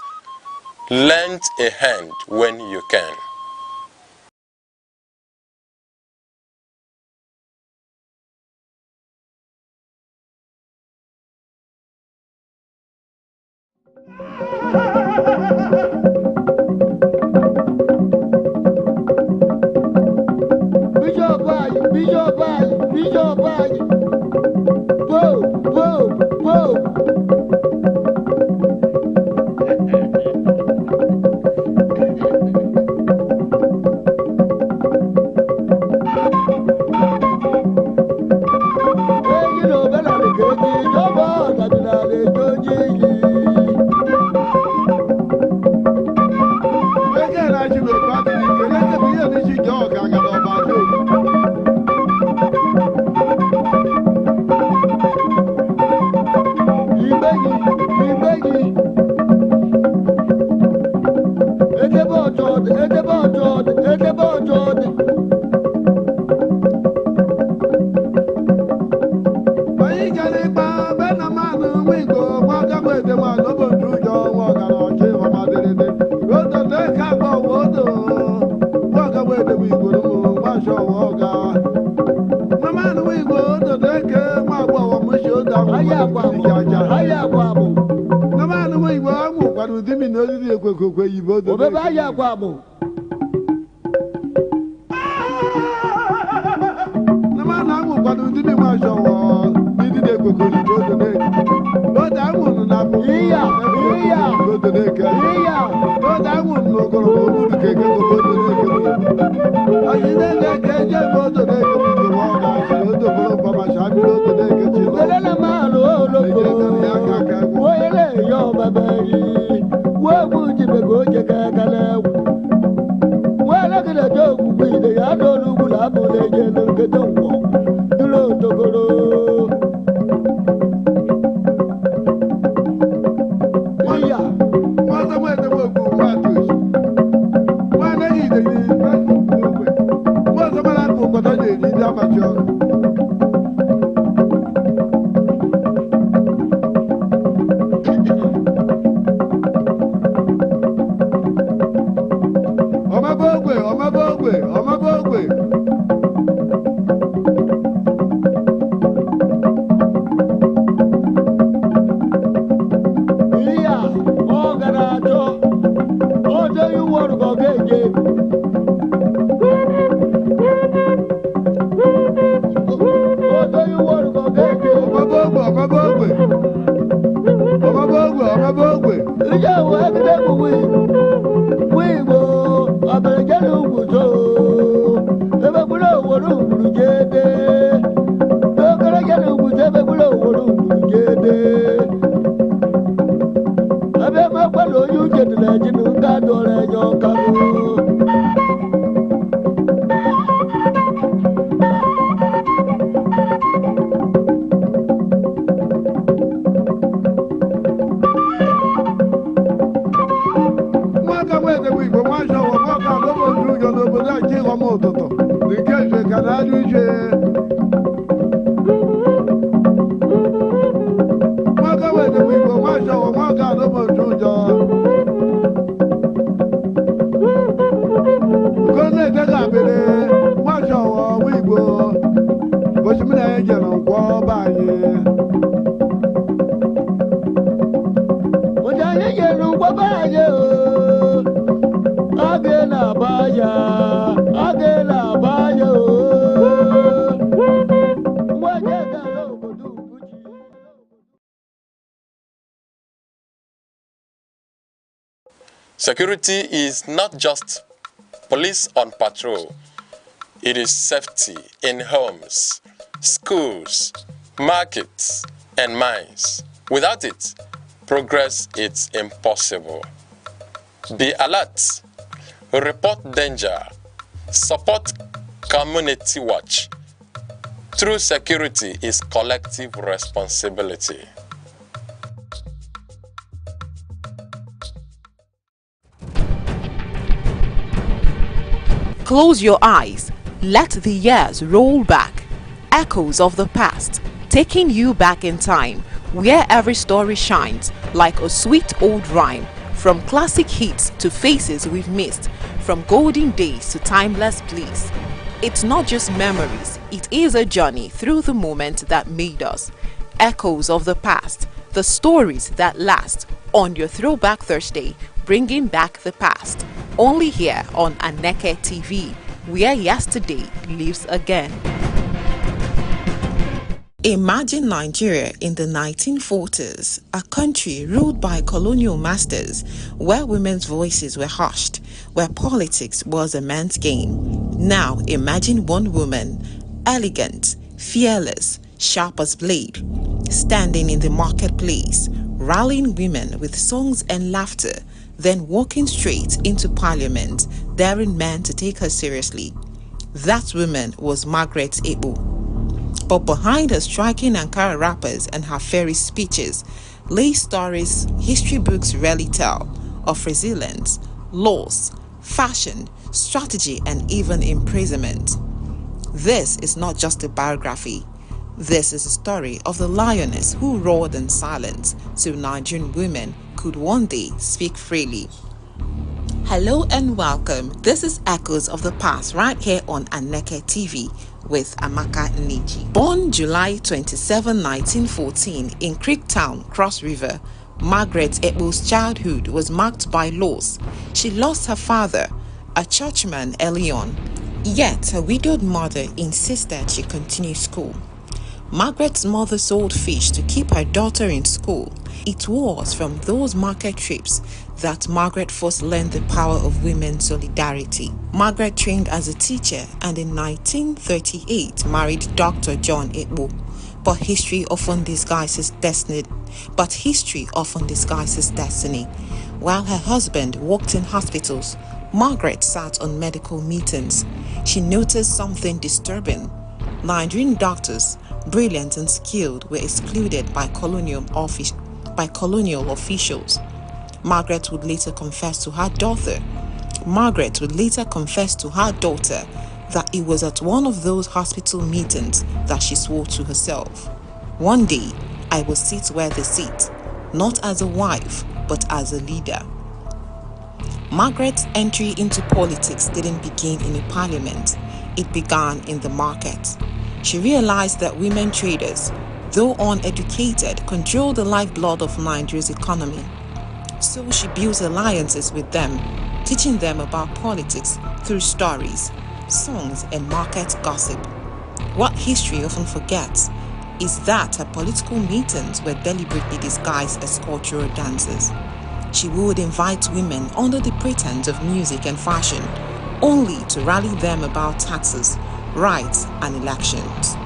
Lend a hand when you can. ya dole nyokabu. Mwaka mwede wibo mwasha wa mwaka lobo njujo lobo da kiko mototo. Nikeje kanaduje. Mwaka mwede wibo mwasha wa mwaka lobo njujo. Kone tega bele mwasha wa wibo. Boshimina ejela nkwa banye. Mujanye jelu nkwa banye o. Agela baya, agela baya o. Mwajega lobo dubuji. Security is not just police on patrol. It is safety in homes, schools, markets, and mines. Without it, progress is impossible. Be alert. Report danger. Support community watch. True security is collective responsibility. Close your eyes. Let the years roll back. Echoes of the past, taking you back in time, where every story shines like a sweet old rhyme. From classic hits to faces we've missed, from golden days to timeless bliss. It's not just memories, it is a journey through the moment that made us. Echoes of the past, the stories that last, on your Throwback Thursday, bringing back the past. Only here on Aneke TV, where yesterday lives again. Imagine Nigeria in the 1940s, a country ruled by colonial masters, where women's voices were hushed, where politics was a man's game. Now imagine one woman, elegant, fearless, sharp as blade, standing in the marketplace, rallying women with songs and laughter, then walking straight into parliament, daring men to take her seriously. That woman was Margaret Ebo. But behind her striking Ankara rappers and her fairy speeches lay stories history books rarely tell, of resilience, loss, fashion, strategy, and even imprisonment. This is not just a biography. This is a story of the lioness who roared in silence so Nigerian women could one day speak freely. Hello and welcome. This is Echoes of the Past right here on Aneke TV with Aneke. Born July 27, 1914 in Creektown, Cross River, Margaret Ebo's childhood was marked by loss. She lost her father, a churchman, early on. Yet her widowed mother insisted she continue school. Margaret's mother sold fish to keep her daughter in school. It was from those market trips that Margaret first learned the power of women's solidarity. Margaret trained as a teacher and in 1938 married Dr. John Ebo. But history often disguises destiny. While her husband worked in hospitals, Margaret sat on medical meetings. She noticed something disturbing. Nigerian doctors, brilliant and skilled, were excluded by colonial officials. Margaret would later confess to her daughter that it was at one of those hospital meetings that she swore to herself, "One day, I will sit where they sit, not as a wife, but as a leader." Margaret's entry into politics didn't begin in a parliament. It began in the market. She realized that women traders, though uneducated, control the lifeblood of Nigeria's economy. So she built alliances with them, teaching them about politics through stories, songs, and market gossip. What history often forgets is that her political meetings were deliberately disguised as cultural dances. She would invite women under the pretense of music and fashion, only to rally them about taxes, rights, and elections.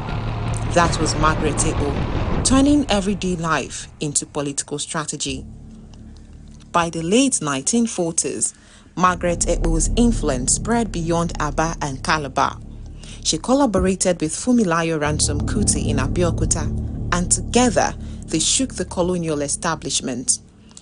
That was Margaret Ebo, turning everyday life into political strategy. by the late 1940s, Margaret Ekpo's influence spread beyond Aba and Calabar. She collaborated with Fumilayo Ransom Kuti in Abeokuta, and together they shook the colonial establishment.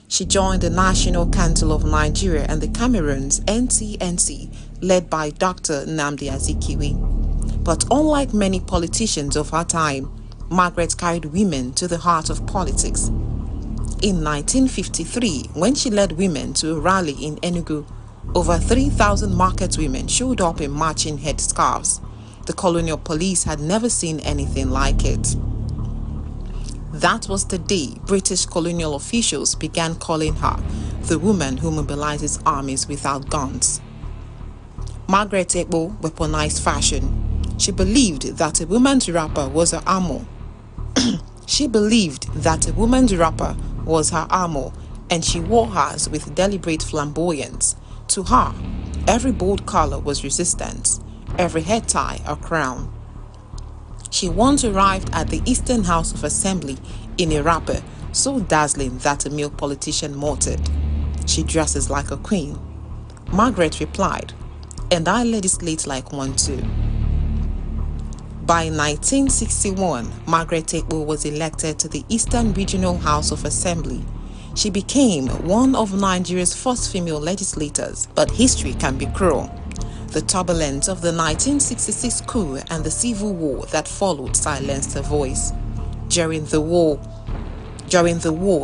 She joined the National Council of Nigeria and the Cameroon's NCNC, led by Dr. Nnamdi Azikiwe. But unlike many politicians of her time, Margaret carried women to the heart of politics. In 1953, when she led women to a rally in Enugu, over 3,000 market women showed up in matching headscarves. The colonial police had never seen anything like it. That was the day British colonial officials began calling her the woman who mobilizes armies without guns. Margaret Ekpo weaponized fashion. She believed that a woman's wrapper was her armor. She believed that a woman's wrapper was her armor, and she wore hers with deliberate flamboyance. To her, every bold color was resistance, every head tie a crown. She once arrived at the Eastern House of Assembly in a wrapper so dazzling that a male politician muttered, "She dresses like a queen." Margaret replied, "And I legislate like one too." By 1961, Margaret Ekpo was elected to the Eastern Regional House of Assembly. She became one of Nigeria's first female legislators, but history can be cruel. The turbulence of the 1966 coup and the civil war that followed silenced her voice. During the war,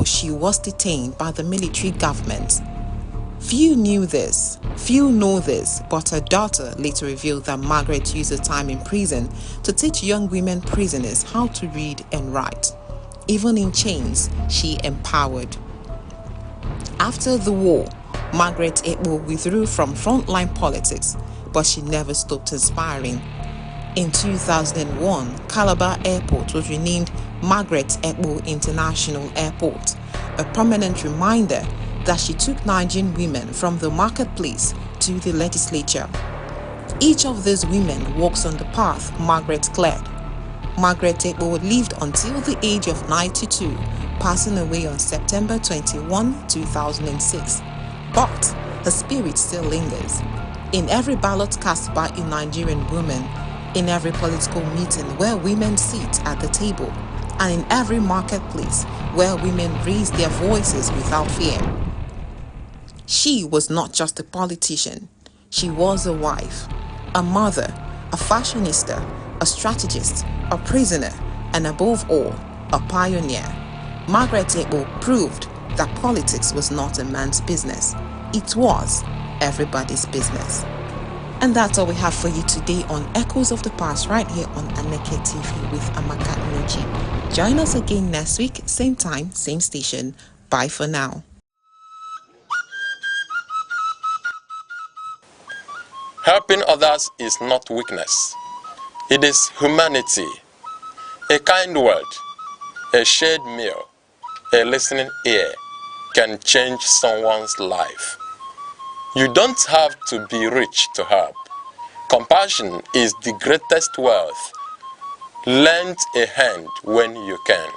she was detained by the military government. Few know this, but her daughter later revealed that Margaret used her time in prison to teach young women prisoners how to read and write. Even in chains, she empowered. After the war, Margaret Ekpo withdrew from frontline politics, but she never stopped inspiring. In 2001, Calabar Airport was renamed Margaret Ekpo International Airport, a permanent reminder that she took Nigerian women from the marketplace to the legislature. Each of these women walks on the path Margaret cleared. Margaret Ekpo lived until the age of 92, passing away on September 21, 2006. But her spirit still lingers. In every ballot cast by a Nigerian woman, in every political meeting where women sit at the table, and in every marketplace where women raise their voices without fear. She was not just a politician. She was a wife, a mother, a fashionista, a strategist, a prisoner, and above all, a pioneer. Margaret Ekpo proved that politics was not a man's business. It was everybody's business. And that's all we have for you today on Echoes of the Past right here on Aneke TV with Amaka Aneke. Join us again next week, same time, same station. Bye for now. Helping others is not weakness. It is humanity. A kind word, a shared meal, a listening ear can change someone's life. You don't have to be rich to help. Compassion is the greatest wealth. Lend a hand when you can.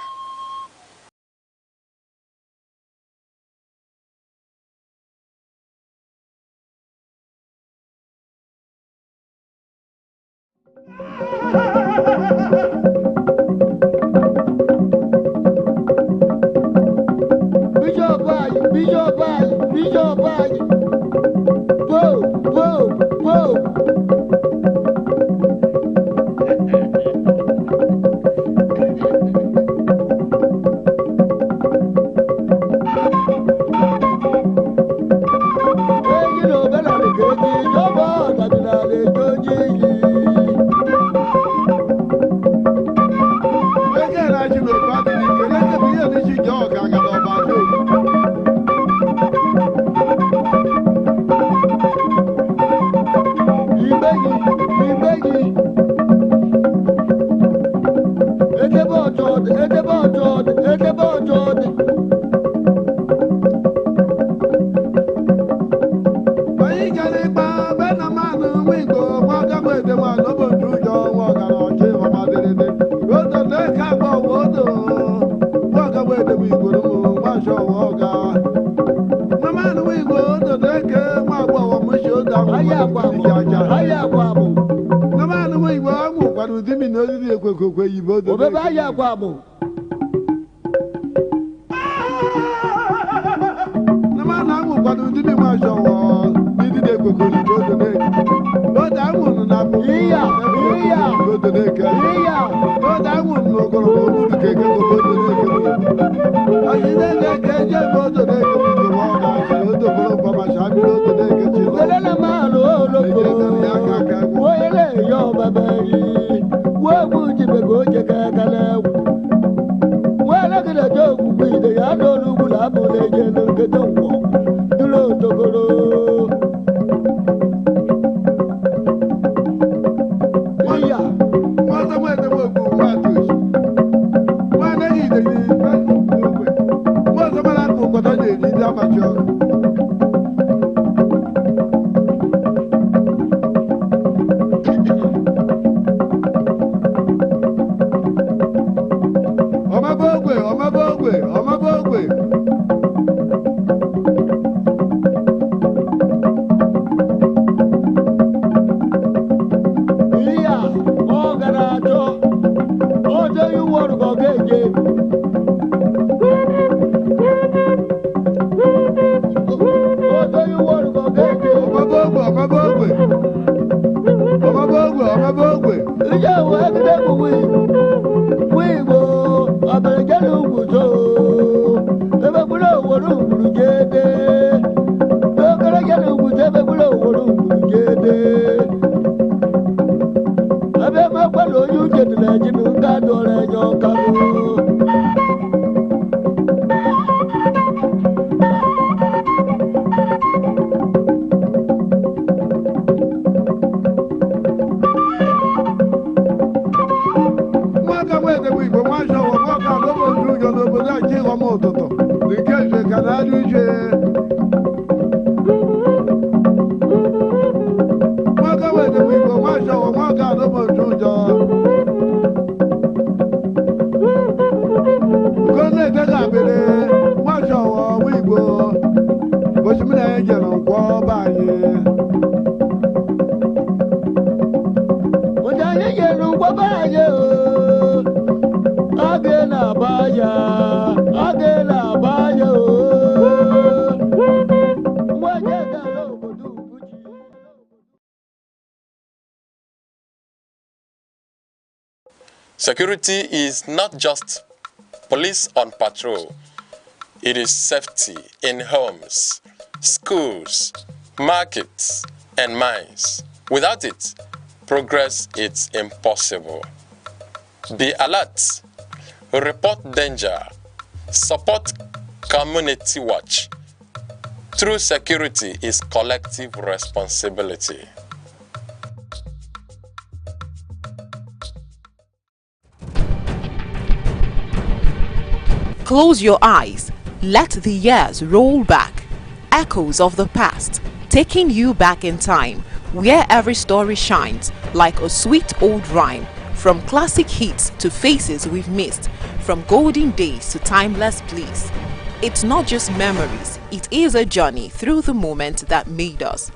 Bishop, whoa. nwa agbọghọ m si otu ahụ ahịa akwa bụ na mmanụ nwa igbo ahụ kwara ụdị mi na oriri ekwekwe yibo obebe ahịa akwa bụ na mmanụ ahụ kwara ụdị mi nwa shọwọ n'idide ekwekwe yibo otu ahụ nọ na bụ iya otu na-eke otu ahụ nọ n'ogologo obodo keke obodo na-eke ọyịne na-eke je bụ otu na-eke Lele malo loko, wele yo babari, wabu jibe goje kakale. Wele kile jogu bide ya dolu bula bule jenu kedongo, dulo tokoro. Iya, mwaza mwete mwabu matush. Mwana yide yi, mwaza mwana kukota jeni dama choro. Security is not just police on patrol. It is safety in homes, schools, markets, and mines. Without it, progress is impossible. Be alert, report danger, support community watch. True security is collective responsibility. Close your eyes. Let the years roll back. Echoes of the past, taking you back in time, where every story shines like a sweet old rhyme. From classic hits to faces we've missed, from golden days to timeless bliss. It's not just memories, it is a journey through the moment that made us.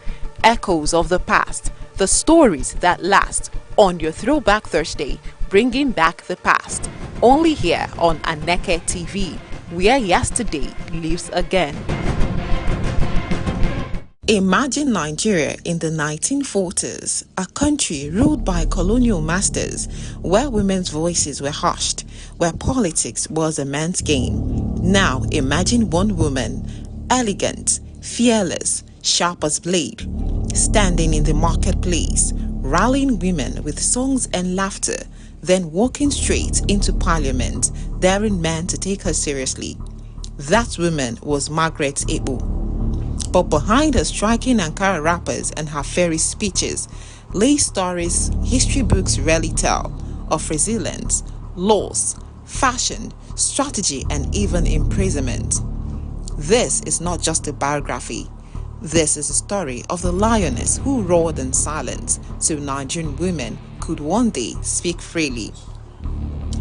Echoes of the past, the stories that last, on your Throwback Thursday, bringing back the past. Only here on Aneke TV, where yesterday lives again. Imagine Nigeria in the 1940s, a country ruled by colonial masters, where women's voices were hushed, where politics was a man's game. Now imagine one woman, elegant, fearless, sharp as blade, standing in the marketplace, rallying women with songs and laughter, then walking straight into parliament, daring men to take her seriously. That woman was Margaret Ebo. But behind her striking Ankara rappers and her fairy speeches lay stories history books rarely tell, of resilience, loss, fashion, strategy, and even imprisonment. This is not just a biography. This is a story of the lioness who roared in silence so Nigerian women could one day speak freely.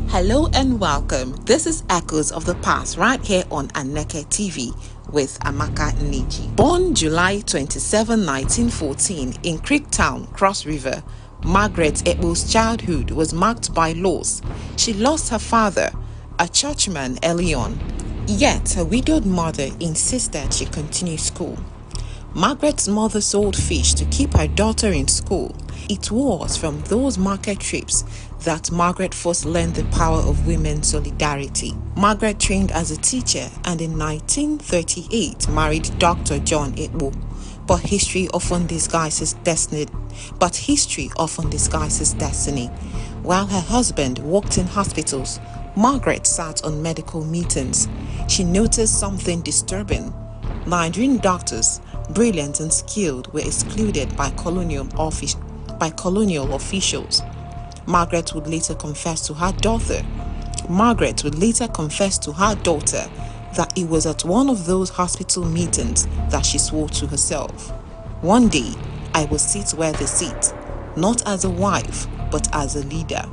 Hello and welcome. This is Echoes of the Past right here on Aneke TV with Aneke. Born July 27, 1914 in Creektown, Cross River, Margaret Ekpo's childhood was marked by loss. She lost her father, a churchman, early on. Yet her widowed mother insisted she continue school. Margaret's mother sold fish to keep her daughter in school. It was from those market trips that Margaret first learned the power of women's solidarity. Margaret trained as a teacher and in 1938 married Dr. John Ekpo. But history often disguises destiny. While her husband worked in hospitals, Margaret sat on medical meetings. She noticed something disturbing. Nigerian doctors, brilliant and skilled, were excluded by colonial officials. Margaret would later confess to her daughter that it was at one of those hospital meetings that she swore to herself, "One day, I will sit where they sit, not as a wife, but as a leader."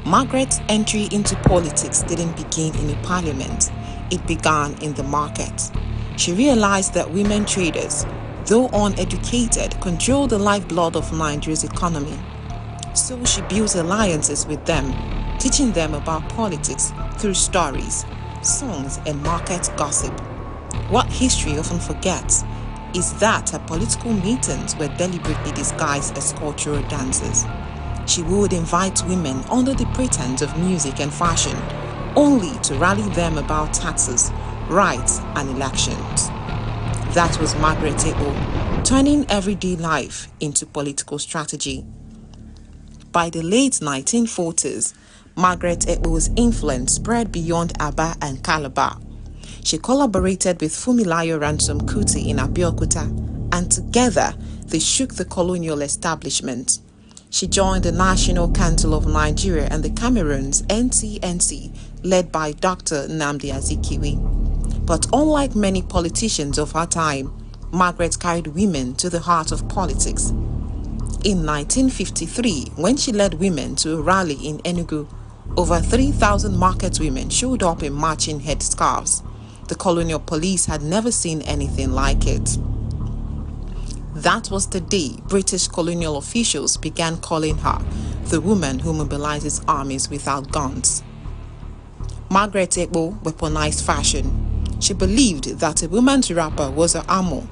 Margaret's entry into politics didn't begin in a parliament. It began in the market. She realized that women traders, though uneducated, control the lifeblood of Nigeria's economy. So she built alliances with them, teaching them about politics through stories, songs, and market gossip. What history often forgets is that her political meetings were deliberately disguised as cultural dances. She would invite women under the pretense of music and fashion, only to rally them about taxes, rights, and elections. That was Margaret Ekpo, turning everyday life into political strategy. By the late 1940s, Margaret Ekpo's influence spread beyond Aba and Calabar. She collaborated with Fumilayo Ransom Kuti in Abeokuta, and together they shook the colonial establishment. She joined the National Council of Nigeria and the Cameroon's NCNC, led by Dr. Nnamdi Azikiwe. But unlike many politicians of her time, Margaret carried women to the heart of politics. In 1953, when she led women to a rally in Enugu, over 3,000 market women showed up in matching headscarves. The colonial police had never seen anything like it. That was the day British colonial officials began calling her the woman who mobilizes armies without guns. Margaret Ekpo weaponized fashion. She believed that a woman's wrapper was her armor.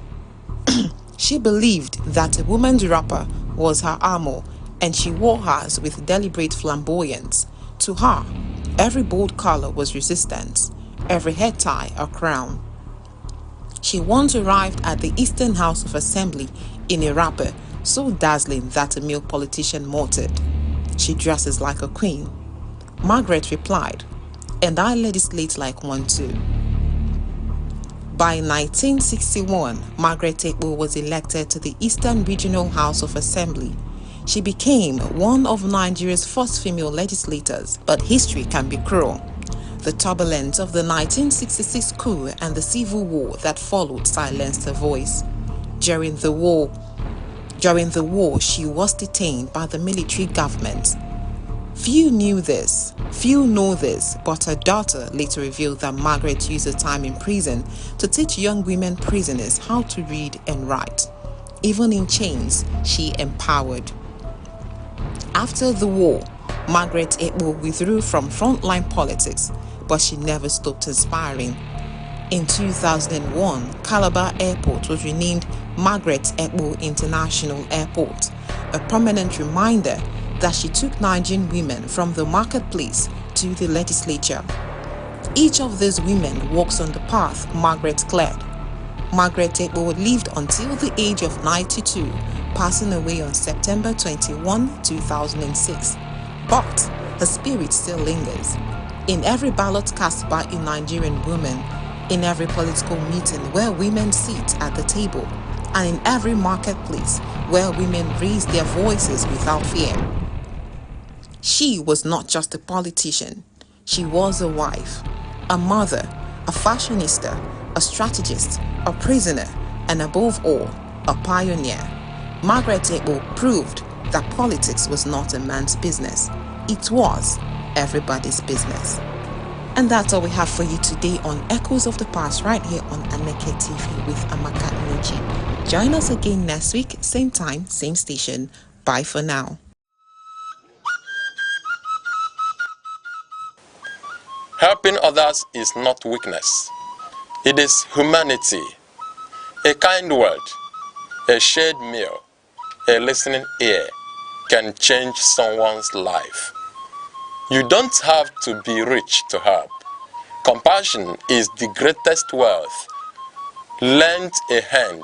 And she wore hers with deliberate flamboyance. To her, every bold color was resistance, every head tie a crown. She once arrived at the Eastern House of Assembly in a wrapper so dazzling that a male politician muttered, "She dresses like a queen." Margaret replied, "And I legislate like one too." By 1961, Margaret Ekpo was elected to the Eastern Regional House of Assembly. She became one of Nigeria's first female legislators, but history can be cruel. The turbulence of the 1966 coup and the civil war that followed silenced her voice. During the war, she was detained by the military government. Few know this, but her daughter later revealed that Margaret used her time in prison to teach young women prisoners how to read and write. Even in chains, she empowered. After the war, Margaret Ekpo withdrew from frontline politics, but she never stopped inspiring. In 2001, Calabar Airport was renamed Margaret Ekpo International Airport, a permanent reminder that she took Nigerian women from the marketplace to the legislature. Each of these women walks on the path Margaret cleared. Margaret Ekpo lived until the age of 92, passing away on September 21, 2006. But her spirit still lingers. In every ballot cast by a Nigerian woman, in every political meeting where women sit at the table, and in every marketplace where women raise their voices without fear. She was not just a politician. She was a wife, a mother, a fashionista, a strategist, a prisoner, and above all, a pioneer. Margaret Ekpo proved that politics was not a man's business. It was everybody's business. And that's all we have for you today on Echoes of the Past right here on Aneke TV with Amaka Niji. Join us again next week, same time, same station. Bye for now. Helping others is not weakness. It is humanity. A kind word, a shared meal, a listening ear can change someone's life. You don't have to be rich to help. Compassion is the greatest wealth. Lend a hand.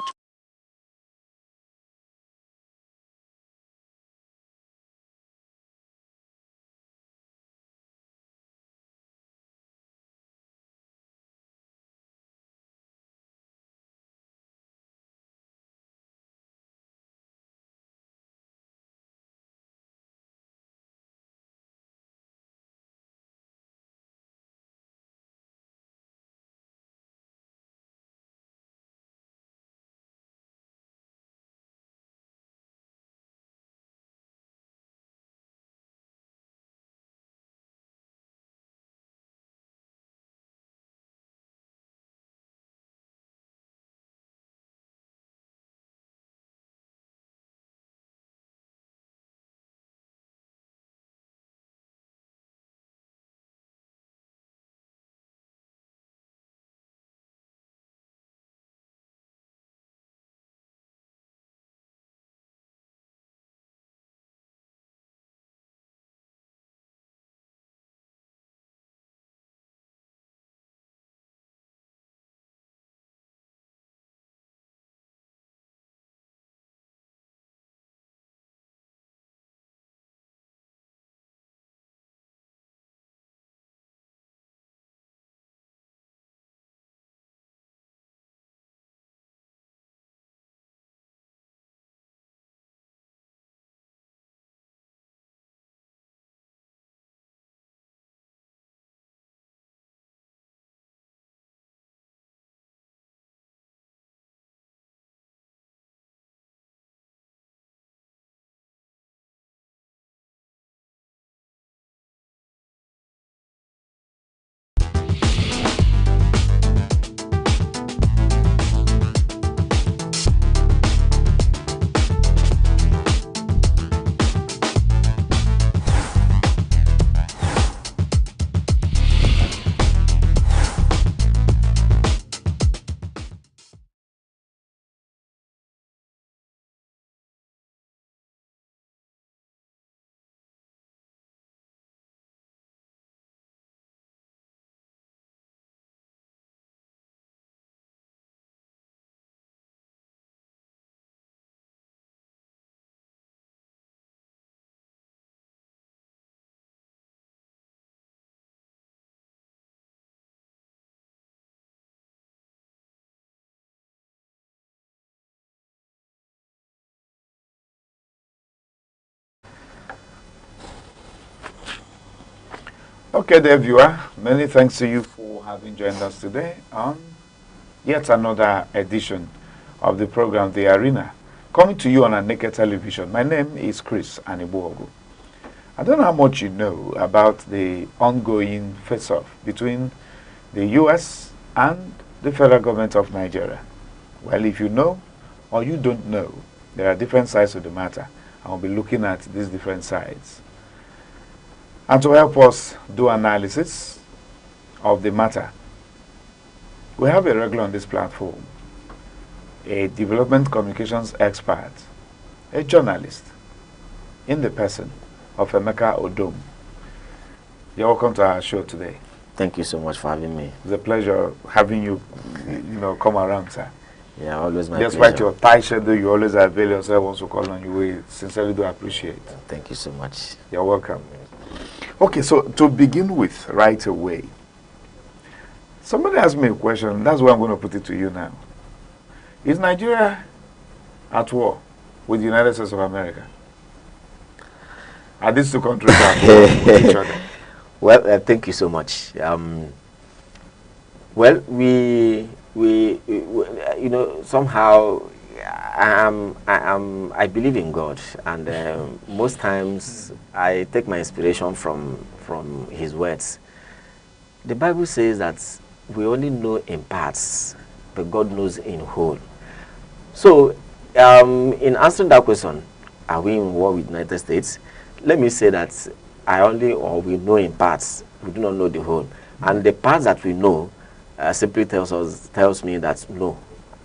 Okay, dear viewer, many thanks to you for having joined us today on yet another edition of the program The Arena, coming to you on Aneke Television. My name is Chris Anibuogu. I don't know how much you know about the ongoing face-off between the U.S. and the federal government of Nigeria. Well, if you know or you don't know, there are different sides to the matter. I'll be looking at these different sides. And to help us do analysis of the matter, we have a regular on this platform, a development communications expert, a journalist, in the person of Emeka Odom. You're welcome to our show today. Thank you so much for having me. It's a pleasure having you, come around, sir. Yeah, always my Despite pleasure. your tight schedule, you always avail yourself once we call on you. We sincerely do appreciate. Thank you so much. You're welcome. Okay, so to begin with, right away, somebody asked me a question. That's why I'm going to put it to you now. Is Nigeria at war with the United States of America? Are these two countries at war with each other? Well, thank you so much. Well, we somehow, I believe in God, and most times I take my inspiration from His words. The Bible says that we only know in parts, but God knows in whole. So, in answering that question, are we in war with the United States? Let me say that we know in parts. We do not know the whole, and the parts that we know simply tells me that no,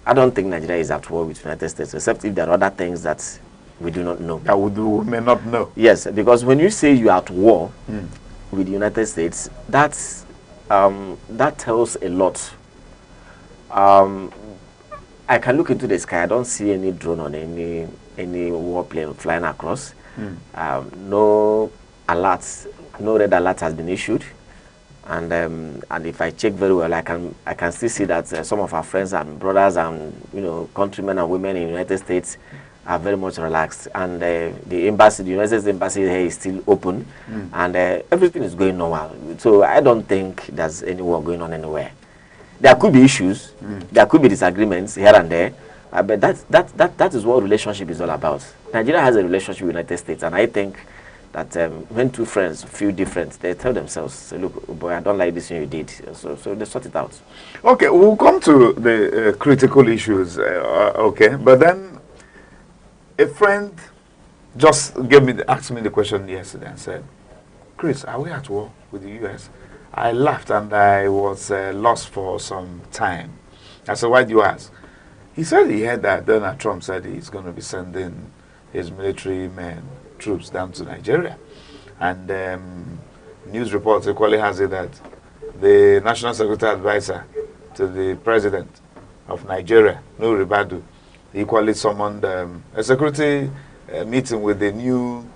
I don't think Nigeria is at war with the United States, except if there are other things that we do not know. That we may not know. Yes, because when you say you are at war with the United States, that tells a lot. I can look into the sky. I don't see any drone or any warplane flying across. No alerts, no red alert has been issued. And if I check very well, I can still see that some of our friends and brothers and countrymen and women in the United States are very much relaxed, and the United States embassy here is still open, and everything is going normal. So I don't think there's any war going on anywhere. There could be issues, there could be disagreements here and there, but that is what relationship is all about. Nigeria has a relationship with the United States, and I think that when two friends feel different, they tell themselves, say, look, boy, I don't like this thing you did. So they sort it out. Okay, we'll come to the critical issues, okay, but then a friend just asked me the question yesterday and said, Chris, are we at war with the U.S.? I laughed and I was lost for some time. I said, why do you ask? He said he heard that Donald Trump said he's going to be sending his military men, troops down to Nigeria. And news reports equally has it that the National Security Advisor to the President of Nigeria, Nuhu Ribadu, equally summoned a security meeting with the new,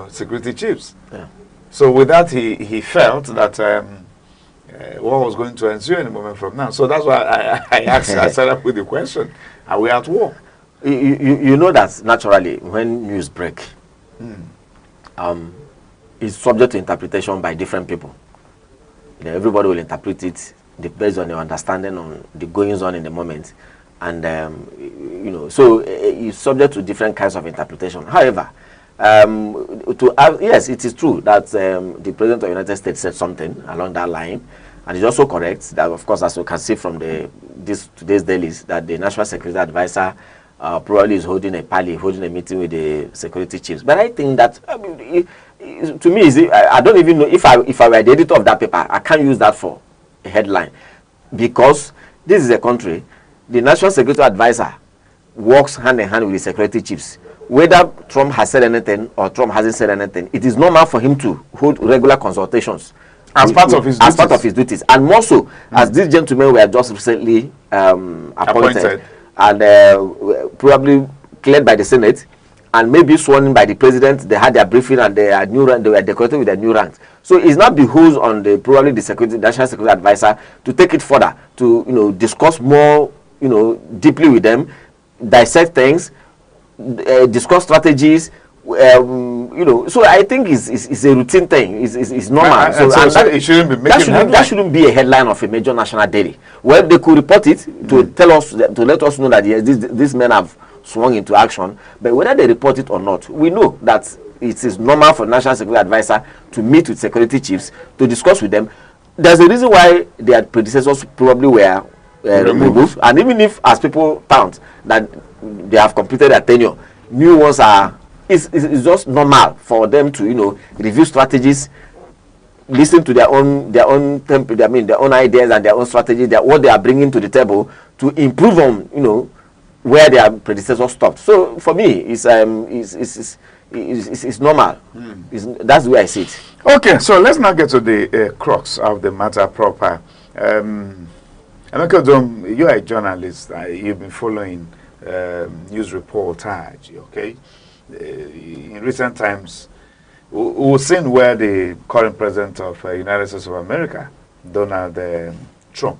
security chiefs. Yeah. So with that, he felt that what was going to ensue any moment from now. So that's why I started up with the question: are we at war? You know that naturally, when news break, it's subject to interpretation by different people. Everybody will interpret it based on their understanding on the goings on in the moment. And, so it's subject to different kinds of interpretation. However, yes, it is true that the President of the United States said something along that line. And it's also correct that, of course, as you can see from today's dailies, that the National Security Advisor probably is holding a meeting with the security chiefs. But I think that, to me, I don't even know if I were the editor of that paper, I can't use that for a headline. Because this is a country. The National Security Advisor works hand in hand with the security chiefs. Whether Trump has said anything or Trump hasn't said anything, it is normal for him to hold regular consultations as part of his duties. And more so, as these gentlemen were just recently appointed and probably cleared by the Senate and maybe sworn in by the president. They had their briefing and they were decorated with their new ranks. So it's not behoves on the National Security Advisor to take it further, to discuss more deeply with them, dissect things, discuss strategies, so I think it's a routine thing. It's normal. That shouldn't be a headline of a major national daily. Well, they could report it to tell us, to let us know that yes, these men have swung into action. But whether they report it or not, we know that it is normal for National Security Advisor to meet with security chiefs to discuss with them. There's a reason why their predecessors probably were removed, and even if, as people count, that they have completed their tenure, new ones are. It's just normal for them to review strategies, listen to their own their own ideas and their own strategies, what they are bringing to the table to improve on where their predecessors stopped. So for me, it's normal. That's the way I see it. Okay, so let's now get to the crux of the matter proper. Aneke, you are a journalist. You've been following news reportage, okay? In recent times, we've seen where the current president of United States of America, Donald Trump,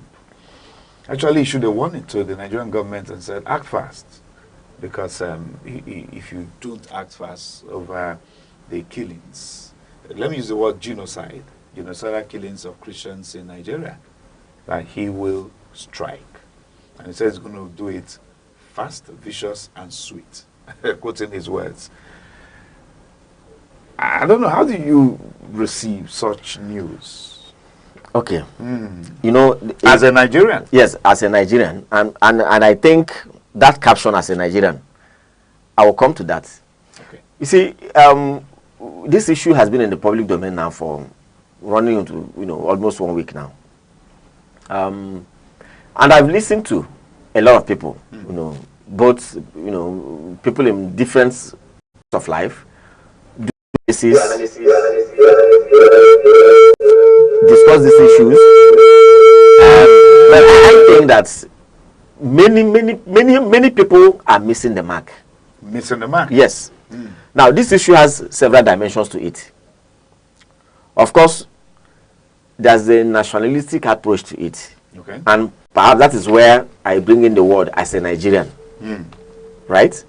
actually issued a warning to the Nigerian government and said, act fast. Because if you don't act fast over the killings, let me use the word genocidal killings of Christians in Nigeria, that he will strike. And he says he's going to do it fast, vicious, and sweet. Quoting his words. I don't know, how do you receive such news? Okay. You know, as a Nigerian? Yes, as a Nigerian. And I think that caption as a Nigerian, I will come to that. Okay. You see, this issue has been in the public domain now for running into, almost 1 week now. And I've listened to a lot of people, both, people in different of life, discuss these issues. But I think that many people are missing the mark. Missing the mark? Yes. Now, this issue has several dimensions to it. Of course, there's a nationalistic approach to it. Okay. And perhaps that is where I bring in the word as a Nigerian. Right?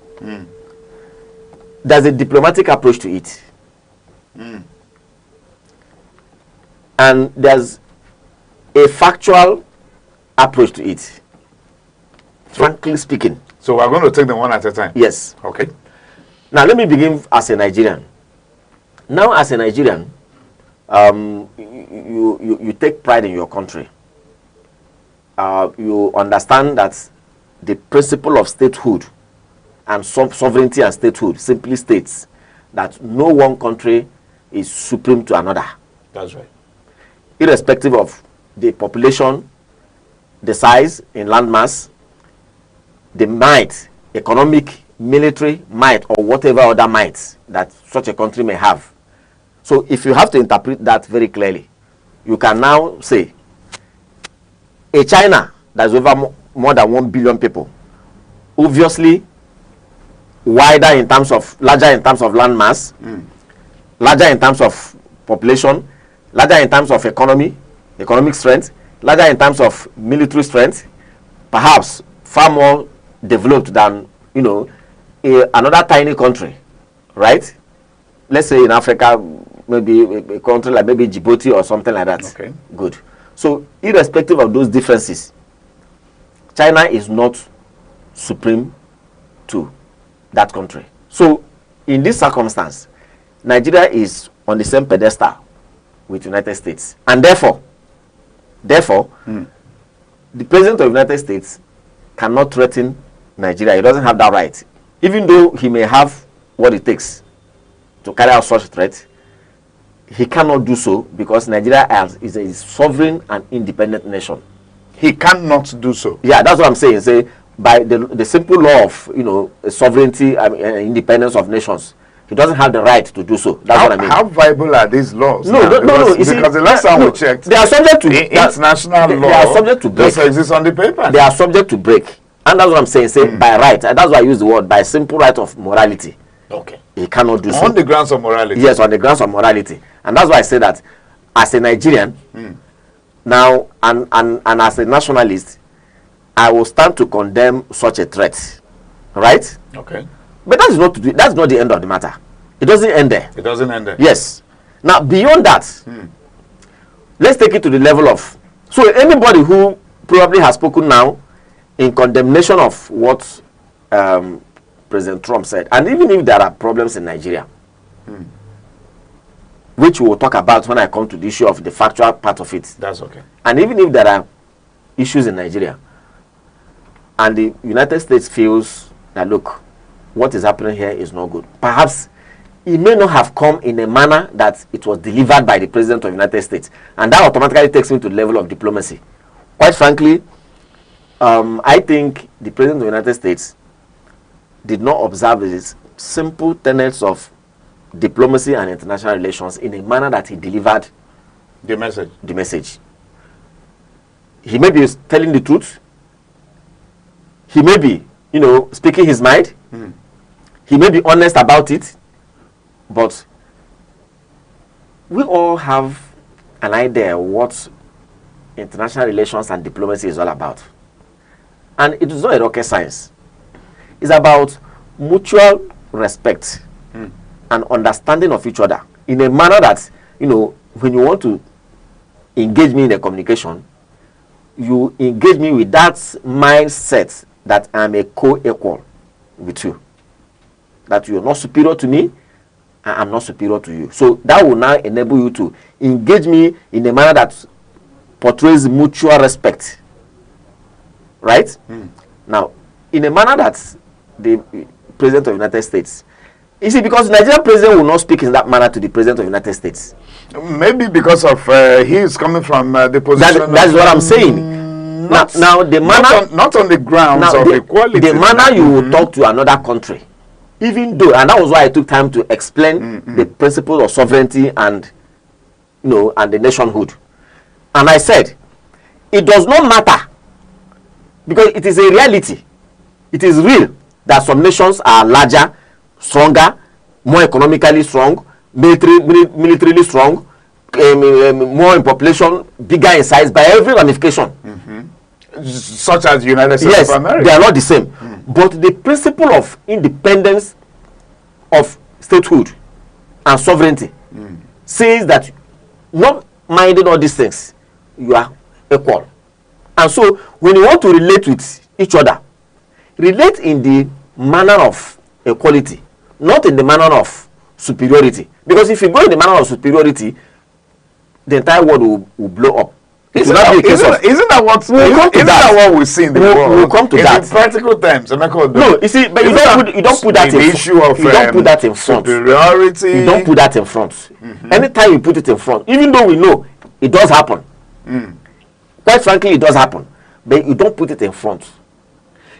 There's a diplomatic approach to it. And there's a factual approach to it. Frankly speaking. So we're going to take them one at a time? Yes. Okay. Now, let me begin as a Nigerian. Now, as a Nigerian, you take pride in your country. You understand that the principle of statehood and sovereignty and statehood simply states that no one country is supreme to another. That's right. Irrespective of the population, the size in landmass, the might, economic, military might, or whatever other might that such a country may have. So if you have to interpret that very clearly, you can now say a China that's over more than 1 billion people, obviously larger in terms of landmass, larger in terms of population, larger in terms of economic strength, larger in terms of military strength, perhaps far more developed than another tiny country, right? Let's say in Africa, maybe a country like maybe Djibouti or something like that. Okay. Good. So irrespective of those differences, China is not supreme to that country. So in this circumstance, Nigeria is on the same pedestal with United States. And therefore, the President of the United States cannot threaten Nigeria. He doesn't have that right. Even though he may have what it takes to carry out such a threat, he cannot do so because Nigeria is a sovereign and independent nation. He cannot do so? Yeah, that's what I'm saying. Say, by the simple law of sovereignty and independence of nations, he doesn't have the right to do so. That's what I mean. How viable are these laws? No. Because the last time we checked, they are subject to international law. They are subject to break. Just exists on the paper. They are subject to break, and that's what I'm saying. Say by right. That's why I use the word by simple right of morality. Okay. He cannot do so on the grounds of morality. Yes, on the grounds of morality, and that's why I say that as a Nigerian now and as a nationalist, I will stand to condemn such a threat. Right? Okay. But that's not the end of the matter. It doesn't end there. It doesn't end there. Yes. Now beyond that, let's take it to the level of anybody who probably has spoken now in condemnation of what President Trump said, and even if there are problems in Nigeria, which we will talk about when I come to the issue of the factual part of it. That's okay. And even if there are issues in Nigeria, and the United States feels that, look, what is happening here is not good. Perhaps it may not have come in a manner that it was delivered by the President of the United States. And that automatically takes me to the level of diplomacy. Quite frankly, I think the President of the United States did not observe these simple tenets of diplomacy and international relations in a manner that he delivered the message. He may be telling the truth. He may be, speaking his mind. He may be honest about it. But we all have an idea what international relations and diplomacy is all about. And it is not a rocket science. It's about mutual respect and understanding of each other in a manner that, when you want to engage me in a communication, you engage me with that mindset that I'm a co-equal with you. That you're not superior to me, and I'm not superior to you. So that will now enable you to engage me in a manner that portrays mutual respect. Right? Now, in a manner that the President of the United States, you see, because the Nigerian president will not speak in that manner to the President of the United States. Maybe because of he is coming from the position. That's what I'm saying. Now the manner, not on the grounds of equality. The manner you will talk to another country, even though, and that was why I took time to explain the principles of sovereignty and, and the nationhood. And I said, it does not matter, because it is a reality. It is real that some nations are larger, stronger, more economically strong, militarily strong, more in population, bigger in size by every ramification. Such as the United States of America. They are not the same. But the principle of independence of statehood and sovereignty says that, not minding all these things, you are equal. And so when you want to relate with each other, relate in the manner of equality, not in the manner of superiority. Because if you go in the manner of superiority, the entire world will blow up. Isn't that what we see in the world? We'll come to that. In practical terms, no, you see, but you don't put that in issue of you don't put that in front. Superiority. You don't put that in front. Anytime you put it in front, even though we know it does happen, quite frankly, it does happen, but you don't put it in front.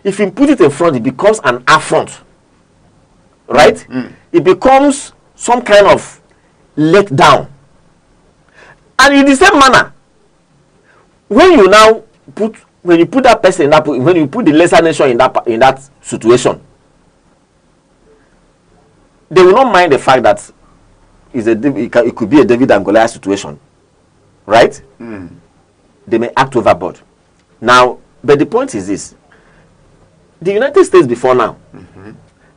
If you put it in front, it becomes an affront, right? It becomes some kind of letdown. And in the same manner, when you put that person in that, when you put the lesser nation in that situation, they will not mind the fact that it could be a David and Goliath situation, right? They may act overboard. Now, but the point is this: the United States before now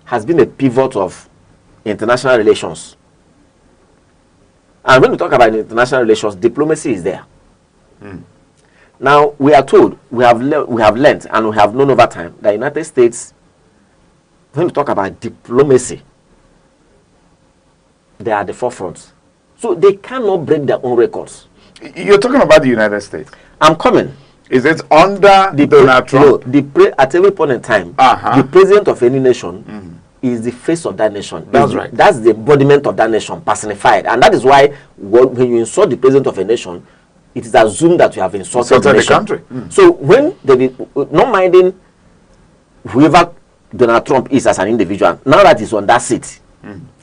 has been a pivot of international relations. And when we talk about international relations, diplomacy is there. Now, we are told, we have learned, and we have known over time that the United States, when we talk about diplomacy, they are at the forefront. So they cannot break their own records. You're talking about the United States? I'm coming. Is it under Donald Trump? No, at every point in time, the president of any nation is the face of that nation. That's right. That's the embodiment of that nation, personified. And that is why when you insult the president of a nation, it is assumed that you have insulted the country. So when not minding whoever Donald Trump is as an individual, now that he's on that seat,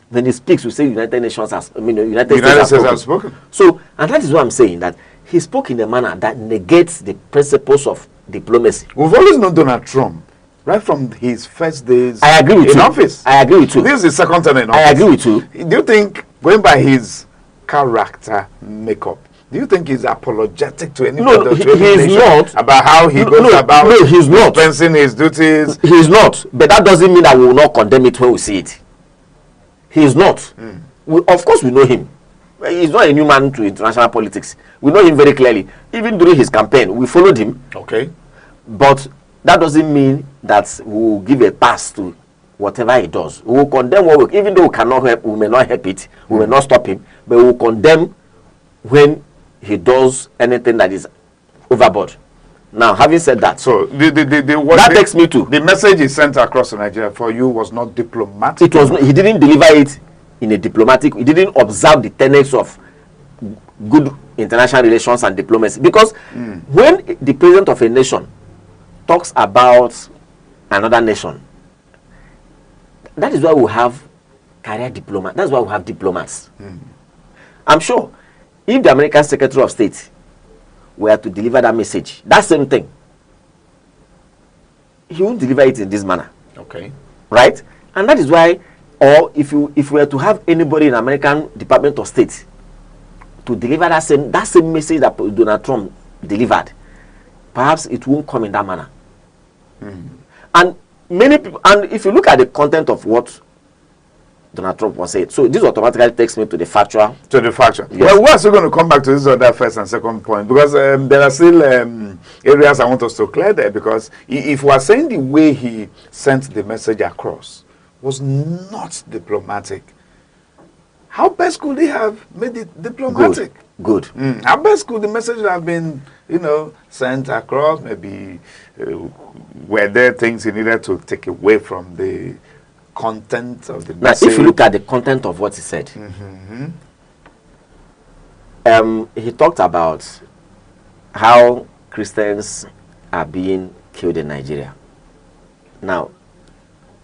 when he speaks, we say United Nations has, United States has spoken. So, and that is why I'm saying that he spoke in a manner that negates the principles of diplomacy. We've always known Donald Trump, right from his first days in office. I agree with you. This is his second term in office. I agree with you. Do you think, going by his character makeup, do you think he's apologetic to anybody? No, he's not. About how he goes about he's not dispensing his duties? He's not. But that doesn't mean that we will not condemn it when we see it. He is not. Of course, we know him. He's not a new man to international politics. We know him very clearly. Even during his campaign, we followed him. Okay. But that doesn't mean that we will give a pass to whatever he does. We will condemn even though we cannot help, we may not help it, we may not stop him, but we will condemn when he does anything that is overboard. Now, having said that, so that takes me to the message he sent across to Nigeria for you was not diplomatic. It was not, he didn't deliver it in a diplomatic. He didn't observe the tenets of good international relations and diplomacy. Because when the president of a nation talks about another nation, that is why we have career diplomats. That's why we have diplomats. I'm sure if the American Secretary of State were to deliver that message, that same thing, he won't deliver it in this manner. Okay. Right? And that is why, or if we were to have anybody in American Department of State to deliver that same message that Donald Trump delivered, perhaps it won't come in that manner. And many people, and if you look at the content of what Donald Trump was saying. So this automatically takes me to the factual. To the factual. Yes. Well, we're also going to come back to this other first and second point, because there are still areas I want us to clear there, because if we are saying the way he sent the message across was not diplomatic, how best could he have made it diplomatic? Good. How best could the message have been, sent across? Maybe were there things he needed to take away from the content of the message? Now, if you look at the content of what he said, he talked about how Christians are being killed in Nigeria. Now,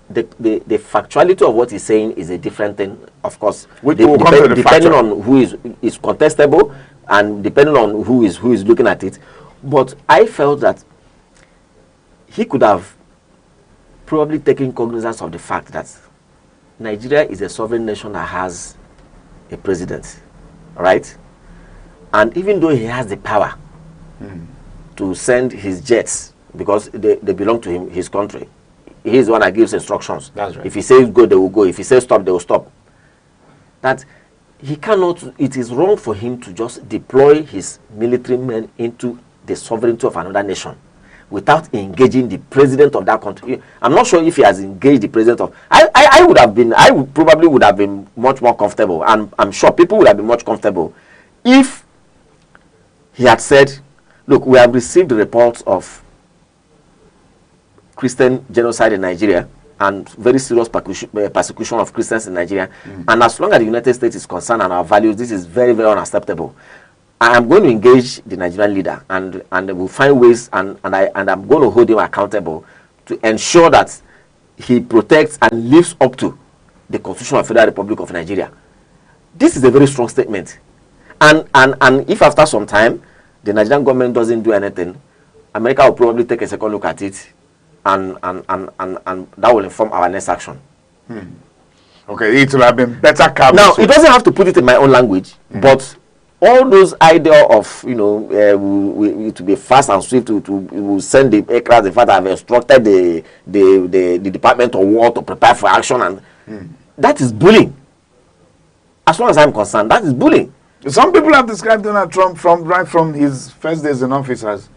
the factuality of what he's saying is a different thing, of course. Depending on who is contestable, and depending on who is looking at it. But I felt that he could have probably taken cognizance of the fact that Nigeria is a sovereign nation that has a president, right? And even though he has the power to send his jets, because they belong to him, his country, he's the one that gives instructions. That's right. If he says go, they will go. If he says stop, they will stop. That he cannot, it is wrong for him to just deploy his military men into the sovereignty of another nation without engaging the president of that country. I'm not sure if he has engaged the president of... I probably would have been much more comfortable, and I'm sure people would have been much comfortable if he had said, look, we have received reports of Christian genocide in Nigeria and very serious persecution of Christians in Nigeria. And as long as the United States is concerned and our values, this is very, very unacceptable. I am going to engage the Nigerian leader, and we'll find ways, and I'm going to hold him accountable to ensure that he protects and lives up to the Constitution of the Federal Republic of Nigeria. This is a very strong statement. And if after some time the Nigerian government doesn't do anything, America will probably take a second look at it, and that will inform our next action. Okay, it will have been better covered. Now, it doesn't have to put it in my own language, but all those idea of, to be fast and swift, to send the aircraft, the fact that I've instructed the Department of War to prepare for action, and that is bullying. As long as I'm concerned, that is bullying. Some people have described Donald Trump right from his first days in office as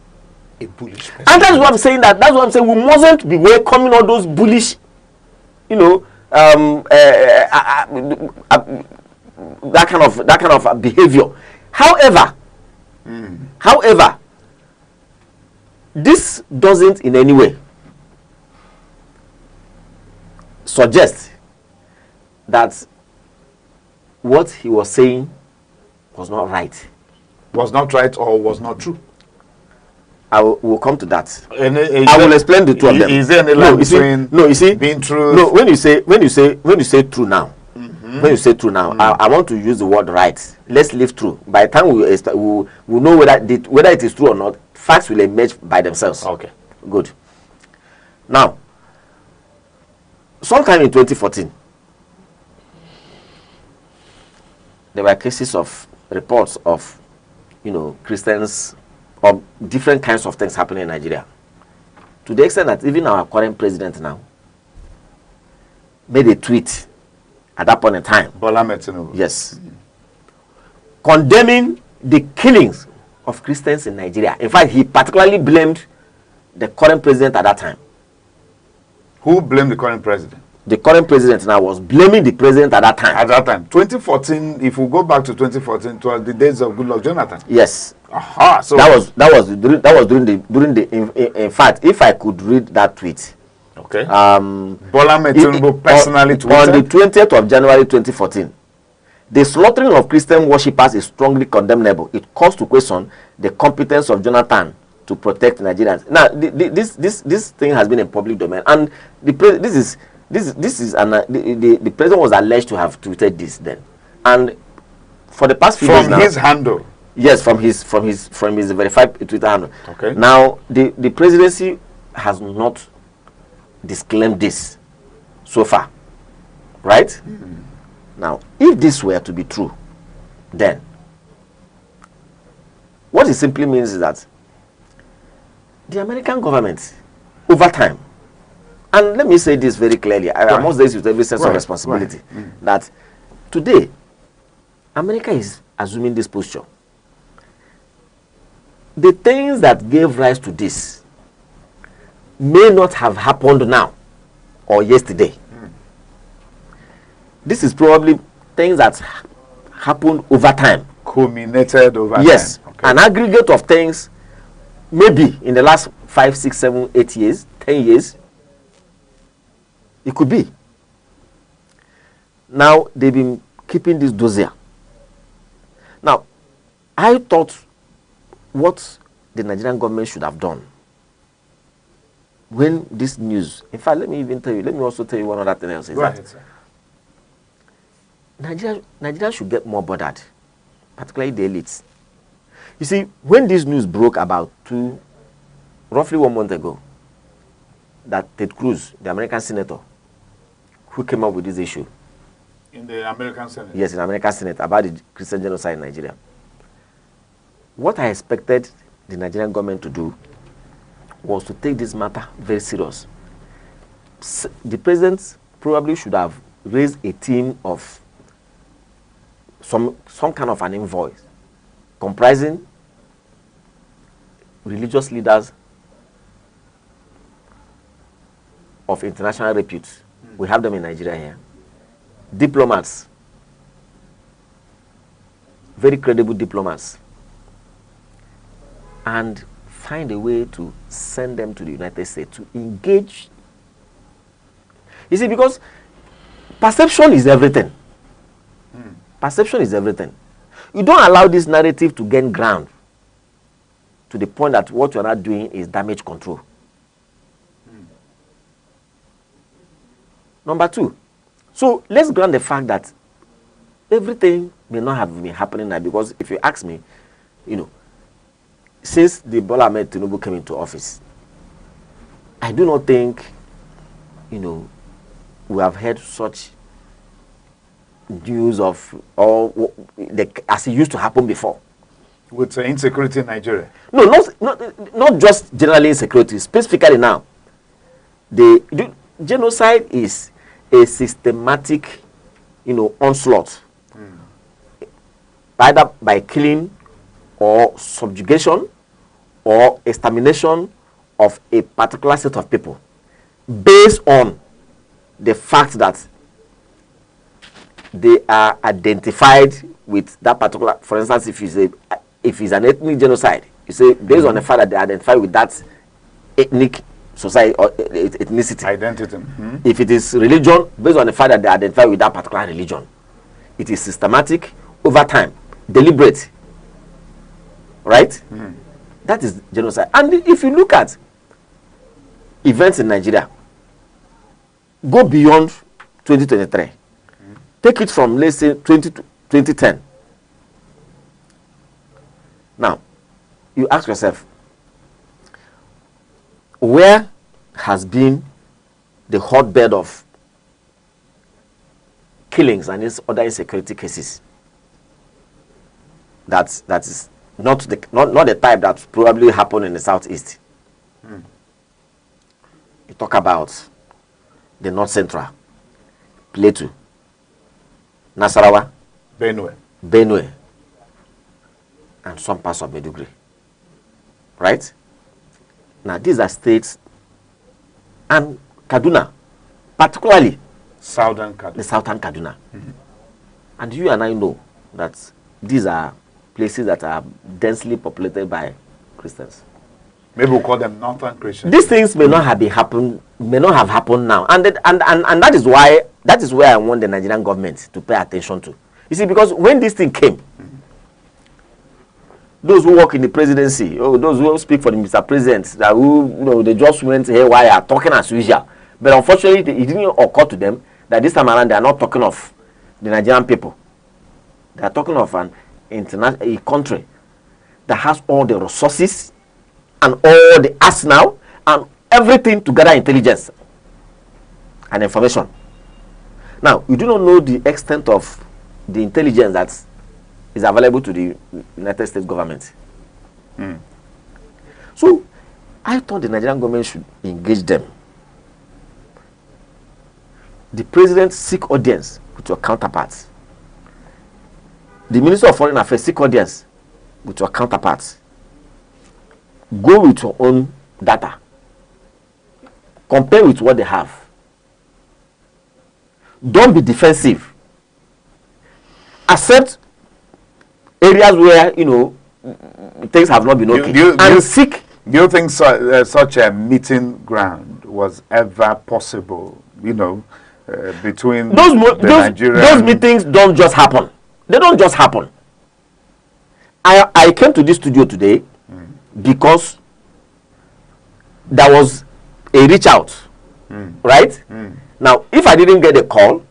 a bullish person. And that's what I'm saying. That's what I'm saying. We mustn't be welcoming all those bullish, that kind of behavior. However, this doesn't in any way suggest that what he was saying was not right. Was not right or was not true? We'll come to that. I will explain the two of them. Is there any line between being true? No, when you say true now, when you say true now, I want to use the word right. Let's leave true. By the time we know whether it is true or not, facts will emerge by themselves. Okay. Good. Now, sometime in 2014, there were cases of reports of, Christians, of different kinds of things happening in Nigeria. To the extent that even our current president now made a tweet at that point in time. Bola Tinubu. Yes. Condemning the killings of Christians in Nigeria. In fact, he particularly blamed the current president at that time. Who blamed the current president? The current president now was blaming the president at that time. At that time. 2014, if we go back to 2014, it was the days of Goodluck Jonathan. Yes. Aha. So that was during the in fact, if I could read that tweet. Okay. Bola Tinubu personally tweeted on the 20th of January 2014. The slaughtering of Christian worshippers is strongly condemnable. It calls to question the competence of Jonathan to protect Nigerians. Now, this thing has been in public domain, and the president was alleged to have tweeted this then, and for the past few days now, from his handle. Yes, from his verified Twitter handle. Okay. Now the presidency has not disclaimed this so far, right? Now, if this were to be true, then what it simply means is that the American government, over time, And let me say this very clearly. I must say this with every sense of responsibility. That today, America is assuming this posture. The things that gave rise to this may not have happened now or yesterday. This is probably things that happened over time. Culminated over time. Yes. Okay. An aggregate of things, maybe in the last 5, 6, 7, 8 years, 10 years. It could be. Now, they've been keeping this dossier. Now, I thought what the Nigerian government should have done when this news, in fact, let me also tell you one other thing else. Is that Nigeria should get more bothered, particularly the elites. You see, when this news broke about roughly 1 month ago, that Ted Cruz, the American senator, who came up with this issue. In the American Senate? Yes, in the American Senate, about the Christian genocide in Nigeria. What I expected the Nigerian government to do was to take this matter very serious. The president probably should have raised a team of some kind of an envoy comprising religious leaders of international repute. We have them in Nigeria here. Diplomats, very credible diplomats, and find a way to send them to the United States to engage. You see, because perception is everything. Perception is everything. You don't allow this narrative to gain ground to the point that what you're not doing is damage control. Number two, so let's grant the fact that everything may not have been happening now, because if you ask me, since the Bola Ahmed Tinubu came into office, I do not think, we have heard such news of as it used to happen before. With insecurity in Nigeria? No, not just generally insecurity. Specifically now, the genocide is a systematic, onslaught, either by killing or subjugation or extermination of a particular set of people, based on the fact that they are identified with that particular. For instance, if it's an ethnic genocide, you say based on the fact that they identify with that ethnic society or ethnicity identity. If it is religion, based on the fact that they identify with that particular religion. It is systematic, over time, deliberate, right? That is genocide. And if you look at events in Nigeria, go beyond 2023, take it from, let's say, 2010. Now, you ask yourself, where has been the hotbed of killings and other insecurity cases? That is not the type that probably happened in the southeast. You talk about the North Central, Plateau, Nasarawa, Benue, and some parts of Maiduguri. Right? Now, these are states, and Kaduna, particularly the southern Kaduna. And you and I know that these are places that are densely populated by Christians. Maybe we'll call them Northern Christians. These things may not have happened now, and that is where I want the Nigerian government to pay attention to. You see, because when this thing came, those who work in the presidency, those who speak for the Mr. President, they just went haywire, talking as usual. But unfortunately, it didn't occur to them that this time around they are not talking of the Nigerian people. They are talking of a country that has all the resources and all the arsenal and everything to gather intelligence and information. Now, you do not know the extent of the intelligence that is available to the United States government. So, I thought the Nigerian government should engage them the president seek audience with your counterparts. The Minister of Foreign Affairs seek audience with your counterparts. Go with your own data. Compare with what they have. Don't be defensive. Accept areas where, things have not been okay. Do you think such a meeting ground was ever possible, between those meetings don't just happen. They don't just happen. I came to this studio today because there was a reach out, right? Now, if I didn't get a call,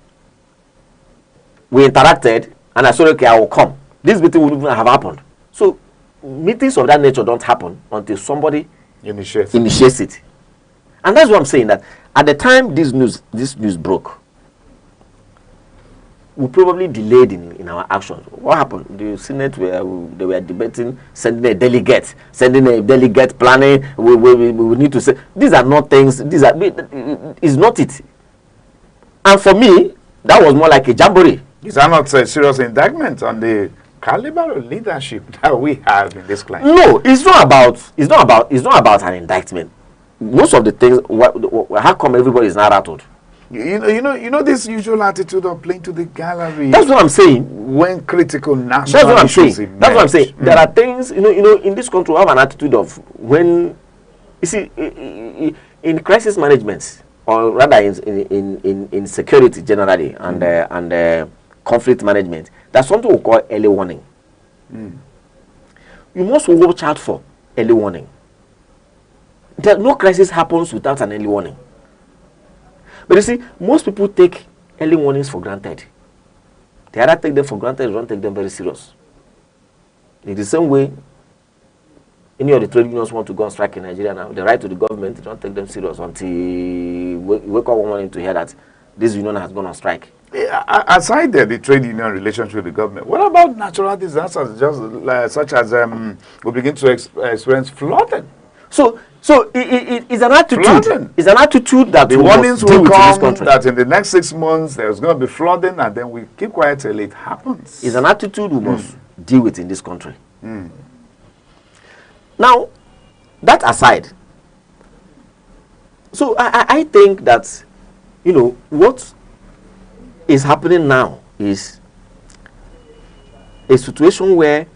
we interacted, and I said, okay, I will come. This meeting wouldn't even have happened. So, meetings of that nature don't happen until somebody initiates it. And that's what I'm saying, that at the time this news broke, we probably delayed in our actions. What happened? The Senate they were debating sending a delegate planning. We need to say these are not things. Is not it. And for me, that was more like a jamboree. Is that not a serious indictment on the caliber of leadership that we have in this climate? No, it's not about an indictment. Most of the things, how come everybody is not rattled? You know this usual attitude of playing to the gallery. That's what I'm saying. When critical national issues emerge. That's what I'm saying. There are things, in this country, we have an attitude of when, you see, in crisis management, or rather in security generally, and conflict management, there's something we call early warning. You must watch out for early warning. No crisis happens without an early warning. But you see, most people take early warnings for granted. They either take them for granted or don't take them very serious. In the same way, any of the trade unions want to go on strike in Nigeria now, they write to the government, they don't take them serious until you wake up one morning to hear that this union has gone on strike. Aside the trade union relationship with the government, what about natural disasters such as we begin to experience flooding? So it's an attitude. Flooding. It's an attitude that the warnings will come that in the next 6 months there's going to be flooding, and then we keep quiet till it happens. It's an attitude we must deal with in this country. Now, that aside, so I think that what is happening now is a situation where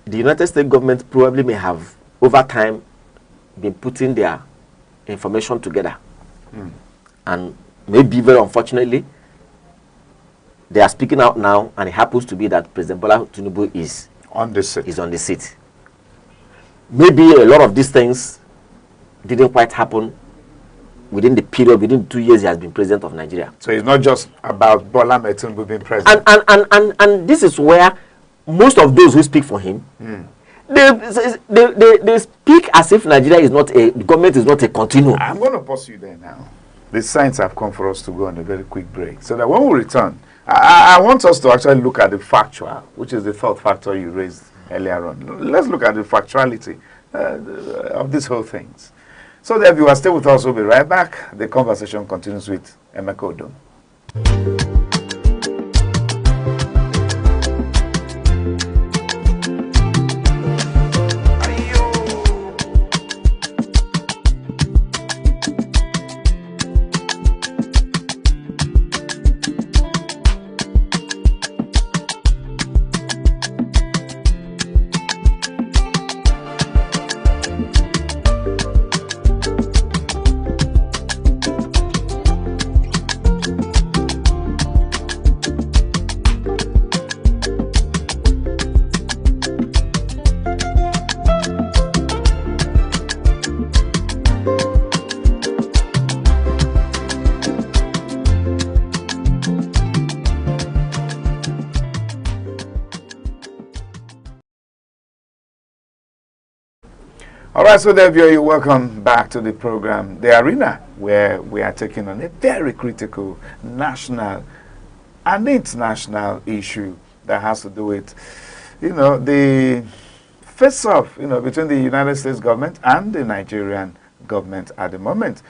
the United States government probably may have over time been putting their information together, and maybe very unfortunately they are speaking out now, and it happens to be that President Bola Tinubu is on the seat. Maybe a lot of these things didn't quite happen within the 2 years he has been president of Nigeria. So it's not just about Bola Tinubu being president. And this is where most of those who speak for him, they speak as if Nigeria is not the government is not a continuum. I'm going to pause you there now. The signs have come for us to go on a very quick break, so that when we return, I want us to actually look at the factual, which is the third factor you raised earlier on. Let's look at the factuality of these whole things. So there, viewers, stay with us. We'll be right back. The conversation continues with Aneke. All right, so there you're welcome back to the program, The Arena, where we are taking on a very critical national and international issue that has to do with, the face-off, between the United States government and the Nigerian government at the moment.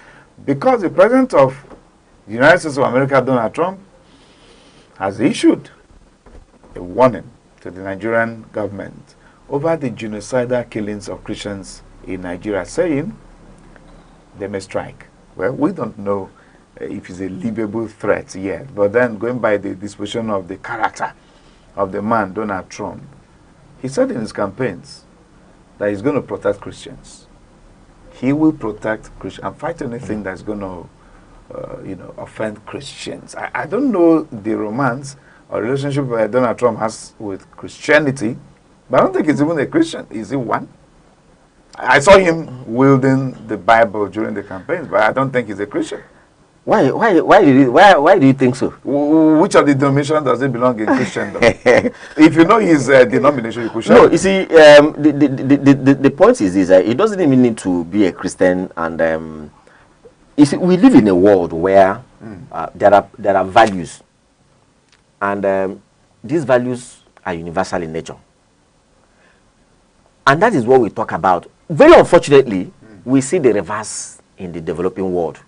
Because the president of The United States of America, Donald Trump, has issued a warning to the Nigerian government over the genocidal killings of Christians in Nigeria, saying they may strike. Well, we don't know if it's a livable threat yet, but then going by the disposition of the character of the man, Donald Trump, he said in his campaigns that he's going to protect Christians. He will protect Christians and fight anything that's going to offend Christians. I don't know the romance or relationship that Donald Trump has with Christianity, but I don't think he's even a Christian. Is he one? I saw him wielding the Bible during the campaigns, but I don't think he's a Christian. Why do you think so? Which of the denominations does he belong in Christendom? If you know his denomination, you could share. No, you see, the point is it doesn't even need to be a Christian. And you see, we live in a world where there are values, and these values are universal in nature, and that is what we talk about. Very unfortunately, we see the reverse in the developing world.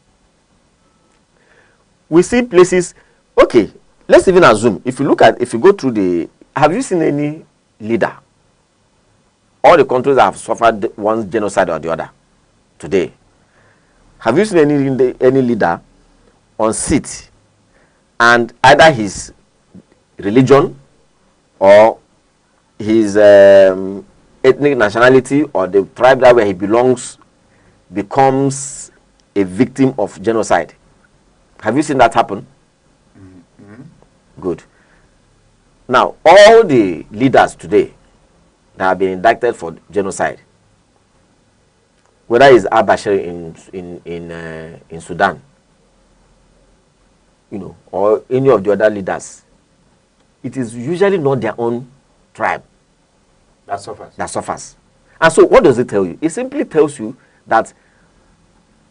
We see places, okay, let's even assume, if you go through have you seen any leader? All the countries have suffered one genocide or the other today. Have you seen any leader on seat and either his religion or his ethnic nationality or the tribe that where he belongs becomes a victim of genocide? Have you seen that happen? Good. Now, all the leaders today that have been indicted for genocide, whether it's al-Bashir in Sudan, or any of the other leaders, it is usually not their own tribe that suffers. And so, what does it tell you? It simply tells you that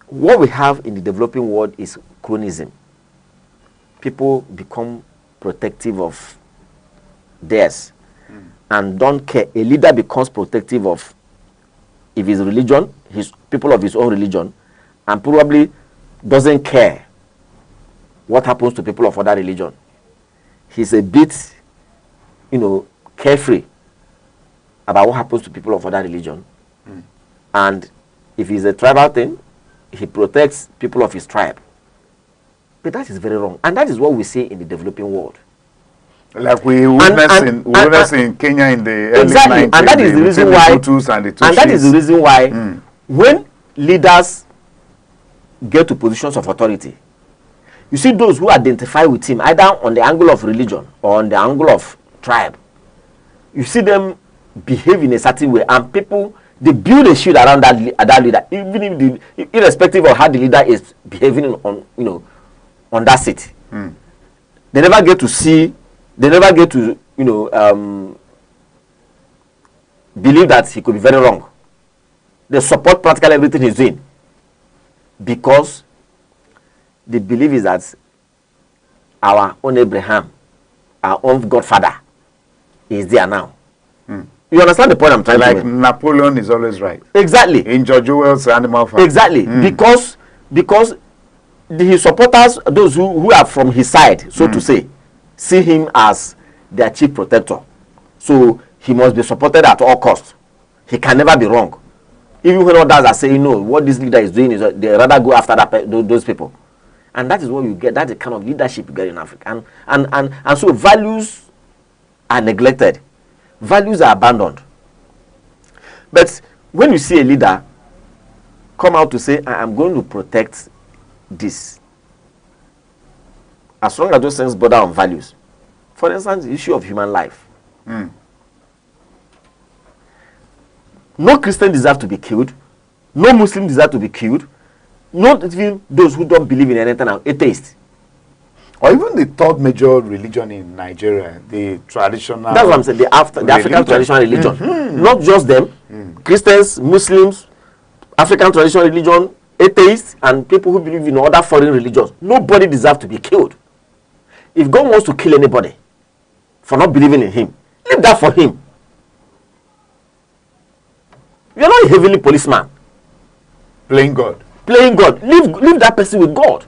what we have in the developing world is chronism. People become protective of theirs and don't care. A leader becomes protective of his religion, his people of his own religion, and probably doesn't care what happens to people of other religion. He's a bit, carefree about what happens to people of other religion. And if it's a tribal thing, he protects people of his tribe. But that is very wrong. And that is what we see in the developing world. Like we witnessed in Kenya in the early 90s. And that is the reason why. And that is the reason why when leaders get to positions of authority, you see those who identify with him either on the angle of religion or on the angle of tribe. You see them behave in a certain way, and people, they build a shield around that leader, even if irrespective of how the leader is behaving on that seat. They never get to see. They never get to believe that he could be very wrong. They support practically everything he's doing because the belief is that our own Abraham, our own Godfather, is there now. You understand the point I'm trying to make? Like Napoleon is always right. Exactly. In George Orwell's Animal Farm. Exactly. Because his supporters, those who are from his side, so to say, see him as their chief protector. So he must be supported at all costs. He can never be wrong. Even when others are saying, no, what this leader is doing is they rather go after those people. And that is what you get. That's the kind of leadership you get in Africa. And so values are neglected. Values are abandoned. But when you see a leader come out to say, I am going to protect this, as long as those things border on values. For instance, the issue of human life. No Christian deserves to be killed. No Muslim deserves to be killed. Not even those who don't believe in anything, atheists. Or even the third major religion in Nigeria, the traditional. That's what I'm saying. The African traditional religion. Not just them. Christians, Muslims, African traditional religion, atheists, and people who believe in other foreign religions. Nobody deserves to be killed. If God wants to kill anybody for not believing in him, leave that for him. You're not a heavenly policeman. Playing God. Leave that person with God.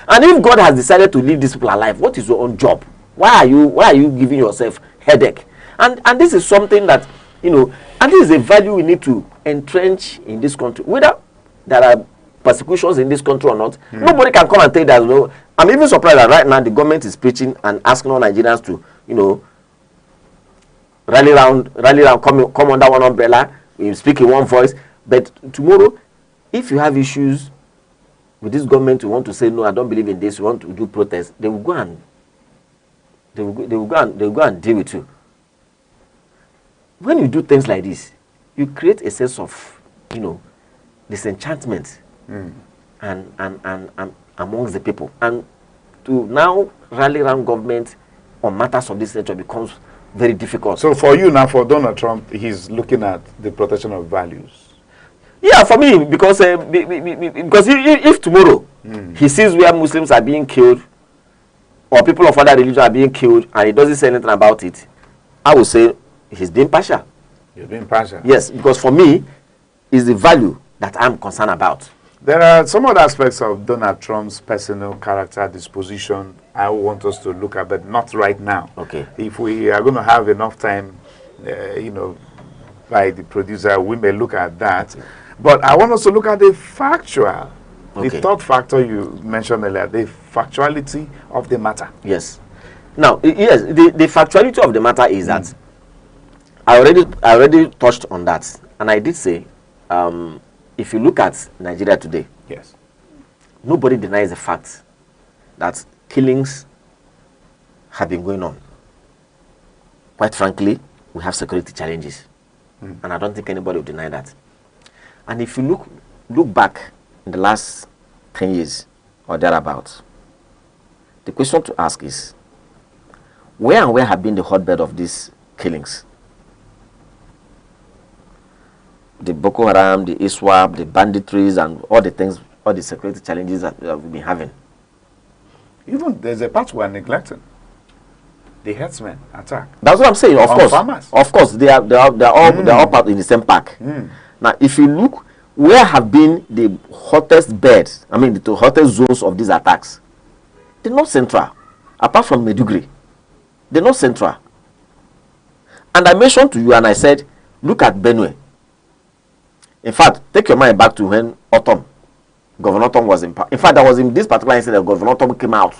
And if God has decided to leave these people alive, what is your own job? Why are you giving yourself headache? And this is something that, you know, and this is a value we need to entrench in this country. Whether there are persecutions in this country or not, nobody can come and tell that. No, I'm even surprised that right now the government is preaching and asking all Nigerians to, you know, rally around, come under one umbrella, speak in one voice. But tomorrow, if you have issues with this government, you want to say no, I don't believe in this, you want to do protest, they will go and deal with you. When you do things like this, you create a sense of, you know, disenchantment and amongst the people. And to now rally around government on matters of this nature becomes very difficult. So for you now, for Donald Trump, he's looking at the protection of values. Yeah, for me, because if tomorrow he sees where Muslims are being killed or people of other religions are being killed and he doesn't say anything about it, I would say he's being partial. You're being partial? Yes, because for me, it's the value that I'm concerned about. There are some other aspects of Donald Trump's personal character, disposition, I want us to look at, but not right now. Okay. If we are going to have enough time, you know, by the producer, we may look at that. But I want us to look at the factual, the third factor you mentioned earlier, the factuality of the matter. Yes. Now, yes, the factuality of the matter is that I already touched on that, and I did say, if you look at Nigeria today, yes, nobody denies the fact that killings have been going on. Quite frankly, we have security challenges, and I don't think anybody will deny that. And if you look back in the last 10 years or thereabouts, the question to ask is, where have been the hotbed of these killings? The Boko Haram, the ISWAP, the banditries, and all the things, all the security challenges that we've been having. Even there's a part we're neglecting. The herdsmen attack. That's what I'm saying. Of course, farmers. Of course, they are all part in the same pack. Now, if you look, where have been the hottest beds? I mean, the hottest zones of these attacks? They're not central, apart from Maiduguri. They're not central. And I mentioned to you, and I said, look at Benue. In fact, take your mind back to when Governor Autumn was in power. In fact, that was in this particular incident that Governor Autumn came out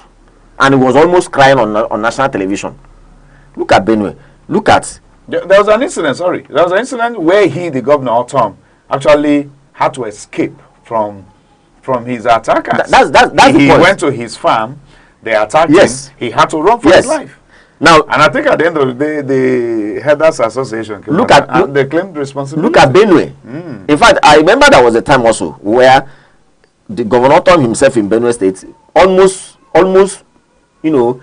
and he was almost crying on national television. Look at Benue. Look at... There was an incident, there was an incident where the Governor Autumn, actually had to escape from his attackers. That's the point. He went to his farm, they attacked him, he had to run for his life. Now, and I think at the end of the day, the Herders Association came and they claimed responsibility. Look at Benue. In fact, I remember there was a time also where the Governor Autumn himself in Benue State almost, you know,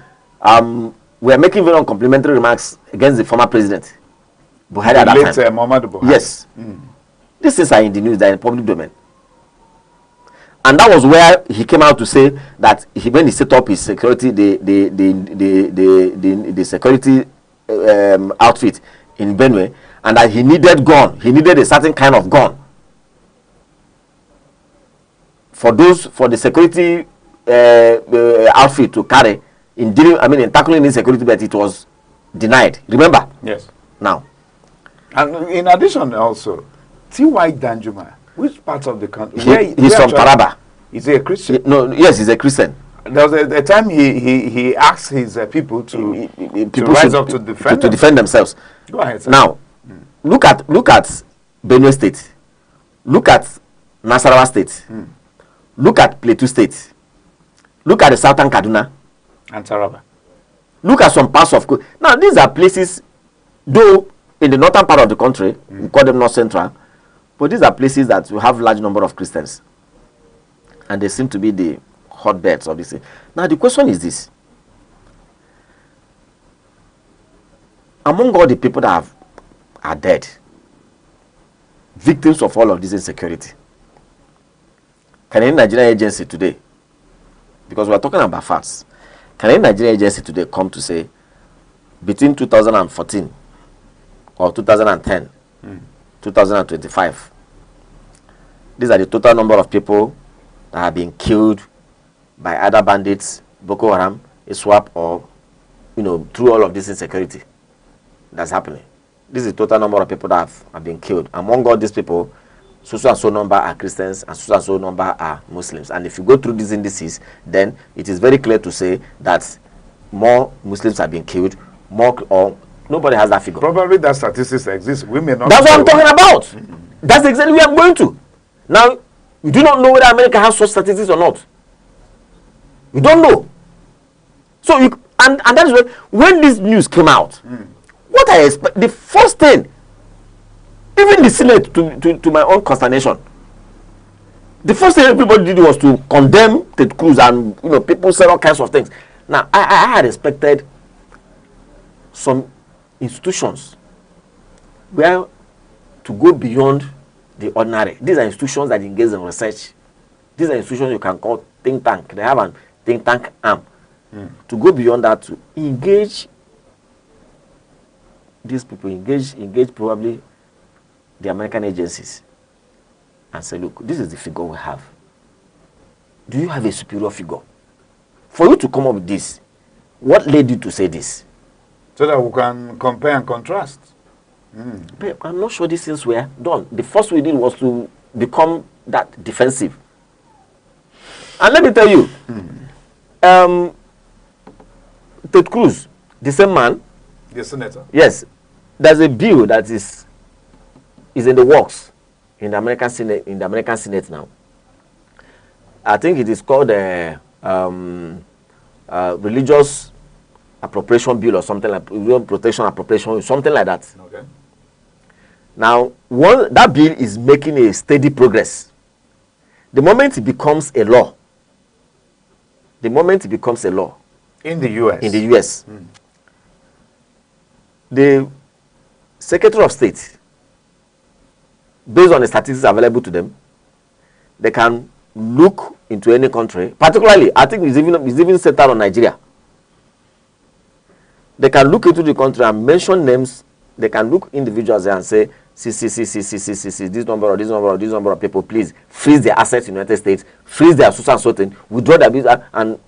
were making very uncomplimentary remarks against the former president, Buhari at that time. Muhammadu Buhari. Yes. These things are in the news, they are in the public domain. And that was where he came out to say that when he set up his security, the security outfit in Benue, and that he needed a certain kind of gun for the security outfit to carry in tackling insecurity, but it was denied. Remember? Yes. Now, and in addition, also, T.Y. Danjuma. Which part of the country? He's from Taraba. Is he a Christian? No, yes, he's a Christian. There was a time he asked his people to rise up to defend themselves. Go ahead, sir. Now, look at Benue State. Look at Nasarawa State. Look at Plateau State. Look at the Southern Kaduna. And Taraba. Look at some parts of... Now, these are places, though in the northern part of the country, we call them North Central, but these are places that will have large number of Christians. And they seem to be the hotbeds of this. Now the question is this. Among all the people that are dead, victims of all of this insecurity, can any Nigerian agency today, because we are talking about facts, can any Nigerian agency today come to say, between 2014 or 2010, 2025, these are the total number of people that have been killed by either bandits, Boko Haram, ISWAP, or through all of this insecurity that's happening. This is the total number of people that have been killed. Among all these people, so and so number are Christians and so number are Muslims. And if you go through these indices, then it is very clear to say that more Muslims have been killed, or nobody has that figure. Probably that statistics exist. We may not. That's what I'm talking about. That's exactly where I'm going to. Now, we do not know whether America has such statistics or not. We don't know. So, and that is when this news came out, what I expect, the first thing, even the Senate, to my own consternation, the first thing everybody did was to condemn Ted Cruz, and people said all kinds of things. Now, I had expected some institutions where to go beyond the ordinary. These are institutions that engage in research. These are institutions you can call think tank. They have a think tank arm. To go beyond that, to engage these people, engage probably the American agencies and say, look, this is the figure we have. Do you have a superior figure? For you to come up with this, what led you to say this? So that we can compare and contrast. But I'm not sure these things were done. The first we did was to become that defensive. And let me tell you, Ted Cruz, the same man. The senator. Yes. There's a bill that is in the works in the American Senate now. I think it is called a religious appropriation bill or something like religious protection appropriation, something like that. Okay. Now, that bill is making a steady progress. The moment it becomes a law, in the U.S. The Secretary of State, based on the statistics available to them, they can look into any country, particularly, I think it's even centered on Nigeria. They can look into the country and mention names. They can look individuals there and say, see, this number of people, please freeze their assets in the United States, freeze their social and certain, withdraw their visa, and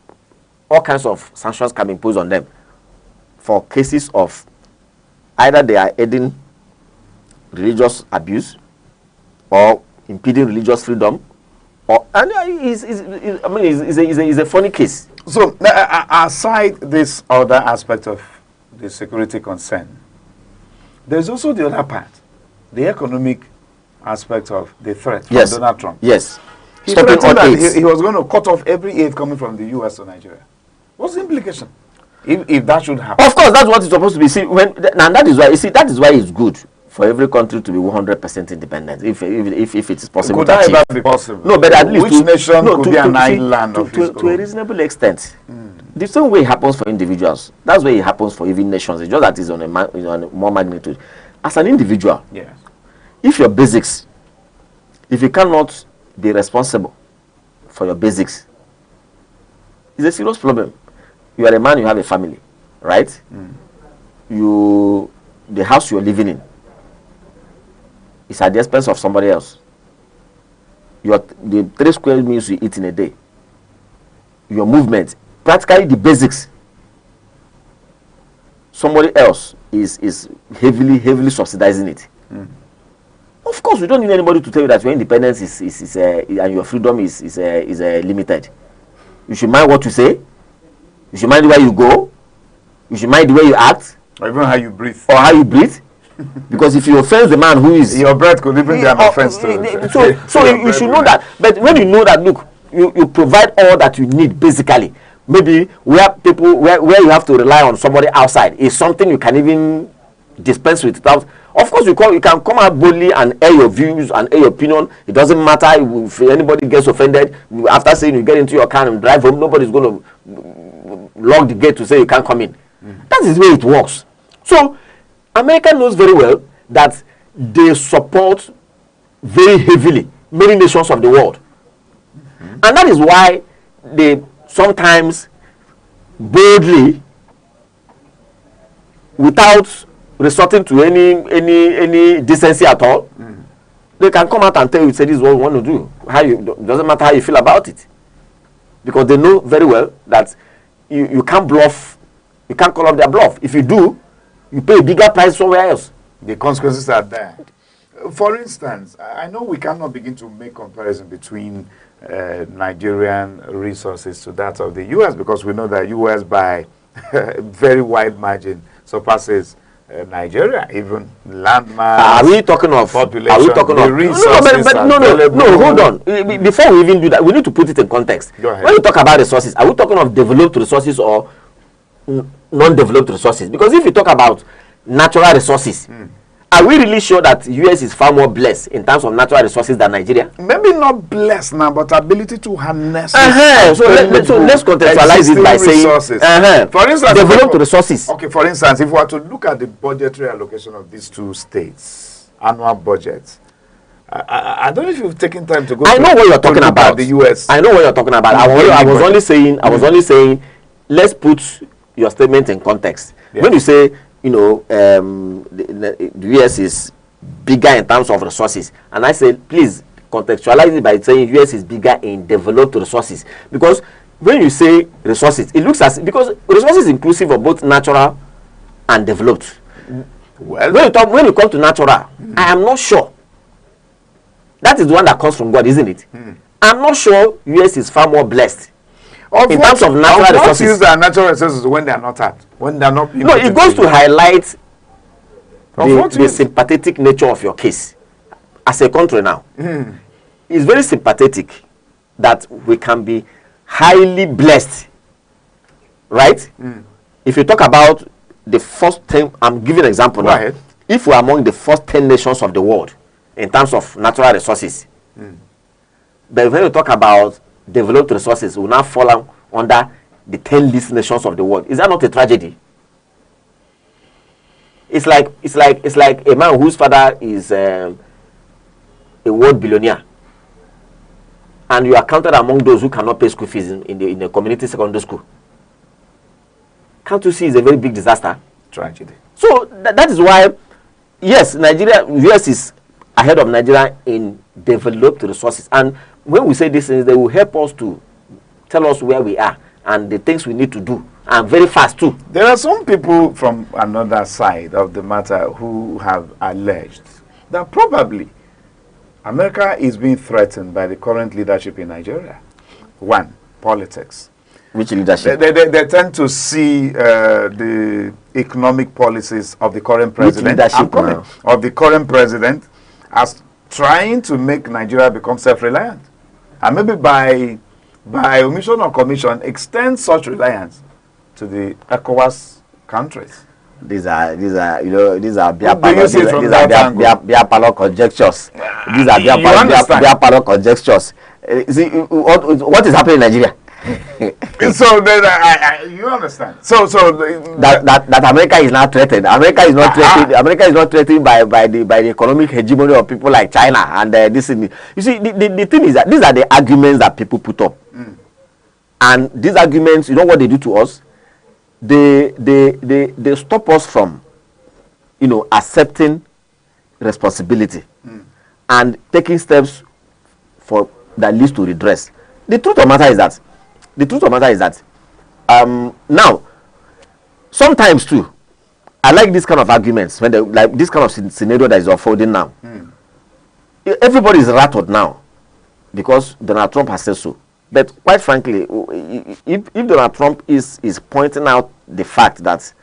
all kinds of sanctions can be imposed on them for cases of either they are aiding religious abuse or impeding religious freedom, or it's a funny case. So aside this other aspect of the security concern, there's also the other part, the economic aspect of the threat from Donald Trump. Yes. He threatened that he was going to cut off every aid coming from the U.S. to Nigeria. What's the implication if that should happen? Of course, that's what it's supposed to be. See, and that is why it's good for every country to be 100% independent, if it is possible. Could that ever be possible? No, but at least which nation could be an island of its own? To a reasonable extent. The same way it happens for individuals, that's why it happens for even nations. It's just that it's on a more magnitude. As an individual, yes, if your basics, if you cannot be responsible for your basics, it's a serious problem. You are a man, you have a family, right? The house you're living in is at the expense of somebody else. The 3 square meals you eat in a day, your movement, practically the basics, somebody else is heavily subsidizing it. Of course, we don't need anybody to tell you that your independence and your freedom is limited. You should mind what you say. You should mind where you go. You should mind the way you act. Or even how you breathe. Or how you breathe. Because if you offend the man who is... Your breath could even be an offense to him. So you should know that. But when you know that, look, you provide all that you need, basically. Maybe where you have to rely on somebody outside is something you can even dispense with without... Of course, you can come out boldly and air your views and air your opinion. It doesn't matter if anybody gets offended. After saying you get into your car and drive home, nobody's going to lock the gate to say you can't come in. That is the way it works. So, America knows very well that they support very heavily many nations of the world. And that is why they sometimes boldly, without resorting to any decency at all, they can come out and tell you, say, this is what we want to do. Doesn't matter how you feel about it. because they know very well that you can't bluff, you can't call up their bluff. If you do, you pay a bigger price somewhere else. The consequences are there. For instance, I know we cannot begin to make comparison between Nigerian resources to that of the U.S. because we know that U.S. by very wide margin surpasses Nigeria, even landmass. Are we talking of population? Are we talking of resources? No, hold on. Before we even do that, we need to put it in context. Go ahead. When you talk about resources, are we talking of developed resources or non-developed resources? Because if you talk about natural resources, are we really sure that US is far more blessed in terms of natural resources than Nigeria? Maybe not blessed now, but ability to harness. So let's contextualize it by saying, for instance, developed resources. Okay, for instance, if we were to look at the budgetary allocation of these two states, annual budgets, I don't know if you've taken time to go. I know what you're talking about. The US. I know what you're talking about. I was only saying, let's put your statement in context. Yeah. When you say, the US is bigger in terms of resources, and I say, please contextualize it by saying US is bigger in developed resources, because when you say resources, it looks as because resources is inclusive of both natural and developed. Well, when you come to natural, I am not sure. That is the one that comes from God, isn't it? I'm not sure US is far more blessed in terms of natural resources. Use their natural resources when they are not at, when they are not. No, it goes to highlight the sympathetic nature of your case as a country now. It's very sympathetic that we can be highly blessed, right? If you talk about the first 10, I'm giving an example now. Ahead. If we are among the first 10 nations of the world in terms of natural resources, but when you talk about developed resources, will now fall under the 10 least nations of the world. Is that not a tragedy? It's like a man whose father is a world billionaire, and you are counted among those who cannot pay school fees in the community secondary school. Can't you see it's a very big disaster? Tragedy. So that is why, yes, US is ahead of Nigeria in developed resources. And when we say these things, they will help us to tell us where we are and the things we need to do, and very fast too. There are some people from another side of the matter who have alleged that probably America is being threatened by the current leadership in Nigeria. One, politics. Which leadership? They tend to see the economic policies of the current president, of the current president, as trying to make Nigeria become self-reliant, and maybe by omission or commission extend such reliance to the ECOWAS countries. These are beer parlor conjectures. These are beer parlor conjectures. See what is happening in Nigeria. So then you understand. So that America is not threatened. America is not threatened. America is not threatened by the economic hegemony of people like China and this. You see, the thing is that these are the arguments that people put up, and these arguments, you know what they do to us? They stop us from, accepting responsibility and taking steps that leads to redress. The truth of the matter is that now sometimes too, I like this kind of arguments when like this kind of scenario that is unfolding now. Everybody is rattled now because Donald Trump has said so. But quite frankly, if Donald Trump is pointing out the fact that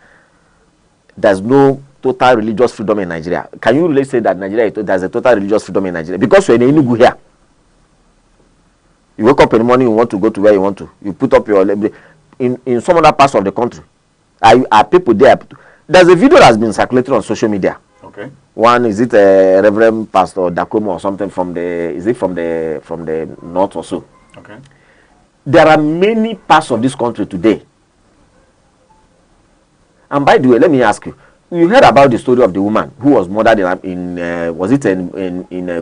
there's no total religious freedom in Nigeria, can you really say that there's a total religious freedom in Nigeria? Because you're in Enugu here. You wake up in the morning, you want to go to where you want to. You put up your in some other parts of the country. Are people there? There's a video that's been circulating on social media. Okay. One, is it a Reverend Pastor Dakoma or something from the north or so? Okay. There are many parts of this country today. And by the way, let me ask you. You heard about the story of the woman who was murdered in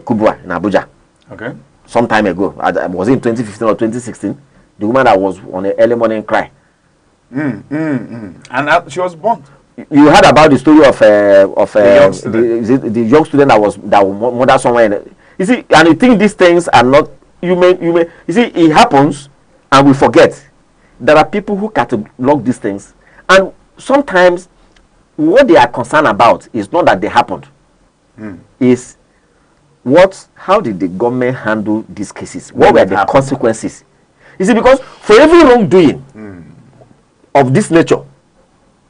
Kubwa in Abuja? Okay. Some time ago. Was it in 2015 or 2016? The woman that was on an early morning cry. And she was born. You heard about the story of the young student that was murdered somewhere. You see, and you think these things are not. You see, it happens, and we forget. There are people who catalog these things, and sometimes what they are concerned about is not that they happened, is how did the government handle these cases? What were the consequences? You see, because for every wrongdoing of this nature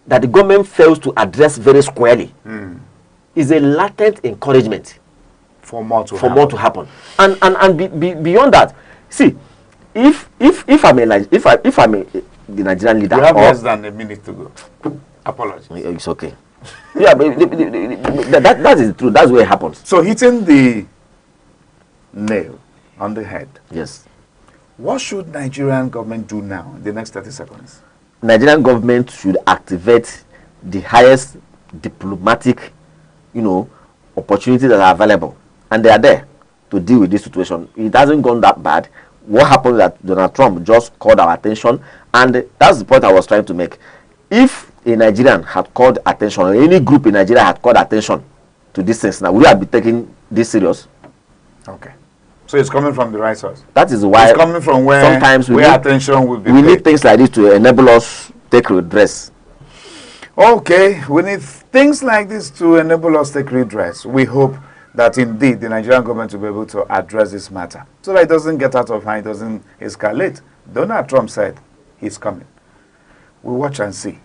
that the government fails to address very squarely is a latent encouragement for more to happen. And beyond that, see, if I'm the Nigerian leader, you have less than a minute to go. Apologies. It's okay. Yeah, but that is true. That's where it happens. So hitting the nail on the head. Yes. What should Nigerian government do now in the next 30 seconds? Nigerian government should activate the highest diplomatic, opportunities that are available, and they are there to deal with this situation. It hasn't gone that bad. What happened is that Donald Trump just called our attention, and that's the point I was trying to make. If a Nigerian had called attention, or any group in Nigeria had called attention to these things, now would we have been taking this serious? Okay. So it's coming from the right source. That is why it's coming from where sometimes attention will be. We need things like this to enable us take redress. Okay, we need things like this to enable us take redress. We hope that indeed the Nigerian government will be able to address this matter so that it doesn't get out of hand, it doesn't escalate. Donald Trump said he's coming. We'll watch and see.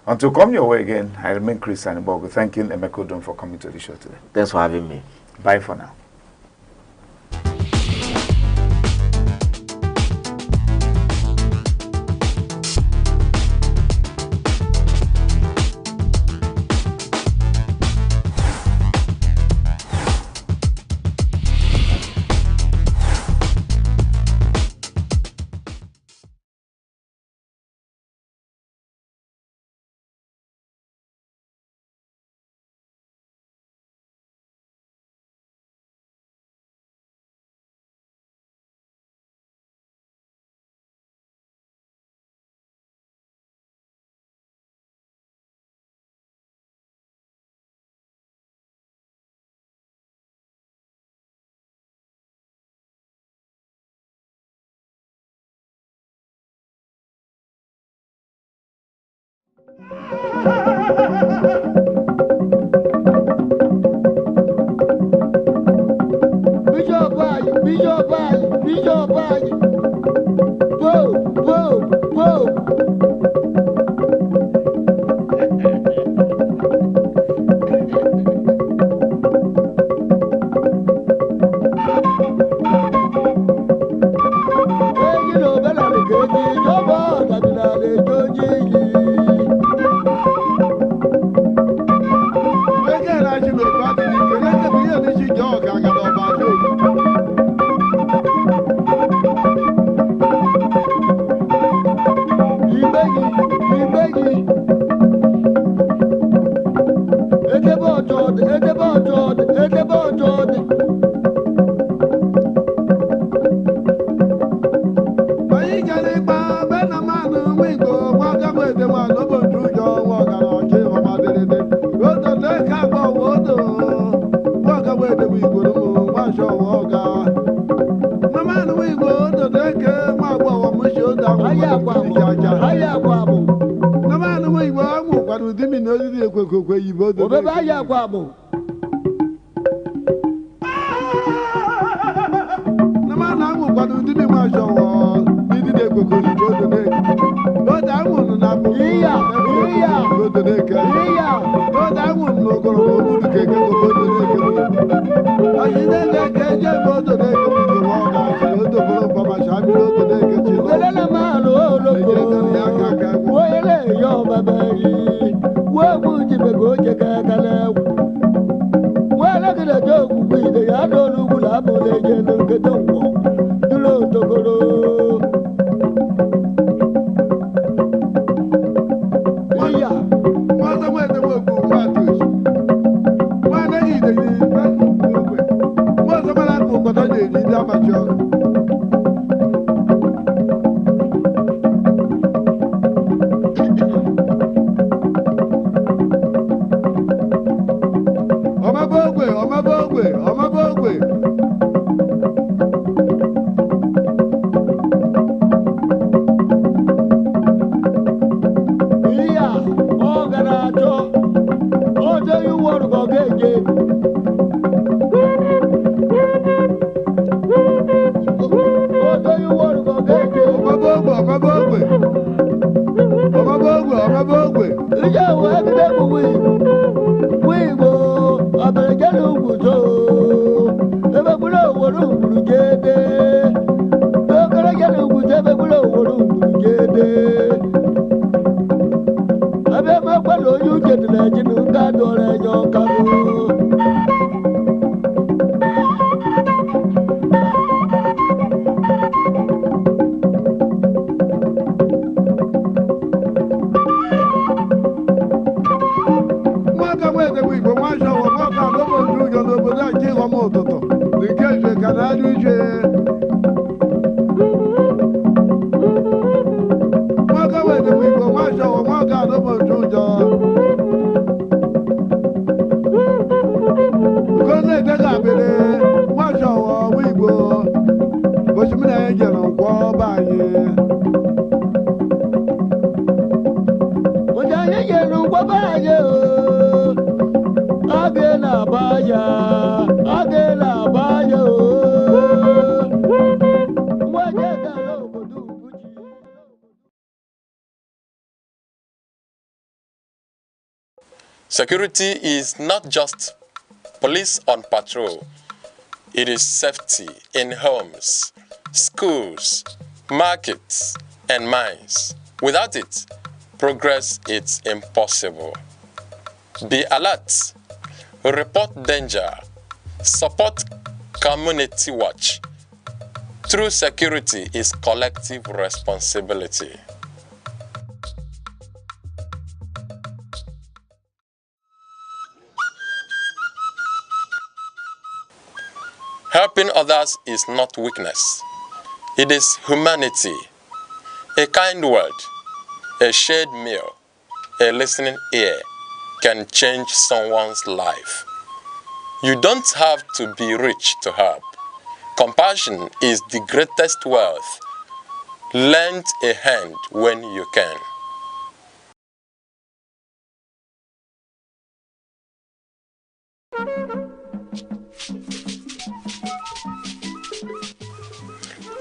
Until come your way again, I remain Chris Anibogu, thanking Emeka Odom for coming to the show today. Thanks for having me. Bye for now. Security is not just police on patrol. It is safety in homes, schools, markets, and mines. Without it, progress is impossible. Be alert, report danger, support community watch. True security is collective responsibility. Helping others is not weakness. It is humanity. A kind word, a shared meal, a listening ear can change someone's life. You don't have to be rich to help. Compassion is the greatest wealth. Lend a hand when you can.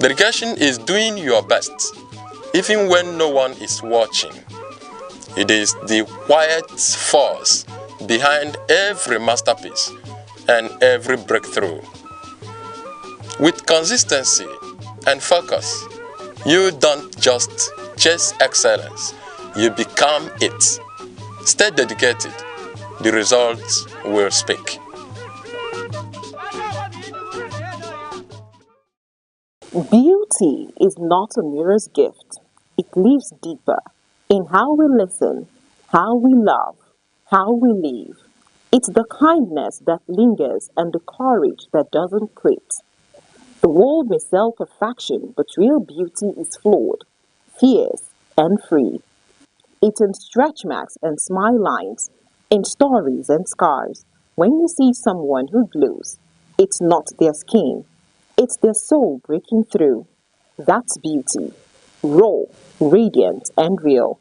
Dedication is doing your best, even when no one is watching. It is the quiet force behind every masterpiece and every breakthrough. With consistency and focus, you don't just chase excellence, you become it. Stay dedicated, the results will speak. Beauty is not a mirror's gift. It lives deeper in how we listen, how we love, how we live. It's the kindness that lingers and the courage that doesn't quit. The world may sell perfection, but real beauty is flawed, fierce, and free. It's in stretch marks and smile lines, in stories and scars. When you see someone who glows, it's not their skin, it's their soul breaking through. That's beauty, raw, radiant, and real.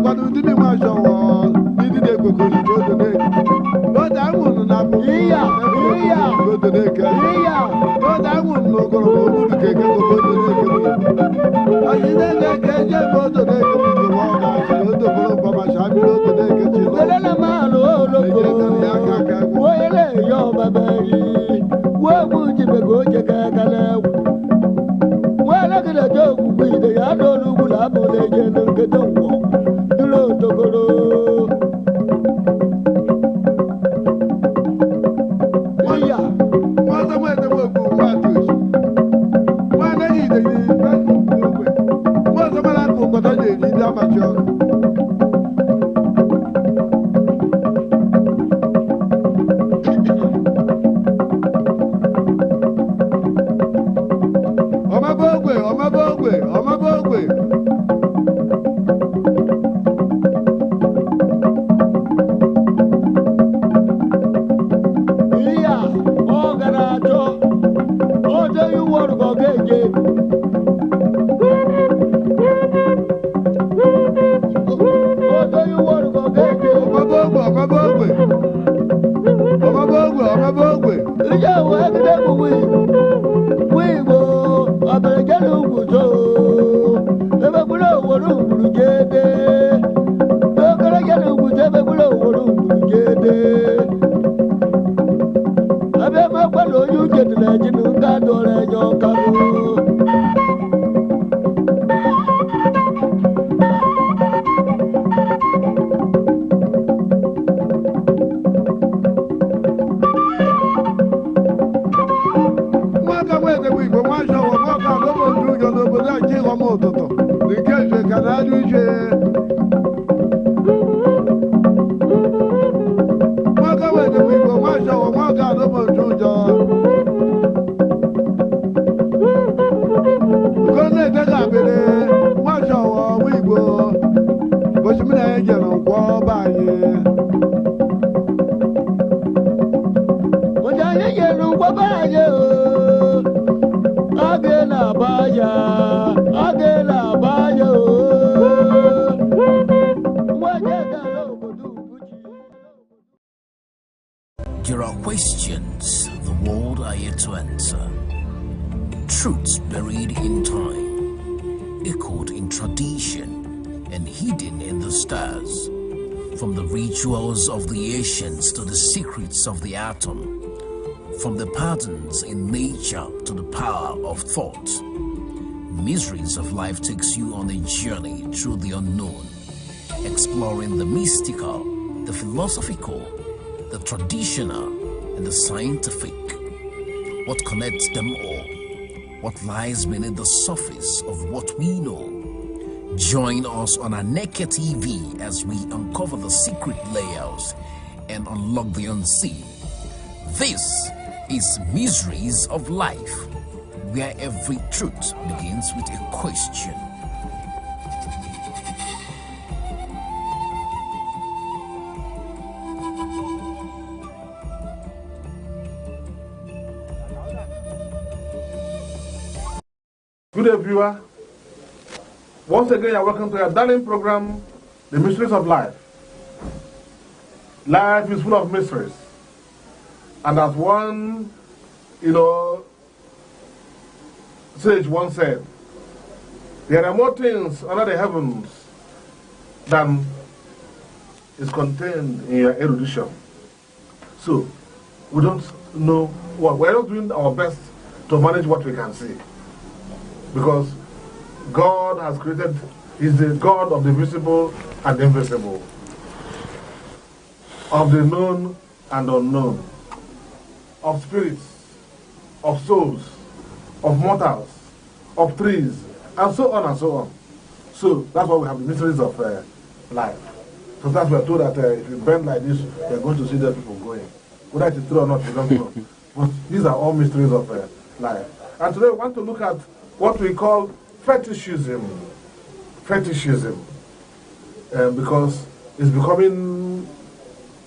kwado ndị bi nwa shọwọ ndị dị ekpekọrọ n'odo n'eke n'odo anwụrụ na bụ n'odo n'eke n'odo anwụrụ n'ogoro ma obudu ka eke n'odo n'eke ọdịde n'eke eje ebe odo n'eke bụ nke ma ọ ga-achị odo bụrụ mkpa ma shabi n'odo n'eke chi Welele malu oloko, wele yo babari, wabu jibego jekakale. Wele kile jogu bide ya dolu gula bole jenu ketongo, dulo tokolo. Iya, mwaza mwete mweku mwatushi. Mwana ide yi mweku mweku. Mwaza mwala kukoto jeni dama chok. Ọmọbọgwe. Iya, ọ gara achọ, ọ dịghị wọrụ ka ọ ga-eje. Ọ dịghị wọrụ ka ọ ga-eje. Ọmọbọgwe. Ije wee gide bụ wigbo, ọbẹ̀rẹ̀jẹ̀ ló wù tó. Ebe gbúdọ̀ òwòrò òwúrù jéde. Lókèrèjẹ̀ ló wù tó ebe gbúdọ̀ òwòrò òwúrù jéde. Ebe mẹ́pẹ́ lóyún jẹ̀dìlẹ̀ jìnnú ká dọ̀rẹ̀ yọ káró. Ụtụtụ nke nje ka na-ajụ ije nwaka wedebe igbo nwashọwọ nwaka anụmọjụ ụjọ ugonne-ede ga-abịrị nwashọwọ ọwa igbo ụbọchị mmiri anyị jere nkwọ ọba anyị Ụbọchị anyị jere nkwọ ọba anyị oge na-aba ya. There are questions the world are yet to answer. Truths buried in time, echoed in tradition, and hidden in the stars. From the rituals of the ancients to the secrets of the atom. From the patterns in nature to the power of thought. Mysteries of Life takes you on a journey through the unknown, exploring the mystical, the philosophical, the traditional, and the scientific. What connects them all? What lies beneath the surface of what we know? Join us on Aneke TV as we uncover the secret layers and unlock the unseen. This is Mysteries of Life, where every truth begins with a question. Good day, viewer. Once again, you're welcome to our darling program, The Mysteries of Life. Life is full of mysteries. And as one, sage once said, there are more things under the heavens than is contained in your erudition. So, we don't know what, we're not doing our best to manage what we can see. Because God has created, He's the God of the visible and invisible, of the known and unknown, of spirits, of souls, of mortals, of trees, and so on and so on. So that's why we have the mysteries of life. So that's why we're told that if you bend like this, you're going to see the people going. Whether it's true or not, we don't know. But these are all mysteries of life. And today we want to look at what we call fetishism. Fetishism. Because it's becoming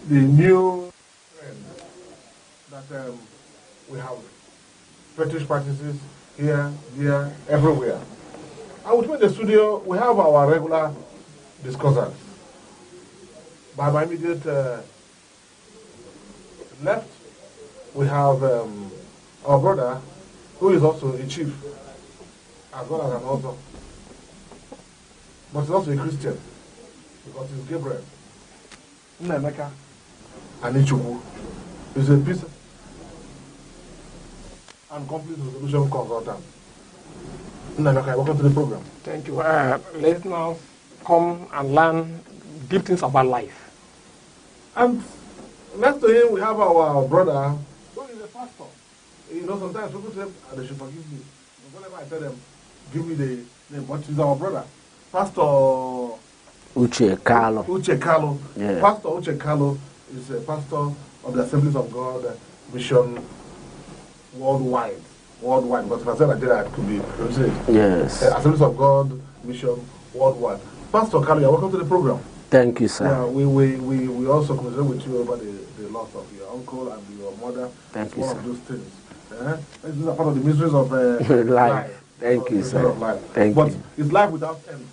the new trend that we have fetish practices here, there, everywhere. And with me in the studio, we have our regular discussants. by my immediate left, we have our brother, who is also a chief, as well as an author. But he's also a Christian, because he's Gabriel. Aneke is a peace and conflict resolution consultant. Aneke, welcome to the program. Thank you. Let's now come and learn deep things about life. And next to him, we have our brother, who is a pastor. You know, sometimes people say, they should forgive me. But whenever I tell them, give me the name, but he's our brother. Pastor Uche Carlo. Uche Carlo. Yeah. Pastor Uche Carlo is a pastor of the Assemblies of God Mission worldwide. Worldwide, because if I say Nigeria, it could be translated. Yes. Assemblies of God Mission worldwide. Pastor Carlo, you're welcome to the program. Thank you, sir. Yeah, we also commiserate with you over the loss of your uncle and your mother. Thank it's you, one sir. of those things. These are part of the mysteries of life. Thank you, sir. Of life. Thank but you. it's life without end.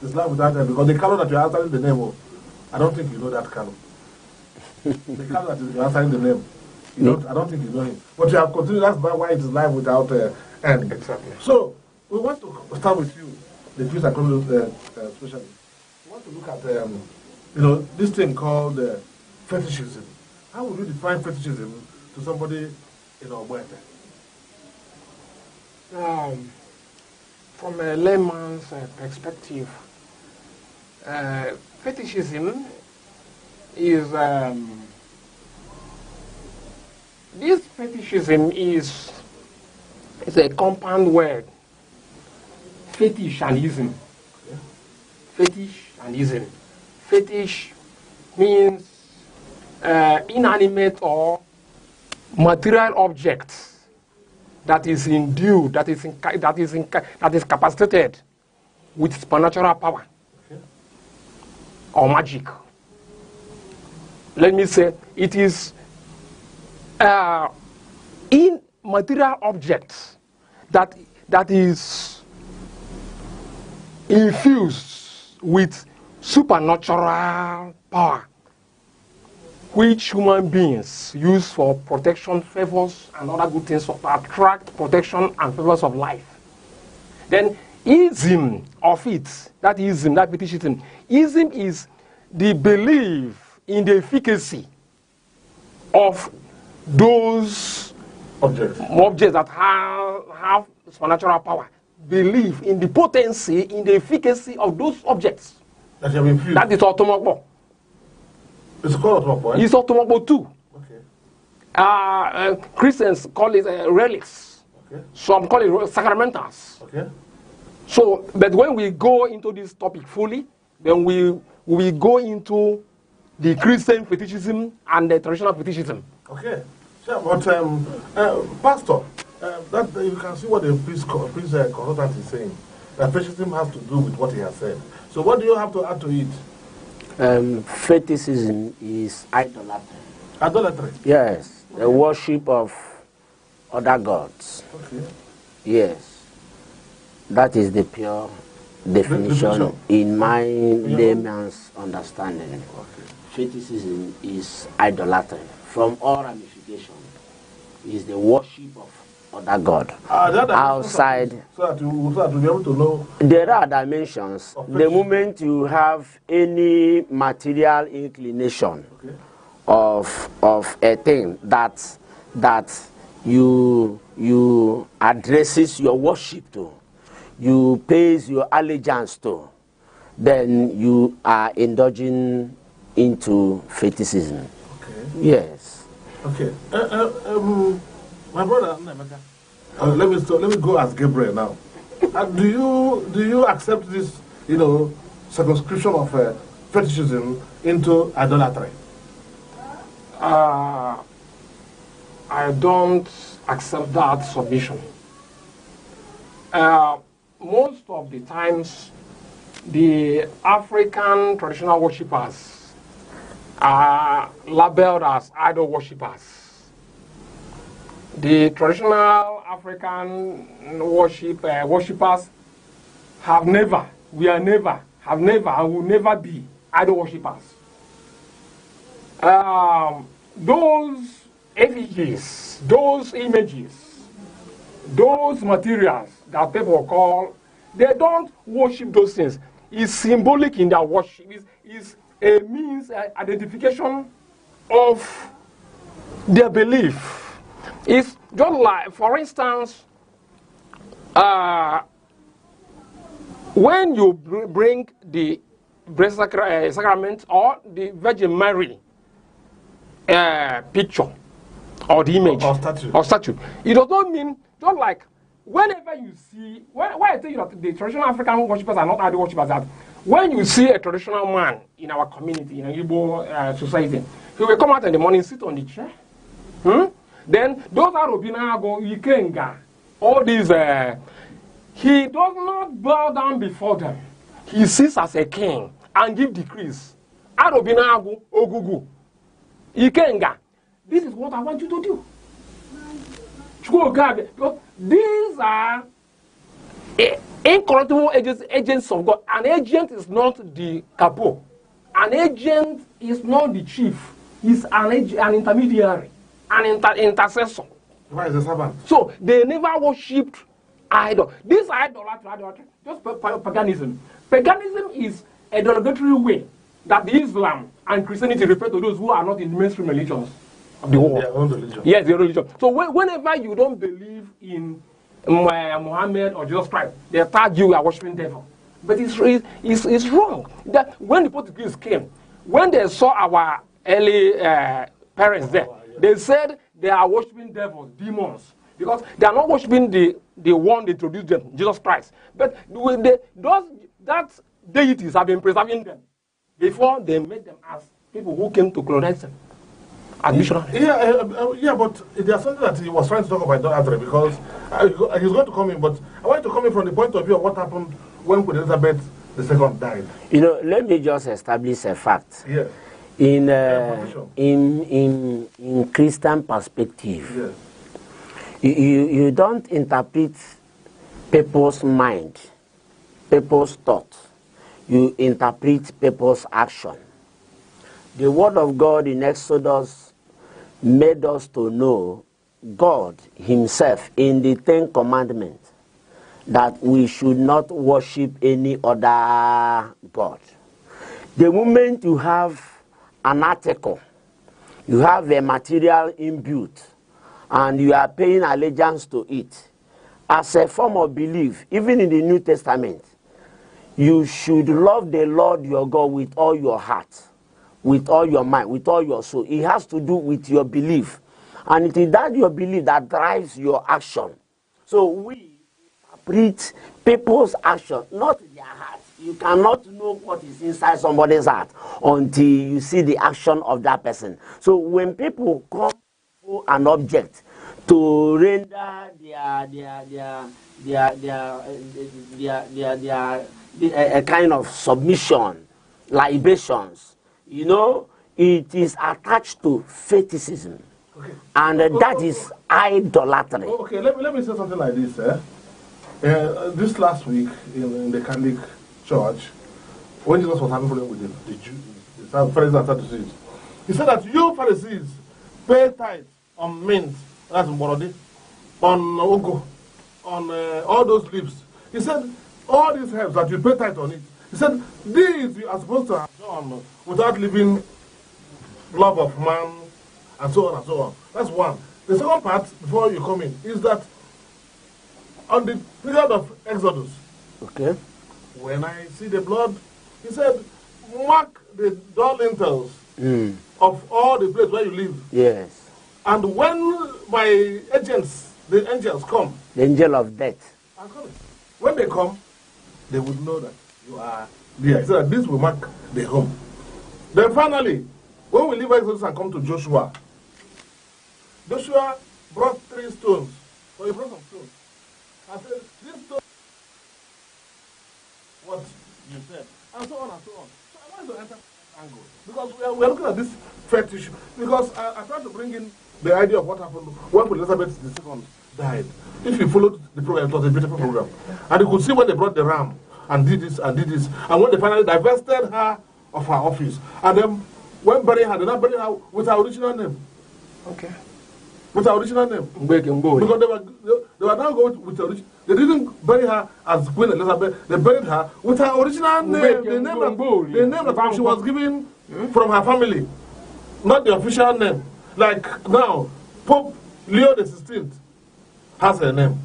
It's life without end, because the Carlo that you're answering the name of, I don't think you know that Carlo. The Carlo that you're answering the name, I don't think you know him. But you have continued, that's why it is life without end. Exactly. So, we want to start with you, the peace and conflict specialist. We want to look at, this thing called fetishism. How would you define fetishism to somebody in Ogbete? From a layman's perspective, fetishism is this fetishism is a compound word. Fetish and ism. Fetish and ism. Fetish means inanimate or material objects that is endued, that is capacitated with supernatural power or magic. Let me say, it is in material objects that is infused with supernatural power, which human beings use for protection, favors, and other good things to attract protection and favors of life. Then ism of it, that ism, that fetishism, ism is the belief in the efficacy of those objects that have supernatural power. Belief in the potency, in the efficacy of those objects. That you have infused. That is Otomokbo. It's called Otomokbo, eh? It's Otomokbo too. Okay. Christians call it relics. Okay. Some call it sacramentals. Okay. So, but when we go into this topic fully, then we go into the Christian fetishism and the traditional fetishism. Okay. Sure, but Pastor, that you can see what the priest consultant is saying. That fetishism has to do with what he has said. So what do you have to add to it? Fetishism is idolatry. Idolatry? Yes, the worship of other gods. Okay. Yes, that is the pure definition in my layman's understanding. Okay. Fetishism is idolatry from all ramifications. Is the worship of other god outside. So that you be able to know. There are dimensions. The moment you have any material inclination of a thing that you addresses your worship to, you pays your allegiance to, then you are indulging into fetishism. Okay. Yes. Okay. My brother, let me go as Gabriel now. Do you accept this, circumscription of fetishism into idolatry? I don't accept that submission. Most of the times, the African traditional worshippers are labeled as idol worshippers. The traditional African worshippers have never, and will never be idol worshippers. those effigies, those images, those materials that people call, they don't worship those things. It's symbolic in their worship. It's a means, identification of their belief. It's just like, for instance, when you bring the Blessed Sacrament or the Virgin Mary picture or the image or statue, it does not mean, just like whenever you see, why I tell you that the traditional African worshippers are not idol worshippers, that when you see a traditional man in our community, in an Igbo society, he will come out in the morning, sit on the chair. Then those are Robinago, Ikenga, all these, he does not bow down before them. He sits as a king and give decrees. Arobinago, Ogugu, Ikenga. This is what I want you to do. Because these are incorruptible agents of God. An agent is not the capo. An agent is not the chief. He's an intermediary, an intercessor. Why is a servant? So they never worshipped idol. This idolatry, just paganism. Paganism is a derogatory way that Islam and Christianity refer to those who are not in the mainstream religions of the world. Their own religion. Yes, their religion. So whenever you don't believe in Muhammad or Jesus Christ, they tag you are worshiping devil. But it's wrong. That when the Portuguese came, when they saw our early parents there, they said they are worshiping devils, demons, because they are not worshiping the one that introduced them, Jesus Christ. But that deities have been preserving them before they made them as people who came to colonize them. Yeah, but there's something that he was trying to talk about idolatry, because he's going to come in, but I want to come in from the point of view of what happened when Queen Elizabeth II died. You know, let me just establish a fact. Yes. In Christian perspective, yes, you don't interpret people's mind, people's thought. You interpret people's action. The word of God in Exodus made us to know God himself in the 10 Commandments that we should not worship any other God. The moment you have an article, you have a material imbued, and you are paying allegiance to it, as a form of belief, even in the New Testament, you should love the Lord your God with all your heart, with all your mind, with all your soul. It has to do with your belief. And it is that your belief that drives your action. So we interpret people's action, not their heart. You cannot know what is inside somebody's heart until you see the action of that person. So when people come to an object to render a kind of submission, libations, you know, it is attached to fetishism. Okay. And that is idolatry. Okay, let me say something like this. This last week in the Catholic Church, when Jesus was having problem with the Jews, the Pharisees and Sadducees, he said that you Pharisees pay tithe on mint, that's Morodi, on Ogo, on all those leaves. He said, all these herbs that you pay tithe on it, he said, these you are supposed to have done without leaving love of man, and so on and so on. That's one. The second part, before you come in, is that on the period of Exodus, okay, when I see the blood, he said, mark the door lintels of all the places where you live. Yes. And when my agents, the angels come, the angel of death, are coming. When they come, they would know that you are there. He said that this will mark the home. Then finally, when we leave Exodus and come to Joshua, Joshua brought 3 stones. So he brought some stones. I said, this stone, what you said, and so on and so on. So I want to enter that angle, because we are looking at this fetish. Because I tried to bring in the idea of what happened when Elizabeth II died. If you followed the program, it was a beautiful program. And you could see when they brought the ram and did this and did this. And when they finally divested her of her office. And then when burying her, they not bury her with her original name. Okay. With her original name. Because they were now going with the original. They didn't bury her as Queen Elizabeth. They buried her with her original name. The name that she was given from her family, not the official name. Like now, Pope Leo XVI has a name,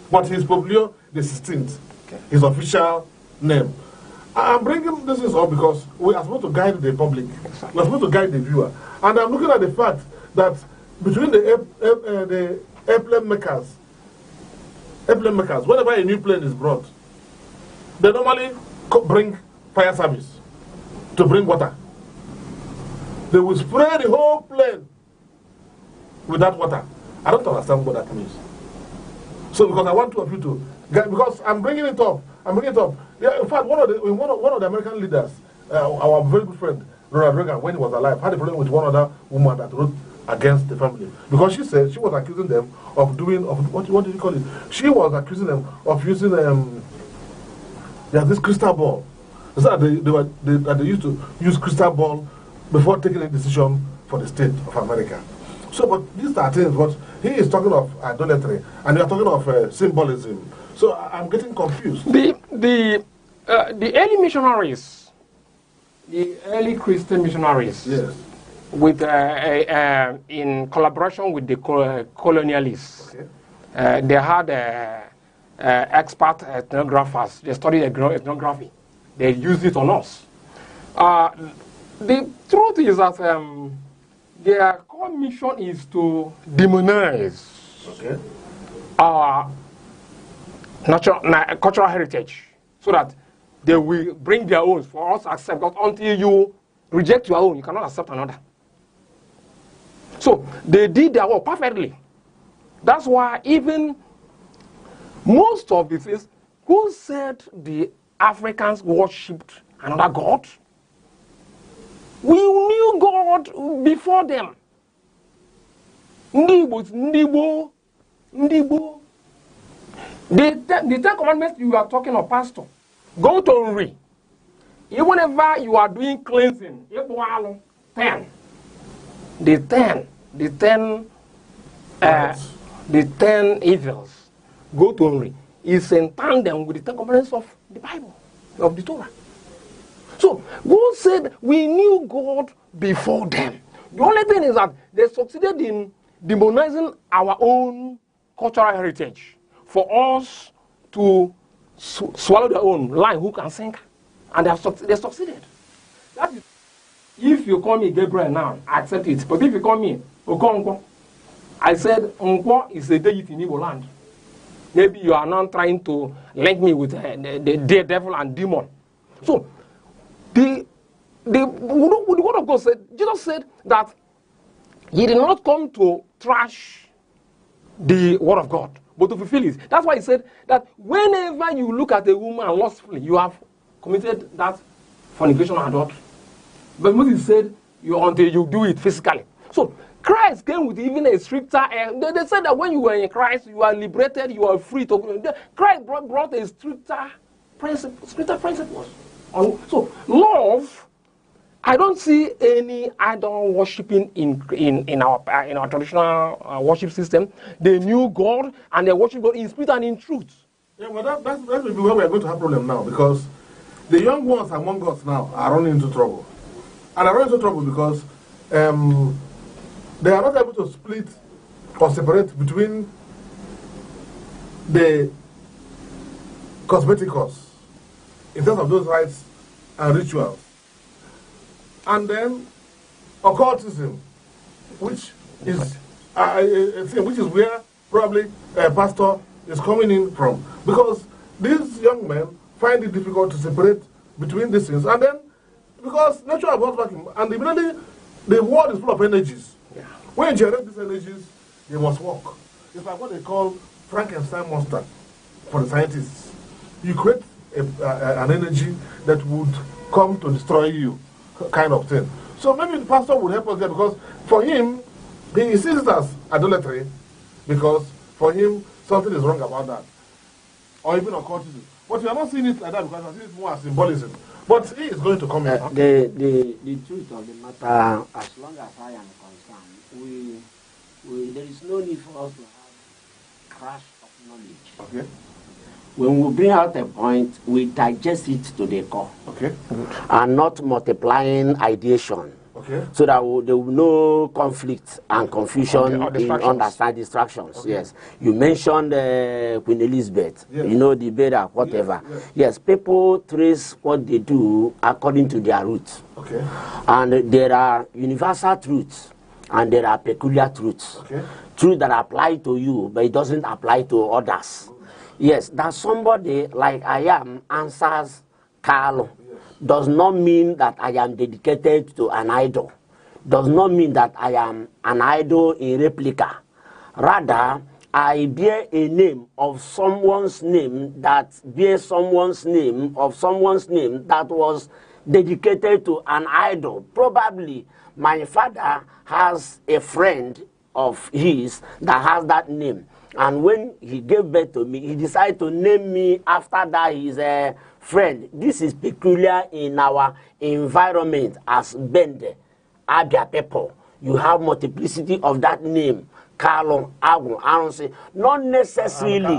but he's Pope Leo XVI, his official name. I'm bringing this up because we are supposed to guide the public. We are supposed to guide the viewer. And I'm looking at the fact that between the airplane makers, whenever a new plane is brought, they normally bring fire service to bring water. They will spray the whole plane with that water. I don't understand what that means. So because I want two of you to, because I'm bringing it up. Yeah, in fact, one of the American leaders, our very good friend Ronald Reagan, when he was alive, had a problem with one other woman that wrote against the family because she said she was accusing them of doing what did you call it? She was accusing them of using this crystal ball. So that they used to use crystal ball before taking a decision for the state of America. So, but these are things. But he is talking of idolatry, and you are talking of symbolism. So I'm getting confused. The early missionaries, the early Christian missionaries, yes, with in collaboration with the colonialists, okay. They had expert ethnographers. They studied ethnography. They used it on us. The truth is that their core mission is to demonize our cultural heritage, so that they will bring their own for us to accept. Because until you reject your own, you cannot accept another. So they did their work perfectly. That's why even most of the things, who said the Africans worshipped another god? We knew God before them. Ndibo. The 10 commandments you are talking of, Pastor, go to read. Even if you are doing cleansing, 10. The 10 evils, go to read. Is in tandem with the 10 commandments of the Bible, of the Torah. So God said we knew God before them. The only thing is that they succeeded in demonizing our own cultural heritage for us to swallow their own line, hook and sinker. And they succeeded. That is, if you call me Gabriel now, I accept it. But if you call me Okonkwo, I said Nkwo is a deity in Igbo land. Maybe you are now trying to link me with the devil and demon. So, the word of God said, Jesus said that he did not come to trash the word of God, but to fulfill it. That's why he said that whenever you look at a woman lustfully, you have committed that fornication and adultery. But Moses said, until you do it physically. So Christ came with even a stricter. They said that when you were in Christ, you are liberated, you are free to. Christ brought a stricter principles. So love, I don't see any idol worshipping in our traditional worship system. They knew God and they worship God in spirit and in truth. Yeah, well, that's maybe where we are going to have problem now, because the young ones among us now are running into trouble, and are running into trouble because they are not able to split or separate between the cosmeticals in terms of those rites and rituals, and then occultism, which is a thing which is where probably a pastor is coming in from, because these young men find it difficult to separate between these things, and then because nature has not working, and immediately the world is full of energies. Yeah. When you generate these energies, they must work. It's like what they call Frankenstein monster for the scientists. You create an energy that would come to destroy you, kind of thing. So maybe the pastor would help us there, because for him, he sees it as idolatry, because for him, something is wrong about that. Or even occultism. But you are not seeing it like that, because you are seeing it more as symbolism. But he is going to come in. The truth of the matter, as long as I am concerned, there is no need for us to have crash of knowledge. Okay. When we bring out a point, we digest it to the core. Okay. And not multiplying ideation. Okay. So that there will be no conflict and confusion in understand distractions. Okay. Yes. You mentioned Queen Elizabeth, yes. you know, the burial, whatever. Yes, people trace what they do according to their roots. Okay. And there are universal truths and there are peculiar truths. Okay. Truth that apply to you, but it doesn't apply to others. Yes, that somebody like I am answers Carlo does not mean that I am dedicated to an idol. Does not mean that I am an idol in replica. Rather, I bear a name of someone's name that bears someone's name of someone's name that was dedicated to an idol. Probably my father has a friend of his that has that name. And when he gave birth to me, he decided to name me after that his friend. This is peculiar in our environment as Bende, Abia people. You have multiplicity of that name. Carlo, Agun, Aronse. Not necessarily.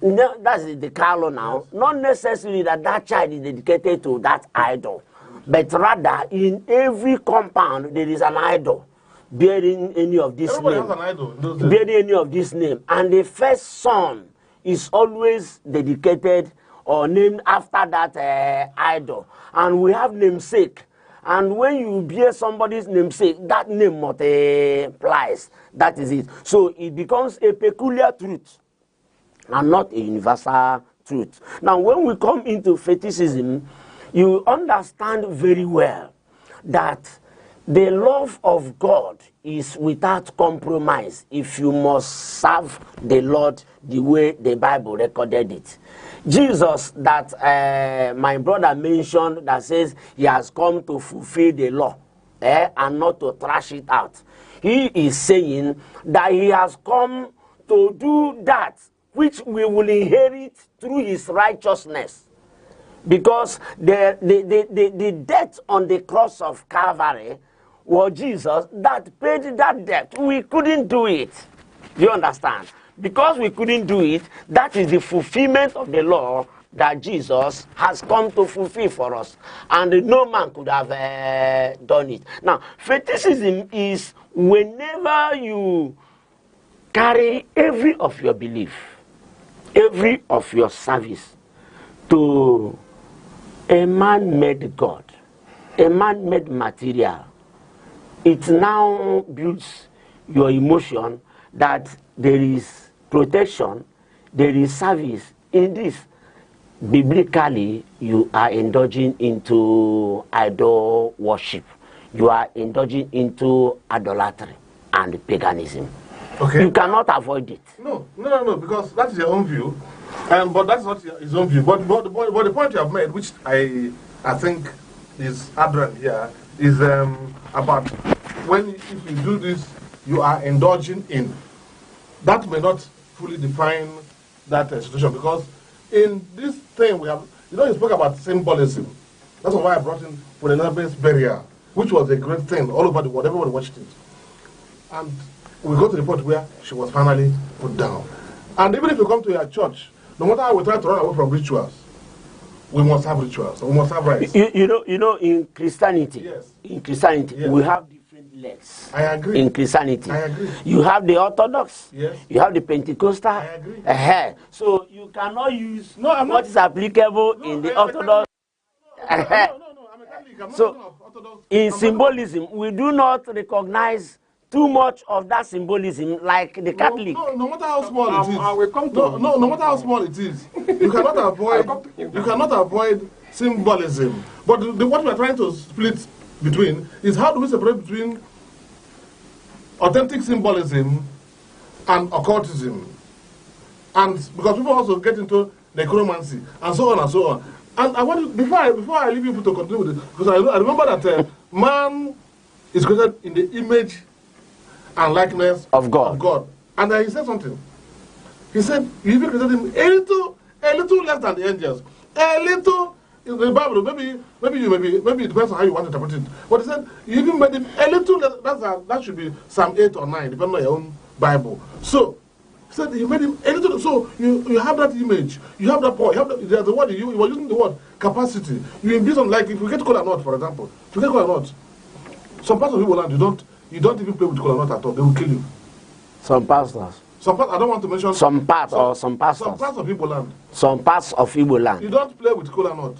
No, that's the Carlo now. Yes. Not necessarily that child is dedicated to that idol. But rather, in every compound, there is an idol bearing any of this Everybody name. has an idol. Bearing any of this name. And the first son is always dedicated or named after that idol. And we have namesake. And when you bear somebody's namesake, that name multiplies. That is it. So it becomes a peculiar truth and not a universal truth. Now, when we come into fetishism, you understand very well that the love of God is without compromise if you must serve the Lord the way the Bible recorded it. Jesus that my brother mentioned that says he has come to fulfill the law and not to trash it out. He is saying that he has come to do that which we will inherit through his righteousness. Because the death on the cross of Calvary was Jesus that paid that debt. We couldn't do it. Do you understand? Because we couldn't do it, that is the fulfillment of the law that Jesus has come to fulfill for us. And no man could have done it. Now, fetishism is whenever you carry every of your belief, every of your service to a man-made God, a man-made material, it now builds your emotion that there is protection, there is service in this. Biblically, you are indulging into idol worship. You are indulging into idolatry and paganism. Okay. You cannot avoid it. No, because that is your own view. But that's not his own view. But the point you have made, which I think is adherent here, is about if you do this, you are indulging in. That may not fully define that situation, because in this thing we have, you spoke about symbolism. That's why I brought in Queen Elizabeth's burial, which was a great thing all over the world. Everyone watched it. And we go to the point where she was finally put down. And even if you come to your church, no matter how we try to run away from rituals, we must have rituals. We must have rites. You know, in Christianity, we have different legs. I agree. In Christianity, I agree. You have the Orthodox. Yes. You have the Pentecostal. I agree. So you cannot use what is applicable in the Orthodox. So in symbolism, we do not recognize too much of that symbolism like the Catholic. No matter how small it is. No matter how small it is, you cannot avoid symbolism. But what we are trying to split between is how do we separate between authentic symbolism and occultism, and because people also get into necromancy and so on and so on. And I want to, before I leave you to continue with it, because I remember that man is created in the image and likeness of God. And he said something. He said, you even created him a little less than the angels, a little in the Bible, maybe it depends on how you want to interpret it. But he said you even made him a little less. That should be Psalm 8 or 9, depending on your own Bible. So he said you made him a little. So you have that image, you have that point, you have the word you were using the word capacity. You induce on, like if you get cola nut, for example, if you get cola nut, some parts of Igbo land you don't even play with cola nut at all. They will kill you. Some pastors. Some parts, I don't want to mention. Some parts or some pastors. Some parts of Igbo land. Some parts of Igbo land. You don't play with cola nut.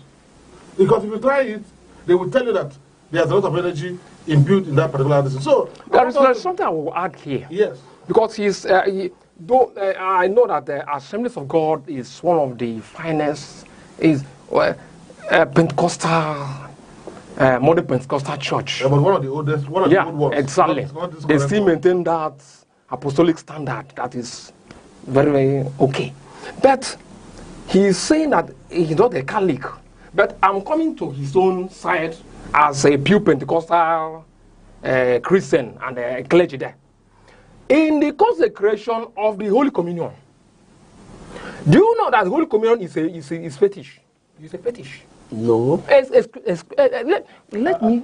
Because if you try it, they will tell you that there's a lot of energy imbued in that particular decision. So there's something I will add here. Yes. Because I know that the Assemblies of God is one of the finest, is Pentecostal, modern Pentecostal church. Yeah, but one of the oldest, one of the old ones. Exactly. They still maintain that apostolic standard that is very, very okay. But he is saying that he's not a Catholic. But I'm coming to his own side as a pure Pentecostal Christian and a clergy there. In the consecration of the Holy Communion, do you know that Holy Communion is fetish? It's a fetish. No. Let me.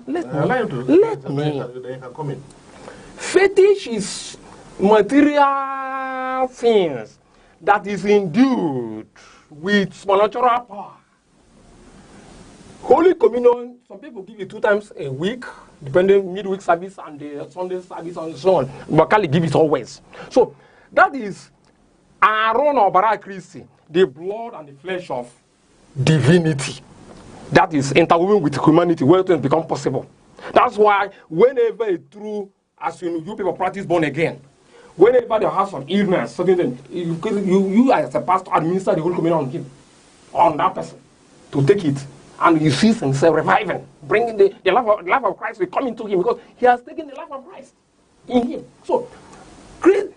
Fetish is material things that is endued with supernatural power. Holy Communion, some people give it 2 times a week, depending midweek service and the Sunday service and so on. But Kali give it always. So that is Aaron or Bara Christi, the blood and the flesh of divinity. That is interwoven with humanity, where it will become possible. That's why whenever a true, as you people practice born again, whenever they have some illness, certain you as a pastor administer the Holy Communion on that person to take it. And you see himself reviving, bringing the life of Christ will come into him because he has taken the life of Christ in him. So, do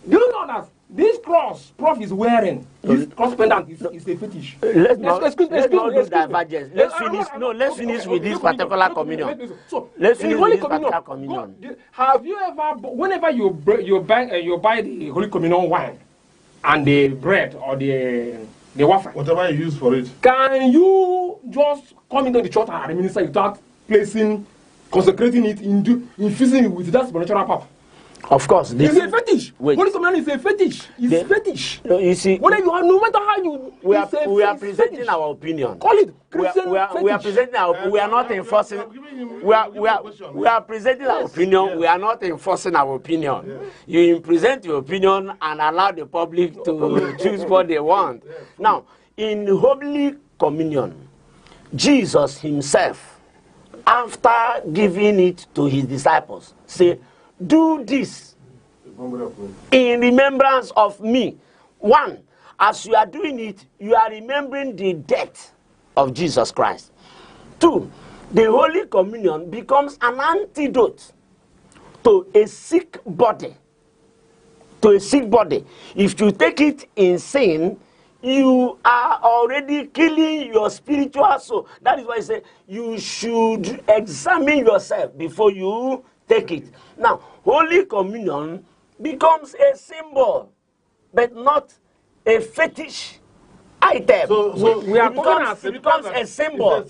you know that this cross Prof is wearing, this cross pendant is a fetish? Let's not do divergence. Let's finish with this particular communion. Let's finish with this particular communion. Have you ever, whenever you buy the Holy Communion wine and the bread or the wafer, whatever you use for it, can you just come into the church and minister without consecrating it, infusing it with that supernatural power? Of course. It's a fetish. Holy Communion is a fetish. It's fetish. No, you see, whether you are, no matter how you, we are presenting fetish. Our opinion. Call it Christian we are presenting our. We are not enforcing. We are presenting our opinion. Yes. We are not enforcing our opinion. Yes. You present your opinion and allow the public to choose what they want. Yes. Now, in Holy Communion, Jesus himself, after giving it to his disciples, said, "Do this in remembrance of me." One, as you are doing it, you are remembering the death of Jesus Christ. Two, the Holy Communion becomes an antidote to a sick body. To a sick body. If you take it in sin, you are already killing your spiritual soul. That is why I say you should examine yourself before you take it. Now, Holy Communion becomes a symbol, but not a fetish item. So it becomes a symbol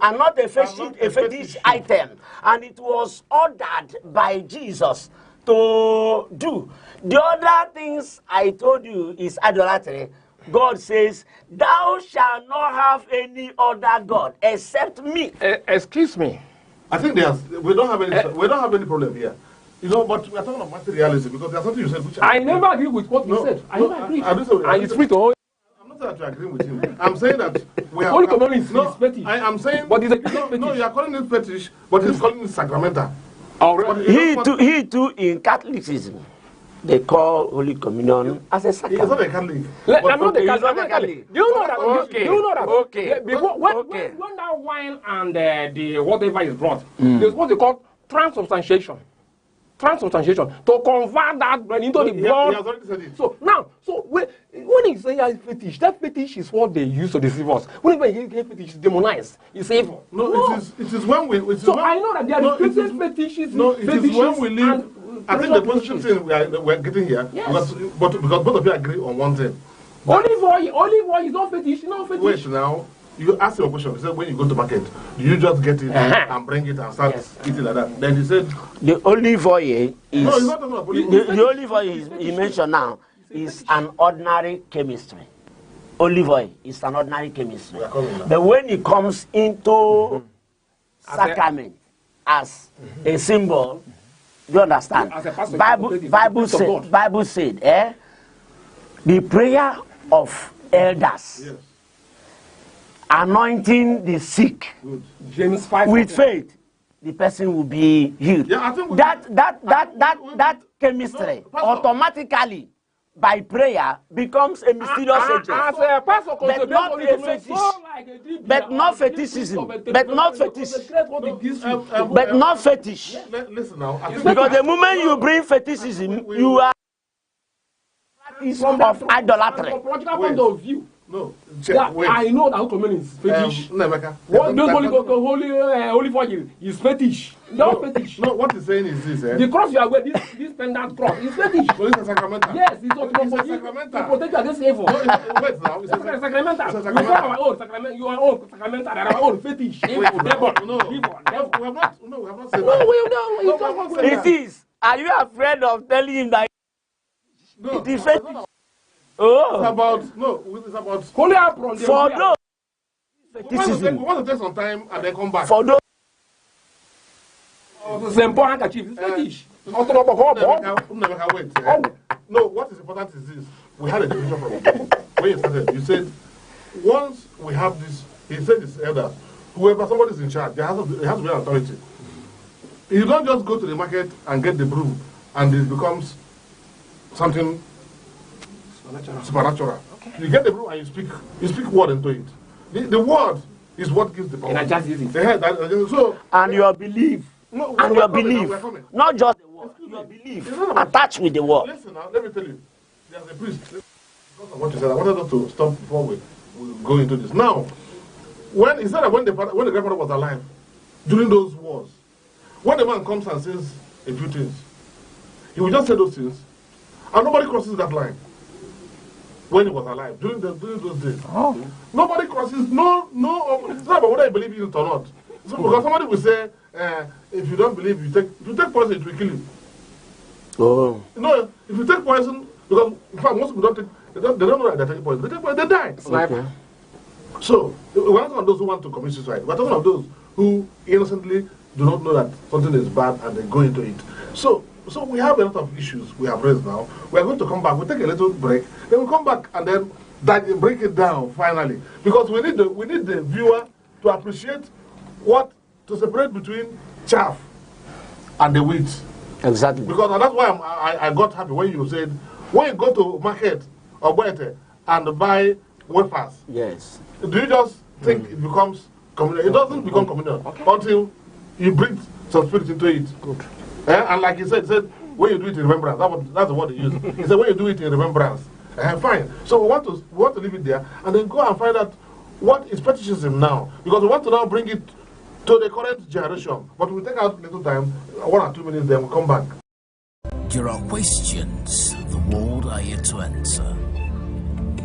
and not a fetish item. And it was ordered by Jesus to do. The other things I told you is idolatry. God says, "Thou shalt not have any other God except me." Excuse me. I think we don't have any problem here. You know, but we are talking about materialism because there's something you said which I never agree with what you said. I never agree. And it's free to. I'm not saying that you agree with him. I'm saying that we have. Holy Communion is fetish. I'm saying. But it's a fetish. No, you are calling it fetish, but he's calling it sacramental. He too in Catholicism, they call Holy Communion as a sacrament. He's not a Catholic. I'm not a Catholic. Do you know that? Okay. Do you know that? Okay. When that wine and the whatever is brought, there's what they call transubstantiation. Transubstantiation to convert that bread into the blood. So now, when he says fetish, that fetish is what they use to deceive us. Whenever you hear fetish, it's demonized. It's evil. No, it is when we. I know that there are Christian fetishes. No, it is when we live. I think the position thing we're getting here, because both of you agree on one thing. Olive oil is not fetish. No fetish. Wait now. You ask him a question. He said, when you go to market, do you just get it and bring it and start eating like that? Then he said, the olive oil is no, he's not talking about olive oil. the olive oil he mentioned now is an ordinary chemistry. Olive oil is an ordinary chemistry. But when it comes into sacrament as a symbol, you understand? Bible said, the prayer of elders, anointing the sick James 5 with faith, the person will be healed. Yeah, I think that chemistry automatically by prayer becomes a mysterious agent. As a pastor, But not a fetish. But not fetishism. But not fetish. But not fetish. Listen now. Because the moment you bring fetishism, you are of idolatry. From political point of view. No, I know that Okomen is fetish. What those holy oil is fetish. No fetish. No, what he's saying is this. The cross you are wearing, this pendant cross, is fetish. So it's a sacramental. Yes, it's not to protect you against evil. Wait now. It's a sacramental. We have our own sacrament. You are own sacramental. And our own fetish. Evil, devil. No, we have not said that. No, it is. Are you afraid of telling him that it is fetish? Oh, it's about holy apron. For those we want to take some time and then come back. For those simple handkerchief, it's fetish. Wait. No, what is important is this. We had a definition from you. When you started, you said once we have this, he said it's elders. Whoever somebody is in charge, there has to be an authority. You don't just go to the market and get the brew and it becomes something supernatural. Okay. You get the brew and you speak word into it. The word is what gives the power. And your belief. No, and your belief. Not just the word. Your belief attached with the word. Listen now, let me tell you. There's a priest. Because of what you said, I wanted us to stop before we go into this. Now, when he said that when the grandfather was alive, during those wars, when the man comes and says a few things, he will just say those things, and nobody crosses that line. When he was alive, during those days. Oh. Nobody crosses, it's not about whether I believe in it or not. So, because somebody will say, if you don't believe, if you take poison, it will kill you. Oh. No, if you take poison, because in fact, most people don't take, they don't know that they're taking poison. They take poison, they die. Okay. So, we're not talking about those who want to commit suicide. We're talking about those who innocently do not know that something is bad and they go into it. So we have a lot of issues we have raised now. We are going to come back. We'll take a little break. Then we'll come back and then break it down finally. Because we need the viewer to appreciate to separate between chaff and the wheat. Exactly. Because that's why I got happy when you said, when you go to market or Boete and buy wafers, yes, do you just think it becomes communal? It doesn't become communal until you bring some spirit into it. Good. And like he said, when you do it in remembrance, that's the word he used. He said, when you do it in remembrance, fine. So we want to leave it there and then go and find out what is fetishism now, because we want to now bring it to the current generation. But we'll take out a little time, 1 or 2 minutes, then we'll come back. There are questions the world are yet to answer.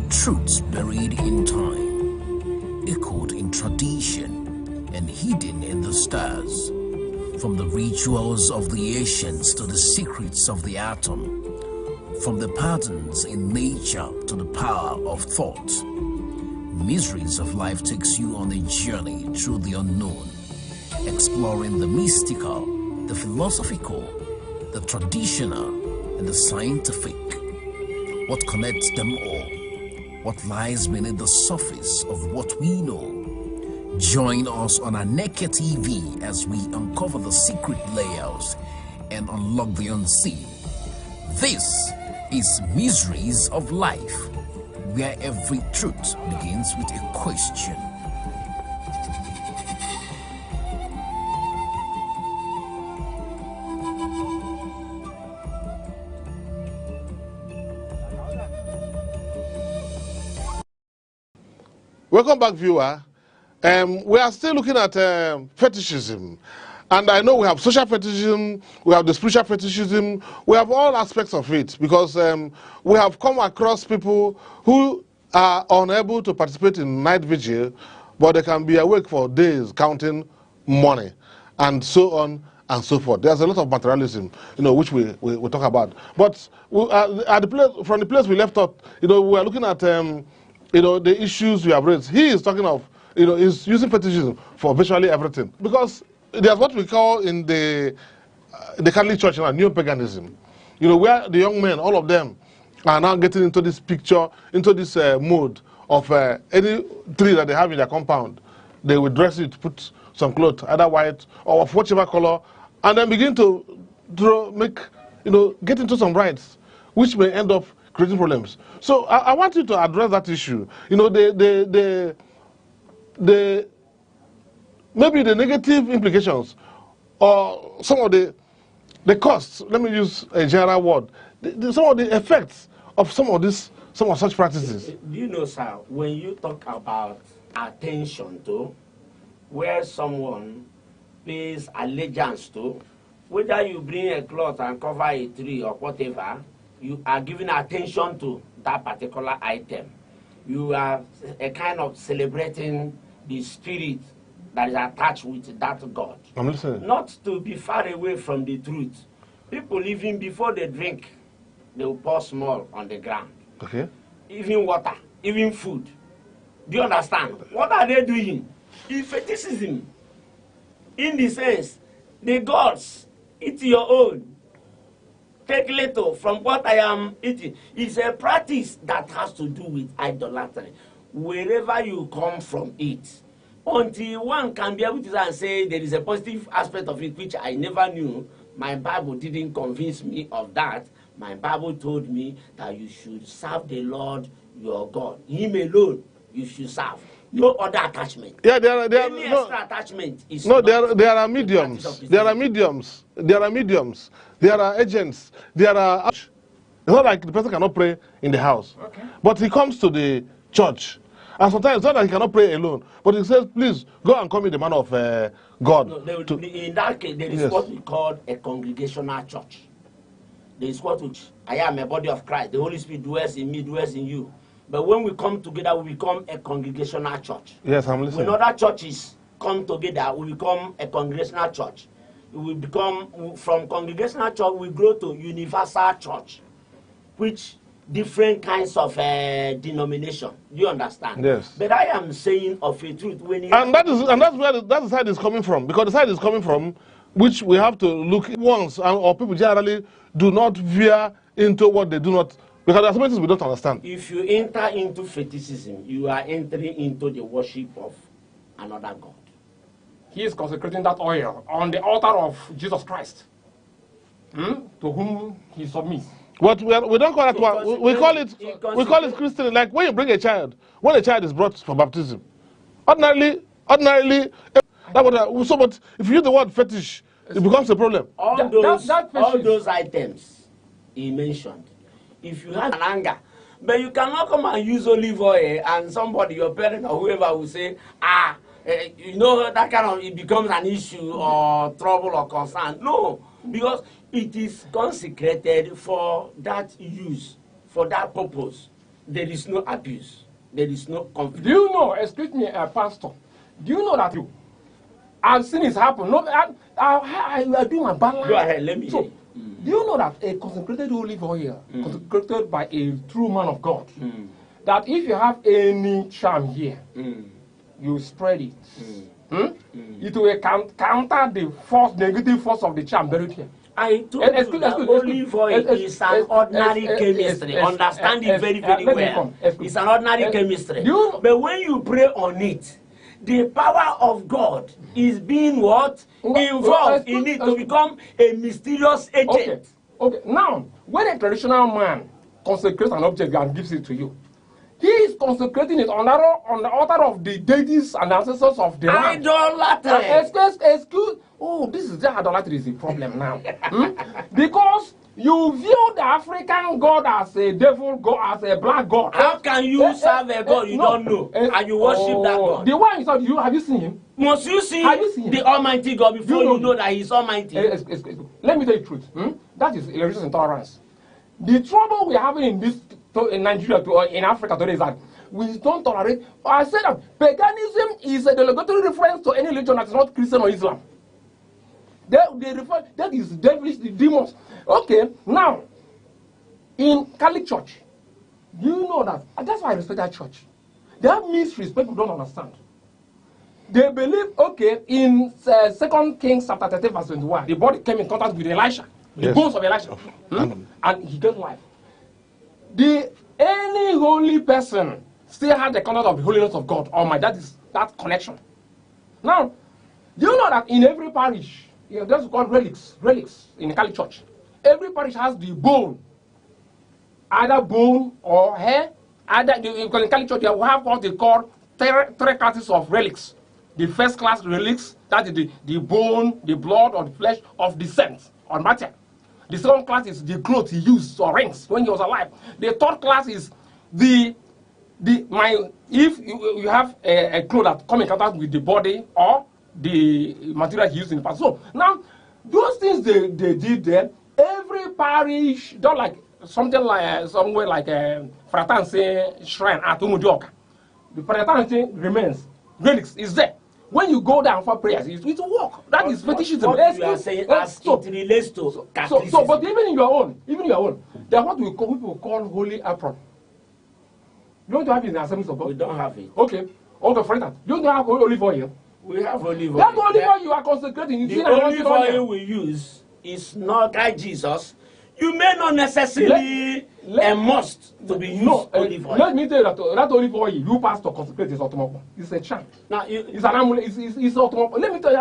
Truths buried in time, echoed in tradition, and hidden in the stars. From the rituals of the ancients to the secrets of the atom, from the patterns in nature to the power of thought, Mysteries of Life takes you on a journey through the unknown, exploring the mystical, the philosophical, the traditional, and the scientific. What connects them all? What lies beneath the surface of what we know? Join us on Aneke TV as we uncover the secret layers and unlock the unseen. This is Mysteries of Life, where every truth begins with a question. Welcome back, viewer. We are still looking at fetishism. And I know we have social fetishism, we have the spiritual fetishism, we have all aspects of it, because we have come across people who are unable to participate in night vigil but they can be awake for days counting money, and so on and so forth. There's a lot of materialism, which we talk about. But at the place, from the place we left off, we are looking at, the issues we have raised. He is talking of, is using fetishism for virtually everything. Because there's what we call in the Catholic Church now, neo-paganism. Where the young men, all of them, are now getting into this picture, into this mode of any tree that they have in their compound. They will dress it, put some clothes, either white or of whichever color, and then begin to get into some rites, which may end up creating problems. So I want you to address that issue. Maybe the negative implications or some of the costs, let me use a general word, some of the effects of some of such practices. Do you know, sir, when you talk about attention to where someone pays allegiance to, whether you bring a cloth and cover a tree or whatever, you are giving attention to that particular item. You are a kind of celebrating the spirit that is attached with that God. I'm listening. Not to be far away from the truth. People, even before they drink, they will pour small on the ground. Okay. Even water, even food. Do you understand? What are they doing? It's fetishism. In the sense, the gods eat your own. Take little from what I am eating. It's a practice that has to do with idolatry. Wherever you come from it, until one can be able to say there is a positive aspect of it which I never knew, my Bible didn't convince me of that. My Bible told me that you should serve the Lord your God. Him alone you should serve. No other attachment. Yeah, Any extra attachment is no. not There are mediums. There are mediums. There are mediums. There are agents. There are. It's not like the person cannot pray in the house, but he comes to the church, and sometimes it's not that he cannot pray alone, but he says, "Please go and call me the man of God." No, in that case, there is what we call a congregational church. There is what I am a body of Christ. The Holy Spirit dwells in me, dwells in you. But when we come together, we become a congregational church. Yes, I'm listening. When other churches come together, we become a congregational church. We become, from congregational church, we grow to universal church, which different kinds of denomination. Do you understand? Yes. But I am saying of a truth when you And that's where that side is coming from, because the side is coming from which we have to look once, or people generally do not veer into what they do not, because there are so many things we don't understand. If you enter into fetishism, you are entering into the worship of another God. He is consecrating that oil on the altar of Jesus Christ, to whom he submits. But we don't call that one. We call it Christian. Like when you bring a child, when a child is brought for baptism, ordinarily, but if you use the word fetish, it becomes a problem. All those items he mentioned, if you have an anger, but you cannot come and use olive oil and somebody, your parent or whoever, will say, that kind of, it becomes an issue or trouble or concern. No, because it is consecrated for that use, for that purpose. There is no abuse. There is no conflict. Do you know, excuse me, Pastor, do you know that I've seen it happen? No, I do my balance. Go ahead, let me hear. Do you know that a consecrated olive oil, consecrated by a true man of God, that if you have any charm here, you spread it, it will counter the negative force of the charm buried here. I told you that olive oil is an ordinary chemistry. Understand it very, very well. It's an ordinary chemistry. But when you pray on it, the power of God is being what? Involved in it to become a mysterious agent. Okay. Now, when a traditional man consecrates an object and gives it to you, he is consecrating it on the altar of the deities and ancestors of the land. Idolatry. Excuse. Oh, this is the idolatry is the problem now. Because you view the African God as a devil God, as a black God. How can you serve a God you don't know and you worship that God? The one you saw, have you seen him? Must you see the Almighty God before you know that He's Almighty? Let me tell you the truth. That is religious intolerance. The trouble we're having in Nigeria, in Africa today, is that we don't tolerate. I said that paganism is a derogatory reference to any religion that is not Christian or Islam. They refer, that is devilish, the demons. Okay, now, in Catholic Church, you know that, and that's why I respect that church. They have mysteries people don't understand. They believe, okay, in 2 Kings chapter 13 verse 21, the body came in contact with Elisha, the bones of Elisha, and he got life. Any holy person still had the contact of the holiness of God Almighty. That is that connection. Now, do you know that in every parish, that's called relics in the Catholic Church. Every parish has the bone, either bone or hair. Either in the Catholic Church, you have what they call three classes of relics. The first class relics, that is the bone, the blood, or the flesh of the saint or matter. The second class is the clothes he used or rings when he was alive. The third class is if you have a cloth that come in contact with the body or the material he used in the past. So now those things they did there, every parish, don't like something like somewhere like Fratanse shrine at Umudioka. The Fratanse remains, relics is there. When you go down for prayers, it will work. That is fetishism. What you are saying as it relates to Catholicism. So, but even in your own, there's what people call holy apron. You don't have it in the Assemblies of God? We don't have it. Okay, for instance, you don't have olive oil. We have olive oil. That olive oil you are consecrating. The olive oil we use is not like Jesus. You may not necessarily must to be used olive oil. Let me tell you that olive oil you pastor consecrate is automobile. It's a charm. Now it's an amulet. It's automobile. Let me tell you.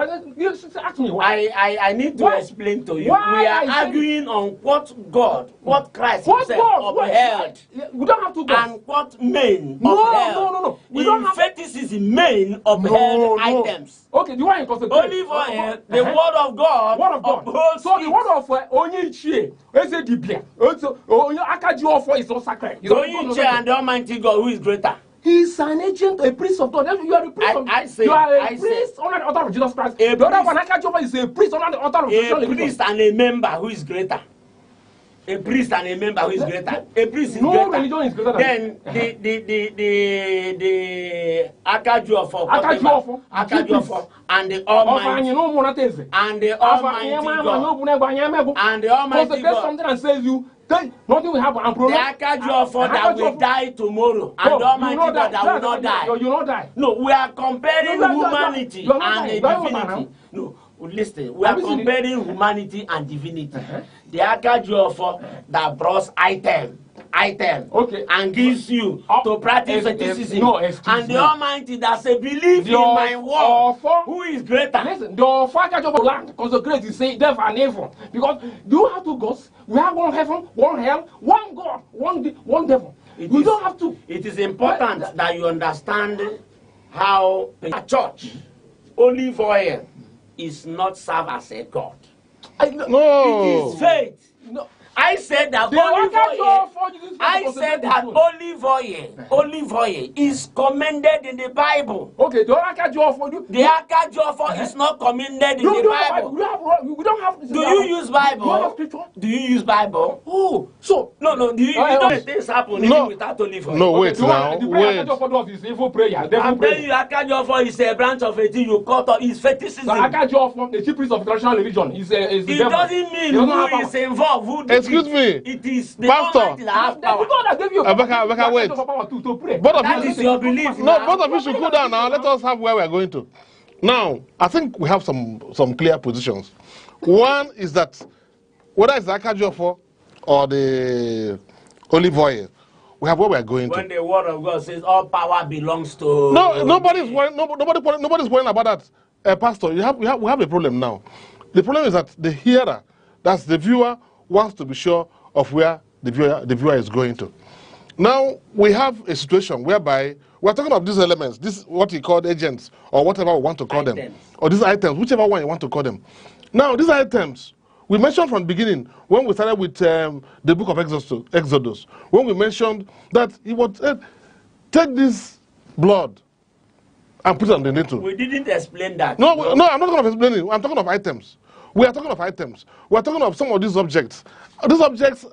Ask me why. I need to explain to you. Why we are arguing on what God, what Christ himself upheld. We don't have to go. And what men upheld. No. We don't have fetishism men upheld items. Okay, the one you consecrate. Olive oil, the word of God. Word of God. So the word of Onyichie, Eze Dibia, Onyo Akaji offer is not sacred. Onyichie and the Almighty God, who is greater? He is an agent, a priest of God. You are a priest. You are a priest under the altar of Jesus Christ. The other one, Akaji offer, is a priest under the altar of Jesus Christ. A priest and a member who is greater. A priest and a member who is greater. A priest is greater. No religion is greater than the Akajuofo and the Almighty and the Almighty God something and says you nothing will happen. The Akajuofo that will die tomorrow and the Almighty God that will not die. You will not die. No, we are comparing humanity and divinity. No. Listen, we are comparing humanity and divinity. The Akajuofo that brought item, okay, and gives you to practice fetishism, and the Almighty that say believe in my word, who is greater. Listen, the Akajuofo land consecrate is say death and evil, because you have two gods. We have one heaven, one hell, one God, one devil. We don't have to. It is important that you understand how a church, olive oil, is not served as a god. No. It is faith. No. I said that olive oil is commended in the Bible. Okay, the Akajuofo is not commended in the Bible. We don't have. Do you use Bible? Do you use Bible? Oh, so no. Do you don't things happen even without olive oil? No, wait now. Wait. Is evil prayer. I'm telling you, Akajuofo is a branch of a thing you cut off. Is fetishism. So Akajuofo, the chief priest of traditional religion, is the devil. Doesn't mean who is involved. Who excuse me. It is the Pastor. Almighty that has power. The God that gave you Abeka, wait. To pray. That is your belief. No, both of you should cool down now. Let us have where we are going to. Now, I think we have some clear positions. One is that whether it's the Akajuofo or the olive oil, we have where we are going to. When the word of God says all power belongs to. No, nobody's worrying about that. Pastor, we have a problem now. The problem is that the hearer, that's the viewer, wants to be sure of where the viewer is going to. Now, we have a situation whereby we're talking of these elements, this what you call agents, or whatever we want to call them, or these items, whichever one you want to call them. Now, these items, we mentioned from the beginning, when we started with the book of Exodus, when we mentioned that he would take this blood and put it on the needle. We didn't explain that. No, I'm not going to explain it. I'm talking of items. We are talking of items. We are talking of some of these objects. These objects,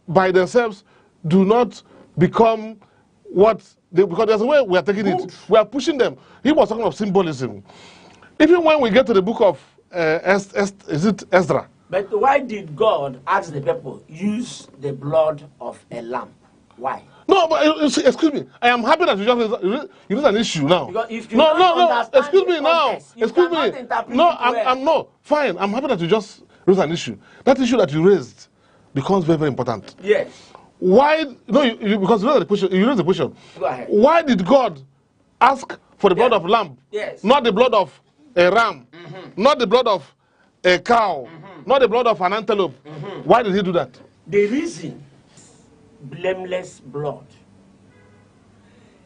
by themselves, do not become because there's a way we are taking it. We are pushing them. He was talking of symbolism. Even when we get to the book of is it Ezra? But why did God ask the people use the blood of a lamb? Why? No, but excuse me. I am happy that you just use an issue now. Because if you no, don't no, understand excuse the me now. context, you Excuse cannot me. interpret No, it well. I'm no fine. I'm happy that you just raised an issue. That issue that you raised becomes very, very important. Yes. Why? No, because you raised the question. You raised the question. Go ahead. Why did God ask for the blood of lamb? Yes. Not the blood of a ram. Not the blood of a cow. Not the blood of an antelope. Why did he do that? The reason, blameless blood.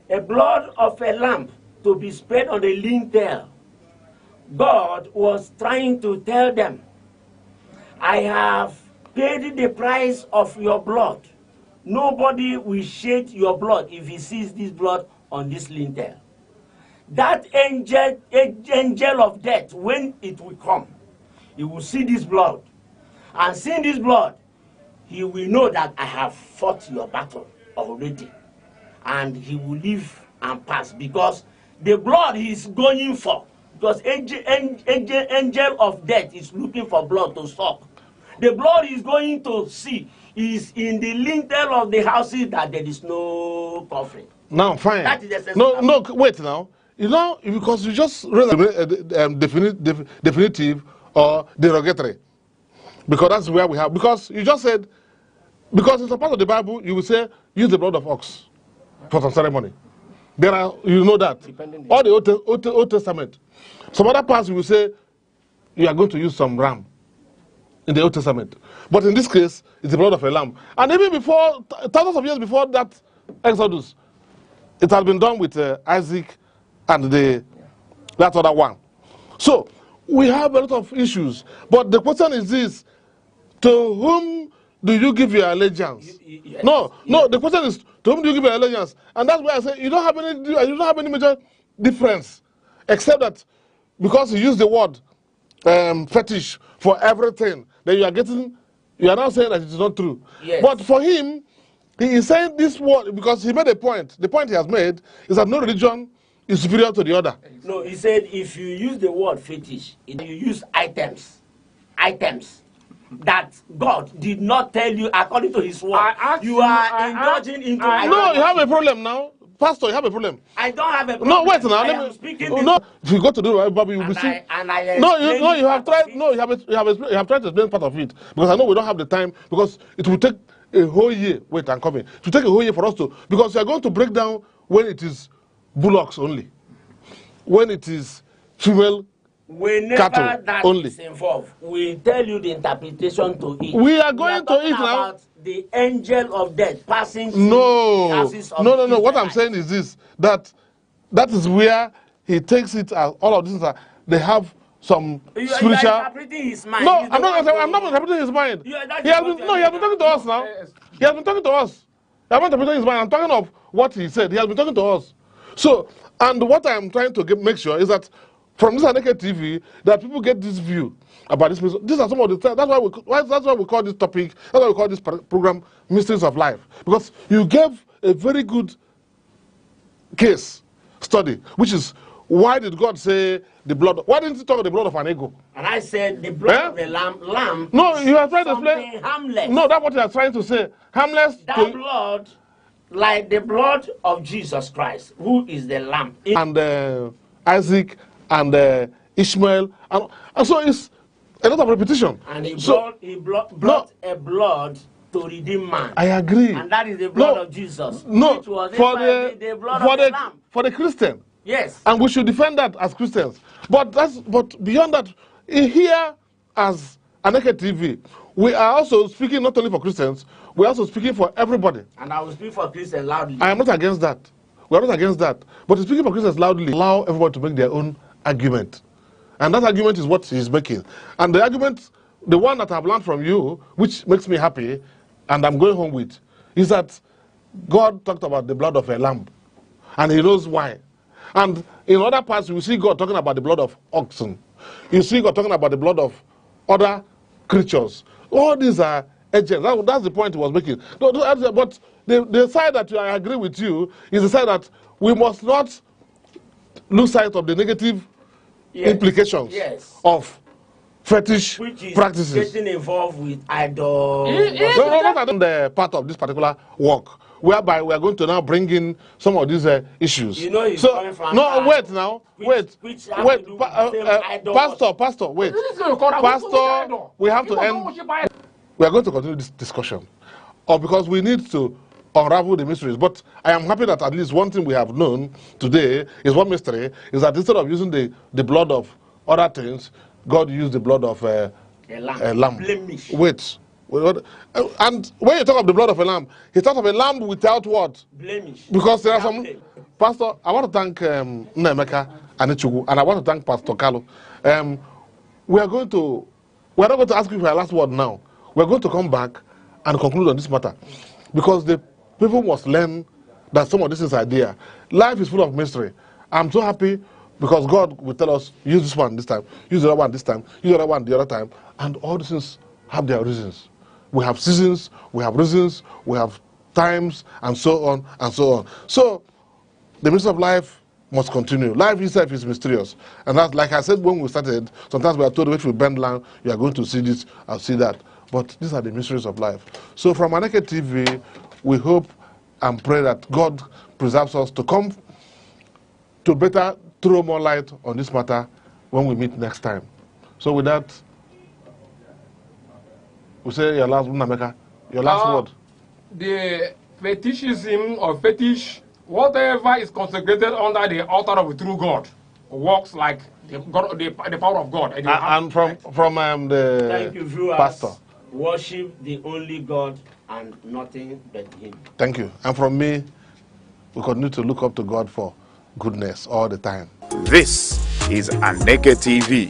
A blood of a lamb to be spread on the lintel. God was trying to tell them, I have paid the price of your blood. Nobody will shed your blood if he sees this blood on this lintel. That angel of death, when it will come, he will see this blood. And seeing this blood, he will know that I have fought your battle already. And he will live and pass, because the blood he is going for, because angel of death is looking for blood to suck. The blood he is going to see is in the lintel of the houses that there is no covering. Now, fine. That is the sense no, wait now. You know, because you just raised definitive or derogatory. Because that's where we have. Because you just said, because it's a part of the Bible, you will say, use the blood of ox for some ceremony. There are, you know that. All the Old Testament. Some other parts you will say, you are going to use some ram in the Old Testament. But in this case, it's the blood of a lamb. And even before, thousands of years before that Exodus, it had been done with Isaac and that other one. So, we have a lot of issues. But the question is this, to whom do you give your allegiance? Yes. No, the question is, to whom do you give your allegiance? And that's why I say, you don't have any major difference, except that because you use the word fetish for everything, then you are now saying that it is not true. Yes. But for him, he is saying this word because he made a point. The point he has made is that no religion is superior to the other. No, he said if you use the word fetish, you use items that God did not tell you according to his word. You are indulging into items. No, you have a problem now. Pastor, you have a problem. I don't have a problem. No, wait now. No, if you go to do Bible, you will see. You have tried. No, you have tried to explain part of it, because I know we don't have the time, because it will take a whole year. Wait, I'm coming. To take a whole year for us to, because you are going to break down when it is bullocks only, when it is female cattle that only. Is involved, we tell you the interpretation to it. We are going to it now. About the angel of death passing through no, the houses of no. What I'm saying is this: that is where he takes it. As all of these they have some spiritual. You are interpreting his mind. No, I'm not interpreting his mind. He has been talking to us now. He has been talking to us. I'm not interpreting his mind. I'm talking of what he said. He has been talking to us. So, and what I'm trying to make sure is that from this Aneke TV, that people get this view about this person. These are some of the things. That's why we call this topic. That's why we call this program "Mysteries of Life," because you gave a very good case study, which is why did God say the blood? Why didn't He talk about the blood of an ego? And I said the blood of the lamb. No, you are trying to explain. Harmless. No, that's what you are trying to say. Harmless. That blood, like the blood of Jesus Christ, who is the lamb. And Isaac and Ishmael, and so it's a lot of repetition. And he brought a blood to redeem man. I agree. And that is the blood of Jesus. No, which was for the blood of the lamb. For the Christian. Yes. And we should defend that as Christians. But beyond that, here as Aneke TV, we are also speaking not only for Christians, we are also speaking for everybody. And I will speak for Christians loudly. I am not against that. We are not against that. But speaking for Christians loudly, allow everyone to make their own argument. And that argument is what he's making. And the argument, the one that I've learned from you, which makes me happy, and I'm going home with, is that God talked about the blood of a lamb. And he knows why. And in other parts, you see God talking about the blood of oxen. You see God talking about the blood of other creatures. All these are agents. That's the point he was making. But The side that I agree with you is the side that we must not lose sight of the negative implications of fetish Which is practices. getting involved with idol. No, not the part of this particular work, whereby we are going to now bring in some of these issues. You know he's so, coming from no, that, wait now, wait, Pastor, wait. Pastor, we have to end. We are going to continue this discussion, or because we need to unravel the mysteries. But I am happy that at least one thing we have known today is one mystery, is that instead of using the blood of other things, God used the blood of a lamb. Blemish. Wait. And when you talk of the blood of a lamb, he talks of a lamb without what? Blemish. Because there are some... Pastor, I want to thank Aneke and Ichugu, and I want to thank Pastor Carlo. We are not going to ask you for your last word now. We're going to come back and conclude on this matter. Because the people must learn that some of this is idea. Life is full of mystery. I'm so happy because God will tell us, use this one this time, use the other one this time, use the other one the other time. And all these things have their reasons. We have seasons, we have reasons, we have times, and so on and so on. So, the mystery of life must continue. Life itself is mysterious. And that's, like I said when we started, sometimes we are told if you bend down, you are going to see this or see that. But these are the mysteries of life. So from Aneke TV, we hope and pray that God preserves us to come to better throw more light on this matter when we meet next time. So with that, we say your last word. Your last word. The fetishism or fetish, whatever is consecrated under the altar of a true God, works like the power of God. And from the Thank you, viewers. pastor. Worship the only God and nothing but Him. Thank you. And from me, we continue to look up to God for goodness all the time. This is Aneke TV.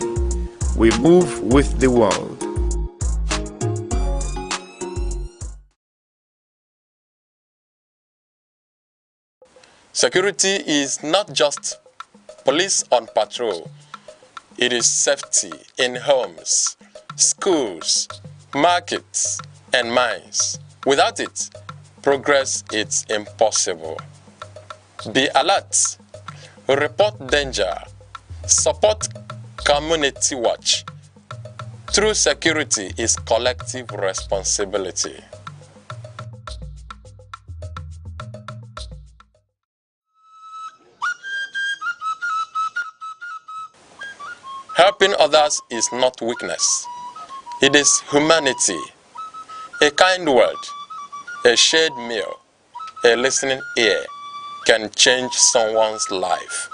We move with the world. Security is not just police on patrol. It is safety in homes, schools, markets, and mines. Without it, progress is impossible. Be alert, report danger, support community watch. True security is collective responsibility. Helping others is not weakness. It is humanity. A kind word, a shared meal, a listening ear can change someone's life.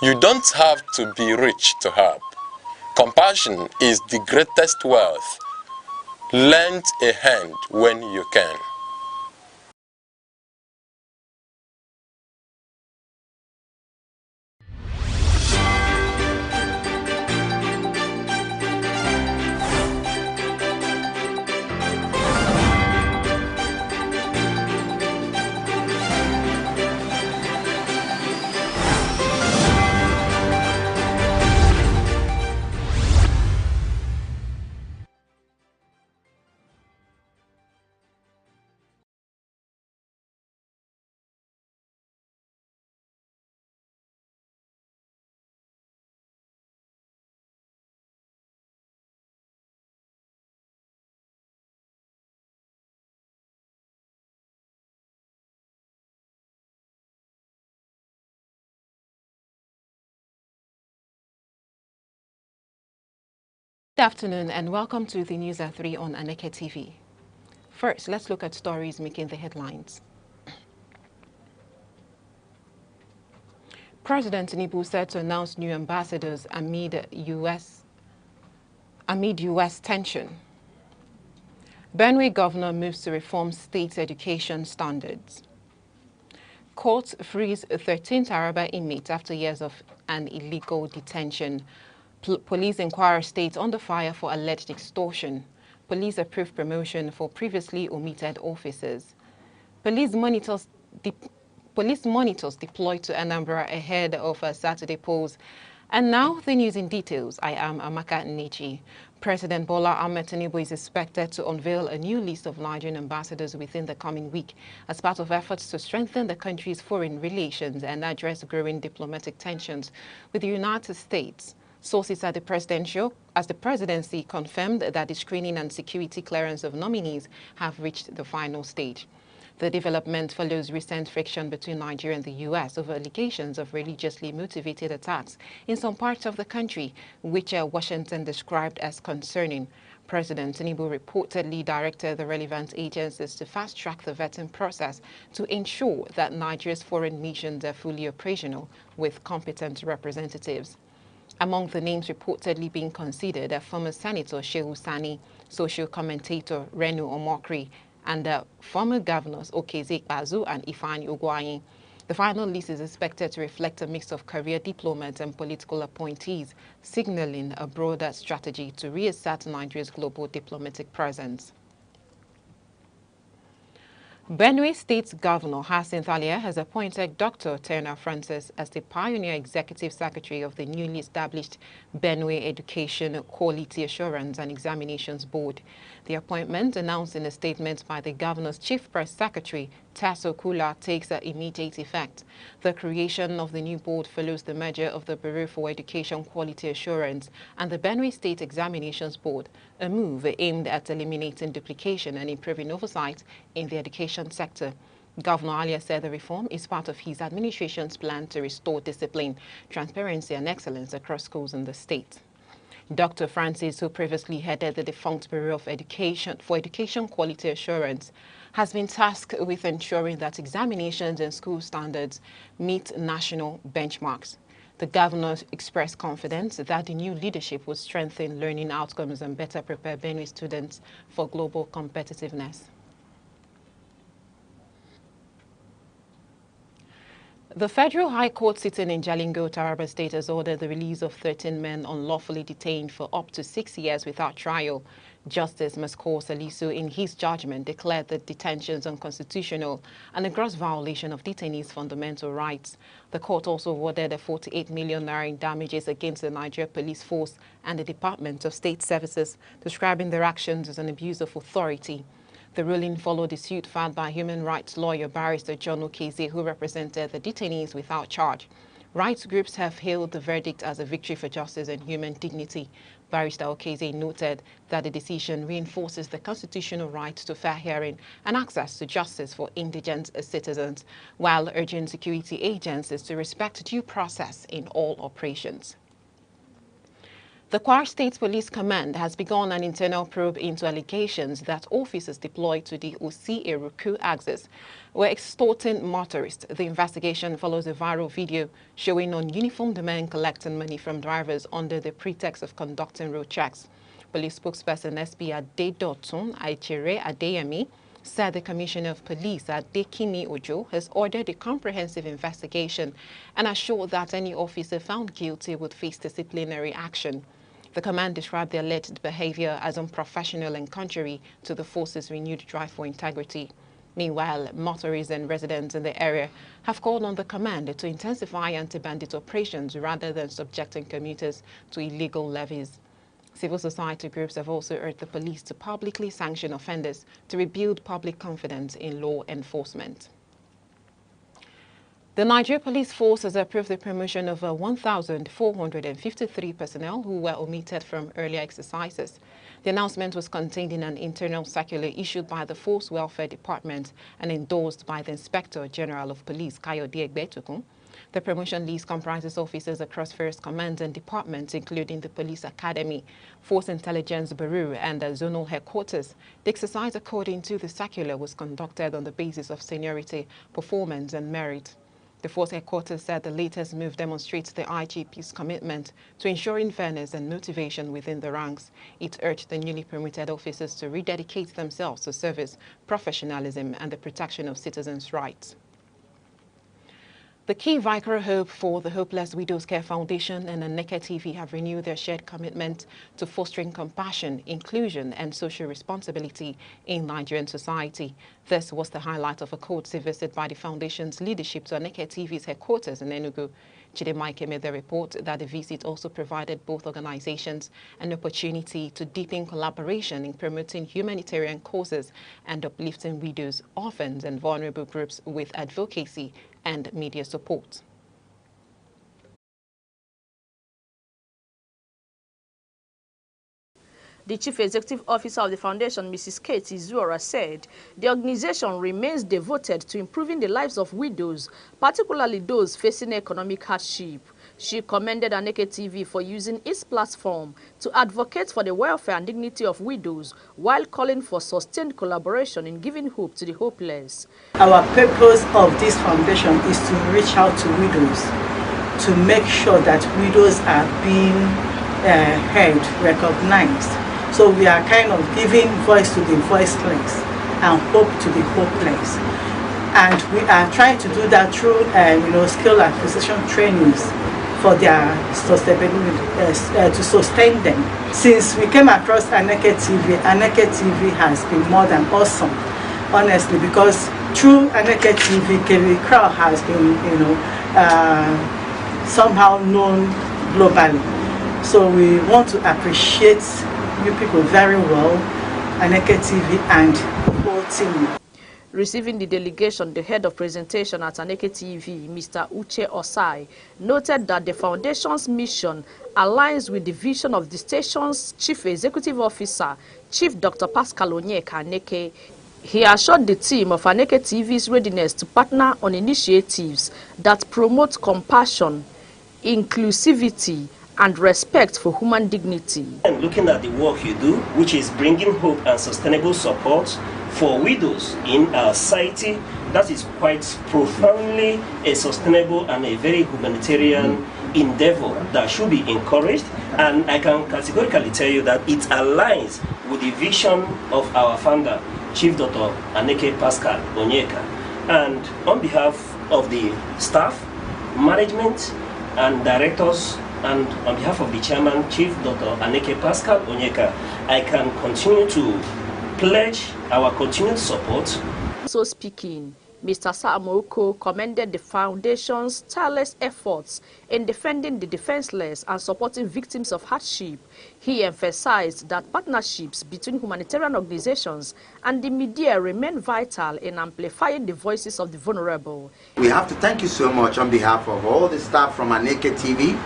You don't have to be rich to help. Compassion is the greatest wealth. Lend a hand when you can. Good afternoon and welcome to the News at 3 on Aneke TV. First, let's look at stories making the headlines. President Tinubu said to announce new ambassadors amid U.S. tension. Benue governor moves to reform state education standards. Court frees 13 Taraba inmates after years of an illegal detention. Police inquire state under fire for alleged extortion. Police approve promotion for previously omitted officers. Police monitors deployed to Anambra ahead of Saturday polls And now the news in details. I am Aneke. President Bola Ahmed Tinubu is expected to unveil a new list of Nigerian ambassadors within the coming week as part of efforts to strengthen the country's foreign relations and address growing diplomatic tensions with the United States. Sources at the presidency confirmed that the screening and security clearance of nominees have reached the final stage. The development follows recent friction between Nigeria and the U.S. over allegations of religiously motivated attacks in some parts of the country, which Washington described as concerning. President Tinubu reportedly directed the relevant agencies to fast-track the vetting process to ensure that Nigeria's foreign missions are fully operational with competent representatives. Among the names reportedly being considered are former Senator Shehu Sani, social commentator Renu Omokri, and former governors Okeze Ikpeazu and Ifeanyi Ugwuanyi. The final list is expected to reflect a mix of career diplomats and political appointees, signaling a broader strategy to reassert Nigeria's global diplomatic presence. Benue State Governor Hyacinth Alia has appointed Dr. Turner Francis as the pioneer executive secretary of the newly established Benue Education Quality Assurance and Examinations Board. The appointment, announced in a statement by the governor's chief press secretary, Tasso Kula, takes immediate effect. The creation of the new board follows the merger of the Bureau for Education Quality Assurance and the Benue State Examinations Board, a move aimed at eliminating duplication and improving oversight in the education sector. Governor Alia said the reform is part of his administration's plan to restore discipline, transparency and excellence across schools in the state. Dr. Francis, who previously headed the defunct Bureau of Education for Education Quality Assurance, has been tasked with ensuring that examinations and school standards meet national benchmarks. The governor expressed confidence that the new leadership will strengthen learning outcomes and better prepare Benue students for global competitiveness. The Federal High Court sitting in Jalingo, Taraba State, has ordered the release of 13 men unlawfully detained for up to 6 years without trial. Justice Maskor Salisu, in his judgment, declared the detentions unconstitutional and a gross violation of detainees' fundamental rights. The court also awarded a 48 million naira in damages against the Nigeria Police Force and the Department of State Services, describing their actions as an abuse of authority. The ruling followed a suit filed by human rights lawyer Barrister John Okeze, who represented the detainees without charge. Rights groups have hailed the verdict as a victory for justice and human dignity. Barrister Okeze noted that the decision reinforces the constitutional right to fair hearing and access to justice for indigent citizens, while urging security agencies to respect due process in all operations. The Kwara State Police Command has begun an internal probe into allegations that officers deployed to the Osi-Eruku axis were extorting motorists. The investigation follows a viral video showing ununiformed men collecting money from drivers under the pretext of conducting road checks. Police spokesperson SP Adedotun Aichere Adeyemi said the Commissioner of Police, Adekini Ojo, has ordered a comprehensive investigation and assured that any officer found guilty would face disciplinary action. The command described the alleged behavior as unprofessional and contrary to the force's renewed drive for integrity. Meanwhile, motorists and residents in the area have called on the command to intensify anti-bandit operations rather than subjecting commuters to illegal levies. Civil society groups have also urged the police to publicly sanction offenders to rebuild public confidence in law enforcement. The Nigeria Police Force has approved the promotion of 1,453 personnel who were omitted from earlier exercises. The announcement was contained in an internal circular issued by the Force Welfare Department and endorsed by the Inspector General of Police, Kayode Egbetukun. The promotion list comprises officers across various commands and departments, including the Police Academy, Force Intelligence Bureau, and zonal headquarters. The exercise, according to the circular, was conducted on the basis of seniority, performance, and merit. The Force Headquarters said the latest move demonstrates the IGP's commitment to ensuring fairness and motivation within the ranks. It urged the newly promoted officers to rededicate themselves to service, professionalism, and the protection of citizens' rights. The Key Vicar Hope for the Hopeless Widows Care Foundation and Aneke TV have renewed their shared commitment to fostering compassion, inclusion, and social responsibility in Nigerian society. This was the highlight of a courtesy visit by the foundation's leadership to Aneke TV's headquarters in Enugu. Chidimma Ikemede reports that the visit also provided both organizations an opportunity to deepen collaboration in promoting humanitarian causes and uplifting widows, orphans, and vulnerable groups with advocacy and media support. The Chief Executive Officer of the Foundation, Mrs. Kate Izuora, said the organization remains devoted to improving the lives of widows, particularly those facing economic hardship. She commended Aneke TV for using its platform to advocate for the welfare and dignity of widows while calling for sustained collaboration in giving hope to the hopeless. Our purpose of this foundation is to reach out to widows, to make sure that widows are being heard, recognized. So we are kind of giving voice to the voiceless and hope to the hopeless. And we are trying to do that through skill acquisition trainings for their sustainability, to sustain them. Since we came across Aneke TV has been more than awesome, honestly, because through Aneke TV, KV Crowd has been, somehow known globally. So we want to appreciate you people very well, Aneke TV and the whole team. Receiving the delegation, the head of presentation at Aneke TV, Mr. Uche Osai, noted that the foundation's mission aligns with the vision of the station's Chief Executive Officer, Chief Dr. Pascal Onyeka Aneke. He assured the team of Aneke TV's readiness to partner on initiatives that promote compassion, inclusivity, and respect for human dignity. And looking at the work you do, which is bringing hope and sustainable support for widows in our society, that is quite profoundly a sustainable and a very humanitarian endeavor that should be encouraged. And I can categorically tell you that it aligns with the vision of our founder, Chief Dr. Aneke Pascal Onyeka. And on behalf of the staff, management, and directors, and on behalf of the chairman, Chief Dr. Aneke Pascal Onyeka, I can continue to pledge our continued support. So speaking, Mr. Saamoko commended the foundation's tireless efforts in defending the defenseless and supporting victims of hardship. He emphasized that partnerships between humanitarian organizations and the media remain vital in amplifying the voices of the vulnerable. We have to thank you so much on behalf of all the staff from Aneke TV.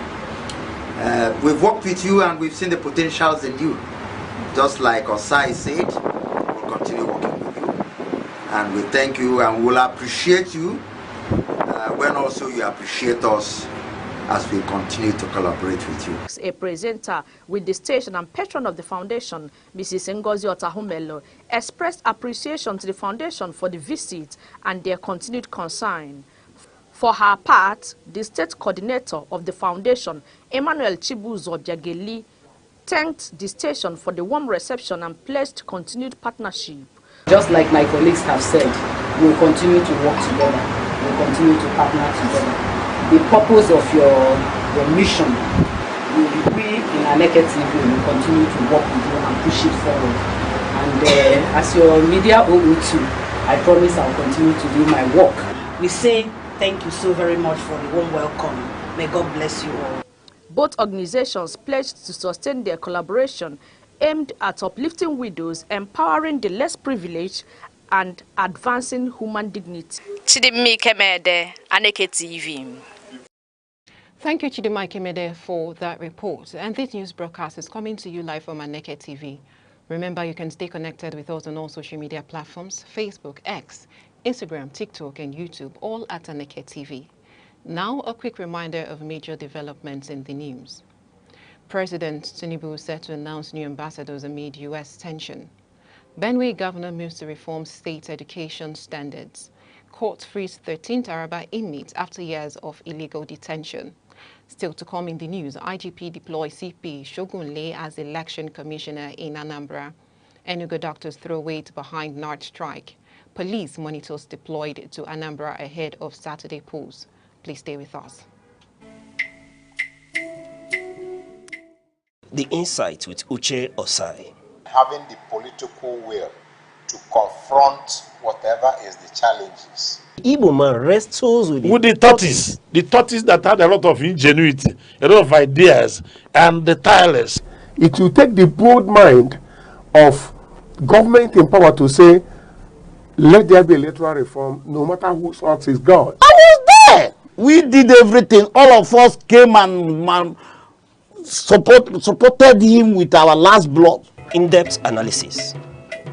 We've worked with you and we've seen the potentials in you. Just like Osai said, we'll continue working with you. And we thank you and we'll appreciate you when also you appreciate us as we continue to collaborate with you. A presenter with the station and patron of the foundation, Mrs. Ngozi Otahumelo, expressed appreciation to the foundation for the visit and their continued concern. For her part, the state coordinator of the foundation, Emmanuel Chibuzo Biageli, thanked the station for the warm reception and pledged continued partnership. Just like my colleagues have said, we will continue to work together. We will continue to partner together. The purpose of your mission, we in Aneke TV will continue to work with you and push it forward. And as your media OO2, I promise I will continue to do my work. We say thank you so very much for the warm welcome. May God bless you all. Both organizations pledged to sustain their collaboration aimed at uplifting widows, empowering the less privileged, and advancing human dignity. Chidimma Ikemede, Aneke TV. Thank you, Chidimma Ikemede, for that report. And this news broadcast is coming to you live from Aneke TV. Remember, you can stay connected with us on all social media platforms: Facebook, X, Instagram, TikTok, and YouTube, all at Aneke TV. Now, a quick reminder of major developments in the news. President Tinubu set to announce new ambassadors amid U.S. tension. Benue governor moves to reform state education standards. Court frees 13 Taraba inmates after years of illegal detention. Still to come in the news, IGP deploys CP Shogunle as election commissioner in Anambra. Enugu doctors throw weight behind NARD strike. Police monitors deployed to Anambra ahead of Saturday polls. Please stay with us. The Insight with Uche Osai. Having the political will to confront whatever is the challenges Igbo man wrestles with the tortoise. The tortoise that had a lot of ingenuity, a lot of ideas, and the tireless. It will take the bold mind of government in power to say, let there be electoral reform, no matter who sorts is God. I was there. We did everything. All of us came and supported him with our last blood. In-depth analysis,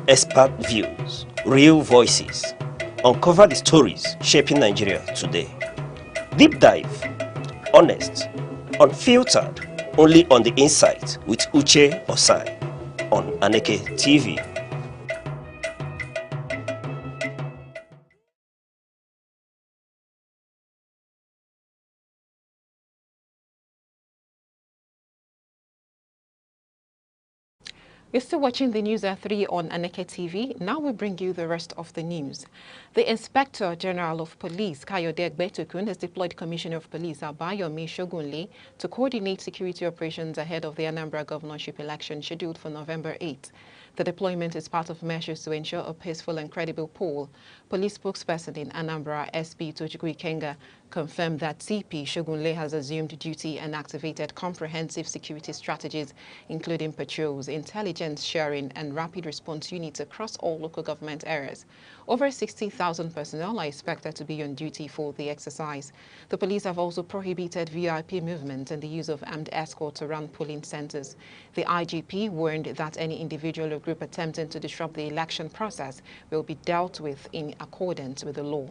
expert views, real voices. Uncover the stories shaping Nigeria today. Deep dive, honest, unfiltered, only on the Insight with Uche Osai on Aneke TV. You're still watching the news at 3 on Aneke TV. Now we bring you the rest of the news. The Inspector General of Police, Kayode Egbetokun, has deployed Commissioner of Police Abayomi Shogunle to coordinate security operations ahead of the Anambra governorship election scheduled for November 8. The deployment is part of measures to ensure a peaceful and credible poll. Police spokesperson in Anambra, SP Tochukwu Ikenga, confirmed that CP Shogunle has assumed duty and activated comprehensive security strategies, including patrols, intelligence sharing, and rapid response units across all local government areas. Over 60,000 personnel are expected to be on duty for the exercise. The police have also prohibited VIP movement and the use of armed escorts around polling centers. The IGP warned that any individual or group attempting to disrupt the election process will be dealt with in accordance with the law.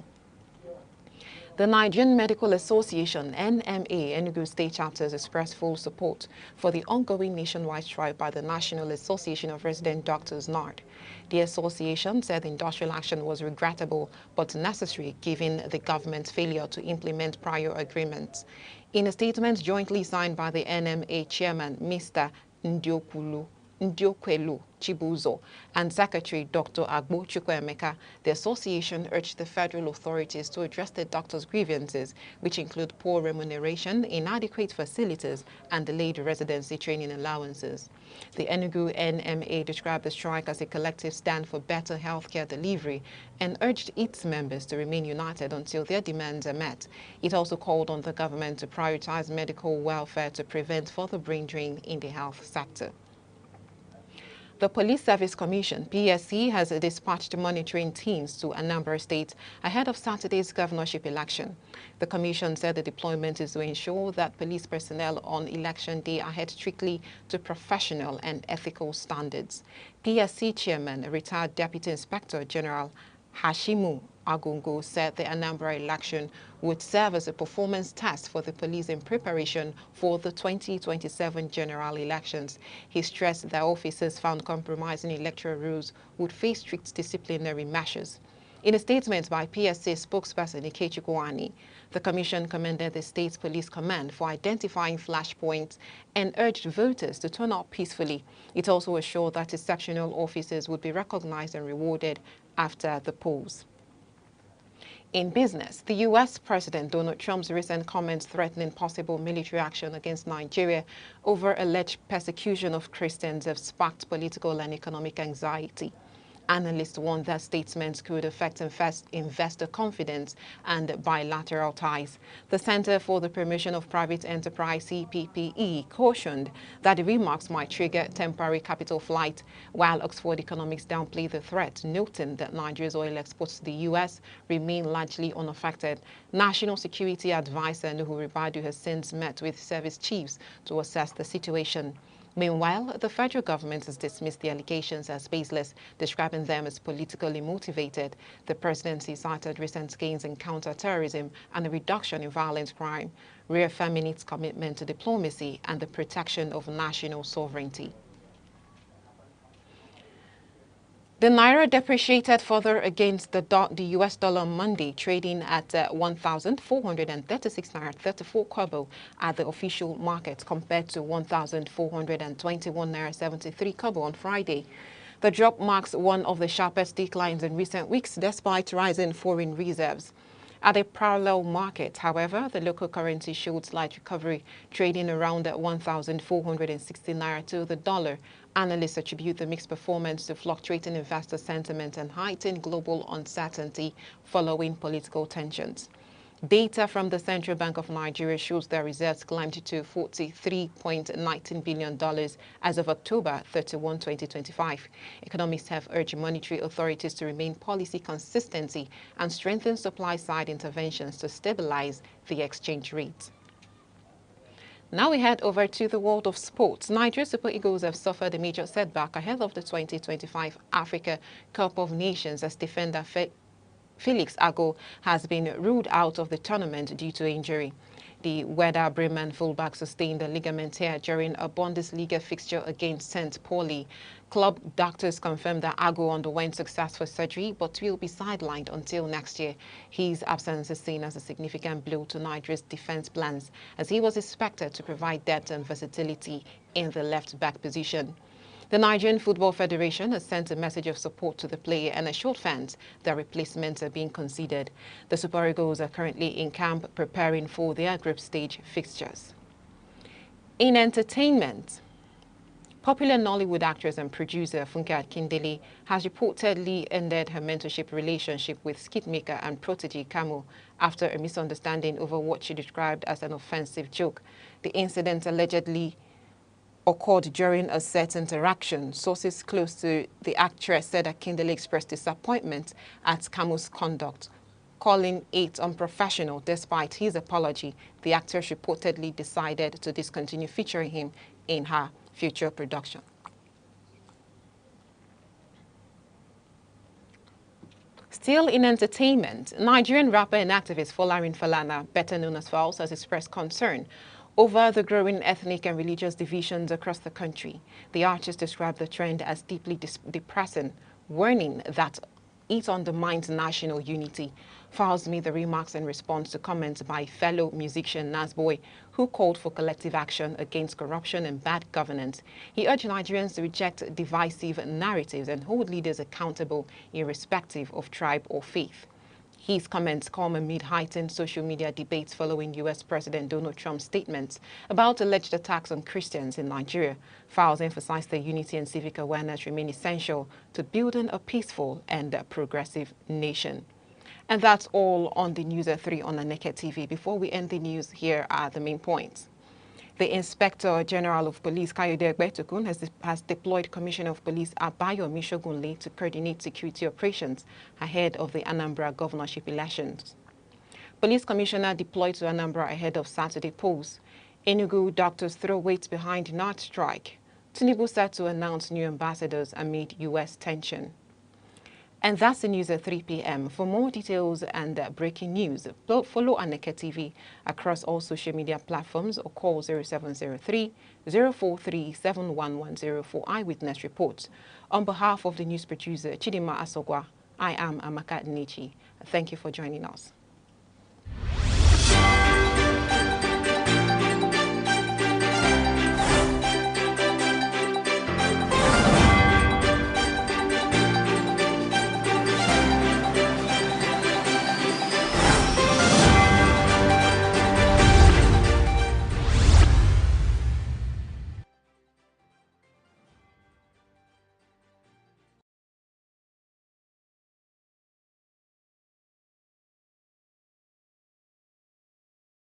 The Nigerian Medical Association, NMA, Enugu State Chapter has expressed full support for the ongoing nationwide strike by the National Association of Resident Doctors, NARD. The association said the industrial action was regrettable but necessary given the government's failure to implement prior agreements. In a statement jointly signed by the NMA chairman, Mr. Ndiokwelu Chibuzo and Secretary Dr. Agbo Chukwuemeka, the association urged the federal authorities to address the doctors' grievances, which include poor remuneration, inadequate facilities, and delayed residency training allowances. The Enugu NMA described the strike as a collective stand for better healthcare delivery and urged its members to remain united until their demands are met. It also called on the government to prioritize medical welfare to prevent further brain drain in the health sector. The Police Service Commission, PSC, has dispatched monitoring teams to Anambra State ahead of Saturday's governorship election. The commission said the deployment is to ensure that police personnel on election day adhere strictly to professional and ethical standards. PSC Chairman, retired Deputy Inspector General Hashimu Agungo said the Anambra election would serve as a performance test for the police in preparation for the 2027 general elections. He stressed that officers found compromising electoral rules would face strict disciplinary measures. In a statement by PSA spokesperson Aneke Chukwuani, the commission commended the State Police Command for identifying flashpoints and urged voters to turn out peacefully. It also assured that exceptional officers would be recognized and rewarded after the polls. In business, the U.S. President Donald Trump's recent comments threatening possible military action against Nigeria over alleged persecution of Christians have sparked political and economic anxiety. Analysts warn that statements could affect investor confidence and bilateral ties. The Center for the Promotion of Private Enterprise, CPPE, cautioned that the remarks might trigger temporary capital flight, while Oxford Economics downplayed the threat, noting that Nigeria's oil exports to the U.S. remain largely unaffected. National Security Advisor Nuhu Ribadu has since met with service chiefs to assess the situation. Meanwhile, the federal government has dismissed the allegations as baseless, describing them as politically motivated. The presidency cited recent gains in counter-terrorism and a reduction in violent crime, reaffirming its commitment to diplomacy and the protection of national sovereignty. The Naira depreciated further against the US dollar on Monday, trading at 1,436 Naira 34 kobo at the official market compared to 1,421 Naira 73 kobo on Friday. The drop marks one of the sharpest declines in recent weeks despite rising foreign reserves. At a parallel market, however, the local currency showed slight recovery, trading around at 1,460 naira to the dollar. Analysts attribute the mixed performance to fluctuating investor sentiment and heightened global uncertainty following political tensions. Data from the Central Bank of Nigeria shows their reserves climbed to $43.19 billion as of October 31, 2025. Economists have urged monetary authorities to remain policy consistency and strengthen supply-side interventions to stabilize the exchange rate. Now we head over to the world of sports. Nigeria Super Eagles have suffered a major setback ahead of the 2025 Africa Cup of Nations as defender Felix Ago has been ruled out of the tournament due to injury. The Werder Bremen fullback sustained a ligament tear during a Bundesliga fixture against St. Pauli. Club doctors confirmed that Ago underwent successful surgery but will be sidelined until next year. His absence is seen as a significant blow to Nigeria's defense plans, as he was expected to provide depth and versatility in the left-back position. The Nigerian Football Federation has sent a message of support to the player and assured fans that replacements are being considered. The Super Eagles are currently in camp preparing for their group stage fixtures. In entertainment, popular Nollywood actress and producer Funke Akindele has reportedly ended her mentorship relationship with skitmaker and protege Kamo after a misunderstanding over what she described as an offensive joke. The incident allegedly occurred during a set interaction. Sources close to the actress said Akindele expressed disappointment at Kamo's conduct, calling it unprofessional. Despite his apology, the actress reportedly decided to discontinue featuring him in her future production. Still in entertainment, Nigerian rapper and activist Folarin Falana, better known as Falz, has expressed concern over the growing ethnic and religious divisions across the country. The artist described the trend as deeply depressing, warning that it undermines national unity. Falz made the remarks in response to comments by fellow musician Nasboy, who called for collective action against corruption and bad governance. He urged Nigerians to reject divisive narratives and hold leaders accountable irrespective of tribe or faith. His comments come amid heightened social media debates following U.S. President Donald Trump's statements about alleged attacks on Christians in Nigeria. Falz emphasized that unity and civic awareness remain essential to building a peaceful and progressive nation. And that's all on the News at 3 on Aneke TV. Before we end the news, here are the main points. The Inspector General of Police, Kayode Egbetukun, has deployed Commissioner of Police Abayomi Shogunle to coordinate security operations ahead of the Anambra governorship elections. Police Commissioner deployed to Anambra ahead of Saturday polls. Enugu doctors throw weight behind North strike. Tinubu set to announce new ambassadors amid U.S. tension. And that's the news at 3 p.m. For more details and breaking news, follow Aneke TV across all social media platforms or call 0703-043-7110 for eyewitness reports. On behalf of the news producer, Chidima Asogwa, I am Amaka Nichi. Thank you for joining us.